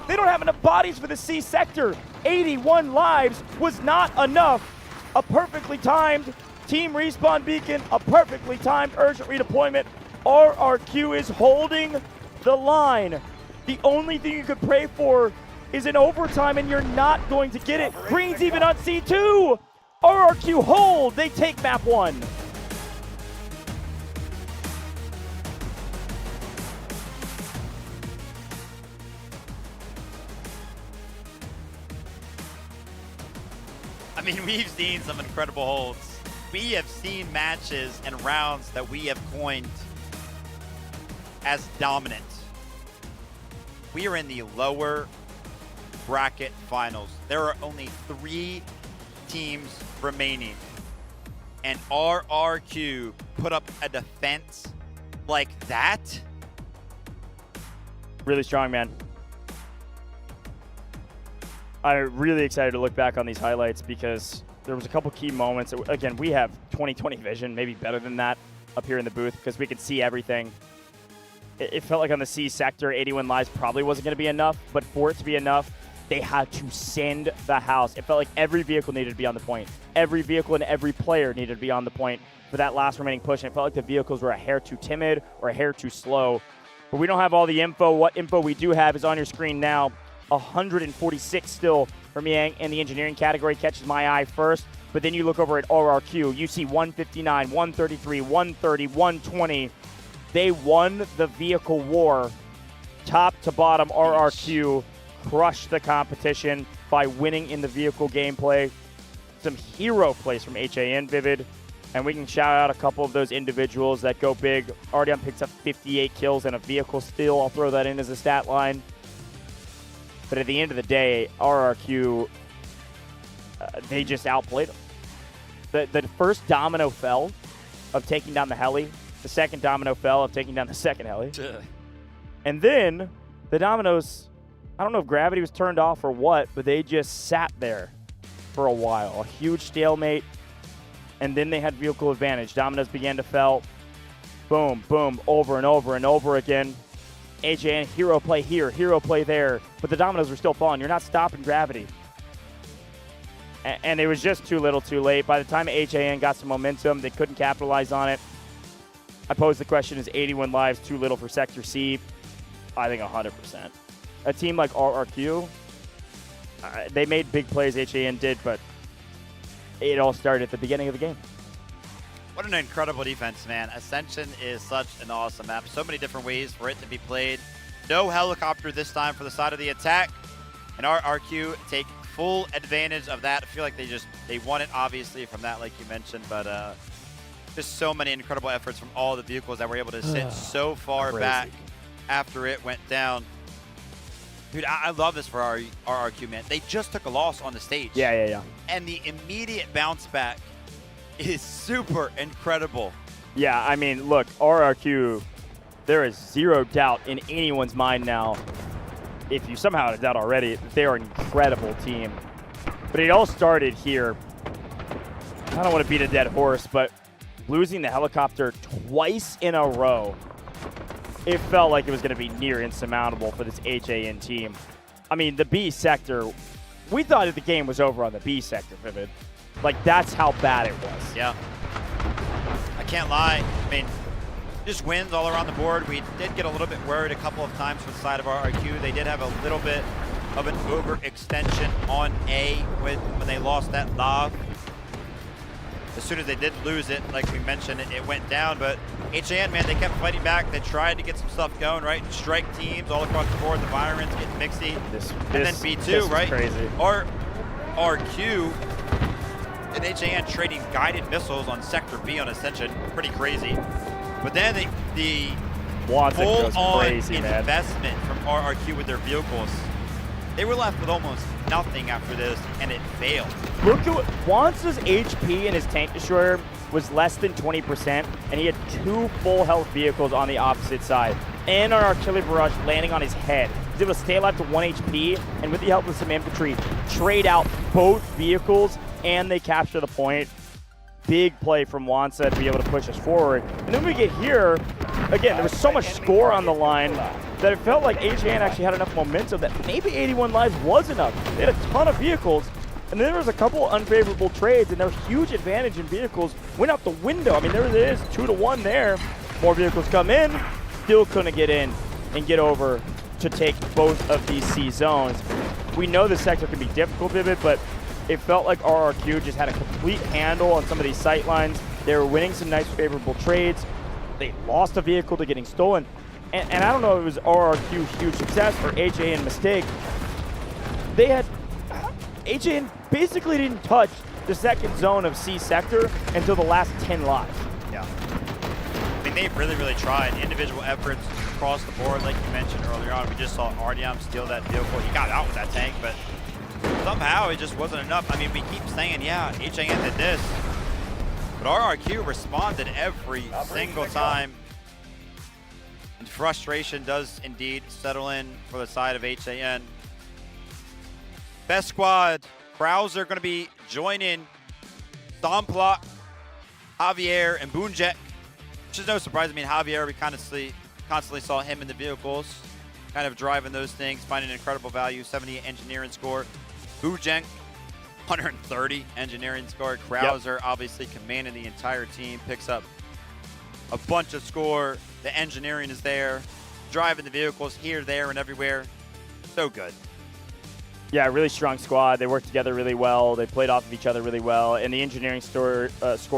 They don't have enough bodies for the C sector. 81 lives was not enough. A perfectly timed team respawn beacon, a perfectly timed urgent redeployment. RRQ is holding the line. The only thing you could pray for is an overtime, and you're not going to get it. Green's even on C2. RRQ hold. They take map 1. I mean, we've seen some incredible holds. We have seen matches and rounds that we have coined as dominant. We are in the lower bracket finals. There are only 3 teams remaining, and RRQ put up a defense like that. Really strong, man. I'm really excited to look back on these highlights because there was a couple key moments. Again, we have 20/20 vision, maybe better than that up here in the booth because we can see everything. It felt like on the C sector, 81 lives probably wasn't going to be enough, but for it to be enough, they had to send the house. It felt like every vehicle needed to be on the point. Every vehicle and every player needed to be on the point for that last remaining push, and it felt like the vehicles were a hair too timid or a hair too slow. But we don't have all the info. What info we do have is on your screen now. 146 still from Yang in the engineering category catches my eye first, but then you look over at RRQ, you see 159, 133, 130, 120. They won the vehicle war. Top to bottom, RRQ crushed the competition by winning in the vehicle gameplay. Some hero plays from HAN Vivid, and we can shout out a couple of those individuals that go big. Artyom picks up 58 kills and a vehicle steal. I'll throw that in as a stat line. But at the end of the day, RRQ, they just outplayed them. The first domino fell of taking down the heli. The second domino fell of taking down the second heli. And then the dominoes, I don't know if gravity was turned off or what, but they just sat there for a while. A huge stalemate. And then they had vehicle advantage. Dominoes began to fall. Boom, boom, over and over and over again. HAN, hero play here, hero play there. But the dominoes were still falling. You're not stopping gravity. And it was just too little too late. By the time HAN got some momentum, they couldn't capitalize on it. I pose the question, is 81 lives too little for Sector C? I think 100%. A team like RRQ, they made big plays, HAN did, but it all started at the beginning of the game. What an incredible defense, man. Ascension is such an awesome map. So many different ways for it to be played. No helicopter this time for the side of the attack. And RRQ take full advantage of that. I feel like they won it, obviously, from that, like you mentioned. But just so many incredible efforts from all the vehicles that were able to sit so far back after it went down. Dude, I love this for RRQ, man. They just took a loss on the stage. Yeah. And the immediate bounce back is super incredible. Yeah, I mean, look, RRQ, there is zero doubt in anyone's mind now, if you somehow had a doubt already, that they are an incredible team. But it all started here. I don't want to beat a dead horse, but losing the helicopter twice in a row it felt like it was going to be near insurmountable for this HAN team. I mean, the B sector, we thought that the game was over on the B sector, Vivid. Like, that's how bad it was. Yeah. I can't lie. I mean, just wins all around the board. We did get a little bit worried a couple of times from the side of RRQ. They did have a little bit of an overextension on A when they lost that lob. As soon as they did lose it, like we mentioned, it went down. But HAN, man, they kept fighting back. They tried to get some stuff going, right? Strike teams all across the board. The Virons getting mixy. And then B2, right? Crazy. RQ and HAN trading guided missiles on Sector B on Ascension. Pretty crazy. But then the full-on investment from RRQ with their vehicles, they were left with almost nothing after this, and it failed. Look at what Wansa's HP in his tank destroyer was less than 20%, and he had 2 full health vehicles on the opposite side. And an artillery barrage landing on his head. He's able to stay alive to 1 HP, and with the help of some infantry, trade out both vehicles, and they capture the point. Big play from Wansa to be able to push us forward. And then we get here, again, there was so much score on the line that it felt like HAN actually had enough momentum that maybe 81 lives was enough. They had a ton of vehicles, and then there was a couple unfavorable trades, and there was huge advantage in vehicles. Went out the window. I mean, there it is, 2-1 there. More vehicles come in, still couldn't get in and get over to take both of these C zones. We know this sector can be difficult, Vivid, but it felt like RRQ just had a complete handle on some of these sight lines. They were winning some nice favorable trades. They lost a vehicle to getting stolen. And I don't know if it was RRQ's huge success or HAN mistake. They had, HAN basically didn't touch the second zone of C sector until the last 10 lives. Yeah. I mean, they really tried. Individual efforts across the board, like you mentioned earlier on. We just saw Artyom steal that vehicle. He got out with that tank, but somehow it just wasn't enough. I mean, we keep saying, yeah, HAN did this, but RRQ responded every single time. And frustration does indeed settle in for the side of HAN. Best squad, Krauser going to be joining Stomplot, Javier, and Boonjet, which is no surprise. I mean, Javier, we constantly saw him in the vehicles, kind of driving those things, finding incredible value, 70 engineering score. Boonjet, 130 engineering score. Krauser, obviously commanding the entire team, picks up a bunch of score. The engineering is there, driving the vehicles here, there, and everywhere. So good. Yeah, really strong squad. They worked together really well. They played off of each other really well. And the engineering score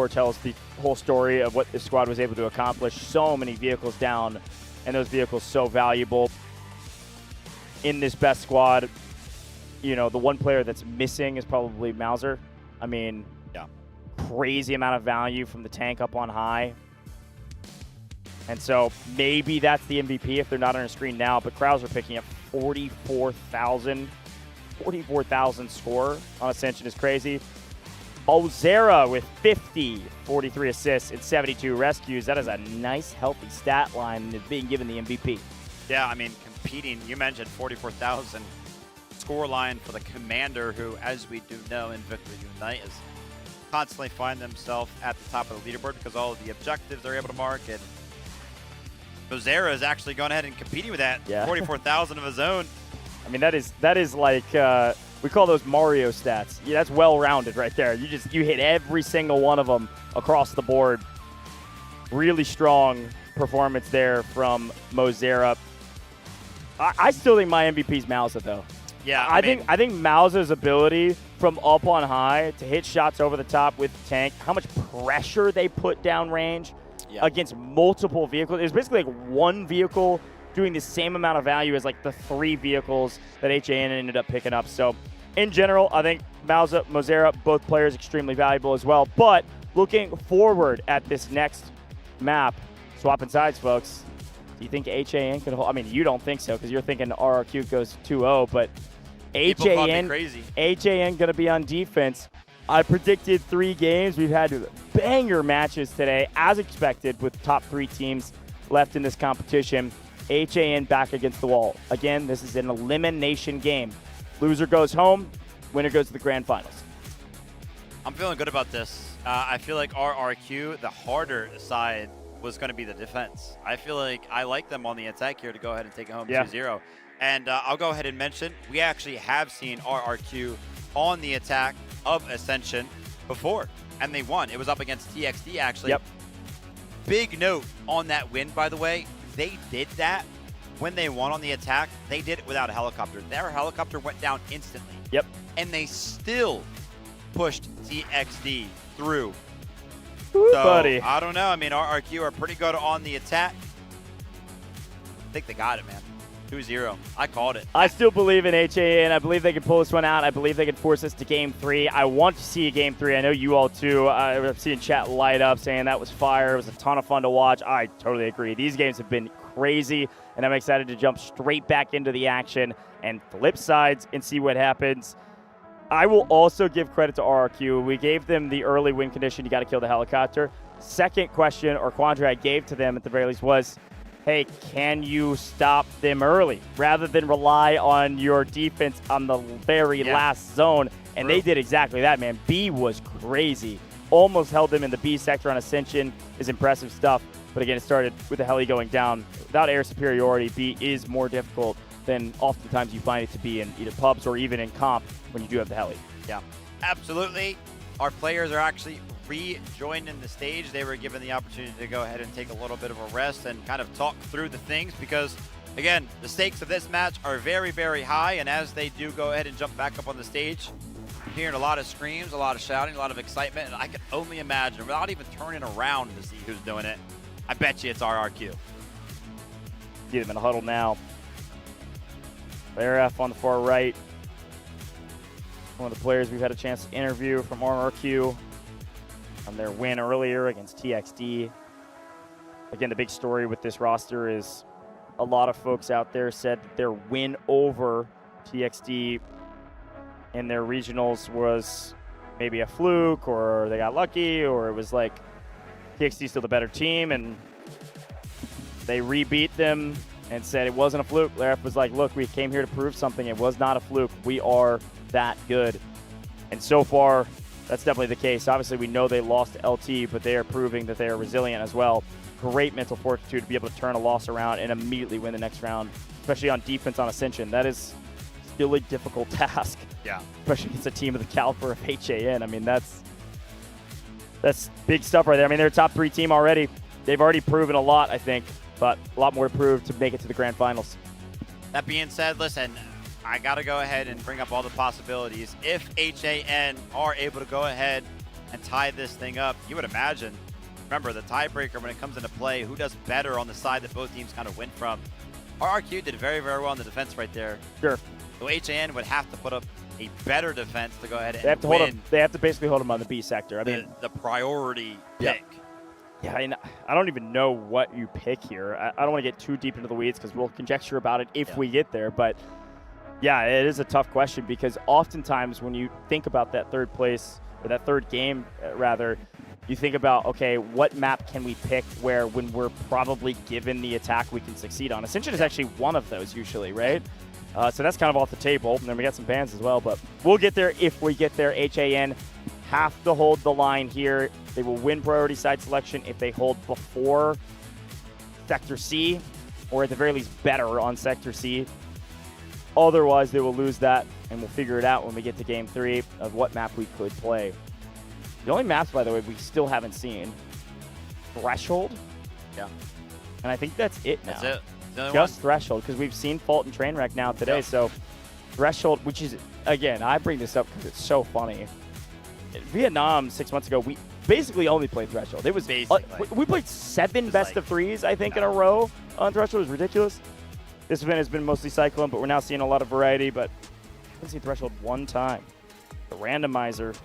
tells the whole story of what this squad was able to accomplish. So many vehicles down, and those vehicles so valuable. In this best squad, you know, the one player that's missing is probably Mauser. I mean, yeah, crazy amount of value from the tank up on high. And so maybe that's the MVP if they're not on a screen now. But Krauser picking up 44,000 score on Ascension is crazy. Ozera with 50, 43 assists and 72 rescues. That is a nice, healthy stat line and is being given the MVP. Yeah, I mean, competing, you mentioned 44,000 score line for the commander, who, as we do know in Victory Unite, is constantly find themselves at the top of the leaderboard because all of the objectives they're able to mark. And Ozera is actually going ahead and competing with that. Yeah. 44,000 of his own. I mean, that is like, we call those Mario stats. Yeah, that's well-rounded right there. You hit every single one of them across the board. Really strong performance there from Mozera. I still think my MVP is Mausa, though. Yeah, I think Mausa's ability from up on high to hit shots over the top with the tank, how much pressure they put down range against multiple vehicles. It was basically like one vehicle doing the same amount of value as like the 3 vehicles that HAN ended up picking up. So in general, I think Mozera, both players extremely valuable as well. But looking forward at this next map, swapping sides, folks. Do you think HAN can hold? I mean, you don't think so because you're thinking RRQ goes 2-0, but HAN going to be on defense. I predicted 3 games. We've had banger matches today, as expected, with top 3 teams left in this competition. HAN back against the wall. Again, this is an elimination game. Loser goes home, winner goes to the grand finals. I'm feeling good about this. I feel like RRQ, the harder side was going to be the defense. I feel like I like them on the attack here to go ahead and take it home Yeah. 2-0. And I'll go ahead and mention, we actually have seen RRQ on the attack of Ascension before, and they won. It was up against TXD, actually. Yep. Big note on that win, by the way, they did that when they won on the attack. They did it without a helicopter. Their helicopter went down instantly. Yep. And they still pushed TXD through. Ooh, So, buddy. I don't know. I mean, RRQ are pretty good on the attack. I think they got it, man. 2-0. I called it. I still believe in HAN. I believe they can pull this one out. I believe they can force us to game 3. I want to see a game 3. I know you all too. I'm seeing chat light up saying that was fire. It was a ton of fun to watch. I totally agree. These games have been crazy, and I'm excited to jump straight back into the action and flip sides and see what happens. I will also give credit to RRQ. We gave them the early win condition. You got to kill the helicopter. Second question or quandary I gave to them at the very least was, hey, can you stop them early rather than rely on your defense on the very last zone? And they did exactly that, man. B was crazy. Almost held them in the B sector on Ascension is impressive stuff. But again, it started with the heli going down. Without air superiority, B is more difficult than oftentimes you find it to be in either pubs or even in comp when you do have the heli. Yeah, absolutely. Our players are actually rejoining the stage. They were given the opportunity to go ahead and take a little bit of a rest and kind of talk through the things because, again, the stakes of this match are very, very high. And as they do go ahead and jump back up on the stage, I'm hearing a lot of screams, a lot of shouting, a lot of excitement. And I can only imagine, without even turning around to see who's doing it, I bet you it's RRQ. Get them in a huddle now. Player F on the far right. One of the players we've had a chance to interview from RRQ on their win earlier against TXD. Again, the big story with this roster is a lot of folks out there said that their win over TXD in their regionals was maybe a fluke, or they got lucky, or it was like TXD still the better team, and they rebeat them and said it wasn't a fluke. Larif was like, look, we came here to prove something. It was not a fluke. We are that good. And so far, that's definitely the case. Obviously, we know they lost to LT, but they are proving that they are resilient as well. Great mental fortitude to be able to turn a loss around and immediately win the next round, especially on defense on Ascension. That is still a difficult task. Yeah. Especially against a team of the caliber of HAN. I mean, that's big stuff right there. I mean, they're a top 3 team already. They've already proven a lot, I think, but a lot more to prove to make it to the grand finals. That being said, listen, I got to go ahead and bring up all the possibilities. If HAN are able to go ahead and tie this thing up, you would imagine, remember, the tiebreaker when it comes into play, who does better on the side that both teams kind of win from? RRQ did very, very well in the defense right there. Sure. So HAN would have to put up a better defense to go ahead and They have to win. hold them. They have to basically hold them on the B sector. I mean, the priority pick. Yeah, I don't even know what you pick here. I don't want to get too deep into the weeds because we'll conjecture about it if we get there. But yeah, it is a tough question because oftentimes when you think about that third place or that third game, rather, you think about, okay, what map can we pick where when we're probably given the attack we can succeed on? Ascension is actually one of those usually, right? So that's kind of off the table. And then we got some bans as well, but we'll get there if we get there. HAN have to hold the line here. They will win priority side selection if they hold before Sector C, or at the very least better on Sector C. Otherwise, they will lose that, and we'll figure it out when we get to Game 3 of what map we could play. The only maps, by the way, we still haven't seen. Threshold. Yeah. And I think that's it now. That's it. The only Just one. Threshold, because we've seen Fault and Trainwreck now today. Yep. So Threshold, which is, again, I bring this up because it's so funny. In Vietnam 6 months ago, we basically only played Threshold. It was we played 7 best of 3s, I think, in a row on Threshold. It was ridiculous. This event has been mostly Cyclone, but we're now seeing a lot of variety. But I haven't seen Threshold one time. The randomizer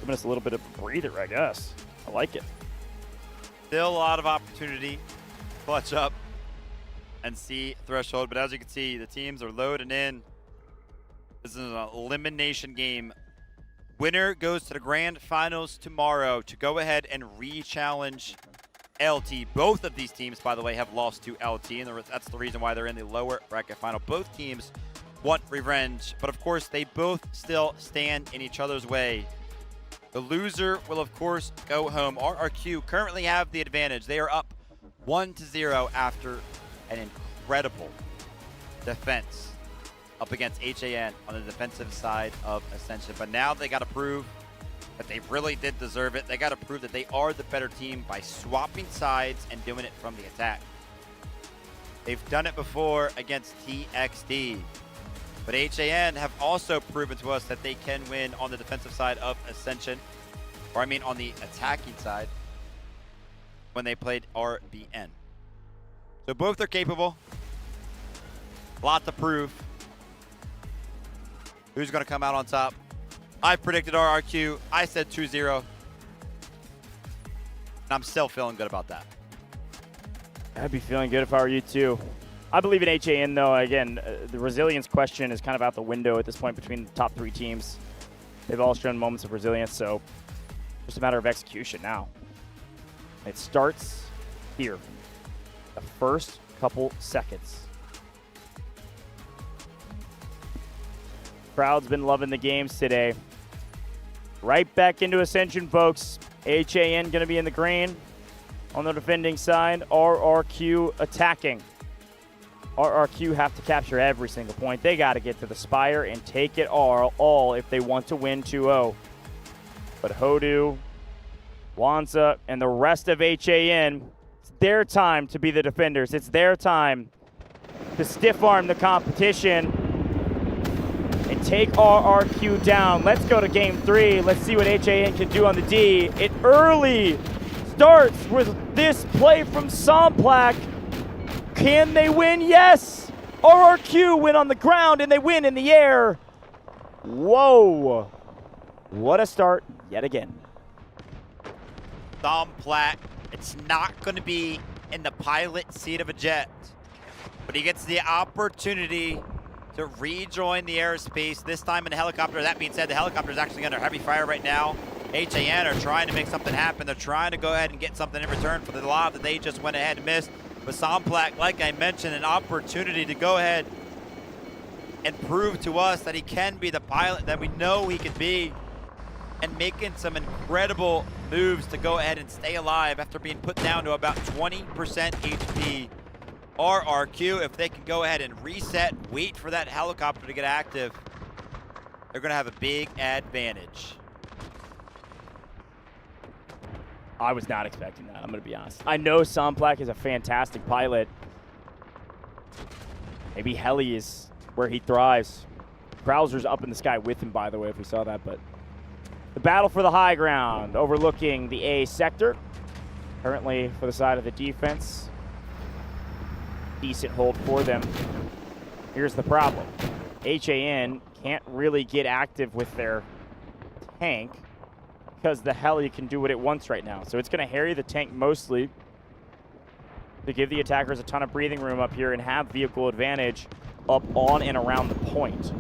giving us a little bit of a breather, I guess. I like it. Still a lot of opportunity. Clutch up and see Threshold. But as you can see, the teams are loading in. This is an elimination game. Winner goes to the grand finals tomorrow to go ahead and re-challenge LT. Both of these teams, by the way, have lost to LT, and that's the reason why they're in the lower bracket final. Both teams want revenge, but of course, they both still stand in each other's way. The loser will, of course, go home. RRQ currently have the advantage. They are up 1-0 after an incredible defense up against HAN on the defensive side of Ascension. But now they got to prove that they really did deserve it. They got to prove that they are the better team by swapping sides and doing it from the attack. They've done it before against TXT. But HAN have also proven to us that they can win on the defensive side of Ascension, or I mean on the attacking side, when they played RBN. So both are capable. A lot to prove. Who's going to come out on top? I predicted RRQ. I said 2-0. And I'm still feeling good about that. I'd be feeling good if I were you too. I believe in HAN, though. Again, the resilience question is kind of out the window at this point between the top 3 teams. They've all shown moments of resilience, so just a matter of execution now. It starts here. The first couple seconds. Crowd's been loving the games today. Right back into Ascension, folks. HAN going to be in the green on the defending side. RRQ attacking. RRQ have to capture every single point. They got to get to the Spire and take it all if they want to win 2-0. But Hodu, Wanza, and the rest of HAN, it's their time to be the defenders. It's their time to stiff-arm the competition and take RRQ down. Let's go to game 3. Let's see what HAN can do on the D. It early starts with this play from Somplak. Can they win? Yes! RRQ win on the ground and they win in the air. Whoa. What a start yet again. Somplak, it's not going to be in the pilot seat of a jet, but he gets the opportunity to rejoin the airspace, this time in a helicopter. That being said, the helicopter is actually under heavy fire right now. HAN are trying to make something happen. They're trying to go ahead and get something in return for the lob that they just went ahead and missed. But Somplak, like I mentioned, an opportunity to go ahead and prove to us that he can be the pilot that we know he can be, and making some incredible moves to go ahead and stay alive after being put down to about 20% HP. RRQ, if they can go ahead and reset, wait for that helicopter to get active, they're going to have a big advantage. I was not expecting that, I'm going to be honest. I know Somplak is a fantastic pilot. Maybe Heli is where he thrives. Krauser's up in the sky with him, by the way, if we saw that. But the battle for the high ground, overlooking the A sector. Currently for the side of the defense. Decent hold for them. Here's the problem. HAN can't really get active with their tank because the Heli can do what it wants right now. So it's going to harry the tank mostly to give the attackers a ton of breathing room up here and have vehicle advantage up on and around the point.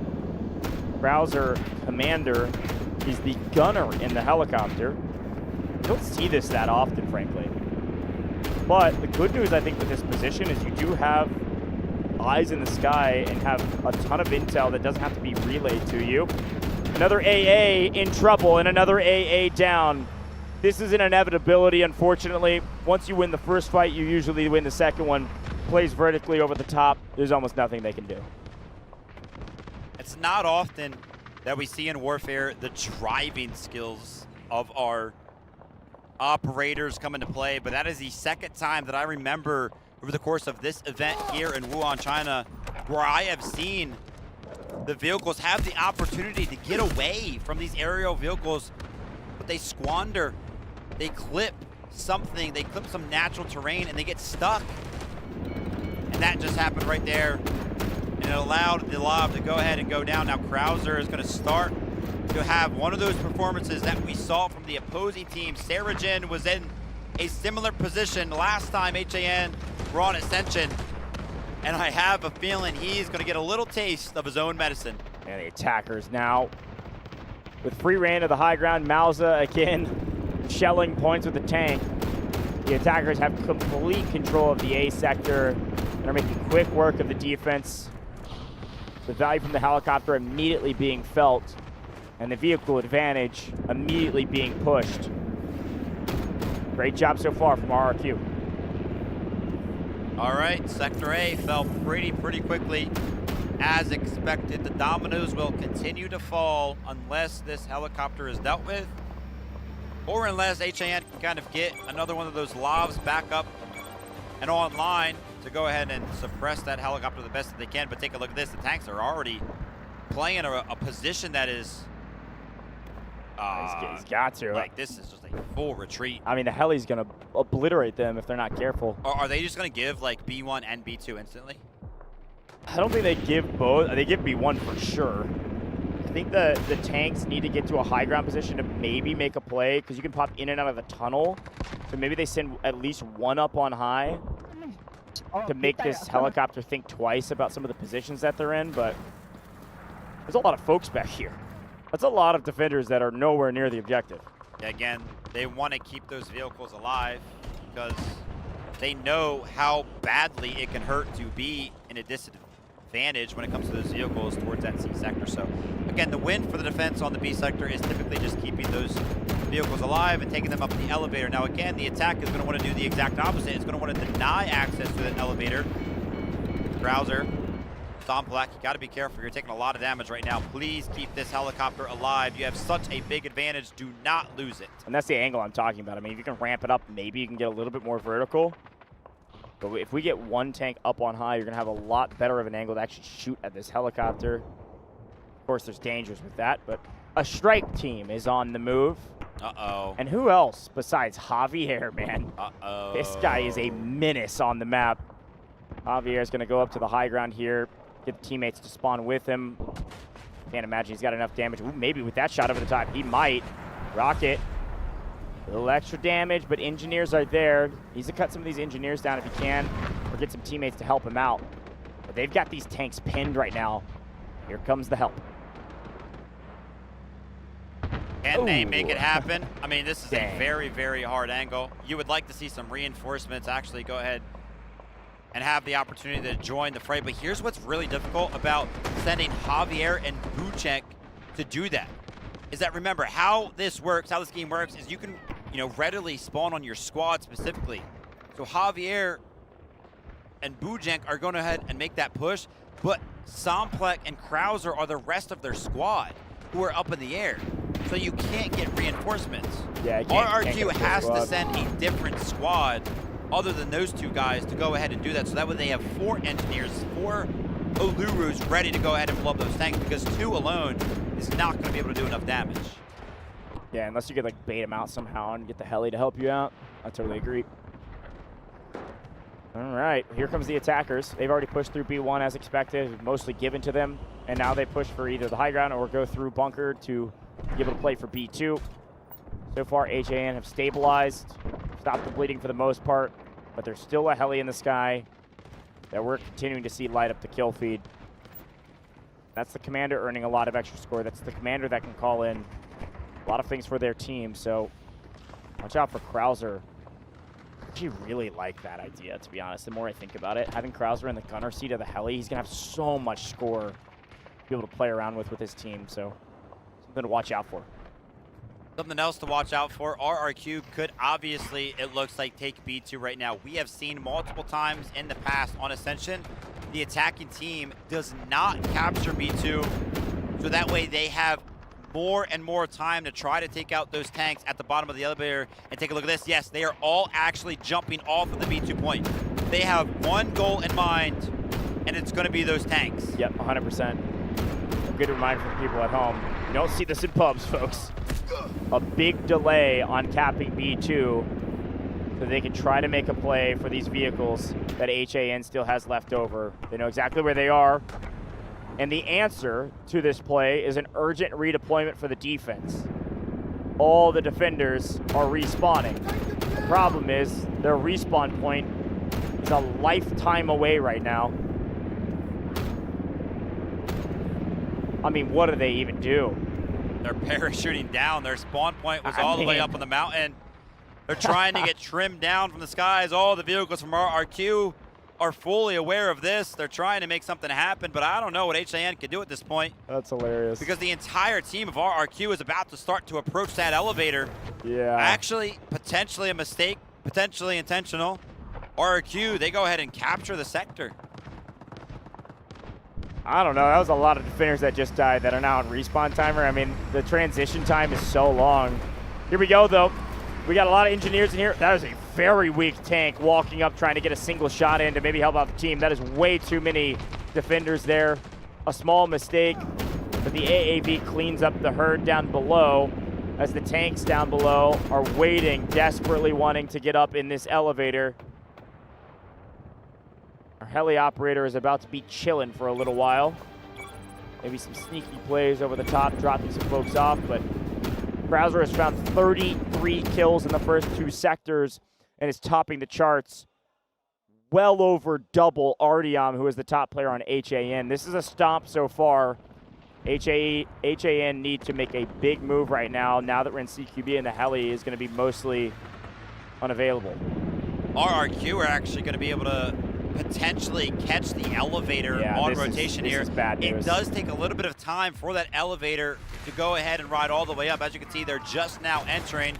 Krauser, commander, is the gunner in the helicopter. You don't see this that often, frankly. But the good news, I think, with this position is you do have eyes in the sky and have a ton of intel that doesn't have to be relayed to you. Another AA in trouble and another AA down. This is an inevitability, unfortunately. Once you win the first fight, you usually win the second one. Plays vertically over the top. There's almost nothing they can do. It's not often that we see in Warfare the driving skills of our operators come into play, but that is the second time that I remember over the course of this event here in Wuhan, China, where I have seen the vehicles have the opportunity to get away from these aerial vehicles, but they squander. They clip something, they clip some natural terrain, and they get stuck. And that just happened right there. And it allowed the lob to go ahead and go down. Now Krauser is going to start to have one of those performances that we saw from the opposing team. Sarajin was in a similar position last time HAN were on Ascension. And I have a feeling he's going to get a little taste of his own medicine. And the attackers now with free reign of the high ground. Mauza again shelling points with the tank. The attackers have complete control of the A sector and are making quick work of the defense. The value from the helicopter immediately being felt. and the vehicle advantage immediately being pushed. Great job so far from RRQ. All right, Sector A fell pretty quickly. As expected, the dominoes will continue to fall unless this helicopter is dealt with, or unless HAN can kind of get another one of those lavs back up and online to go ahead and suppress that helicopter the best that they can. But take a look at this. The tanks are already playing a position that is... he's got to. Like, this is just a full retreat. I mean, the heli's going to obliterate them if they're not careful. Are they just going to give, like, B1 and B2 instantly? I don't think they give both. They give B1 for sure. I think the tanks need to get to a high ground position to maybe make a play, because you can pop in and out of the tunnel. So maybe they send at least one up on high to make this helicopter think twice about some of the positions that they're in. But there's a lot of folks back here. That's a lot of defenders that are nowhere near the objective. Yeah, again, they want to keep those vehicles alive because they know how badly it can hurt to be in a disadvantage when it comes to those vehicles towards that C sector. So again, the win for the defense on the B sector is typically just keeping those vehicles alive and taking them up the elevator. Now again, the attack is going to want to do the exact opposite. It's going to want to deny access to that elevator. Krauser, Stomplak, you got to be careful. You're taking a lot of damage right now. Please keep this helicopter alive. You have such a big advantage. Do not lose it. And that's the angle I'm talking about. I mean, if you can ramp it up, maybe you can get a little bit more vertical. But if we get one tank up on high, you're going to have a lot better of an angle to actually shoot at this helicopter. Of course, there's dangers with that, but a strike team is on the move. Uh-oh. And who else besides Javier, man? Uh-oh. This guy is a menace on the map. Javier is going to go up to the high ground here, get the teammates to spawn with him. Can't imagine he's got enough damage. Ooh, maybe with that shot over the top, he might. Rocket. A little extra damage, but engineers are there. He needs to cut some of these engineers down if he can, or get some teammates to help him out. But they've got these tanks pinned right now. Here comes the help. Can they make it happen? I mean, this is a very, very hard angle. You would like to see some reinforcements actually go ahead and have the opportunity to join the fray. But here's what's really difficult about sending Javier and Bucek to do that. Is that, remember, how this works, how this game works, is you can, readily spawn on your squad specifically. So Javier and Bucek are going to ahead and make that push, but Somplek and Krauser are the rest of their squad who are up in the air. So you can't get reinforcements. Yeah, RRQ has to send a different squad other than those two guys to go ahead and do that. So that way they have 4 engineers, 4 Olurus ready to go ahead and blow up those tanks, because 2 alone is not going to be able to do enough damage. Yeah, unless you could bait him out somehow and get the heli to help you out. I totally agree. All right, here comes the attackers. They've already pushed through B1 as expected, mostly given to them. And now they push for either the high ground or go through bunker to be able to play for B2. So far, HAN have stabilized, stopped the bleeding for the most part, but there's still a heli in the sky that we're continuing to see light up the kill feed. That's the commander earning a lot of extra score. That's the commander that can call in a lot of things for their team. So watch out for Krauser. I actually really like that idea, to be honest. The more I think about it, having Krauser in the gunner seat of the heli, he's going to have so much score to be able to play around with his team. So something to watch out for. Something else to watch out for, RRQ could obviously, it looks like, take B2 right now. We have seen multiple times in the past on Ascension, the attacking team does not capture B2, so that way they have more and more time to try to take out those tanks at the bottom of the elevator. And take a look at this. Yes, they are all actually jumping off of the B2 point. They have one goal in mind, and it's going to be those tanks. Yep, 100%. A good reminder for people at home. You don't see this in pubs, folks. A big delay on capping B2 so they can try to make a play for these vehicles that HAN still has left over. They know exactly where they are. And the answer to this play is an urgent redeployment for the defense. All the defenders are respawning. The problem is their respawn point is a lifetime away right now. I mean, what do they even do? They're parachuting down. Their spawn point was all the way up on the mountain. They're trying to get trimmed down from the skies. All the vehicles from RRQ are fully aware of this. They're trying to make something happen, but I don't know what HAN can do at this point. That's hilarious. Because the entire team of RRQ is about to start to approach that elevator. Yeah. Actually, potentially a mistake, potentially intentional. RRQ, they go ahead and capture the sector. I don't know. That was a lot of defenders that just died that are now on respawn timer. I mean, the transition time is so long. Here we go, though. We got a lot of engineers in here. That is a very weak tank walking up trying to get a single shot in to maybe help out the team. That is way too many defenders there. A small mistake, but the AAV cleans up the herd down below as the tanks down below are waiting, desperately wanting to get up in this elevator. Our heli operator is about to be chilling for a little while. Maybe some sneaky plays over the top, dropping some folks off, but Krauser has found 33 kills in the first 2 sectors and is topping the charts. Well over double Artyom, who is the top player on HAN. This is a stomp so far. HAN need to make a big move right now that we're in CQB and the heli is going to be mostly unavailable. RRQ are actually going to be able to potentially catch the elevator on rotation here. This is bad news. It does take a little bit of time for that elevator to go ahead and ride all the way up. As you can see, they're just now entering.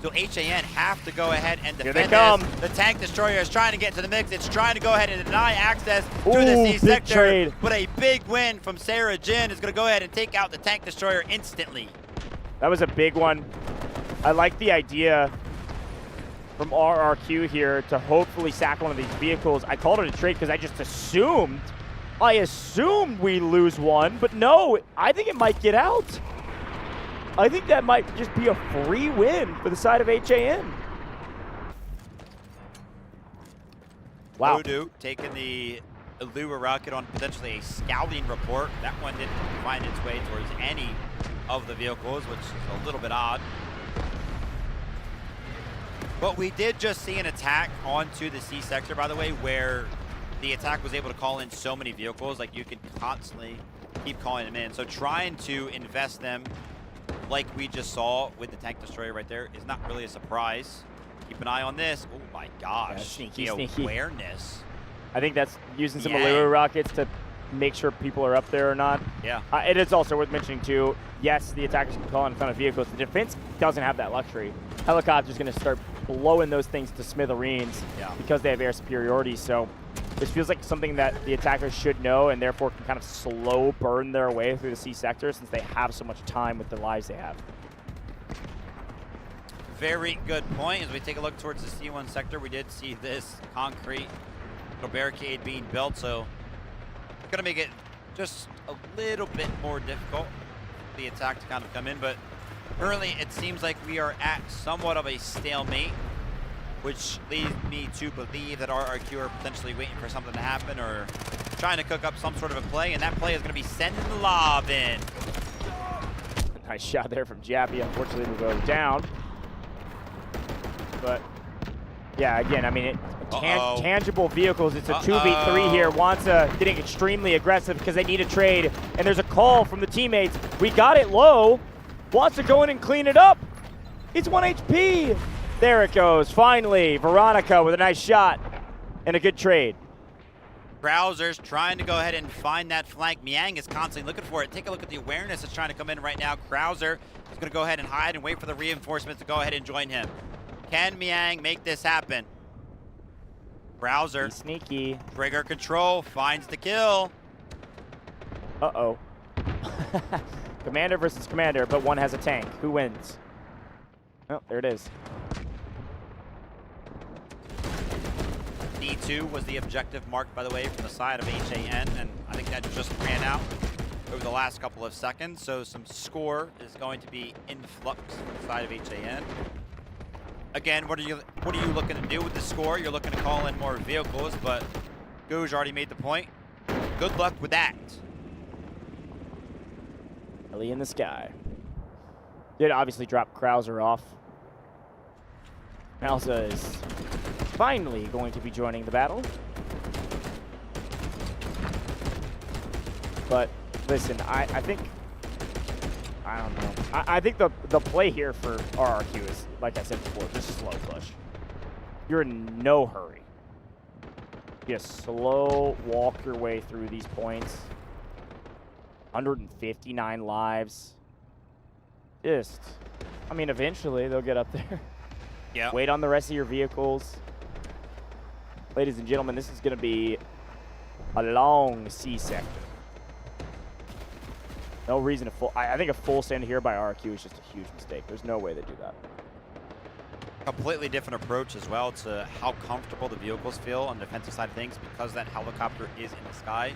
So HAN have to go ahead and defend Here they come. this. The tank destroyer is trying to get into the mix. It's trying to go ahead and deny access to the C big sector. trade. But a big win from Sarah Jin is going to go ahead and take out the tank destroyer instantly. That was a big one. I like the idea from RRQ here to hopefully sack one of these vehicles. I called it a trade because I just assumed we lose one, but no, I think it might get out. I think that might just be a free win for the side of HAN. Wow. Voodoo taking the Lua rocket on potentially a scouting report. That one didn't find its way towards any of the vehicles, which is a little bit odd. But we did just see an attack onto the C sector, by the way, where the attack was able to call in so many vehicles. Like, you could constantly keep calling them in. So trying to invest them like we just saw with the tank destroyer right there is not really a surprise. Keep an eye on this. Oh my gosh, sneaky. awareness. I think that's using some Lua rockets to make sure people are up there or not. Yeah. It is also worth mentioning too, yes, the attackers can call in front of vehicles. The defense doesn't have that luxury. Helicopter's going to start blowing those things to smithereens because they have air superiority. So this feels like something that the attackers should know and therefore can kind of slow burn their way through the C sector since they have so much time with the lives they have. Very good point. As we take a look towards the C1 sector, we did see this concrete little barricade being built, so it's going to make it just a little bit more difficult for the attack to kind of come in, but currently it seems like we are at somewhat of a stalemate, which leads me to believe that RRQ are potentially waiting for something to happen or trying to cook up some sort of a play, and that play is going to be sending the lob in. Nice shot there from Jappy. Unfortunately, we'll go down. But, yeah, again, I mean, tangible vehicles. It's a 2v3 here. Wansa getting extremely aggressive because they need a trade, and there's a call from the teammates. We got it low. Wants to go in and clean it up. It's 1 HP. There it goes. Finally, Veronica with a nice shot and a good trade. Krauser's trying to go ahead and find that flank. Miang is constantly looking for it. Take a look at the awareness that's trying to come in right now. Krauser is going to go ahead and hide and wait for the reinforcements to go ahead and join him. Can Miang make this happen? Krauser. Sneaky. Trigger control finds the kill. Uh-oh. Commander versus commander, but one has a tank. Who wins? Oh, there it is. D2 was the objective marked, by the way, from the side of HAN, and I think that just ran out over the last couple of seconds, so some score is going to be in flux from the side of HAN. Again, what are you looking to do with the score? You're looking to call in more vehicles, but Gouge already made the point. Good luck with that. Heli in the sky. Did obviously drop Krauser off. Malza is finally going to be joining the battle. But listen, I think, I don't know. I think the play here for RRQ is, like I said before, just slow push. You're in no hurry. Just slow walk your way through these points. 159 lives. Just, I mean, eventually they'll get up there. Yeah. Wait on the rest of your vehicles. Ladies and gentlemen, this is going to be a long C sector. No reason to full. I think a full stand here by RQ is just a huge mistake. There's no way they do that. Completely different approach as well to how comfortable the vehicles feel on the defensive side of things because that helicopter is in the sky.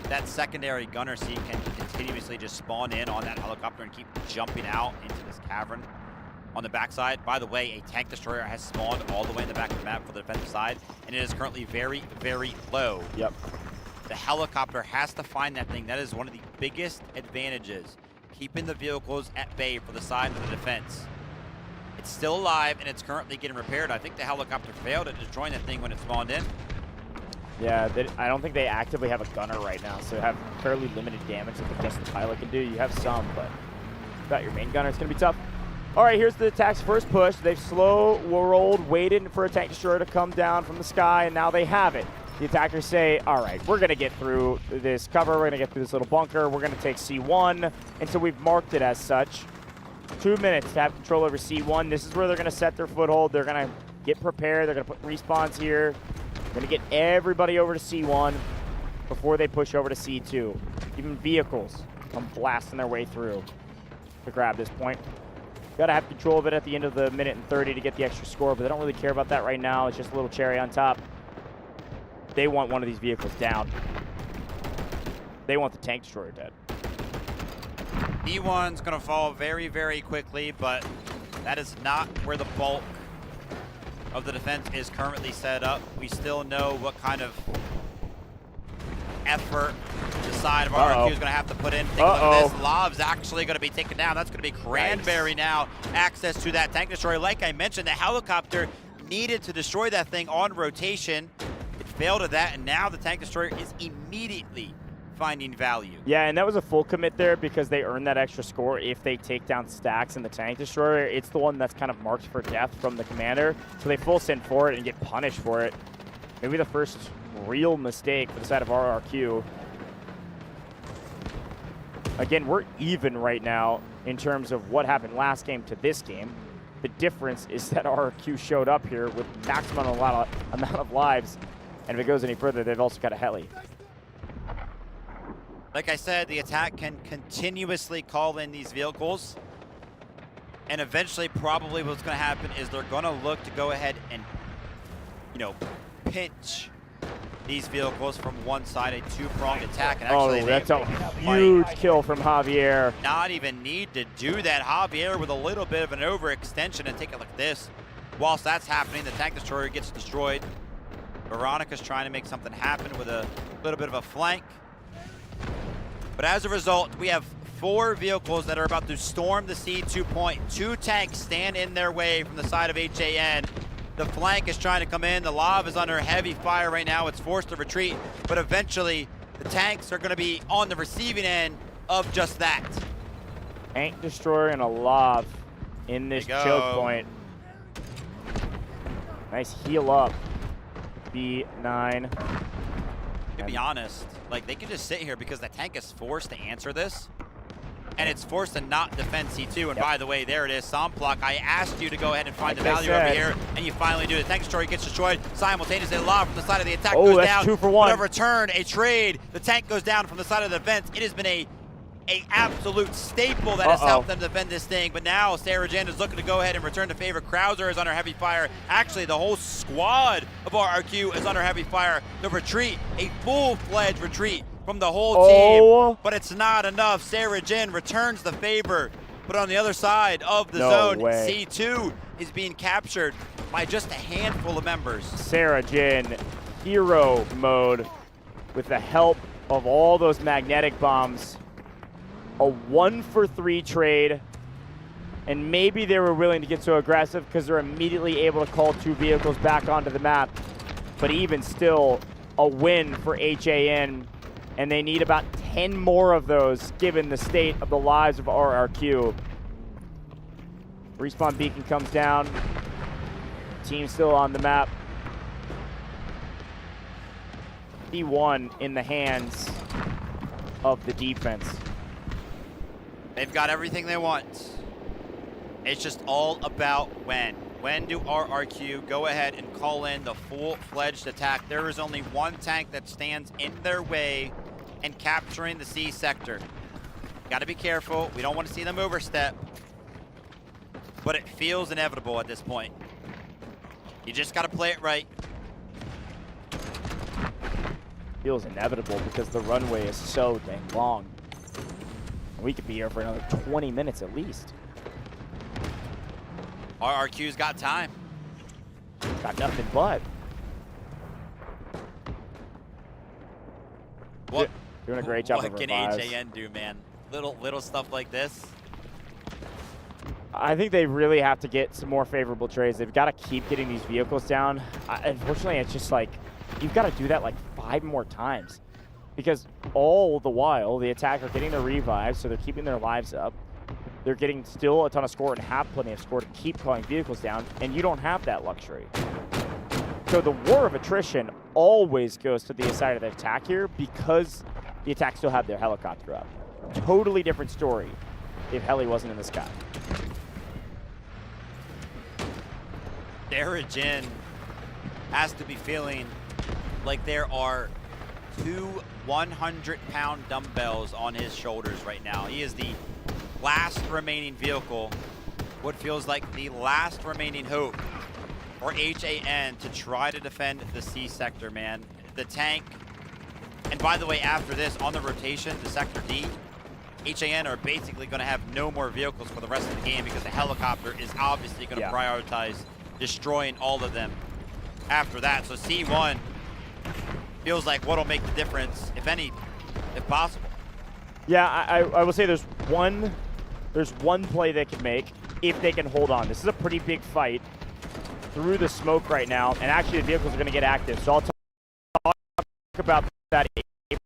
That secondary gunner seat can continuously just spawn in on that helicopter and keep jumping out into this cavern on the backside. By the way, a tank destroyer has spawned all the way in the back of the map for the defensive side, and it is currently very, very low. Yep. The helicopter has to find that thing. That is one of the biggest advantages, keeping the vehicles at bay for the side of the defense. It's still alive, and it's currently getting repaired. I think the helicopter failed at destroying that thing when it spawned in. Yeah, I don't think they actively have a gunner right now, so have fairly limited damage that just the pilot can do. You have some, but without your main gunner, it's going to be tough. All right, here's the attack's first push. They've slow rolled, waited for a tank destroyer to come down from the sky, and now they have it. The attackers say, all right, we're going to get through this cover. We're going to get through this little bunker. We're going to take C1, and so we've marked it as such. 2 minutes to have control over C1. This is where they're going to set their foothold. They're going to get prepared. They're going to put respawns here. They're going to get everybody over to C1 before they push over to C2. Even vehicles come blasting their way through to grab this point. Got to have control of it at the end of the minute and 30 to get the extra score, but they don't really care about that right now. It's just a little cherry on top. They want one of these vehicles down. They want the tank destroyer dead. E1's going to fall very, very quickly, but that is not where the bulk of the defense is currently set up. We still know what kind of effort the side of RRQ is going to have to put in. Take a look at this. Lav's actually going to be taken down. That's going to be Cranberry now. Access to that tank destroyer. Like I mentioned, the helicopter needed to destroy that thing on rotation. It failed at that, and now the tank destroyer is immediately finding value. Yeah, and that was a full commit there because they earn that extra score if they take down stacks in the tank destroyer. It's the one that's kind of marked for death from the commander, so they full send for it and get punished for it. Maybe the first real mistake for the side of RRQ. Again, we're even right now in terms of what happened last game to this game. The difference is that RRQ showed up here with maximum amount of lives, and if it goes any further, they've also got a heli. Like I said, the attack can continuously call in these vehicles, and eventually probably what's going to happen is they're going to look to go ahead and, you know, pinch these vehicles from one side, a two-pronged attack. And actually, that's a huge kill from Javier. Not even need to do that. Javier with a little bit of an overextension, and take a look at this. Whilst that's happening, the tank destroyer gets destroyed. Veronica's trying to make something happen with a little bit of a flank. But as a result, we have 4 vehicles that are about to storm the C2 point. 2 tanks stand in their way from the side of HAN. The flank is trying to come in. The Lav is under heavy fire right now. It's forced to retreat, but eventually the tanks are going to be on the receiving end of just that. Tank destroyer and a Lav in this choke point. Nice heal up. B9. To be honest, like, they can just sit here because the tank is forced to answer this, and it's forced to not defend C2. And by the way, there it is, Somplok. I asked you to go ahead and find the value over here, and you finally do. The tank destroyer gets destroyed simultaneously. Lav from the side of the attack goes down. 2 for 1. But a return, a trade. The tank goes down from the side of the defense. It has been a absolute staple that has helped them defend this thing. But now Sarah Jan is looking to go ahead and return to favor. Krauser is under heavy fire. Actually, the whole squad of RRQ is under heavy fire. The retreat, a full-fledged retreat from the whole team, but it's not enough. Sarah Jan returns the favor, but on the other side of the zone, C2 is being captured by just a handful of members. Sarah Jan, hero mode with the help of all those magnetic bombs. A 1-for-3 trade, and maybe they were willing to get so aggressive because they're immediately able to call 2 vehicles back onto the map. But even still, a win for HAN, and they need about 10 more of those given the state of the lives of RRQ. Respawn beacon comes down. Team still on the map. P1 in the hands of the defense. They've got everything they want. It's just all about when. When do RRQ go ahead and call in the full-fledged attack? There is only one tank that stands in their way and capturing the C sector. Got to be careful. We don't want to see them overstep. But it feels inevitable at this point. You just got to play it right. Feels inevitable because the runway is so dang long. We could be here for another 20 minutes at least. RRQ's got time. Got nothing but. What? Doing a great job of What can revives. HAN do, man? Little stuff like this. I think they really have to get some more favorable trades. They've got to keep getting these vehicles down. Unfortunately, it's just like, you've got to do that like 5 more times. Because all the while, the attack are getting their revives, so they're keeping their lives up. They're getting still a ton of score and have plenty of score to keep calling vehicles down, and you don't have that luxury. So the war of attrition always goes to the side of the attack here because the attack still have their helicopter up. Totally different story if Heli wasn't in the sky. Darajin has to be feeling like there are 2 100-pound dumbbells on his shoulders right now. He is the last remaining vehicle, what feels like the last remaining hope for HAN to try to defend the C sector, man. The tank, and by the way, after this, on the rotation, the Sector D, HAN are basically going to have no more vehicles for the rest of the game because the helicopter is obviously going to prioritize destroying all of them after that. So C1 feels like what'll make the difference, if any, if possible. Yeah, I will say there's one play they can make if they can hold on. This is a pretty big fight through the smoke right now, and actually the vehicles are going to get active. So I'll talk about that if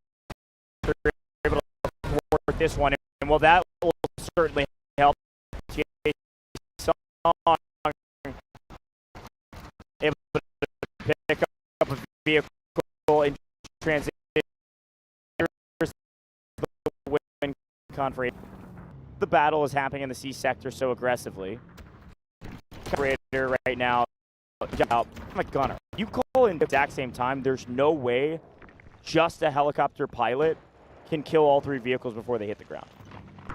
they're able to work this one, and well, that will certainly help. Able to pick up a vehicle in transition. The battle is happening in the C sector so aggressively. Right now, I'm a gunner. You call in the exact same time, there's no way just a helicopter pilot can kill all 3 vehicles before they hit the ground.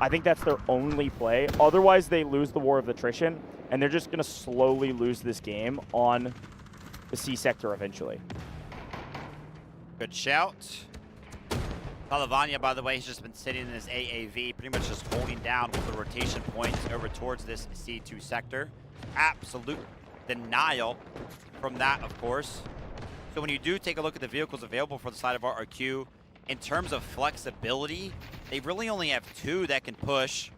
I think that's their only play. Otherwise, they lose the war of attrition, and they're just going to slowly lose this game on the C sector eventually. Good shout. Palavania, by the way, has just been sitting in his AAV, pretty much just holding down with the rotation points over towards this C2 sector. Absolute denial from that, of course. So when you do take a look at the vehicles available for the side of RRQ, in terms of flexibility, they really only have 2 that can push.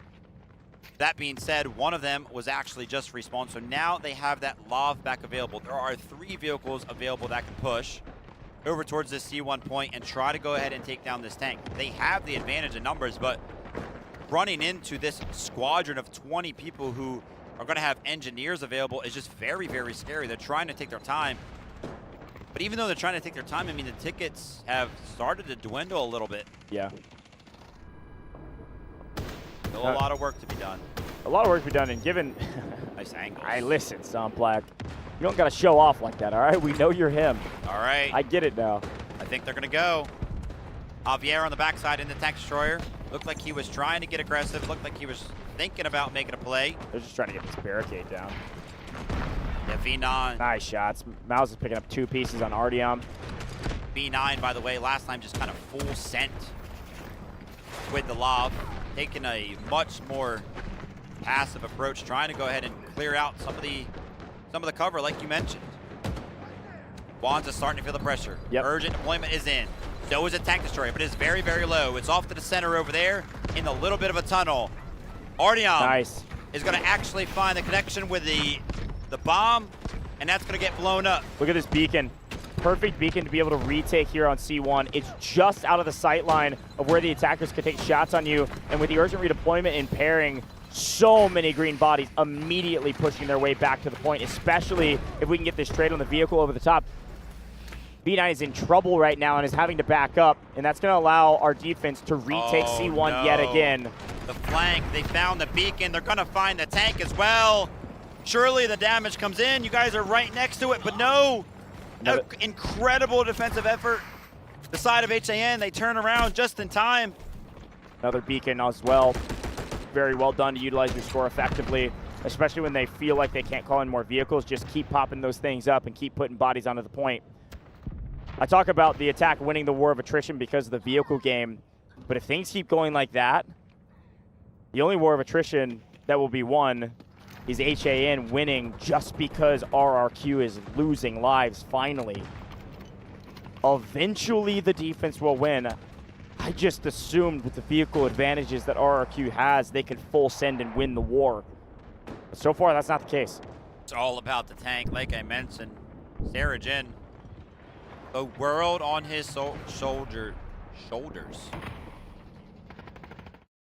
That being said, one of them was actually just respawned, so now they have that LOV back available. There are 3 vehicles available that can push over towards this C1 point and try to go ahead and take down this tank. They have the advantage in numbers, but running into this squadron of 20 people who are going to have engineers available is just very, very scary. They're trying to take their time. But even though they're trying to take their time, I mean, the tickets have started to dwindle a little bit. Yeah. Still a lot of work to be done. A lot of work to be done, and given... Nice angles. I listen, Black. You don't got to show off like that, all right? We know you're him. All right. I get it now. I think they're going to go. Javier on the backside in the tank destroyer. Looked like he was trying to get aggressive. Looked like he was thinking about making a play. They're just trying to get this barricade down. Yeah, V9. Nice shots. Mouse is picking up 2 pieces on Artyom. V9, by the way, last time just kind of full sent with the lob. Taking a much more passive approach, trying to go ahead and clear out some of the cover, like you mentioned. Wands is starting to feel the pressure. Yep. Urgent deployment is in. So is a tank destroyer, but it's very, very low. It's off to the center over there in a little bit of a tunnel. Artyom is going to actually find the connection with the bomb, and that's going to get blown up. Look at this beacon. Perfect beacon to be able to retake here on C1. It's just out of the sight line of where the attackers could take shots on you, and with the urgent redeployment and pairing, so many green bodies immediately pushing their way back to the point, especially if we can get this trade on the vehicle over the top. B9 is in trouble right now and is having to back up, and that's going to allow our defense to retake C1 yet again. The flank, they found the beacon. They're going to find the tank as well. Surely the damage comes in. You guys are right next to it, but no. Incredible defensive effort. The side of HAN, they turn around just in time. Another beacon as well. Very well done to utilize your score effectively, especially when they feel like they can't call in more vehicles. Just keep popping those things up and keep putting bodies onto the point. I talk about the attack winning the war of attrition because of the vehicle game, but if things keep going like that, the only war of attrition that will be won is HAN winning just because RRQ is losing lives finally. Eventually the defense will win. I just assumed with the vehicle advantages that RRQ has, they could full send and win the war. But so far, that's not the case. It's all about the tank, like I mentioned. Sarajin, the world on his shoulders.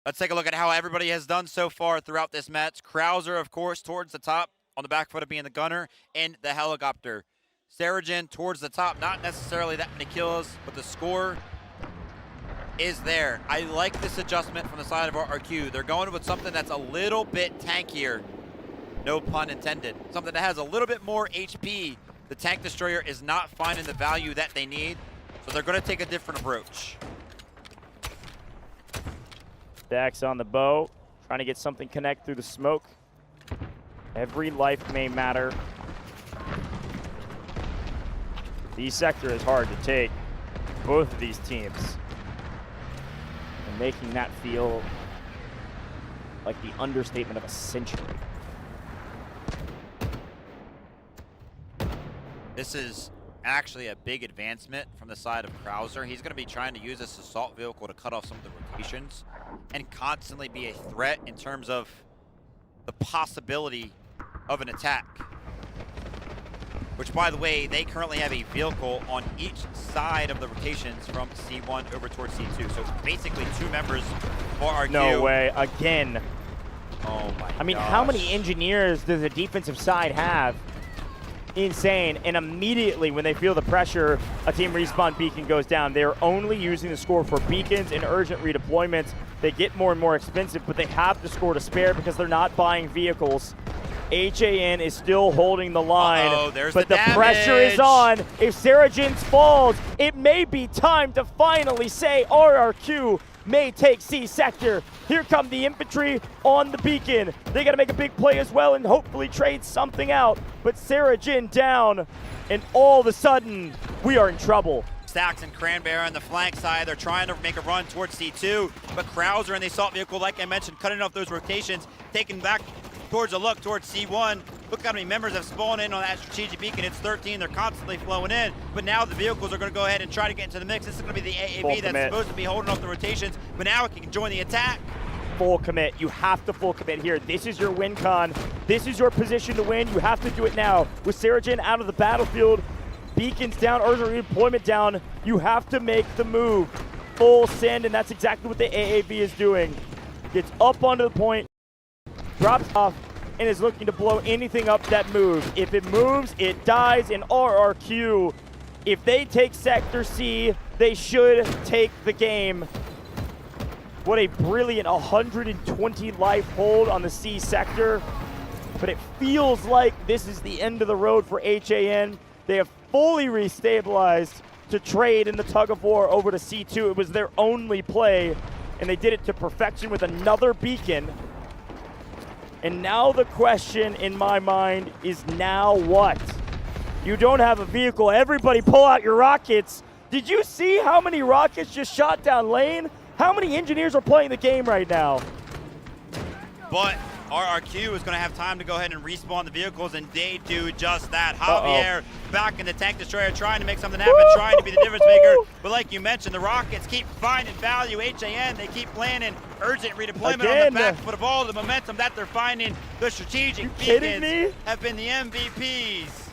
Let's take a look at how everybody has done so far throughout this match. Krauser, of course, towards the top, on the back foot of being the gunner, and the helicopter. Sarajin towards the top, not necessarily that many kills, but the score is there. I like this adjustment from the side of RRQ. They're going with something that's a little bit tankier, no pun intended. Something that has a little bit more HP. The tank destroyer is not finding the value that they need, so they're going to take a different approach. Dax on the bow, trying to get something connect through the smoke. Every life may matter. The sector is hard to take, both of these teams. And making that feel like the understatement of a century. This is actually a big advancement from the side of Krauser. He's going to be trying to use this assault vehicle to cut off some of the rotations and constantly be a threat in terms of the possibility of an attack. Which, by the way, they currently have a vehicle on each side of the rotations from C1 over towards C2. So basically 2 members for RQ. No way, again. Oh my I mean, how many engineers does the defensive side have? Insane. And immediately when they feel the pressure, a team respawn beacon goes down. They're only using the score for beacons and urgent redeployments. They get more and more expensive, but they have the score to spare because they're not buying vehicles. HAN is still holding the line, but the pressure is on. If Sarajin falls, it may be time to finally say RRQ may take C sector. Here come the infantry on the beacon. They got to make a big play as well and hopefully trade something out. But Sarajin down, and all of a sudden, we are in trouble. Stacks and Cranberry on the flank side. They're trying to make a run towards C2, but Krauser and the assault vehicle, like I mentioned, cutting off those rotations, taking back towards a look towards C1. Look how many members have spawned in on that strategic beacon. It's 13. They're constantly flowing in. But now the vehicles are going to go ahead and try to get into the mix. This is going to be the AAV that's supposed to be holding off the rotations. But now it can join the attack. Full commit. You have to full commit here. This is your win con. This is your position to win. You have to do it now. With Sarajin out of the battlefield, beacons down, urgent redeployment down, you have to make the move. Full send, and that's exactly what the AAV is doing. Gets up onto the point, drops off, and is looking to blow anything up that moves. If it moves, it dies in RRQ. If they take Sector C, they should take the game. What a brilliant 120 life hold on the C sector. But it feels like this is the end of the road for HAN. They have fully restabilized to trade in the tug of war over to C2. It was their only play, and they did it to perfection with another beacon. And now the question in my mind is now what? You don't have a vehicle. Everybody pull out your rockets. Did you see how many rockets just shot down lane? How many engineers are playing the game right now? But RRQ is going to have time to go ahead and respawn the vehicles, and they do just that. Javier back in the tank destroyer, trying to make something happen, trying to be the difference maker. But like you mentioned, the rockets keep finding value. HAN, they keep landing urgent redeployment on the back foot of all the momentum that they're finding. The strategic beacons have been the MVPs.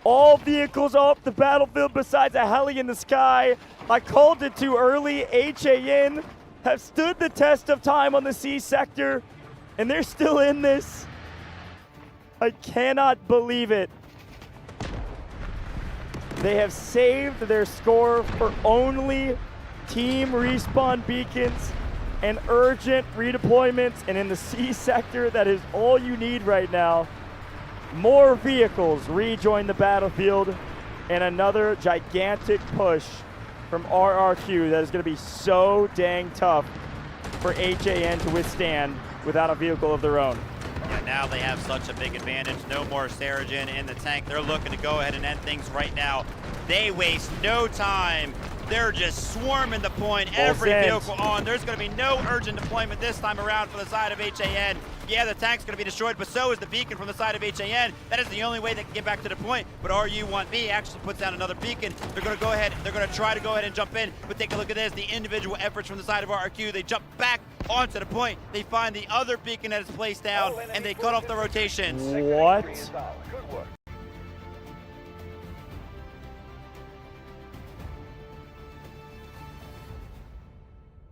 All vehicles off the battlefield besides a heli in the sky. I called it too early. HAN have stood the test of time on the C sector, and they're still in this. I cannot believe it. They have saved their score for only team respawn beacons and urgent redeployments, and in the C sector, that is all you need right now. More vehicles rejoin the battlefield, and another gigantic push from RRQ that is going to be so dang tough for HAN to withstand without a vehicle of their own. Yeah, now they have such a big advantage. No more Sarajin in the tank. They're looking to go ahead and end things right now. They waste no time. They're just swarming the point. Every vehicle on. There's going to be no urgent deployment this time around for the side of HAN. Yeah, the tank's going to be destroyed, but so is the beacon from the side of HAN. That is the only way they can get back to the point. But RU1B actually puts down another beacon. They're going to go ahead. They're going to try to go ahead and jump in. But take a look at this. The individual efforts from the side of RRQ. They jump back onto the point. They find the other beacon that is placed down, and they cut off the rotations. What?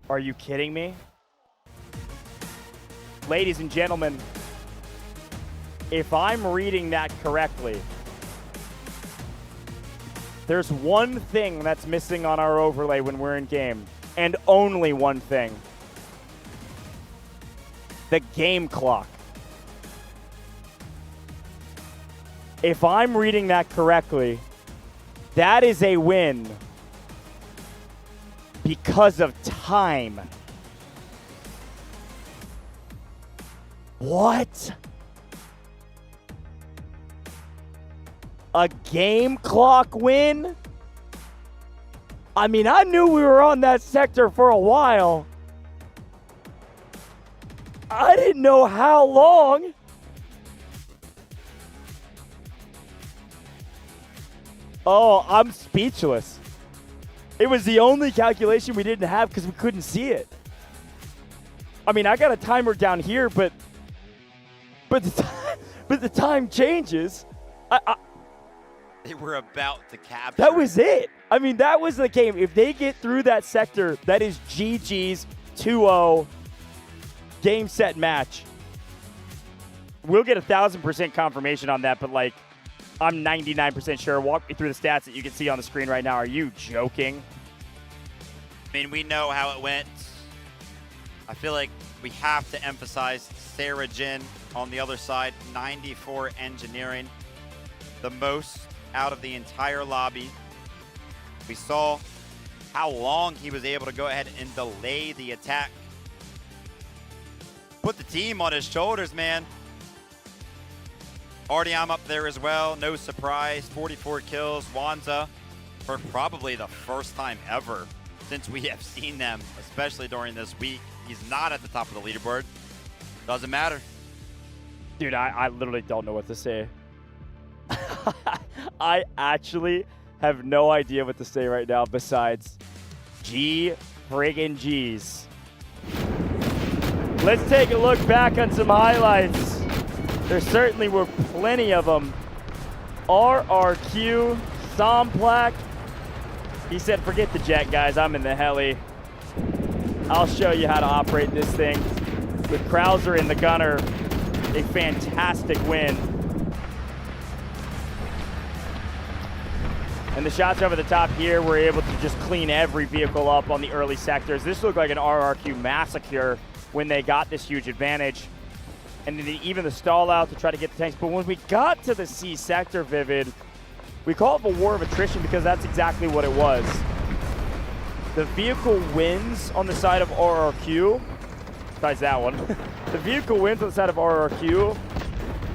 Are you kidding me? Ladies and gentlemen, if I'm reading that correctly, there's one thing that's missing on our overlay when we're in game, and only one thing. The game clock. If I'm reading that correctly, that is a win because of time. What? A game clock win? I mean, I knew we were on that sector for a while. I didn't know how long. Oh, I'm speechless. It was the only calculation we didn't have because we couldn't see it. I mean, I got a timer down here, but the time changes. They were about to capture. That was it. I mean, that was the game. If they get through that sector, that is GG's 2-0 game, set, match. We'll get 1,000% confirmation on that, but like, I'm 99% sure. Walk me through the stats that you can see on the screen right now. Are you joking? I mean, we know how it went. I feel like we have to emphasize Sarah Jin on the other side. 94 engineering, the most out of the entire lobby. We saw how long he was able to go ahead and delay the attack. Put the team on his shoulders, man. Artyom up there as well, no surprise, 44 kills. Wanza, for probably the first time ever since we have seen them, especially during this week. He's not at the top of the leaderboard. Doesn't matter. Dude, I literally don't know what to say. I actually have no idea what to say right now besides G friggin' G's. Let's take a look back on some highlights. There certainly were plenty of them. RRQ, Somplac. He said, forget the jet, guys. I'm in the heli. I'll show you how to operate this thing. With Krauser in the gunner, a fantastic win. And the shots over the top here were able to just clean every vehicle up on the early sectors. This looked like an RRQ massacre when they got this huge advantage. And then even the stall out to try to get the tanks. But when we got to the C sector, Vivid, we call it a war of attrition because that's exactly what it was. The vehicle wins on the side of RRQ, besides that one. The vehicle wins on the side of RRQ,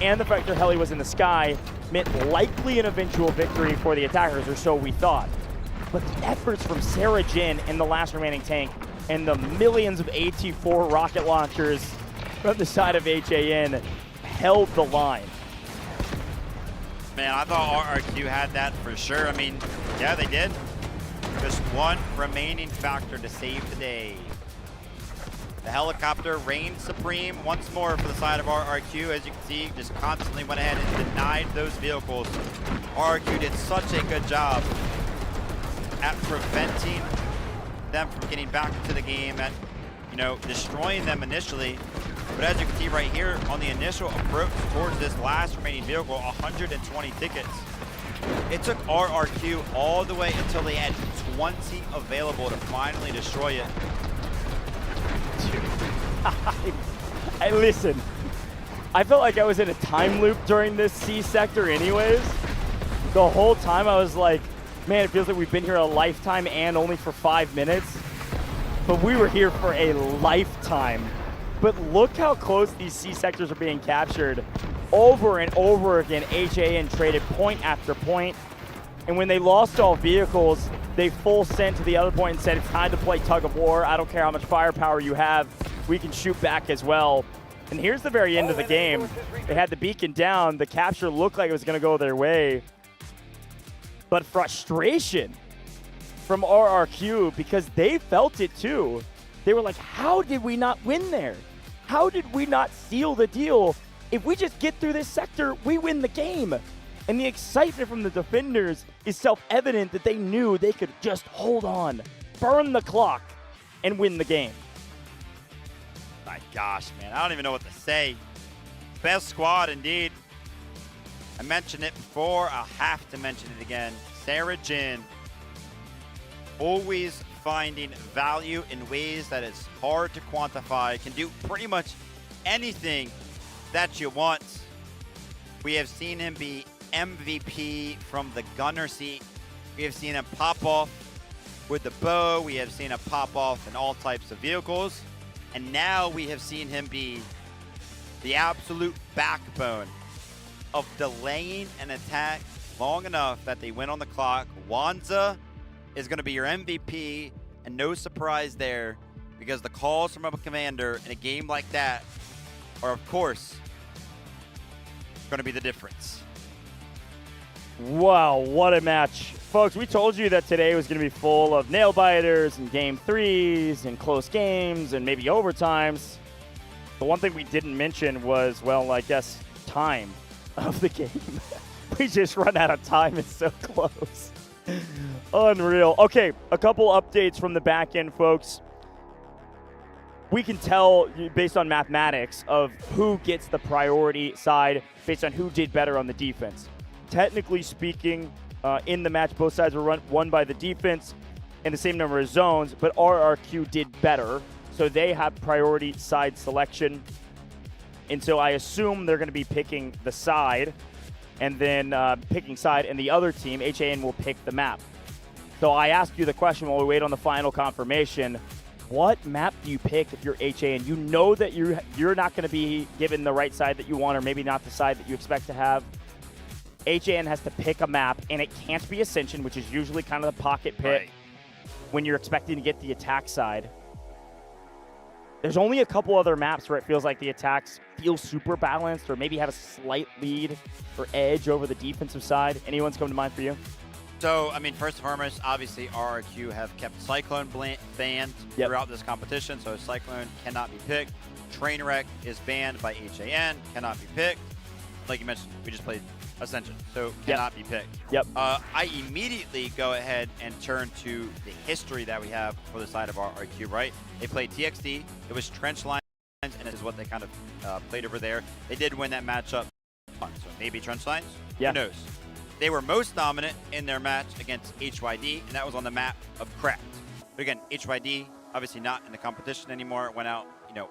and the fact their heli was in the sky meant likely an eventual victory for the attackers, or so we thought. But the efforts from Sarah Jin and the last remaining tank, and the millions of AT-4 rocket launchers from the side of HAN held the line. Man, I thought RRQ had that for sure. I mean, yeah, they did. Just one remaining factor to save the day. The helicopter reigned supreme once more for the side of RRQ. As you can see, just constantly went ahead and denied those vehicles. RRQ did such a good job at preventing them from getting back into the game, and destroying them initially. But as you can see right here, on the initial approach towards this last remaining vehicle, 120 tickets. It took RRQ all the way until they had 20 available to finally destroy it. I listen. I felt like I was in a time loop during this C sector anyways. The whole time I was like, man, it feels like we've been here a lifetime and only for 5 minutes. But we were here for a lifetime. But look how close these C sectors are being captured. Over and over again, HAN traded point after point. And when they lost all vehicles, they full sent to the other point and said, it's time to play tug of war. I don't care how much firepower you have. We can shoot back as well. And here's the very end of the game. They had the beacon down. The capture looked like it was going to go their way. But frustration from RRQ, because they felt it too. They were like, how did we not win there? How did we not seal the deal? If we just get through this sector, we win the game. And the excitement from the defenders is self-evident that they knew they could just hold on, burn the clock, and win the game. My gosh, man, I don't even know what to say. Best squad indeed. I mentioned it before, I'll have to mention it again. Sarah Jin, always finding value in ways that is hard to quantify, can do pretty much anything that you want. We have seen him be MVP from the gunner seat. We have seen him pop off with the bow. We have seen him pop off in all types of vehicles. And now we have seen him be the absolute backbone of delaying an attack long enough that they win on the clock. Wanza is going to be your MVP, and no surprise there, because the calls from a commander in a game like that are, of course, going to be the difference. Wow, what a match. Folks, we told you that today was going to be full of nail-biters and game threes and close games and maybe overtimes. The one thing we didn't mention was, well, I guess, time of the game. We just run out of time. It's so close. Unreal. Okay, a couple updates from the back end, folks. We can tell based on mathematics of who gets the priority side based on who did better on the defense. Technically speaking, in the match, both sides were won by the defense in the same number of zones, but RRQ did better, so they have priority side selection. And so I assume they're going to be picking the side, and then picking side, and the other team, HAN, will pick the map. So I ask you the question while we wait on the final confirmation. What map do you pick if you're HAN? You know that you're not going to be given the right side that you want, or maybe not the side that you expect to have. HAN has to pick a map, and it can't be Ascension, which is usually kind of the pocket pit when you're expecting to get the attack side. There's only a couple other maps where it feels like the attacks feel super balanced or maybe have a slight lead or edge over the defensive side. Anyone's come to mind for you? So, I mean, first and foremost, obviously RRQ have kept Cyclone banned throughout this competition, so Cyclone cannot be picked. Trainwreck is banned by HAN, cannot be picked. Like you mentioned, we just played Ascension, so cannot be picked. I immediately go ahead and turn to the history that we have for the side of RRQ, right? They played TXD, it was Trench Lines, and it is what they kind of played over there. They did win that matchup, so maybe Trench Lines, who knows? They were most dominant in their match against HYD, and that was on the map of Cracked. But again, HYD, obviously not in the competition anymore, it went out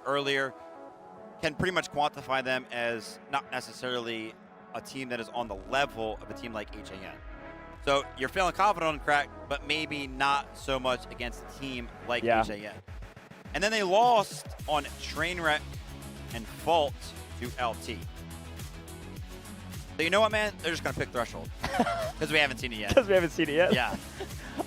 earlier. Can pretty much quantify them as not necessarily a team that is on the level of a team like HAN. So you're feeling confident on Crack, but maybe not so much against a team like HAN. And then they lost on Trainwreck and Fault to LT. So you know what, man? They're just going to pick Threshold. Because we haven't seen it yet. Because we haven't seen it yet? Yeah.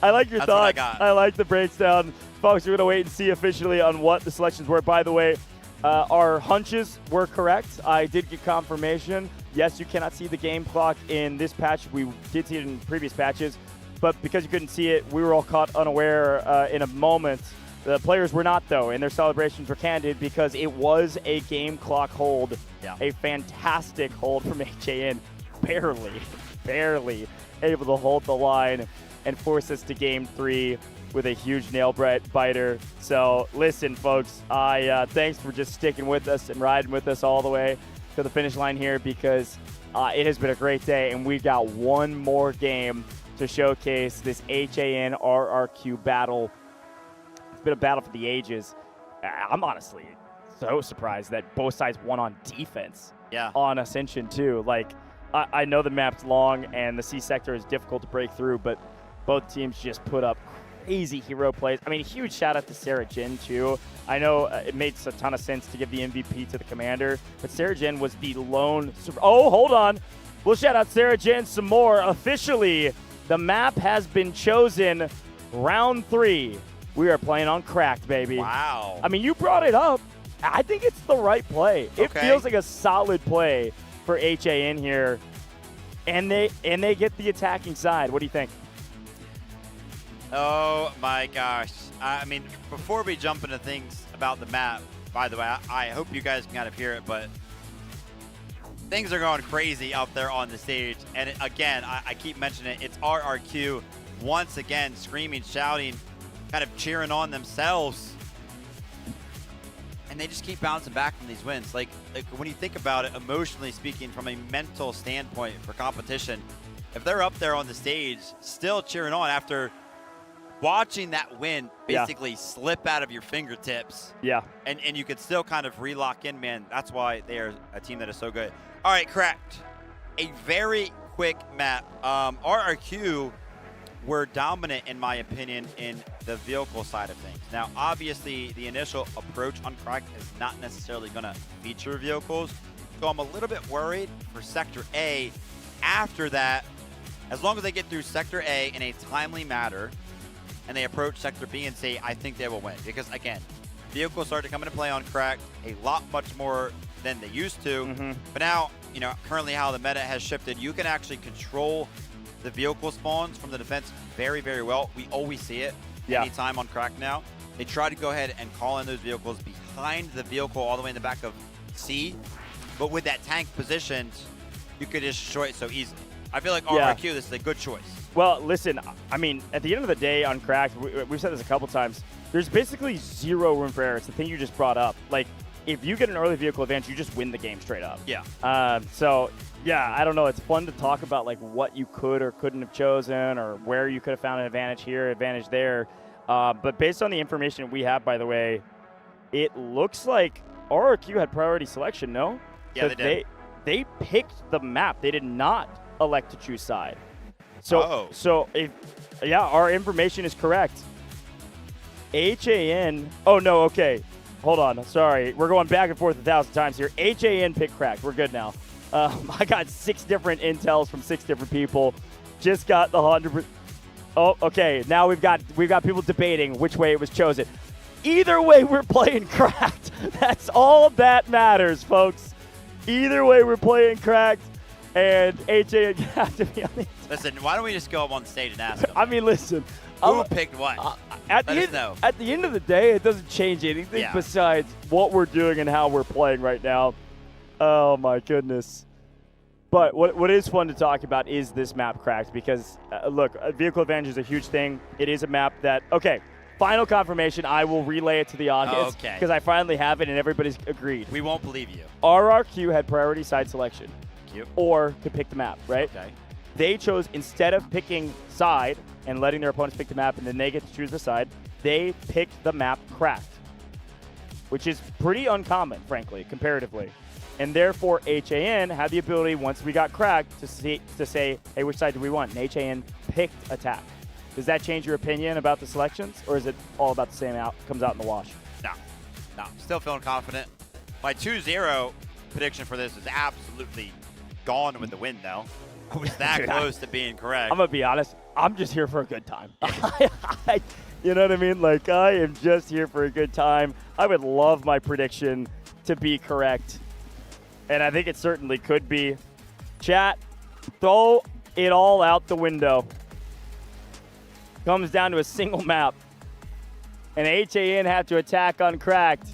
I like your thoughts. I like the breakdown. Folks, we're going to wait and see officially on what the selections were. By the way, our hunches were correct. I did get confirmation. Yes, you cannot see the game clock in this patch. We did see it in previous patches. But because you couldn't see it, we were all caught unaware in a moment. The players were not, though, and their celebrations were candid because it was a game clock hold. A fantastic hold from HAN. Barely able to hold the line and force us to game 3 with a huge nail biter. So listen, folks, thanks for just sticking with us and riding with us all the way to the finish line here, because It has been a great day, and we've got one more game to showcase this HAN RRQ battle. It's been a battle for the ages. I'm honestly so surprised that both sides won on defense. Yeah. On Ascension too. Like, I know the map's long and the C sector is difficult to break through, but both teams just put up crazy hero plays. I mean, huge shout out to Sarah Jin too. I know it makes a ton of sense to give the MVP to the commander, but Sarah Jin was the lone. Oh, hold on. We'll shout out Sarah Jin some more. Officially, the map has been chosen. Round 3. We are playing on Cracked, baby. Wow. I mean, you brought it up. I think it's the right play. It feels like a solid play for HAN here, and they get the attacking side. What do you think? Oh my gosh. I mean, before we jump into things about the map, by the way, I hope you guys can kind of hear it, but things are going crazy out there on the stage. And again, I keep mentioning it. It's RRQ once again screaming, shouting, kind of cheering on themselves. And they just keep bouncing back from these wins. Like when you think about it, emotionally speaking, from a mental standpoint for competition, if they're up there on the stage still cheering on after watching that win basically slip out of your fingertips, and you could still kind of relock in, man, that's why they are a team that is so good. All right, Cracked. A very quick map. RRQ were dominant, in my opinion, in the vehicle side of things. Now, obviously, the initial approach on Cracked is not necessarily going to feature vehicles, so I'm a little bit worried for Sector A. After that, as long as they get through Sector A in a timely manner, and they approach Sector B and C, I think they will win. Because, again, vehicles start to come into play on Cracked a lot much more than they used to. But now, you know, currently how the meta has shifted, you can actually control the vehicle spawns from the defense very, very well. We always see it anytime on Crack now. They try to go ahead and call in those vehicles behind the vehicle all the way in the back of C. But with that tank positioned, you could just destroy it so easily. I feel like RRQ, this is a good choice. Well, listen, I mean, at the end of the day on Cracked, we've said this a couple times, there's basically zero room for error. It's the thing you just brought up. Like, if you get an early vehicle advantage, you just win the game straight up. Yeah. So, yeah, I don't know. It's fun to talk about, like, what you could or couldn't have chosen or where you could have found an advantage here, advantage there. But based on the information we have, by the way, it looks like RRQ had priority selection, no? Yeah, they did. They picked the map. They did not elect to choose side. So, our information is correct. HAN, oh no, okay. Hold on, sorry. We're going back and forth 1,000 times here. HAN picked Cracked. We're good now. I got 6 different intels from 6 different people. Just got the 100%. Oh, okay. Now we've got people debating which way it was chosen. Either way, we're playing Cracked. That's all that matters, folks. Either way, we're playing Cracked, and HAN have to be on the. Listen, why don't we just go up on stage and ask them? I mean, listen. Who picked what? At the end of the day, it doesn't change anything besides what we're doing and how we're playing right now. Oh, my goodness. But what is fun to talk about is this map, Cracked, because, look, vehicle advantage is a huge thing. It is a map that, okay, final confirmation, I will relay it to the audience because I finally have it and everybody's agreed. We won't believe you. RRQ had priority side selection. Cute. Or to pick the map, right? Okay. They chose, instead of picking side and letting their opponents pick the map and then they get to choose the side, they picked the map Cracked, which is pretty uncommon, frankly, comparatively. And therefore, HAN had the ability, once we got Cracked, to say, hey, which side do we want? And HAN picked attack. Does that change your opinion about the selections, or is it all about the same comes out in the wash? No. Still feeling confident. My 2-0 prediction for this is absolutely gone with the win, though. I was that close to being correct. I'm going to be honest. I'm just here for a good time. You know what I mean? Like, I am just here for a good time. I would love my prediction to be correct. And I think it certainly could be. Chat, throw it all out the window. Comes down to a single map. And HAN had to attack on Cracked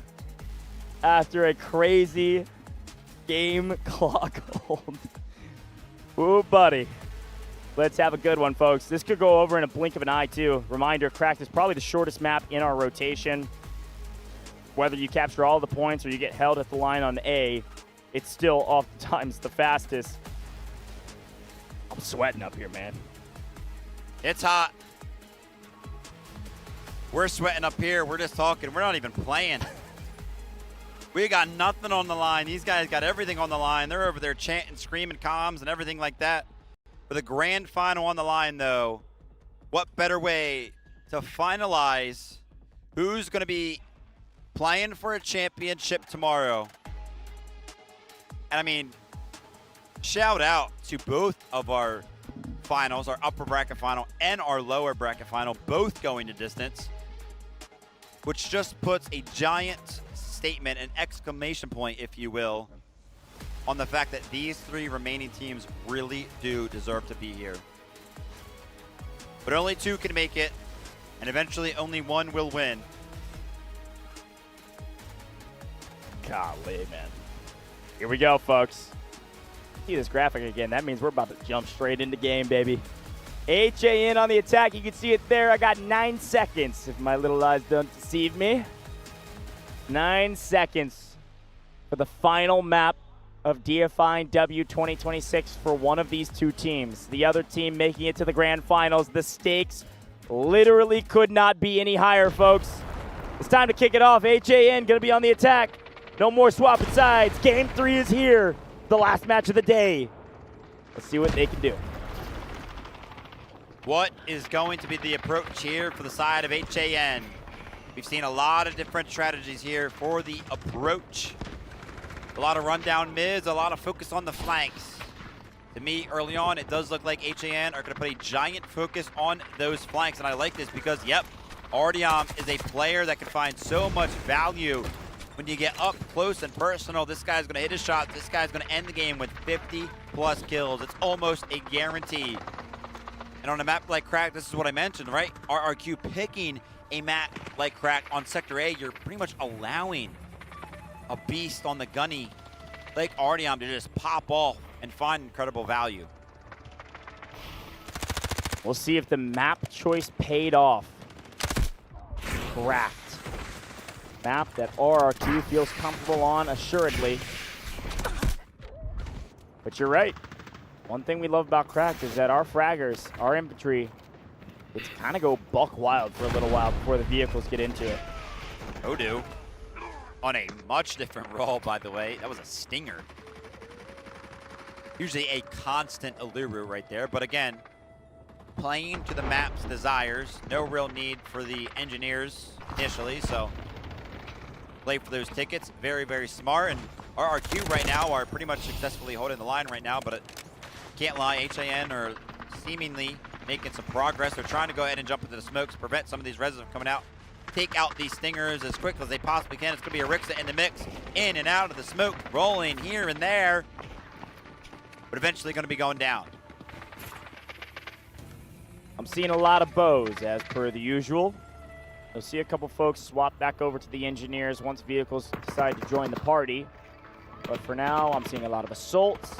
after a crazy game clock hold. Ooh, buddy. Let's have a good one, folks. This could go over in a blink of an eye, too. Reminder, Cracked is probably the shortest map in our rotation. Whether you capture all the points or you get held at the line on A, it's still oftentimes the fastest. I'm sweating up here, man. It's hot. We're sweating up here. We're just talking. We're not even playing. We got nothing on the line. These guys got everything on the line. They're over there chanting, screaming comms and everything like that. For the grand final on the line, though, what better way to finalize who's going to be playing for a championship tomorrow? And I mean, shout out to both of our finals, our upper bracket final and our lower bracket final, both going to distance, which just puts a giant statement, an exclamation point, if you will, on the fact that these three remaining teams really do deserve to be here. But only two can make it, and eventually only one will win. Golly, man. Here we go, folks. See this graphic again. That means we're about to jump straight into game, baby. HAN on the attack. You can see it there. I got 9 seconds, if my little eyes don't deceive me. 9 seconds for the final map of Dfiw 2026 for one of these two teams. The other team making it to the grand finals. The stakes literally could not be any higher, folks. It's time to kick it off. HAN going to be on the attack. No more swapping sides. Game 3 is here. The last match of the day. Let's see what they can do. What is going to be the approach here for the side of HAN? We've seen a lot of different strategies here for the approach. A lot of rundown mids, a lot of focus on the flanks. To me, early on, it does look like HAN are going to put a giant focus on those flanks, and I like this because, yep, Artyom is a player that can find so much value when you get up close and personal. This guy's going to hit his shots. This guy's going to end the game with 50+ kills. It's almost a guarantee. And on a map like Crack, this is what I mentioned, right? RRQ picking a map like Crack on Sector A, you're pretty much allowing a beast on the gunny like Artyom to just pop off and find incredible value. We'll see if the map choice paid off. Cracked. Map that RRQ feels comfortable on, assuredly. But you're right. One thing we love about Cracked is that our fraggers, our infantry, it's kind of go buck wild for a little while before the vehicles get into it. Odu on a much different role, by the way. That was a stinger. Usually a constant allure right there, but again, playing to the map's desires. No real need for the engineers initially, so play for those tickets. Very, very smart, and RRQ right now are pretty much successfully holding the line right now, but can't lie, HAN are seemingly making some progress. They're trying to go ahead and jump into the smokes, prevent some of these reses from coming out. Take out these stingers as quick as they possibly can. It's going to be Arixa in the mix, in and out of the smoke, rolling here and there, but eventually going to be going down. I'm seeing a lot of bows, as per the usual. You'll see a couple folks swap back over to the engineers once vehicles decide to join the party. But for now, I'm seeing a lot of assaults,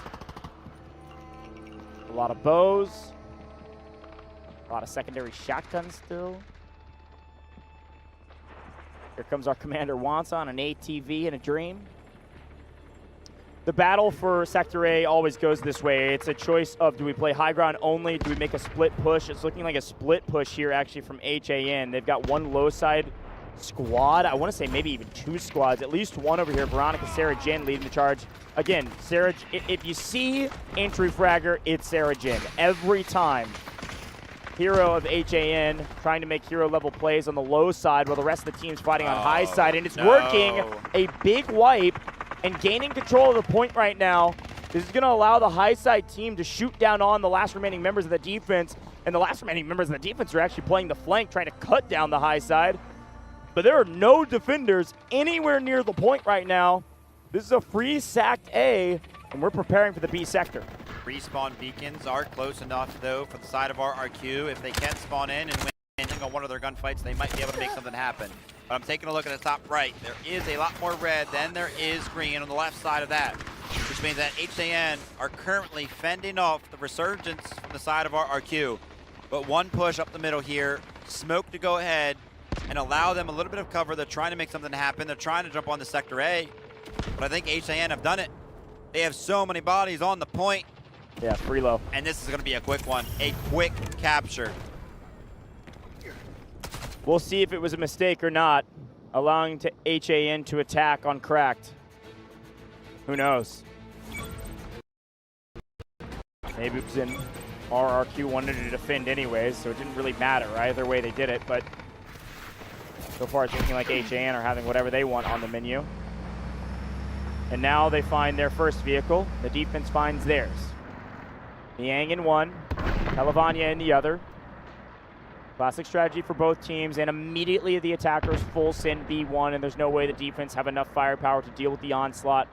a lot of bows, a lot of secondary shotguns still. Here comes our Commander Wanson, an ATV and a Dream. The battle for Sector A always goes this way. It's a choice of, do we play high ground only? Do we make a split push? It's looking like a split push here, actually, from HAN. They've got one low side squad. I want to say maybe even 2 squads. At least one over here. Veronica, Sarah Jin leading the charge. Again, Sarah, if you see entry fragger, it's Sarah Jin. Every time. Hero of HAN trying to make hero level plays on the low side while the rest of the team's fighting on high side, and it's working. A big wipe and gaining control of the point right now. This is going to allow the high side team to shoot down on the last remaining members of the defense, and the last remaining members of the defense are actually playing the flank, trying to cut down the high side. But there are no defenders anywhere near the point right now. This is a free sacked A, and we're preparing for the B sector. Respawn beacons are close enough, though, for the side of RRQ. If they can spawn in and win on one of their gunfights, they might be able to make something happen. But I'm taking a look at the top right. There is a lot more red than there is green on the left side of that, which means that HAN are currently fending off the resurgence from the side of RRQ. But one push up the middle here, smoke to go ahead and allow them a little bit of cover. They're trying to make something happen. They're trying to jump on the Sector A, but I think HAN have done it. They have so many bodies on the point. Yeah, Freelo. And this is going to be a quick one. A quick capture. We'll see if it was a mistake or not, allowing HAN to attack on Cracked. Who knows? Maybe it was in RRQ wanted to defend anyways, so it didn't really matter. Either way they did it, but so far it's looking like HAN are having whatever they want on the menu. And now they find their first vehicle. The defense finds theirs. Niang in one, Talavanya in the other. Classic strategy for both teams, and immediately the attackers full send B1, and there's no way the defense have enough firepower to deal with the onslaught.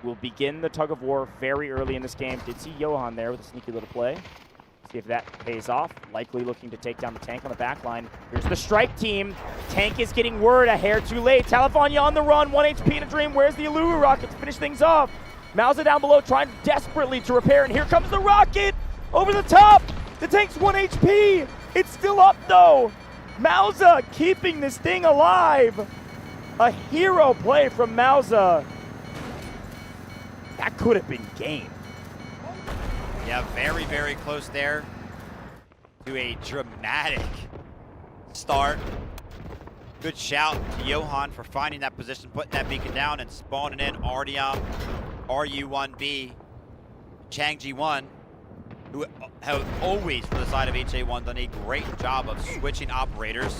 We'll begin the tug of war very early in this game. Did see Johan there with a sneaky little play. See if that pays off. Likely looking to take down the tank on the back line. Here's the strike team. Tank is getting word a hair too late. Talavanya on the run, 1 HP in a dream. Where's the Alulu rocket to finish things off? Mauza down below trying desperately to repair, and here comes the rocket over the top. The tank's 1 HP. It's still up though. Mauza keeping this thing alive. A hero play from Mauza. That could have been game. Yeah, very, very close there to a dramatic start. Good shout to Johan for finding that position, putting that beacon down, and spawning in Artyom, RU1B, Chang G1, who have always, for the side of HA1, done a great job of switching operators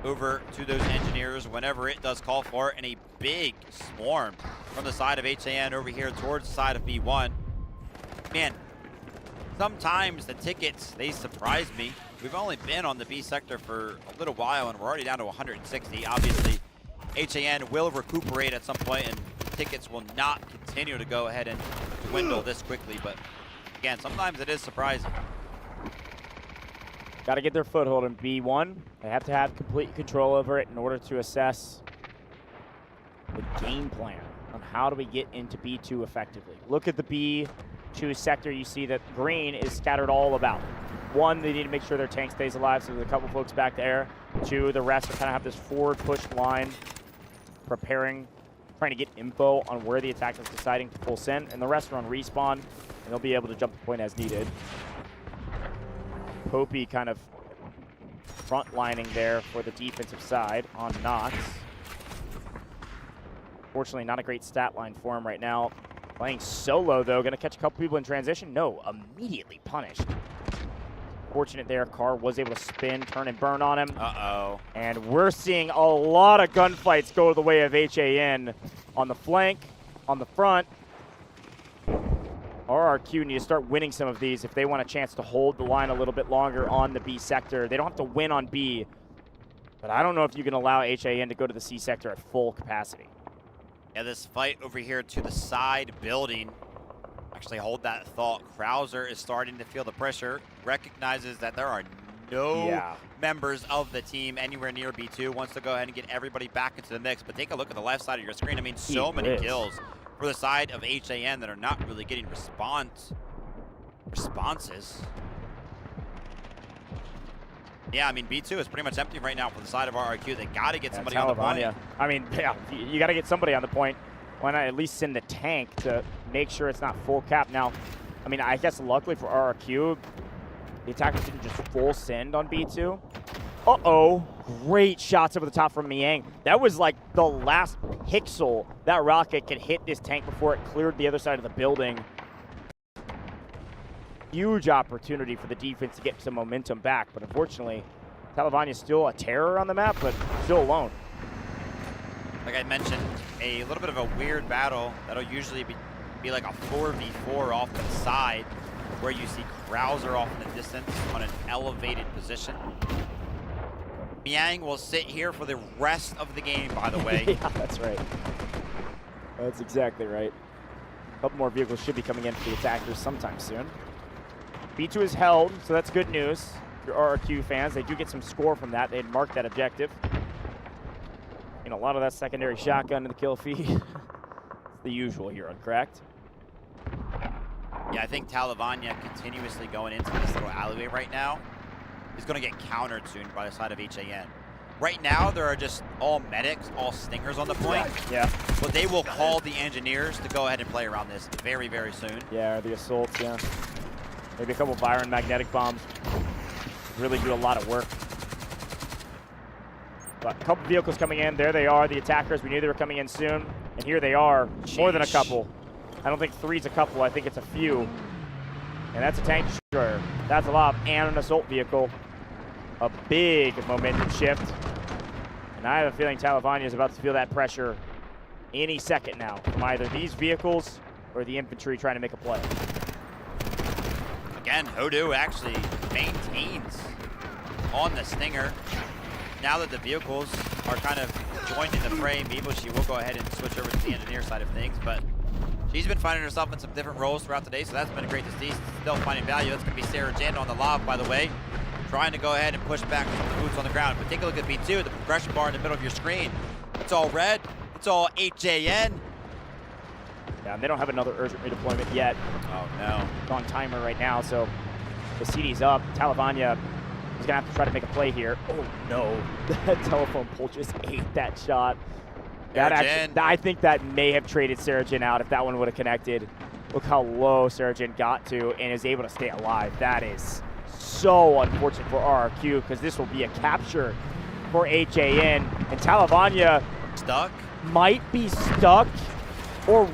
over to those engineers whenever it does call for it, and a big swarm from the side of HAN over here towards the side of B1. Man, sometimes the tickets, they surprise me. We've only been on the B sector for a little while, and we're already down to 160. Obviously, HAN will recuperate at some point, and tickets will not continue to go ahead and dwindle this quickly. But again, sometimes it is surprising. Got to get their foothold in B1. They have to have complete control over it in order to assess the game plan on how do we get into B2 effectively. Look at the B2 sector. You see that green is scattered all about. One, they need to make sure their tank stays alive, so there's a couple folks back there. Two, the rest kind of have this forward push line, preparing, trying to get info on where the attack is deciding to full send, and the rest are on respawn, and they'll be able to jump the point as needed. Popey kind of front lining there for the defensive side on Nox. Fortunately, not a great stat line for him right now. Playing solo, though, going to catch a couple people in transition. No, immediately punished. Fortunate there, Carr was able to spin, turn, and burn on him. Uh-oh. And we're seeing a lot of gunfights go the way of HAN on the flank, on the front. RRQ need to start winning some of these if they want a chance to hold the line a little bit longer on the B sector. They don't have to win on B, but I don't know if you can allow HAN to go to the C sector at full capacity. Yeah, this fight over here to the side building. Actually, hold that thought. Krauser is starting to feel the pressure, recognizes that there are no members of the team anywhere near B2, wants to go ahead and get everybody back into the mix. But take a look at the left side of your screen. I mean, so many kills for the side of HAN that are not really getting responses. Yeah, I mean, B2 is pretty much empty right now for the side of RRQ. They got to get somebody on the point. I mean, yeah, you got to get somebody on the point. Why not at least send the tank to make sure it's not full cap? Now, I mean, I guess luckily for RRQ, the attackers didn't just full send on B2. Uh-oh. Great shots over the top from Niang. That was like the last pixel that rocket could hit this tank before it cleared the other side of the building. Huge opportunity for the defense to get some momentum back, but unfortunately, Talavanya is still a terror on the map, but still alone. Like I mentioned, a little bit of a weird battle that'll usually be like a 4v4 off to the side, where you see Krauser off in the distance on an elevated position. Niang will sit here for the rest of the game, by the way. Yeah, that's right. That's exactly right. A couple more vehicles should be coming in for the attackers sometime soon. B2 is held, so that's good news. If you're RRQ fans, they do get some score from that. They had marked that objective. A lot of that secondary shotgun in the kill feed. It's the usual here on Cracked. Yeah, I think Talavanya continuously going into this little alleyway right now is going to get countered soon by the side of HAN. Right now, there are just all medics, all stingers on the point. Yeah. But they will call the engineers to go ahead and play around this very, very soon. Yeah, or the assaults, yeah. Maybe a couple Byron magnetic bombs. Really do a lot of work. But a couple vehicles coming in. There they are, the attackers. We knew they were coming in soon. And here they are. More than a couple. I don't think three's a couple. I think it's a few. And that's a tank destroyer. That's a lot. And an assault vehicle. A big momentum shift. And I have a feeling Talavania is about to feel that pressure any second now from either these vehicles or the infantry trying to make a play. Again, Hodu actually maintains on the Stinger. Now that the vehicles are kind of joined in the fray, Miboshi will go ahead and switch over to the engineer side of things, but she's been finding herself in some different roles throughout the day, so that's been great to see. Still finding value. That's going to be Sarah Jan on the lob, by the way, trying to go ahead and push back some of the boots on the ground. But take a look at B2, the progression bar in the middle of your screen. It's all red. It's all HJN. Yeah, and they don't have another urgent redeployment yet. Oh, no. On timer right now, so the CD's up. Talavania is going to have to try to make a play here. Oh, no. That telephone pole just ate that shot. That actually, I think that may have traded Sarajin out if that one would have connected. Look how low Sarajin got to and is able to stay alive. That is so unfortunate for RRQ because this will be a capture for HAN. And Talavania stuck? Might be stuck. Or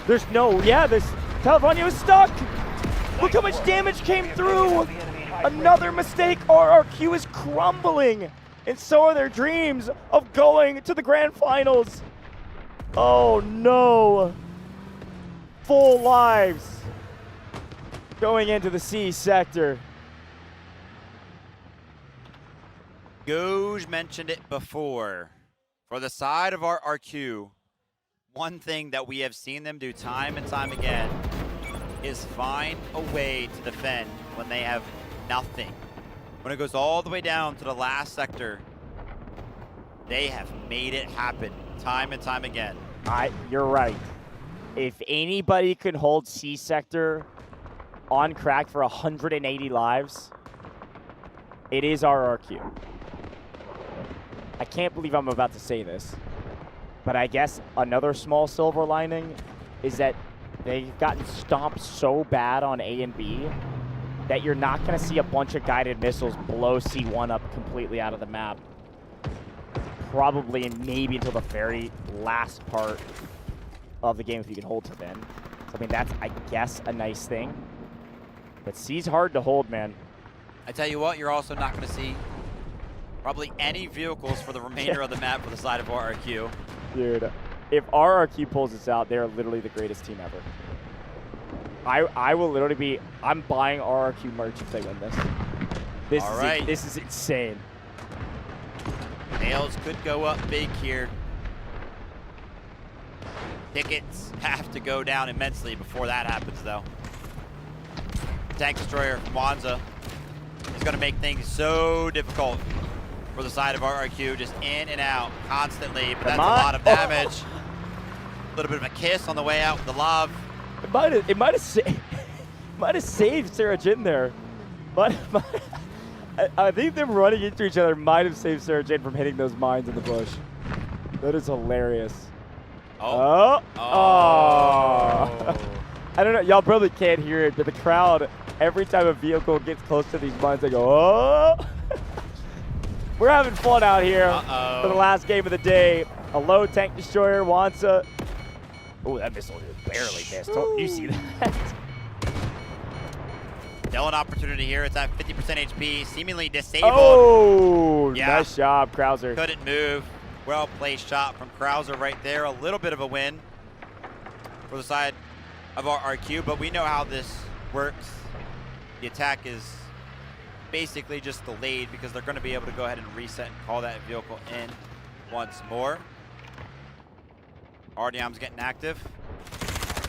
there's no, yeah, Talavania was stuck. Look how much damage came through. Another mistake. RRQ is crumbling. And so are their dreams of going to the grand finals. Oh no. Full lives going into the C sector. Goj mentioned it before. For the side of RRQ, one thing that we have seen them do time and time again is find a way to defend when they have nothing. When it goes all the way down to the last sector, they have made it happen time and time again. You're right. If anybody can hold C sector on crack for 180 lives, it is RRQ. I can't believe I'm about to say this, but I guess another small silver lining is that they've gotten stomped so bad on A and B that you're not going to see a bunch of guided missiles blow C1 up completely out of the map. Probably and maybe until the very last part of the game if you can hold to then. So, I mean, that's, I guess, a nice thing. But C's hard to hold, man. I tell you what, you're also not going to see probably any vehicles for the remainder of the map for the side of RRQ. Dude, if RRQ pulls this out, they're literally the greatest team ever. I will literally be, I'm buying RRQ merch if they win this. This is insane. Nails could go up big here. Tickets have to go down immensely before that happens, though. Tank destroyer from Wanza is going to make things so difficult for the side of RRQ, just in and out constantly. But that's a lot of damage. A little bit of a kiss on the way out with the love. It might have saved Sarah Jin there. But I think them running into each other might have saved Sarah Jane from hitting those mines in the bush. That is hilarious. Oh. I don't know. Y'all probably can't hear it, but the crowd, every time a vehicle gets close to these mines, they go, oh. We're having fun out here for the last game of the day. A low tank destroyer, Wansa. Oh, that missile just barely missed. Oh, you see that? Still an opportunity here. It's at 50% HP, seemingly disabled. Oh, yeah. Nice job, Krauser. Couldn't move. Well-placed shot from Krauser right there. A little bit of a win for the side of RRQ, but we know how this works. The attack is basically just delayed because they're going to be able to go ahead and reset and call that vehicle in once more. Artyom's getting active.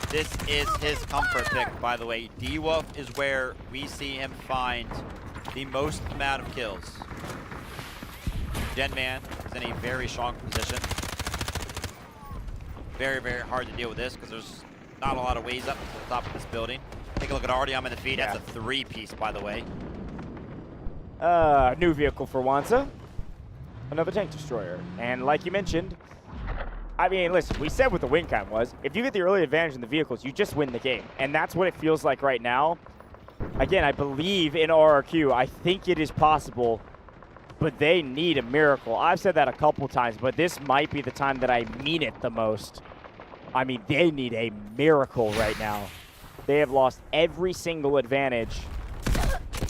This is his comfort pick, by the way. Dfiw is where we see him find the most amount of kills. Genman is in a very strong position. Very, very hard to deal with this because there's not a lot of ways up to the top of this building. Take a look at Artyom in the feed. That's a 3-piece, by the way. New vehicle for Wansa. another tank destroyer. And like you mentioned, I mean, listen, we said what the win count was. If you get the early advantage in the vehicles, you just win the game. And that's what it feels like right now. Again, I believe in RRQ. I think it is possible, but they need a miracle. I've said that a couple times, but this might be the time that I mean it the most. I mean, they need a miracle right now. They have lost every single advantage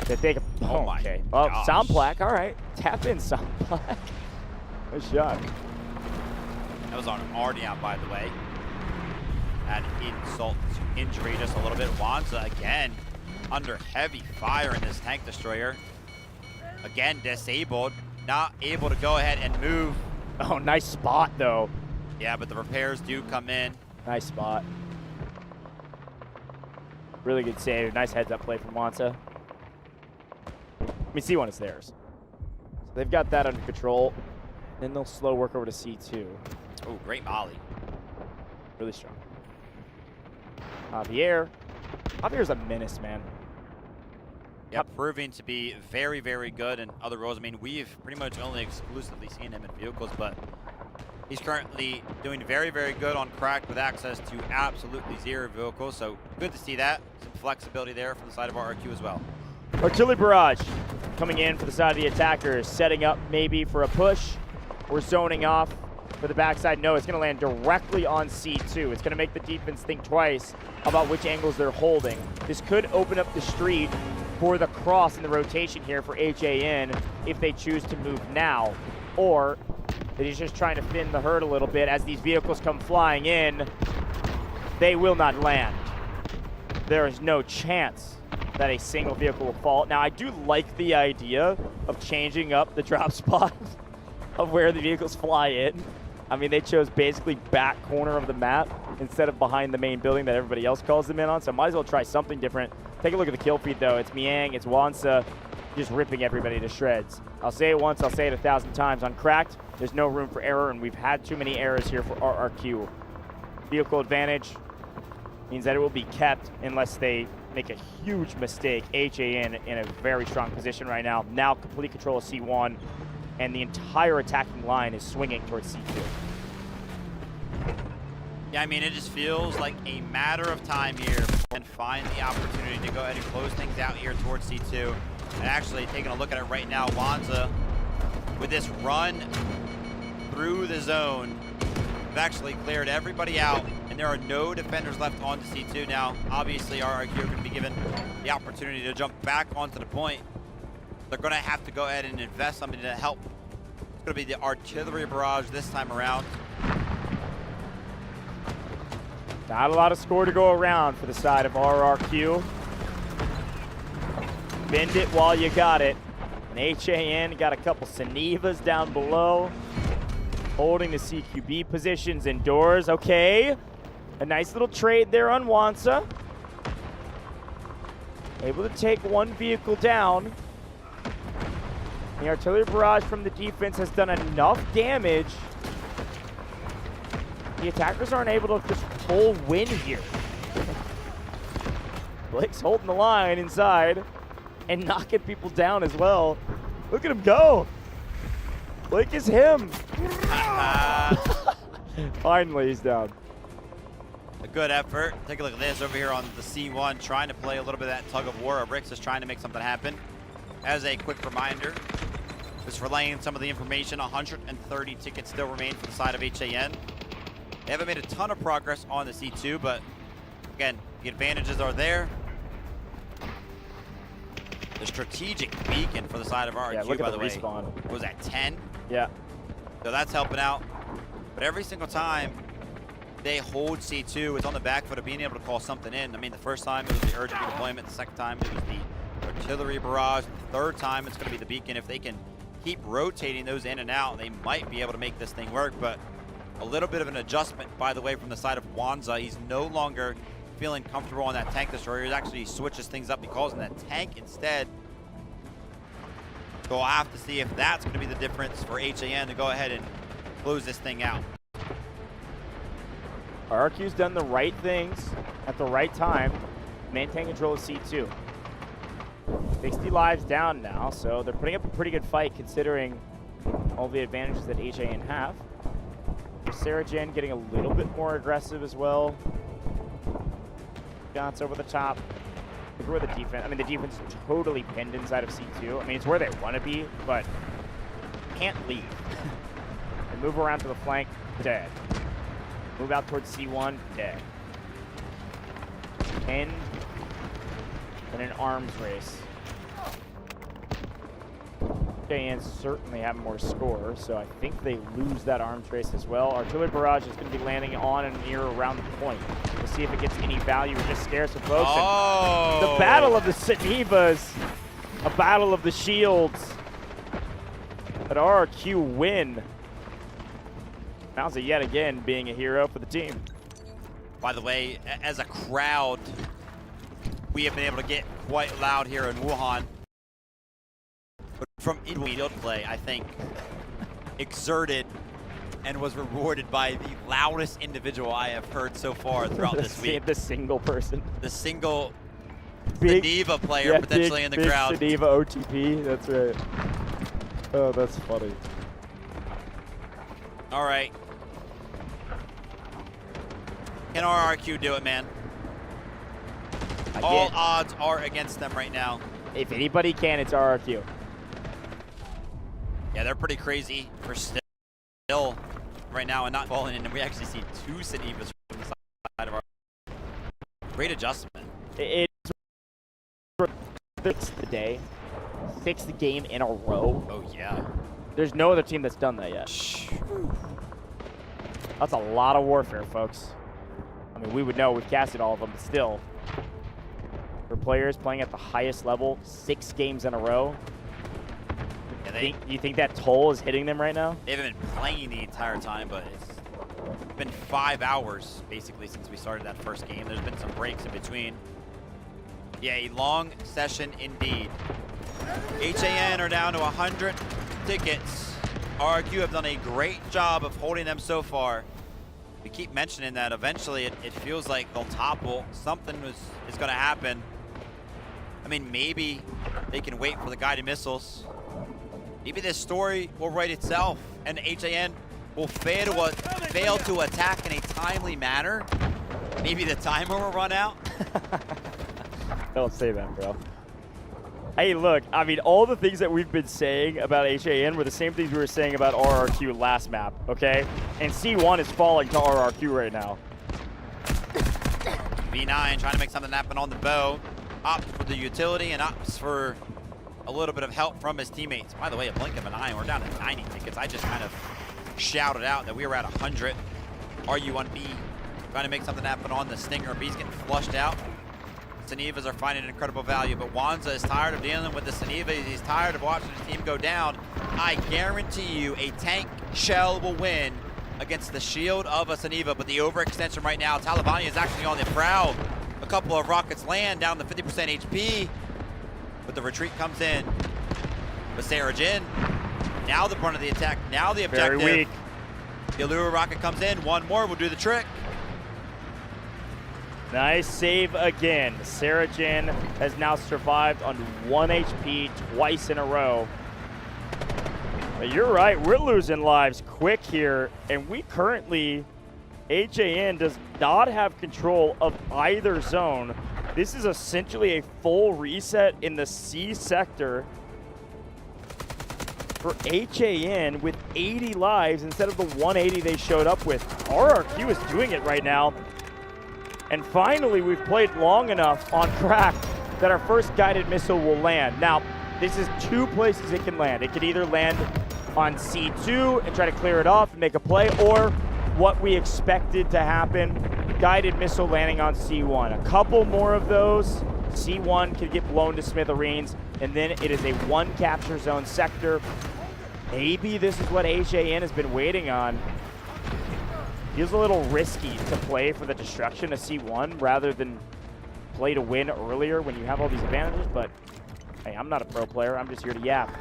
that they can. Oh my okay. Well, gosh. Sound Plaque. All right. Tap in, Sound Plaque. Nice shot. That was on Ardeon, by the way. Add insult to injury just a little bit. Wanza, again, under heavy fire in this tank destroyer. Again, disabled. Not able to go ahead and move. Oh, nice spot, though. Yeah, but the repairs do come in. Nice spot. Really good save. Nice heads-up play from Wanza. I mean, C1 is theirs. So they've got that under control. Then they'll slow work over to C2. Oh, great molly. Really strong. Javier. Javier's a menace, man. Yeah, proving to be very, very good in other roles. I mean, we've pretty much only exclusively seen him in vehicles, but he's currently doing very, very good on cracked with access to absolutely zero vehicles. So good to see that. Some flexibility there from the side of RRQ as well. Artillery barrage coming in for the side of the attackers, setting up maybe for a push. We're zoning off for the backside. No, it's going to land directly on C2. It's going to make the defense think twice about which angles they're holding. This could open up the street for the cross in the rotation here for HAN if they choose to move now. Or they're just trying to thin the herd a little bit as these vehicles come flying in. They will not land. There is no chance that a single vehicle will fall. Now, I do like the idea of changing up the drop spot of where the vehicles fly in. I mean, they chose basically back corner of the map instead of behind the main building that everybody else calls them in on, so might as well try something different. Take a look at the kill feed, though. It's Miang, it's Wanza, just ripping everybody to shreds. I'll say it once, I'll say it 1,000 times. On cracked, there's no room for error, and we've had too many errors here for RRQ. Vehicle advantage means that it will be kept unless they make a huge mistake. HAN in a very strong position right now. Now complete control of C1, and the entire attacking line is swinging towards C2. Yeah, I mean, it just feels like a matter of time here and find the opportunity to go ahead and close things out here towards C2. And actually, taking a look at it right now, Wanza, with this run through the zone, have actually cleared everybody out, and there are no defenders left on the C2 now. Obviously, RRQ are going to be given the opportunity to jump back onto the point. They're going to have to go ahead and invest something to help. It's going to be the artillery barrage this time around. Not a lot of score to go around for the side of RRQ. Bend it while you got it. And HAN got a couple Senevas down below, holding the CQB positions indoors. Okay, a nice little trade there on Wanza. Able to take one vehicle down. The artillery barrage from the defense has done enough damage. The attackers aren't able to just full win here. Blake's holding the line inside and knocking people down as well. Look at him go. Blake is him. Finally, he's down. A good effort. Take a look at this over here on the C1, trying to play a little bit of that tug of war. Rix is trying to make something happen. As a quick reminder, just relaying some of the information, 130 tickets still remain for the side of HAN. They haven't made a ton of progress on the C2, but again, the advantages are there. The strategic beacon for the side of RRQ, look at by the the way, respawn. was at 10. Yeah. So that's helping out. But every single time they hold C2, it's on the back foot of being able to call something in. I mean, the first time it was the urgent redeployment. The second time it was the artillery barrage. The third time it's going to be the beacon. If they can keep rotating those in and out, they might be able to make this thing work. But a little bit of an adjustment, by the way, from the side of Wanza. He's no longer feeling comfortable on that tank destroyer. He actually switches things up. He calls in that tank instead. So we'll have to see if that's going to be the difference for HAN to go ahead and close this thing out. RRQ's done the right things at the right time. Maintain control of C2. 60 lives down now, so they're putting up a pretty good fight considering all the advantages that HAN have. Sarajan getting a little bit more aggressive as well. Shots over the top. Look where the defense, I mean, the defense is totally pinned inside of C2. I mean, it's where they want to be, but can't leave. And move around to the flank, dead. Move out towards C1, dead. End in an arms race. HAN certainly have more score, so I think they lose that arms race as well. Artillery barrage is going to be landing on and near around the point. We'll see if it gets any value or just scares some folks. Oh! The battle of the Senivas, a battle of the shields. But RRQ win. Mouza yet again being a hero for the team. By the way, as a crowd, we have been able to get quite loud here in Wuhan. But from in-field play, I think, exerted and was rewarded by the loudest individual I have heard so far throughout this week. The single person. The single Big, Seniva player potentially in the crowd. Seniva OTP, that's right. Oh, that's funny. All right. Can RRQ do it, man? All odds are against them right now. If anybody can, it's RRQ. Yeah, they're pretty crazy for still right now and not falling in. And we actually see two Senivas from the side of our great adjustment. It's the day. 6th game in a row. Oh, yeah. There's no other team that's done that yet. That's a lot of warfare, folks. I mean, we would know. We've casted all of them, but still. For players playing at the highest level, 6 games in a row. You think that toll is hitting them right now? They haven't been playing the entire time, but it's been 5 hours, basically, since we started that first game. There's been some breaks in between. Yeah, a long session indeed. HAN are down to 100 tickets. RRQ have done a great job of holding them so far. We keep mentioning that eventually it feels like they'll topple. Something is going to happen. I mean, maybe they can wait for the guided missiles. Maybe this story will write itself and HAN will fail to attack in a timely manner. Maybe the timer will run out. Don't say that, bro. Hey, look, I mean, all the things that we've been saying about HAN were the same things we were saying about RRQ last map, okay? And C1 is falling to RRQ right now. B9 trying to make something happen on the bow. Opts for the utility and opts for a little bit of help from his teammates. By the way, a blink of an eye, we're down to 90 tickets. I just kind of shouted out that we were at 100. Are you on B? Trying to make something happen on the Stinger. B's getting flushed out. Senivas are finding incredible value, but Wanza is tired of dealing with the Senivas. He's tired of watching his team go down. I guarantee you a tank shell will win against the shield of a Seniva, but the overextension right now, Talibani is actually on the prowl. A couple of rockets land down to 50% HP, but the retreat comes in. But Sarajin, now the brunt of the attack, now the objective. Very weak. The Allure rocket comes in, one more will do the trick. Nice save again. Sarajin has now survived on 1 HP twice in a row. But you're right, we're losing lives quick here, and we currently, HAN does not have control of either zone. This is essentially a full reset in the C sector for HAN with 80 lives instead of the 180 they showed up with. RRQ is doing it right now. And finally, we've played long enough on crack that our first guided missile will land. Now, this is 2 places it can land. It can either land on C2 and try to clear it off and make a play, or what we expected to happen, guided missile landing on C1. A couple more of those, C1 can get blown to smithereens, and then it is a 1 capture zone sector. Maybe this is what HAN has been waiting on. Feels a little risky to play for the destruction of C1 rather than play to win earlier when you have all these advantages, but hey, I'm not a pro player. I'm just here to yap.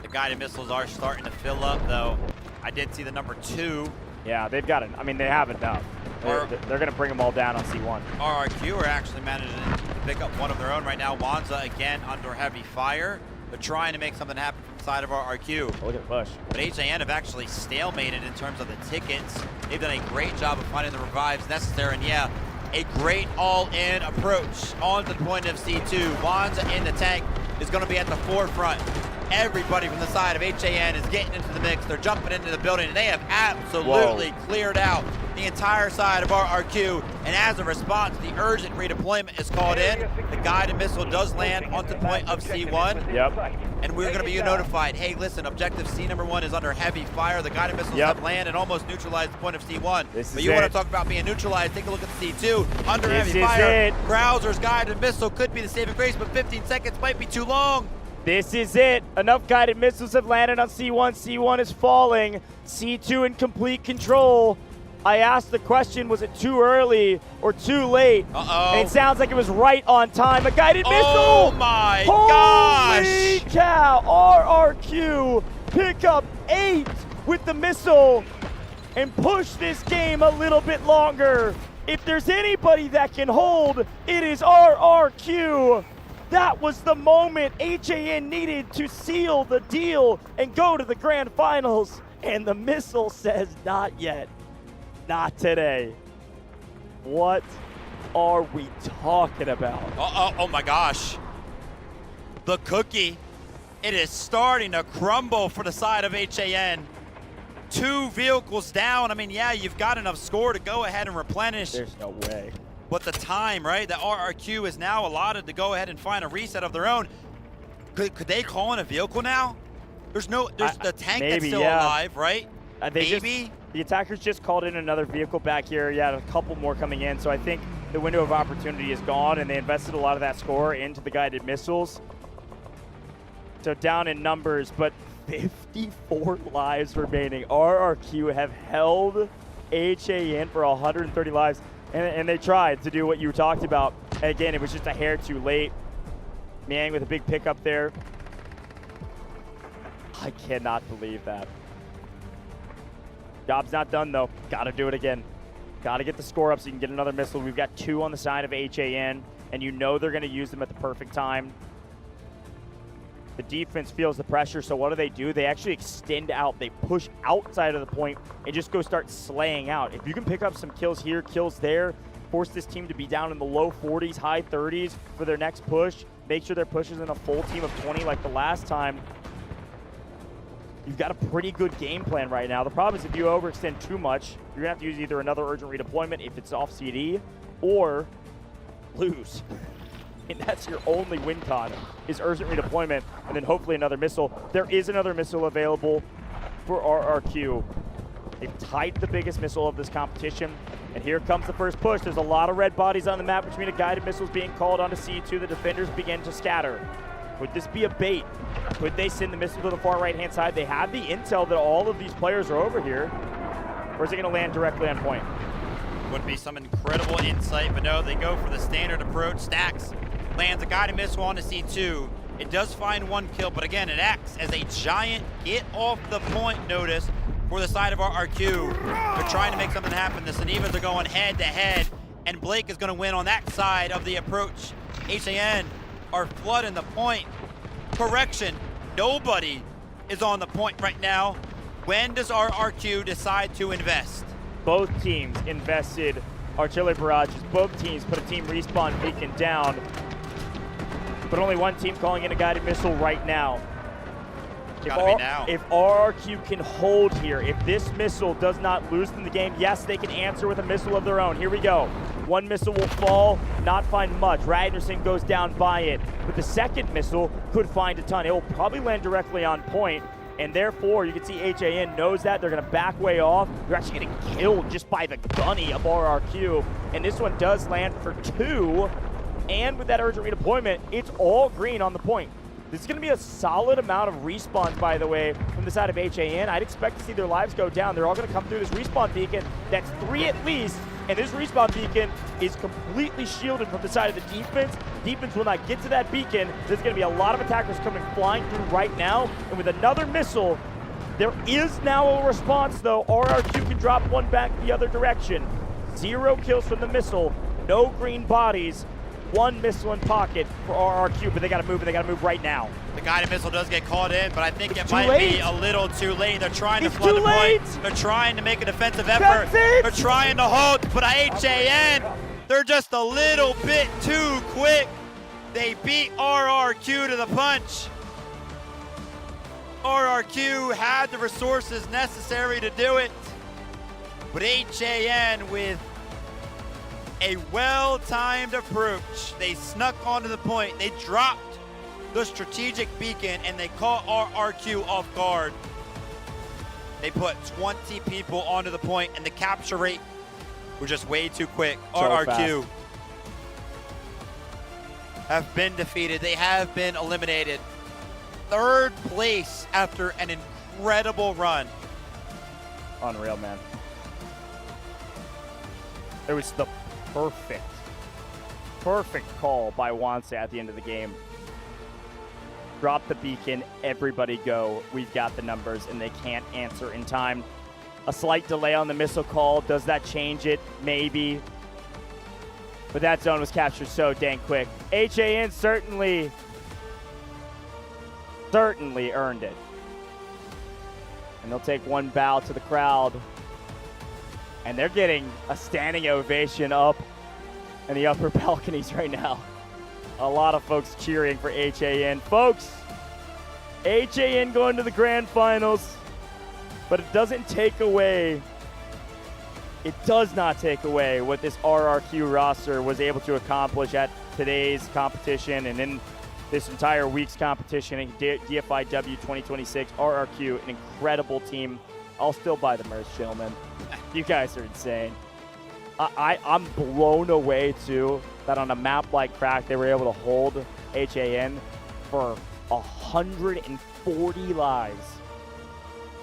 The guided missiles are starting to fill up, though. I did see the number 2. Yeah, they've got it. I mean, they have enough. They're going to bring them all down on C1. RRQ are actually managing to pick up one of their own right now. Wanza again under heavy fire. They're trying to make something happen from the side of our RQ. Look at the push. But HAN have actually stalemated in terms of the tickets. They've done a great job of finding the revives necessary, and yeah, a great all-in approach onto the point of C2. Wanza in the tank is going to be at the forefront. Everybody from the side of HAN is getting into the mix. They're jumping into the building, and they have absolutely cleared out the entire side of our RQ. And as a response, the urgent redeployment is called in. The guided missile does land onto the point of C1. Yep. And we're going to be notified, hey, listen, objective C number 1 is under heavy fire. The guided missiles have landed and almost neutralized the point of C1. But you want to talk about being neutralized, take a look at C2. Under heavy fire, Browser's guided missile could be the saving grace, but 15 seconds might be too long. This is it. Enough guided missiles have landed on C1. C1 is falling. C2 in complete control. I asked the question, was it too early or too late? And it sounds like it was right on time. A guided missile! Oh my gosh! Holy cow! RRQ pick up 8 with the missile and push this game a little bit longer. If there's anybody that can hold, it is RRQ. That was the moment HAN needed to seal the deal and go to the grand finals. And the missile says, not yet. Not today. What are we talking about? Oh my gosh. The cookie. It is starting to crumble for the side of HAN. 2 vehicles down. I mean, yeah, you've got enough score to go ahead and replenish. There's no way. But the time, right? The RRQ is now allotted to go ahead and find a reset of their own. Could they call in a vehicle now? There's the tank that's still alive, right? Maybe. The attackers just called in another vehicle back here. Yeah, a couple more coming in. So I think the window of opportunity is gone, and they invested a lot of that score into the guided missiles. So down in numbers, but 54 lives remaining. RRQ have held HAN for 130 lives, and they tried to do what you talked about. And again, it was just a hair too late. Mang with a big pickup there. I cannot believe that. Job's not done, though. Got to do it again. Got to get the score up so you can get another missile. We've got 2 on the side of HAN, and you know they're going to use them at the perfect time. The defense feels the pressure, so what do? They actually extend out. They push outside of the point and just go start slaying out. If you can pick up some kills here, kills there, force this team to be down in the low 40s, high 30s for their next push, make sure their push is in a full team of 20 like the last time, you've got a pretty good game plan right now. The problem is if you overextend too much, you're going to have to use either another urgent redeployment if it's off CD, or lose. And that's your only win con, is urgent redeployment, and then hopefully another missile. There is another missile available for RRQ. They've tied the biggest missile of this competition, and here comes the first push. There's a lot of red bodies on the map, which means a guided missile is being called onto C2. The defenders begin to scatter. Could this be a bait? Could they send the missile to the far right-hand side? They have the intel that all of these players are over here. Or is it going to land directly on point? Would be some incredible insight, but no, they go for the standard approach. Stacks lands a guided missile onto C2. It does find 1 kill, but again, it acts as a giant get off the point notice for the side of our RQ. They're trying to make something happen. The Senevas are going head to head, and Blake is going to win on that side of the approach. HAN are flooding the point. Correction, nobody is on the point right now. When does our RQ decide to invest? Both teams invested artillery barrages. Both teams put a team respawn beacon down, but only one team calling in a guided missile right now. If RRQ can hold here, if this missile does not lose them the game, yes, they can answer with a missile of their own. Here we go. 1 missile will fall, not find much. Ragnarsson goes down by it, but the second missile could find a ton. It will probably land directly on point, and therefore you can see HAN knows that. They're going to back way off. They're actually getting killed just by the gunny of RRQ, and this one does land for 2, and with that urgent redeployment, it's all green on the point. This is going to be a solid amount of respawns, by the way, from the side of HAN. I'd expect to see their lives go down. They're all going to come through this respawn beacon. That's 3 at least, and this respawn beacon is completely shielded from the side of the defense. Defense will not get to that beacon. There's going to be a lot of attackers coming flying through right now, and with another missile, there is now a response, though. RRQ can drop 1 back the other direction. 0 kills from the missile, no green bodies. one missile in pocket for RRQ, but they got to move, and they got to move right now. The guided missile does get caught in, but I think it too might late. be a little too late. They're trying to It's flood too the point. late. They're trying to make a defensive effort. They're trying to hold, but HAN, they're just a little bit too quick. They beat RRQ to the punch. RRQ had the resources necessary to do it, but HAN with a well-timed approach. They snuck onto the point. They dropped the strategic beacon and they caught RRQ off guard. They put 20 people onto the point and the capture rate was just way too quick. So RRQ fast. have been defeated. They have been eliminated. Third place after an incredible run. Unreal, man. It was the perfect call by Wanse at the end of the game. Drop the beacon, everybody go. We've got the numbers, and they can't answer in time. A slight delay on the missile call. Does that change it? Maybe. But that zone was captured so dang quick. HAN certainly earned it. And they'll take one bow to the crowd. And they're getting a standing ovation up in the upper balconies right now. A lot of folks cheering for HAN. Folks, HAN going to the grand finals, but it does not take away what this RRQ roster was able to accomplish at today's competition and in this entire week's competition in Dfiw 2026. RRQ, an incredible team. I'll still buy the merch, gentlemen. You guys are insane. I'm blown away, too, that on a map like Crack, they were able to hold HAN for 140 lives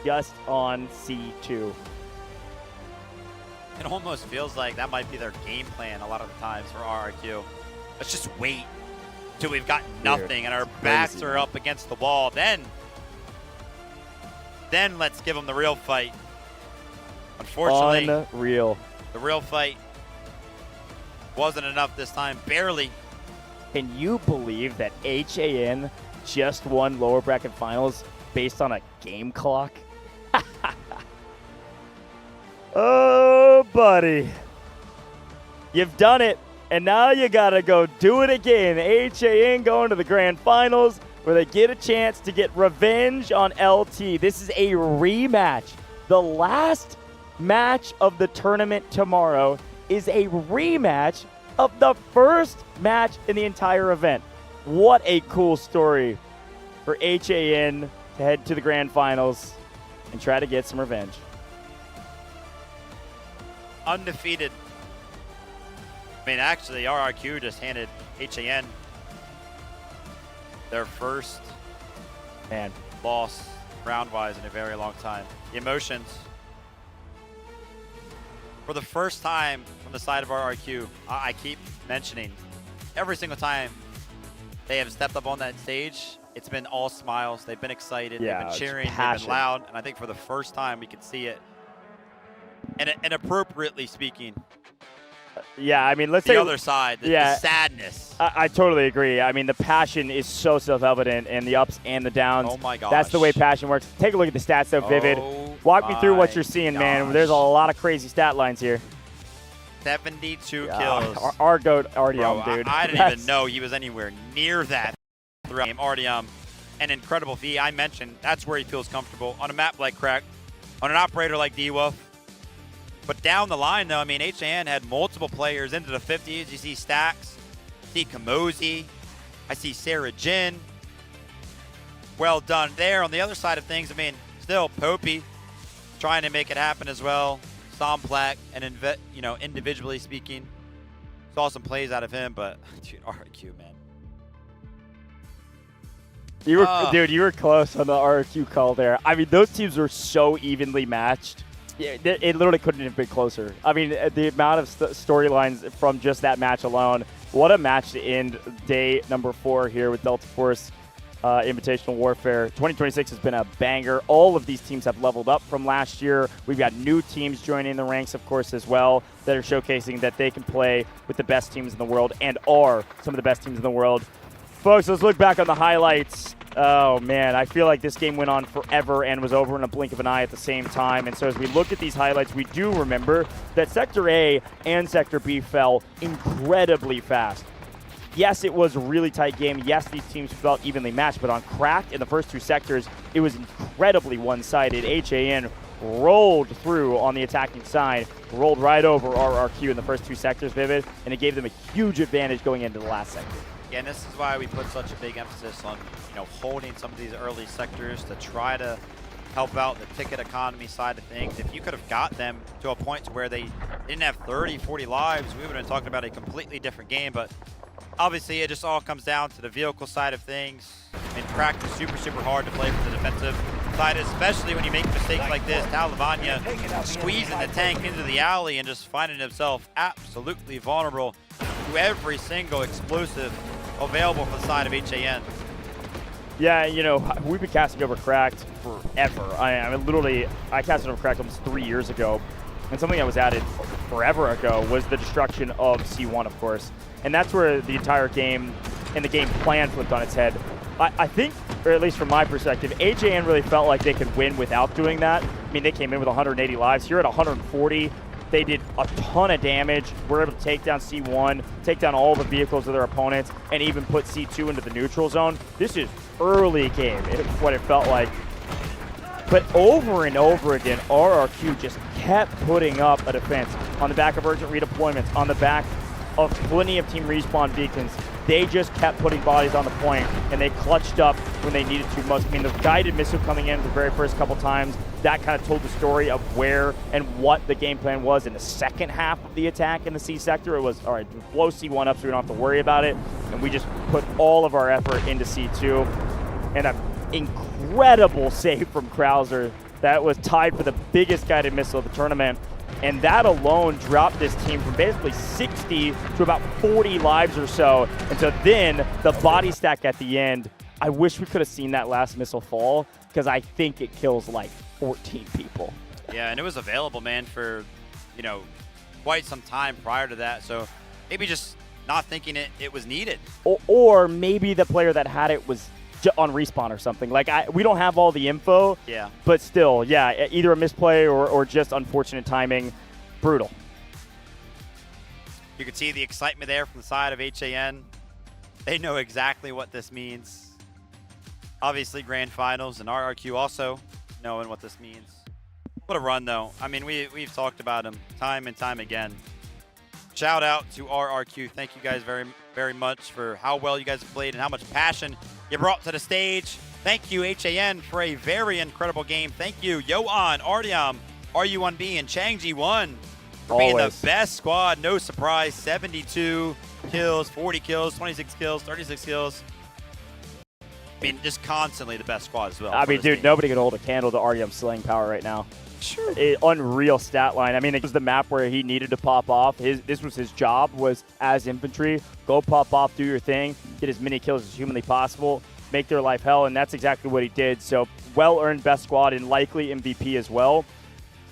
just on C2. It almost feels like that might be their game plan a lot of the times for RRQ. Let's just wait till we've got nothing and our backs are up against the wall. Then let's give them the real fight. Unfortunately, unreal. The real fight wasn't enough this time, barely. Can you believe that HAN just won lower bracket finals based on a game clock? Oh, buddy. You've done it, and now you got to go do it again. HAN going to the grand finals where they get a chance to get revenge on LT. This is a rematch. The last match of the tournament tomorrow is a rematch of the first match in the entire event. What a cool story for HAN to head to the grand finals and try to get some revenge. Undefeated. I mean, actually, RRQ just handed HAN their first loss round-wise in a very long time. The emotions. For the first time from the side of RRQ, I keep mentioning every single time they have stepped up on that stage, it's been all smiles. They've been excited. They've been cheering. They've been loud. And I think for the first time we could see it. And appropriately speaking. Yeah, I mean, let's the say other side, the sadness. I totally agree. I mean, the passion is so self-evident in the ups and the downs. Oh my gosh. That's the way passion works. Take a look at the stats, though, Vivid. Walk me through what you're seeing, man. There's a lot of crazy stat lines here. 72 kills. Our GOAT, Artyom, dude. I didn't even know he was anywhere near that throughout the game. Artyom, an incredible V. I mentioned that's where he feels comfortable. On a map like Crack, on an operator like Dfiw. But down the line, though, I mean, HAN had multiple players into the 50s. You see Stacks, see Kamosi, I see Sarah Jin. Well done there. On the other side of things, I mean, still Popey trying to make it happen as well. Somplak, and individually speaking, saw some plays out of him, but dude, RRQ, man. Dude, you were close on the RRQ call there. I mean, those teams were so evenly matched. Yeah, it literally couldn't have been closer. I mean, the amount of storylines from just that match alone. What a match to end day number 4 here with Delta Force. Invitational Warfare. 2026 has been a banger. All of these teams have leveled up from last year. We've got new teams joining the ranks, of course, as well, that are showcasing that they can play with the best teams in the world and are some of the best teams in the world. Folks, let's look back on the highlights. Oh, man, I feel like this game went on forever and was over in a blink of an eye at the same time. And so as we look at these highlights, we do remember that Sector A and Sector B fell incredibly fast. Yes, it was a really tight game. Yes, these teams felt evenly matched, but on Cracked in the first two sectors, it was incredibly one-sided. HAN rolled through on the attacking side, rolled right over RRQ in the first two sectors, Vivid, and it gave them a huge advantage going into the last sector. Yeah, and this is why we put such a big emphasis on, holding some of these early sectors to try to help out the ticket economy side of things. If you could have got them to a point to where they didn't have 30, 40 lives, we would have been talking about a completely different game, but obviously, it just all comes down to the vehicle side of things. And Cracked is super, super hard to play for the defensive side, especially when you make mistakes like this. Talavanya squeezing the tank into the alley and just finding himself absolutely vulnerable to every single explosive available for the side of HAN. Yeah, we've been casting over Cracked forever. I mean, literally, I casted over Cracked almost 3 years ago. And something that was added forever ago was the destruction of C1, of course. And that's where the entire game and the game plan flipped on its head. I think, or at least from my perspective, HAN really felt like they could win without doing that. I mean, they came in with 180 lives. Here at 140, they did a ton of damage. Were able to take down C1, take down all the vehicles of their opponents, and even put C2 into the neutral zone. This is early game, what it felt like. But over and over again, RRQ just kept putting up a defense on the back of urgent redeployments, on the back of plenty of team respawn beacons. They just kept putting bodies on the point, and they clutched up when they needed to most. I mean, the guided missile coming in the very first couple times, that kind of told the story of where and what the game plan was in the second half of the attack in the C sector. It was, all right, blow C1 up so we don't have to worry about it, and we just put all of our effort into C2. And an incredible save from Krauser. That was tied for the biggest guided missile of the tournament. And that alone dropped this team from basically 60 to about 40 lives or so. And so then the body stack at the end, I wish we could have seen that last missile fall, because I think it kills like 14 people. Yeah, and it was available, man, for, quite some time prior to that. So maybe just not thinking it was needed. Or maybe the player that had it was on respawn or something. Like, we don't have all the info. Yeah. But still, yeah, either a misplay or just unfortunate timing. Brutal. You can see the excitement there from the side of HAN. They know exactly what this means. Obviously, Grand Finals and RRQ also knowing what this means. What a run, though. I mean, we've talked about him time and time again. Shout out to RRQ. Thank you guys very, very much for how well you guys played and how much passion you brought to the stage. Thank you, HAN, for a very incredible game. Thank you, Yoan, Artyom, RU1B, and Changji1 for being the best squad. No surprise, 72 kills, 40 kills, 26 kills, 36 kills. I mean, just constantly the best squad as well. I mean, dude, nobody could hold a candle to Artyom's slaying power right now. Sure. Unreal stat line. I mean, it was the map where he needed to pop off. This was his job, was as infantry. Go pop off, do your thing, get as many kills as humanly possible, make their life hell, and that's exactly what he did. So, well-earned best squad and likely MVP as well.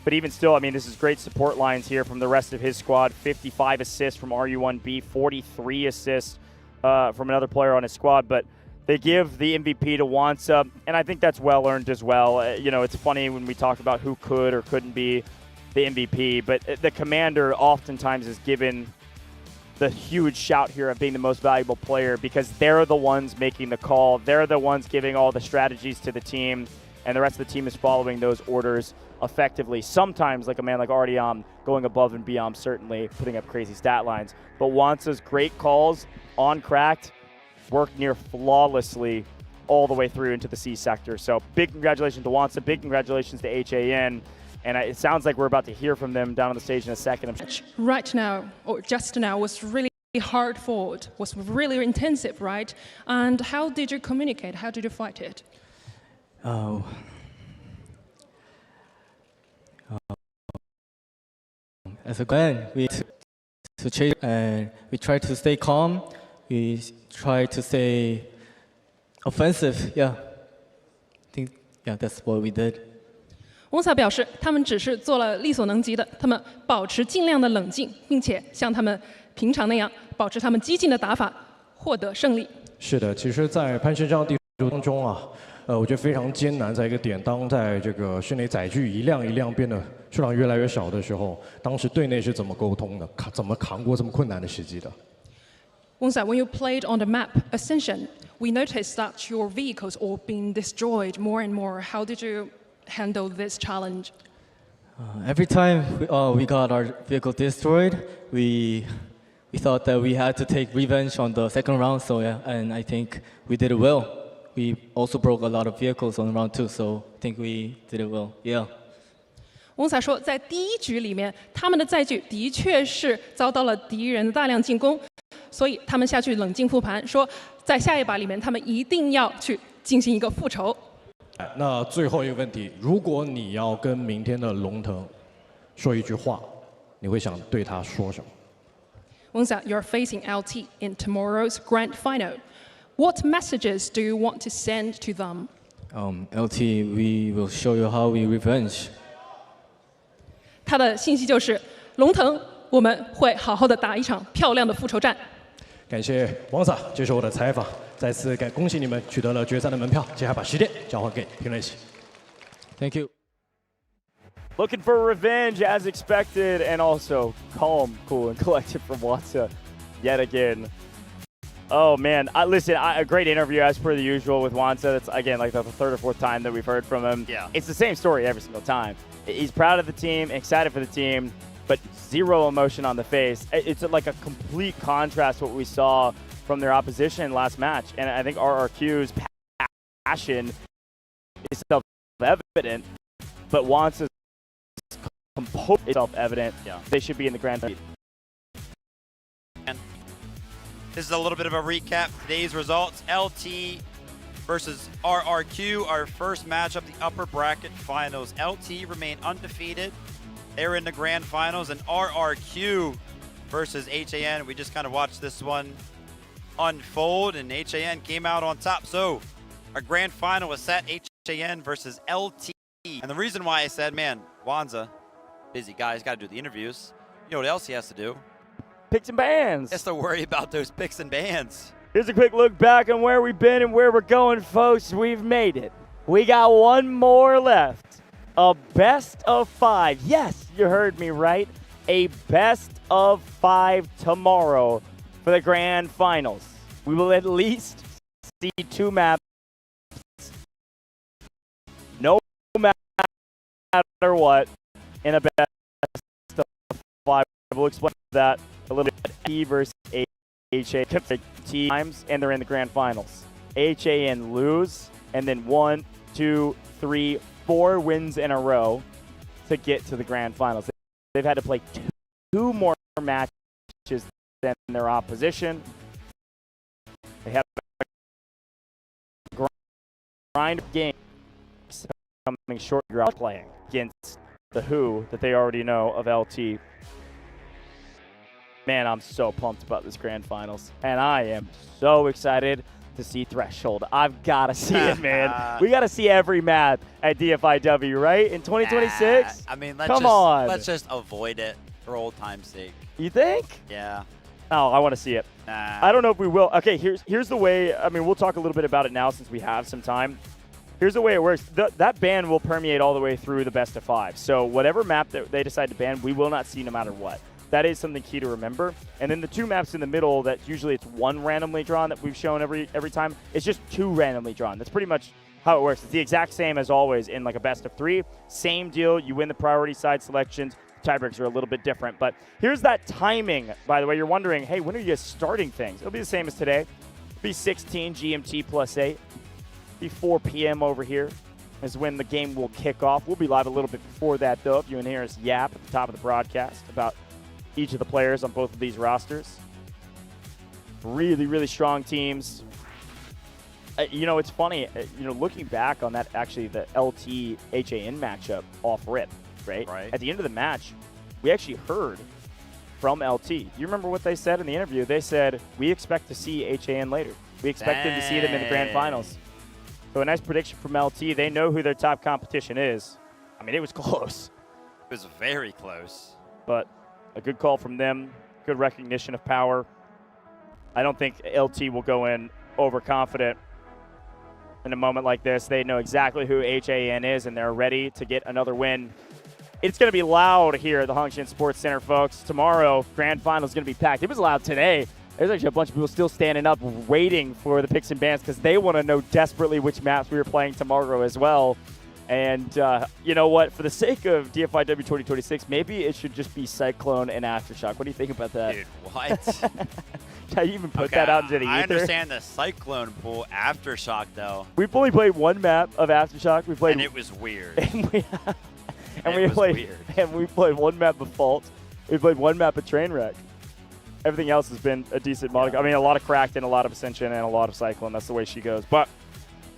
But even still, I mean, this is great support lines here from the rest of his squad. 55 assists from RU1B, 43 assists from another player on his squad. But they give the MVP to Wansa, and I think that's well-earned as well. It's funny when we talk about who could or couldn't be the MVP, but the commander oftentimes is given the huge shout here of being the most valuable player because they're the ones making the call. They're the ones giving all the strategies to the team, and the rest of the team is following those orders effectively. Sometimes, like a man like Artyom, going above and beyond, certainly putting up crazy stat lines. But Wansa's great calls on Cracked worked near flawlessly all the way through into the C sector. So big congratulations to Wansa, big congratulations to HAN, and it sounds like we're about to hear from them down on the stage in a second. Right now, or just now, was really hard fought, was really intensive, right? And how did you communicate? How did you fight it? As a clan, we to chase and we try to stay calm. We try to stay Offensive, yeah. Yeah, that's what we did. 翁萨表示，他们只是做了力所能及的，他们保持尽量的冷静，并且像他们平常那样保持他们激进的打法，获得胜利。是的，其实，在攀升这样地图当中啊，我觉得非常艰难。在一个点，当在这个室内载具一辆一辆变得数量越来越少的时候，当时队内是怎么沟通的？怎么扛过这么困难的时期的？ Wonsa, when you played on the map Ascension, we noticed that your vehicles all being destroyed more and more. How did you handle this challenge? Every time we got our vehicle destroyed, we thought that we had to take revenge on the second round. So yeah, and I think we did it well. We also broke a lot of vehicles on round 2, so I think we did it well. Yeah. 翁萨说，在第一局里面，他们的载具的确是遭到了敌人的大量进攻，所以他们下去冷静复盘，说在下一把里面，他们一定要去进行一个复仇。那最后一个问题，如果你要跟明天的龙腾说一句话，你会想对他说什么？ Wonsa, you're facing LT in tomorrow's grand final. What messages do you want to send to them? LT, we will show you how we revenge. 他的信息就是，龙腾，我们会好好的打一场漂亮的复仇战。感谢王萨接受我的采访，再次恭喜你们取得了决赛的门票。接下来把时间交还给评论席。Thank you. Looking for revenge as expected, and also calm, cool, and collected from Watsa yet again. Oh man, listen, a great interview as per the usual with Wansa. That's again like the third or fourth time that we've heard from him. Yeah. It's the same story every single time. He's proud of the team, excited for the team, but zero emotion on the face. It's like a complete contrast to what we saw from their opposition last match. And I think RRQ's passion is self-evident, but Wansa's composure is self-evident. Yeah. They should be in the grand final. This is a little bit of a recap of today's results. LT versus RRQ, our first matchup, the upper bracket finals. LT remain undefeated. They're in the grand finals, and RRQ versus HAN. We just kind of watched this one unfold, and HAN came out on top. So our grand final was set, HAN versus LT. And the reason why I said, man, Wansa, busy guy, he's got to do the interviews. You know what else he has to do? Picks and bans. He has to worry about those picks and bans. Here's a quick look back on where we've been and where we're going, folks. We've made it. We got one more left. A best of 5. Yes, you heard me right. A best of 5 tomorrow for the grand finals. We will at least see 2 maps. No matter what, in a best of 5. We'll explain that a little bit. E versus HA times, and they're in the grand finals. HAN lose, and then 1, 2, 3, 4 wins in a row to get to the grand finals. They've had to play 2 more matches than their opposition. They have a grind game coming short playing against the Who that they already know of LT. Man, I'm so pumped about this grand finals, and I am so excited to see Threshold. I've got to see it, man. We got to see every map at DFIW, right? In 2026? I mean, let's just avoid it for old time's sake. You think? Yeah. Oh, I want to see it. I don't know if we will. Okay, here's the way. I mean, we'll talk a little bit about it now since we have some time. Here's the way it works. That ban will permeate all the way through the best of 5. So whatever map that they decide to ban, we will not see no matter what. That is something key to remember. And then the 2 maps in the middle that usually it's 1 randomly drawn that we've shown every time. It's just 2 randomly drawn. That's pretty much how it works. It's the exact same as always in like a best of 3. Same deal. You win the priority side selections. Tiebreaks are a little bit different. But here's that timing, by the way. You're wondering, hey, when are you starting things? It'll be the same as today. It'll be 16 GMT plus 8. It'll be 4 p.m. over here is when the game will kick off. We'll be live a little bit before that, though, if you want to hear us yap at the top of the broadcast about each of the players on both of these rosters. Really, really strong teams. You know, it's funny, looking back on that, actually, the LT-HAN matchup off rip, right? At the end of the match, we actually heard from LT. You remember what they said in the interview? They said, we expect to see HAN later. We expect them to see them in the grand finals. So a nice prediction from LT. They know who their top competition is. I mean, it was close. It was very close. But a good call from them. Good recognition of power. I don't think LT will go in overconfident in a moment like this. They know exactly who HAN is, and they're ready to get another win. It's going to be loud here at the Hangshan Sports Center, folks. Tomorrow, grand final is going to be packed. It was loud today. There's actually a bunch of people still standing up waiting for the picks and bans because they want to know desperately which maps we are playing tomorrow as well. And you know what? For the sake of Dfiw 2026, maybe it should just be Cyclone and Aftershock. What do you think about that? Dude, what? How you even put that out into the ether? I understand the Cyclone pool Aftershock, though. We've only played one map of Aftershock. We played, and it was weird. We played one map of Fault. We played one map of Trainwreck. Everything else has been a decent mod. I mean, a lot of Cracked and a lot of Ascension and a lot of Cyclone. That's the way she goes. But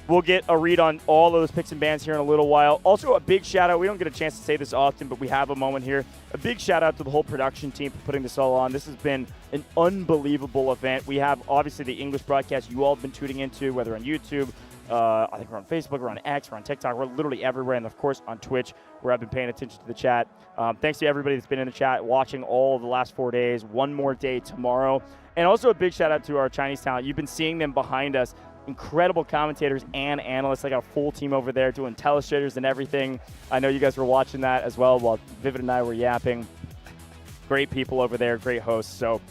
we'll get a read on all of those picks and bans here in a little while. Also, a big shout-out. We don't get a chance to say this often, but we have a moment here. A big shout-out to the whole production team for putting this all on. This has been an unbelievable event. We have, obviously, the English broadcast you all have been tuning into, whether on YouTube, I think we're on Facebook, we're on X, we're on TikTok, we're literally everywhere, and of course on Twitch, where I've been paying attention to the chat. Thanks to everybody that's been in the chat, watching all of the last 4 days, one more day tomorrow. And also a big shout out to our Chinese talent. You've been seeing them behind us. Incredible commentators and analysts. I got a full team over there doing telestrators and everything. I know you guys were watching that as well while Vivid and I were yapping. Great people over there, great hosts. So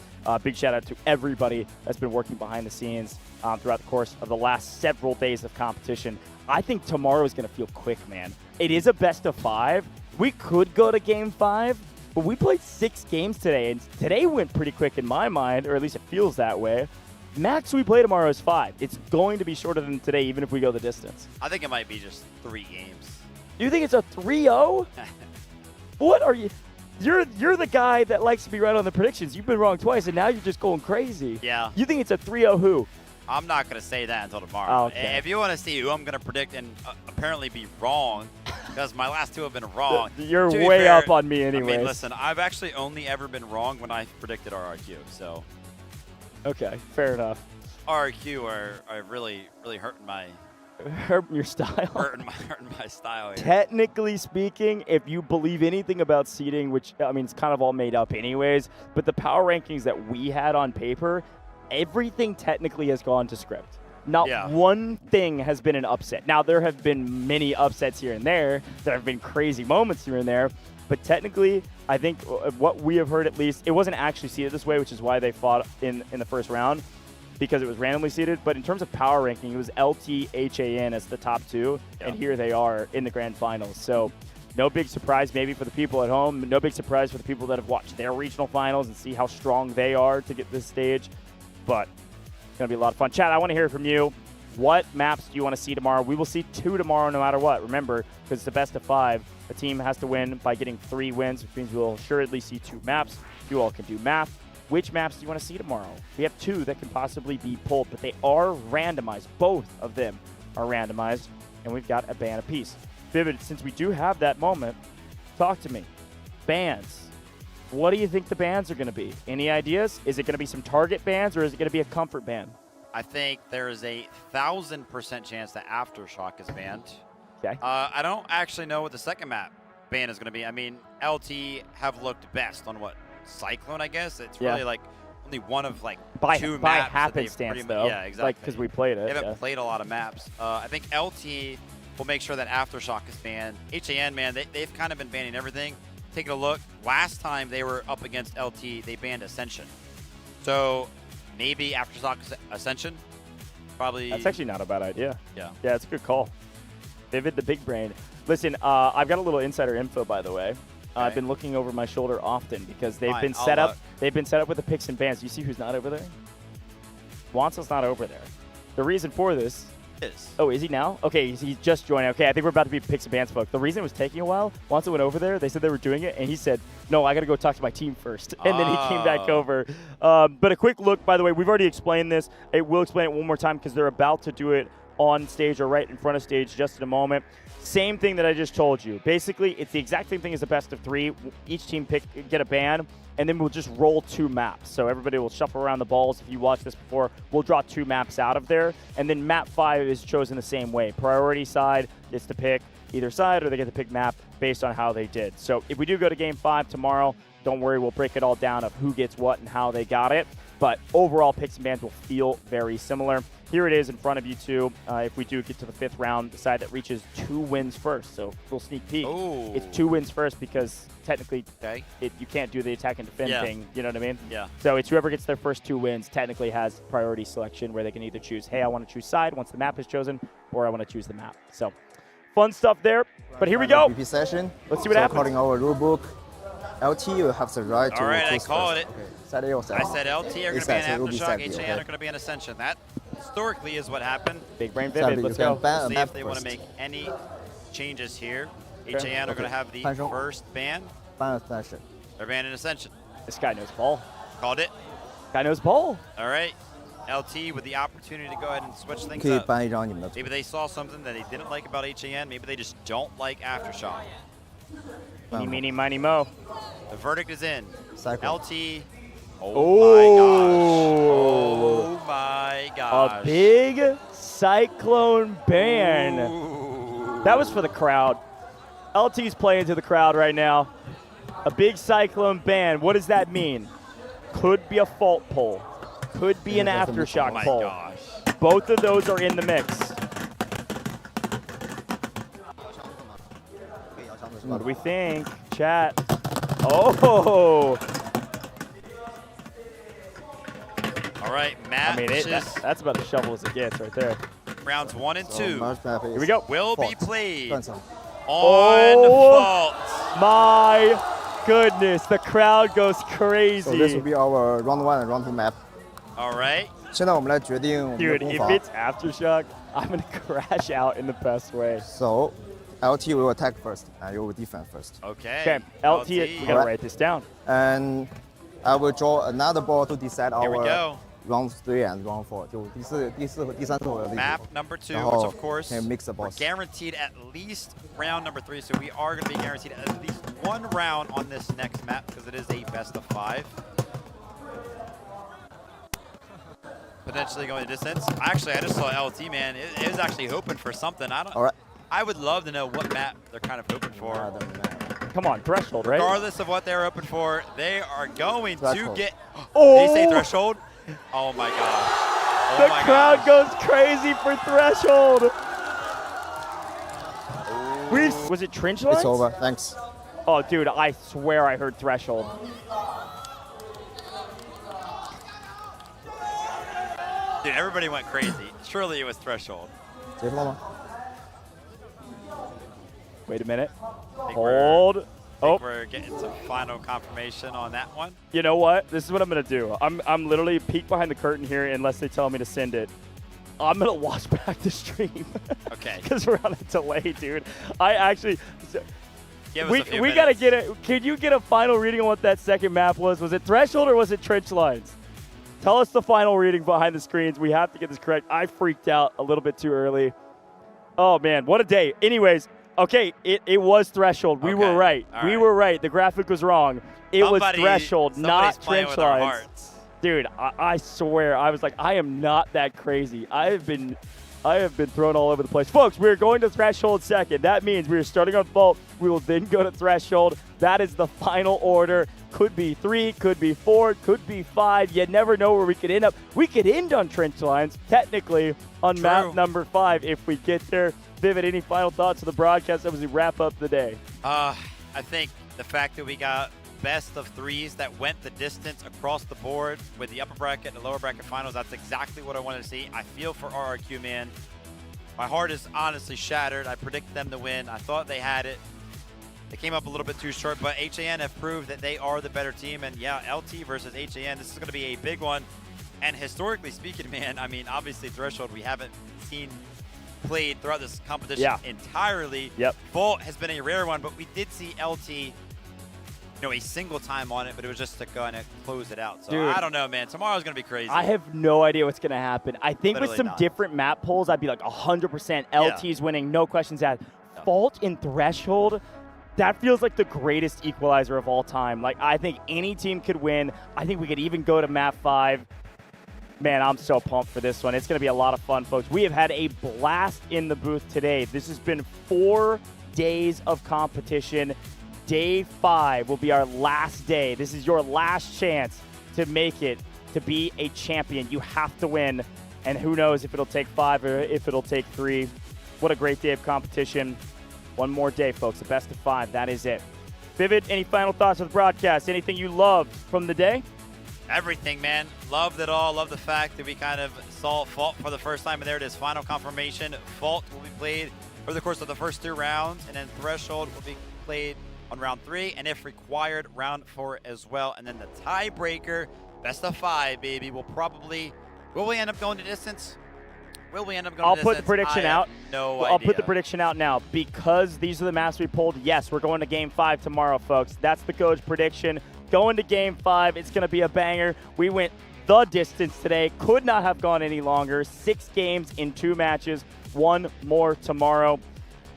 big shout out to everybody that's been working behind the scenes throughout the course of the last several days of competition. I think tomorrow is going to feel quick, man. It is a best of 5. We could go to game 5, but we played 6 games today, and today went pretty quick in my mind, or at least it feels that way. Max we play tomorrow is 5. It's going to be shorter than today, even if we go the distance. I think it might be just 3 games. You think it's a 3-0? What are you? You're the guy that likes to be right on the predictions. You've been wrong twice, and now you're just going crazy. Yeah. You think it's a 3-0 who? I'm not going to say that until tomorrow. Oh, okay. If you want to see who I'm going to predict and apparently be wrong, because my last 2 have been wrong. You're way fair, up on me anyways. I mean, listen, I've actually only ever been wrong when I predicted RRQ, so. Okay, fair enough. RRQ are really hurting my... Hurting your style? Hurting my style here. Technically speaking, if you believe anything about seeding, which, I mean, it's kind of all made up anyways, but the power rankings that we had on paper, everything technically has gone to script. Not one thing has been an upset. Now, there have been many upsets here and there. There have been crazy moments here and there. But technically, I think what we have heard at least, it wasn't actually seeded this way, which is why they fought in the first round, because it was randomly seeded. But in terms of power ranking, it was LT, HAN as the top 2, and here they are in the grand finals. So no big surprise maybe for the people at home. No big surprise for the people that have watched their regional finals and see how strong they are to get this stage. But it's going to be a lot of fun. Chat, I want to hear from you. What maps do you want to see tomorrow? We will see 2 tomorrow no matter what. Remember, because it's the best of 5, the team has to win by getting 3 wins, which means we'll assuredly see 2 maps. You all can do math. Which maps do you want to see tomorrow? We have 2 that can possibly be pulled, but they are randomized. Both of them are randomized, and we've got a ban apiece. Vivid, since we do have that moment, talk to me. Bans. What do you think the bans are going to be? Any ideas? Is it going to be some target bans, or is it going to be a comfort ban? I think there is a 1,000% chance that Aftershock is banned. Okay. I don't actually know what the second map ban is going to be. I mean, LT have looked best on what? Cyclone, I guess? It's really like only one of like 2 by maps. happenstance, though. Yeah, exactly. Like, because we played it. They haven't played a lot of maps. I think LT will make sure that Aftershock is banned. HAN, man, they've kind of been banning everything. Taking a look, last time they were up against LT, they banned Ascension. So maybe Aftershock Ascension, probably. That's actually not a bad idea. Yeah. Yeah, it's a good call. Vivid the big brain. Listen, I've got a little insider info, by the way. Okay. I've been looking over my shoulder often because they've been set up. They've been set up with the picks and bans. You see who's not over there? Wansel's not over there. The reason for this is. Oh, is he now? Okay, he's just joining. Okay, I think we're about to be picks and bans folk. The reason it was taking a while, once it went over there, they said they were doing it, and he said, no, I got to go talk to my team first. And then he came back over. But a quick look, by the way, we've already explained this. We'll explain it one more time because they're about to do it on stage or right in front of stage just in a moment. Same thing that I just told you. Basically, it's the exact same thing as the best of 3. Each team get a ban, and then we'll just roll 2 maps. So everybody will shuffle around the balls. If you watched this before, we'll draw 2 maps out of there, and then map 5 is chosen the same way. Priority side gets to pick either side, or they get to pick map based on how they did. So if we do go to Game 5 tomorrow, don't worry, we'll break it all down of who gets what and how they got it. But overall, picks and bans will feel very similar. Here it is in front of you two. If we do get to the 5th round, the side that reaches 2 wins first. So little sneak peek. Ooh. It's 2 wins first because technically you can't do the attack and defend thing. You know what I mean? Yeah. So it's whoever gets their first 2 wins technically has priority selection where they can either choose, hey, I want to choose side once the map is chosen, or I want to choose the map. So fun stuff there. But here we go. PP session. Let's see what happens. According to our rulebook, LT will have the right to All right, I choose called first. it. Okay. Set yourself. I said LT are going to be an Aftershock, HAN okay. are going to be an Ascension. That historically is what happened. Big brain vivid, let's go. We'll see if they want to make any changes here. HAN are going to have the first ban. Ban Ascension. They're banning Ascension. This guy knows ball. Called it. Guy knows ball. All right. LT with the opportunity to go ahead and switch things 可以 up. 搬一张你们的。 Maybe they saw something that they didn't like about HAN. Maybe they just don't like Aftershock. Eeny, meeny, miny, mo. The verdict is in. Cycle. LT. Oh my gosh. A big cyclone ban. That was for the crowd. LT's playing to the crowd right now. A big cyclone ban. What does that mean? Could be a fault pull. Could be an Aftershock pull. Gosh. Both of those are in the mix. What do we think? Chat. Oh! All right, Matt. I mean, that's about as shovel as it gets right there. Rounds 1 and 2. Here we go. Will be played on Oh, fault. my goodness. The crowd goes crazy. So this will be our round 1 and round 2 map. All right. 现在我们来决定我们的 Dude, 攻 if 防。 it's Aftershock, I'm going to crash out in the best way. So, LT will attack first, and you will defend first. Okay. LT, we got to write this down. And I will draw another ball to decide Here we our go. round 3 and round 4. 就第四和第三次我的例子。 Map number 2, 然 which 后 of course can mix the we're balls. guaranteed at least round number 3, so we are going to be guaranteed at least 1 round on this next map because it is a best of 5. Potentially going distance. Actually, I just saw LT, man. It was actually hoping for something. All right. I would love to know what map they're kind of hoping for. Come on, threshold, right? Regardless of what they're hoping for, they are going Threshold. to get. Oh! Did he say threshold? Oh my god. Oh The my crowd gosh. goes crazy for threshold. Was it trench lines? It's over. Thanks. Oh, dude, I swear I heard threshold. Dude, everybody went crazy. Surely it was threshold. 结束了吗？ Wait a minute. Think Hold. Oh, We're getting some final confirmation on that one. you know what? This is what I'm gonna do. I'm literally peek behind the curtain here unless they tell me to send it. I'm gonna watch back the stream. Okay. Because we're on a delay, dude. I actually. Give us a few we gotta minutes. get it. Could you get a final reading on what that second map was? Was it threshold or was it trench lines? Tell us the final reading behind the screens. We have to get this correct. I freaked out a little bit too early. Oh man, what a day. Anyways, okay, it was threshold. We were right. We were right. The graphic was wrong. It was threshold, not trench lines. Dude, I swear, I was like, I am not that crazy. I have been thrown all over the place. Folks, we're going to threshold second. That means we are starting on fault. We will then go to threshold. That is the final order. Could be 3, could be 4, could be 5. You never know where we could end up. We could end on trench lines, technically, on map number 5 if we get there. Vivid, any final thoughts of the broadcast as we wrap up the day? I think the fact that we got best of 3s that went the distance across the board with the upper bracket and the lower bracket finals, that's exactly what I wanted to see. I feel for RRQ, man. My heart is honestly shattered. I predicted them to win. I thought they had it. They came up a little bit too short, but HAN have proved that they are the better team. And yeah, LT versus HAN, this is going to be a big one. And historically speaking, man, I mean, obviously Threshold, we haven't seen played throughout this competition entirely. Yep. Vault has been a rare one, but we did see LT a single time on it, but it was just to kind of close it out. So Dude, I don't know, man. Tomorrow's going to be crazy. I have no idea what's going to happen. I think Literally with some not. different map polls, I'd be like 100% LT's winning, no questions asked. Fault in Threshold, that feels like the greatest equalizer of all time. Like, I think any team could win. I think we could even go to map 5. Man, I'm so pumped for this one. It's going to be a lot of fun, folks. We have had a blast in the booth today. This has been 4 days of competition. Day 5 will be our last day. This is your last chance to make it, to be a champion. You have to win, and who knows if it'll take 5 or if it'll take 3. What a great day of competition. One more day, folks. The best of 5. That is it. Vivid, any final thoughts of the broadcast? Anything you loved from the day? Everything, man. Loved it all. Love the fact that we kind of saw Fault for the first time, and there it is. Final confirmation. Fault will be played over the course of the first 2 rounds, and then Threshold will be played on round 3, and if required, round 4 as well. And then the tiebreaker, best of 5, baby, will we end up going to distance? Will we end up going to distance? I'll put the prediction out. No I'll idea. put the prediction out now. Because these are the maps we pulled, yes, we're going to Game 5 tomorrow, folks. That's the coach prediction. Going to Game 5, it's going to be a banger. We went the distance today. Could not have gone any longer. 6 games in 2 matches. 1 more tomorrow.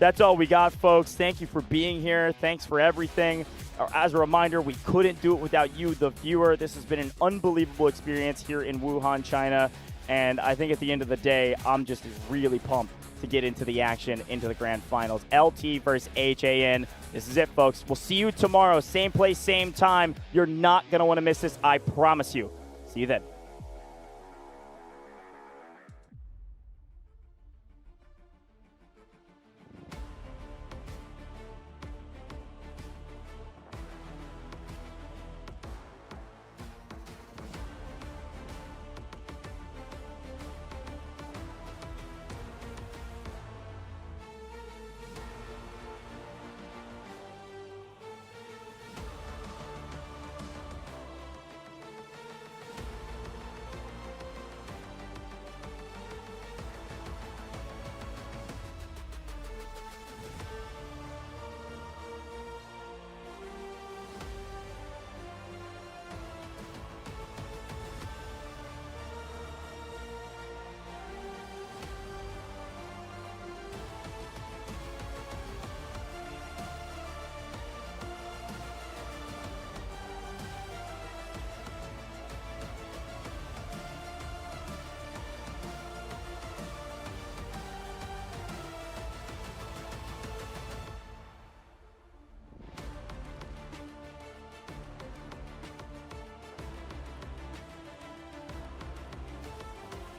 That's all we got, folks. Thank you for being here. Thanks for everything. As a reminder, we couldn't do it without you, the viewer. This has been an unbelievable experience here in Wuhan, China. And I think at the end of the day, I'm just really pumped to get into the action, into the grand finals. LT versus HAN. This is it, folks. We'll see you tomorrow. Same place, same time. You're not going to want to miss this. I promise you. See you then.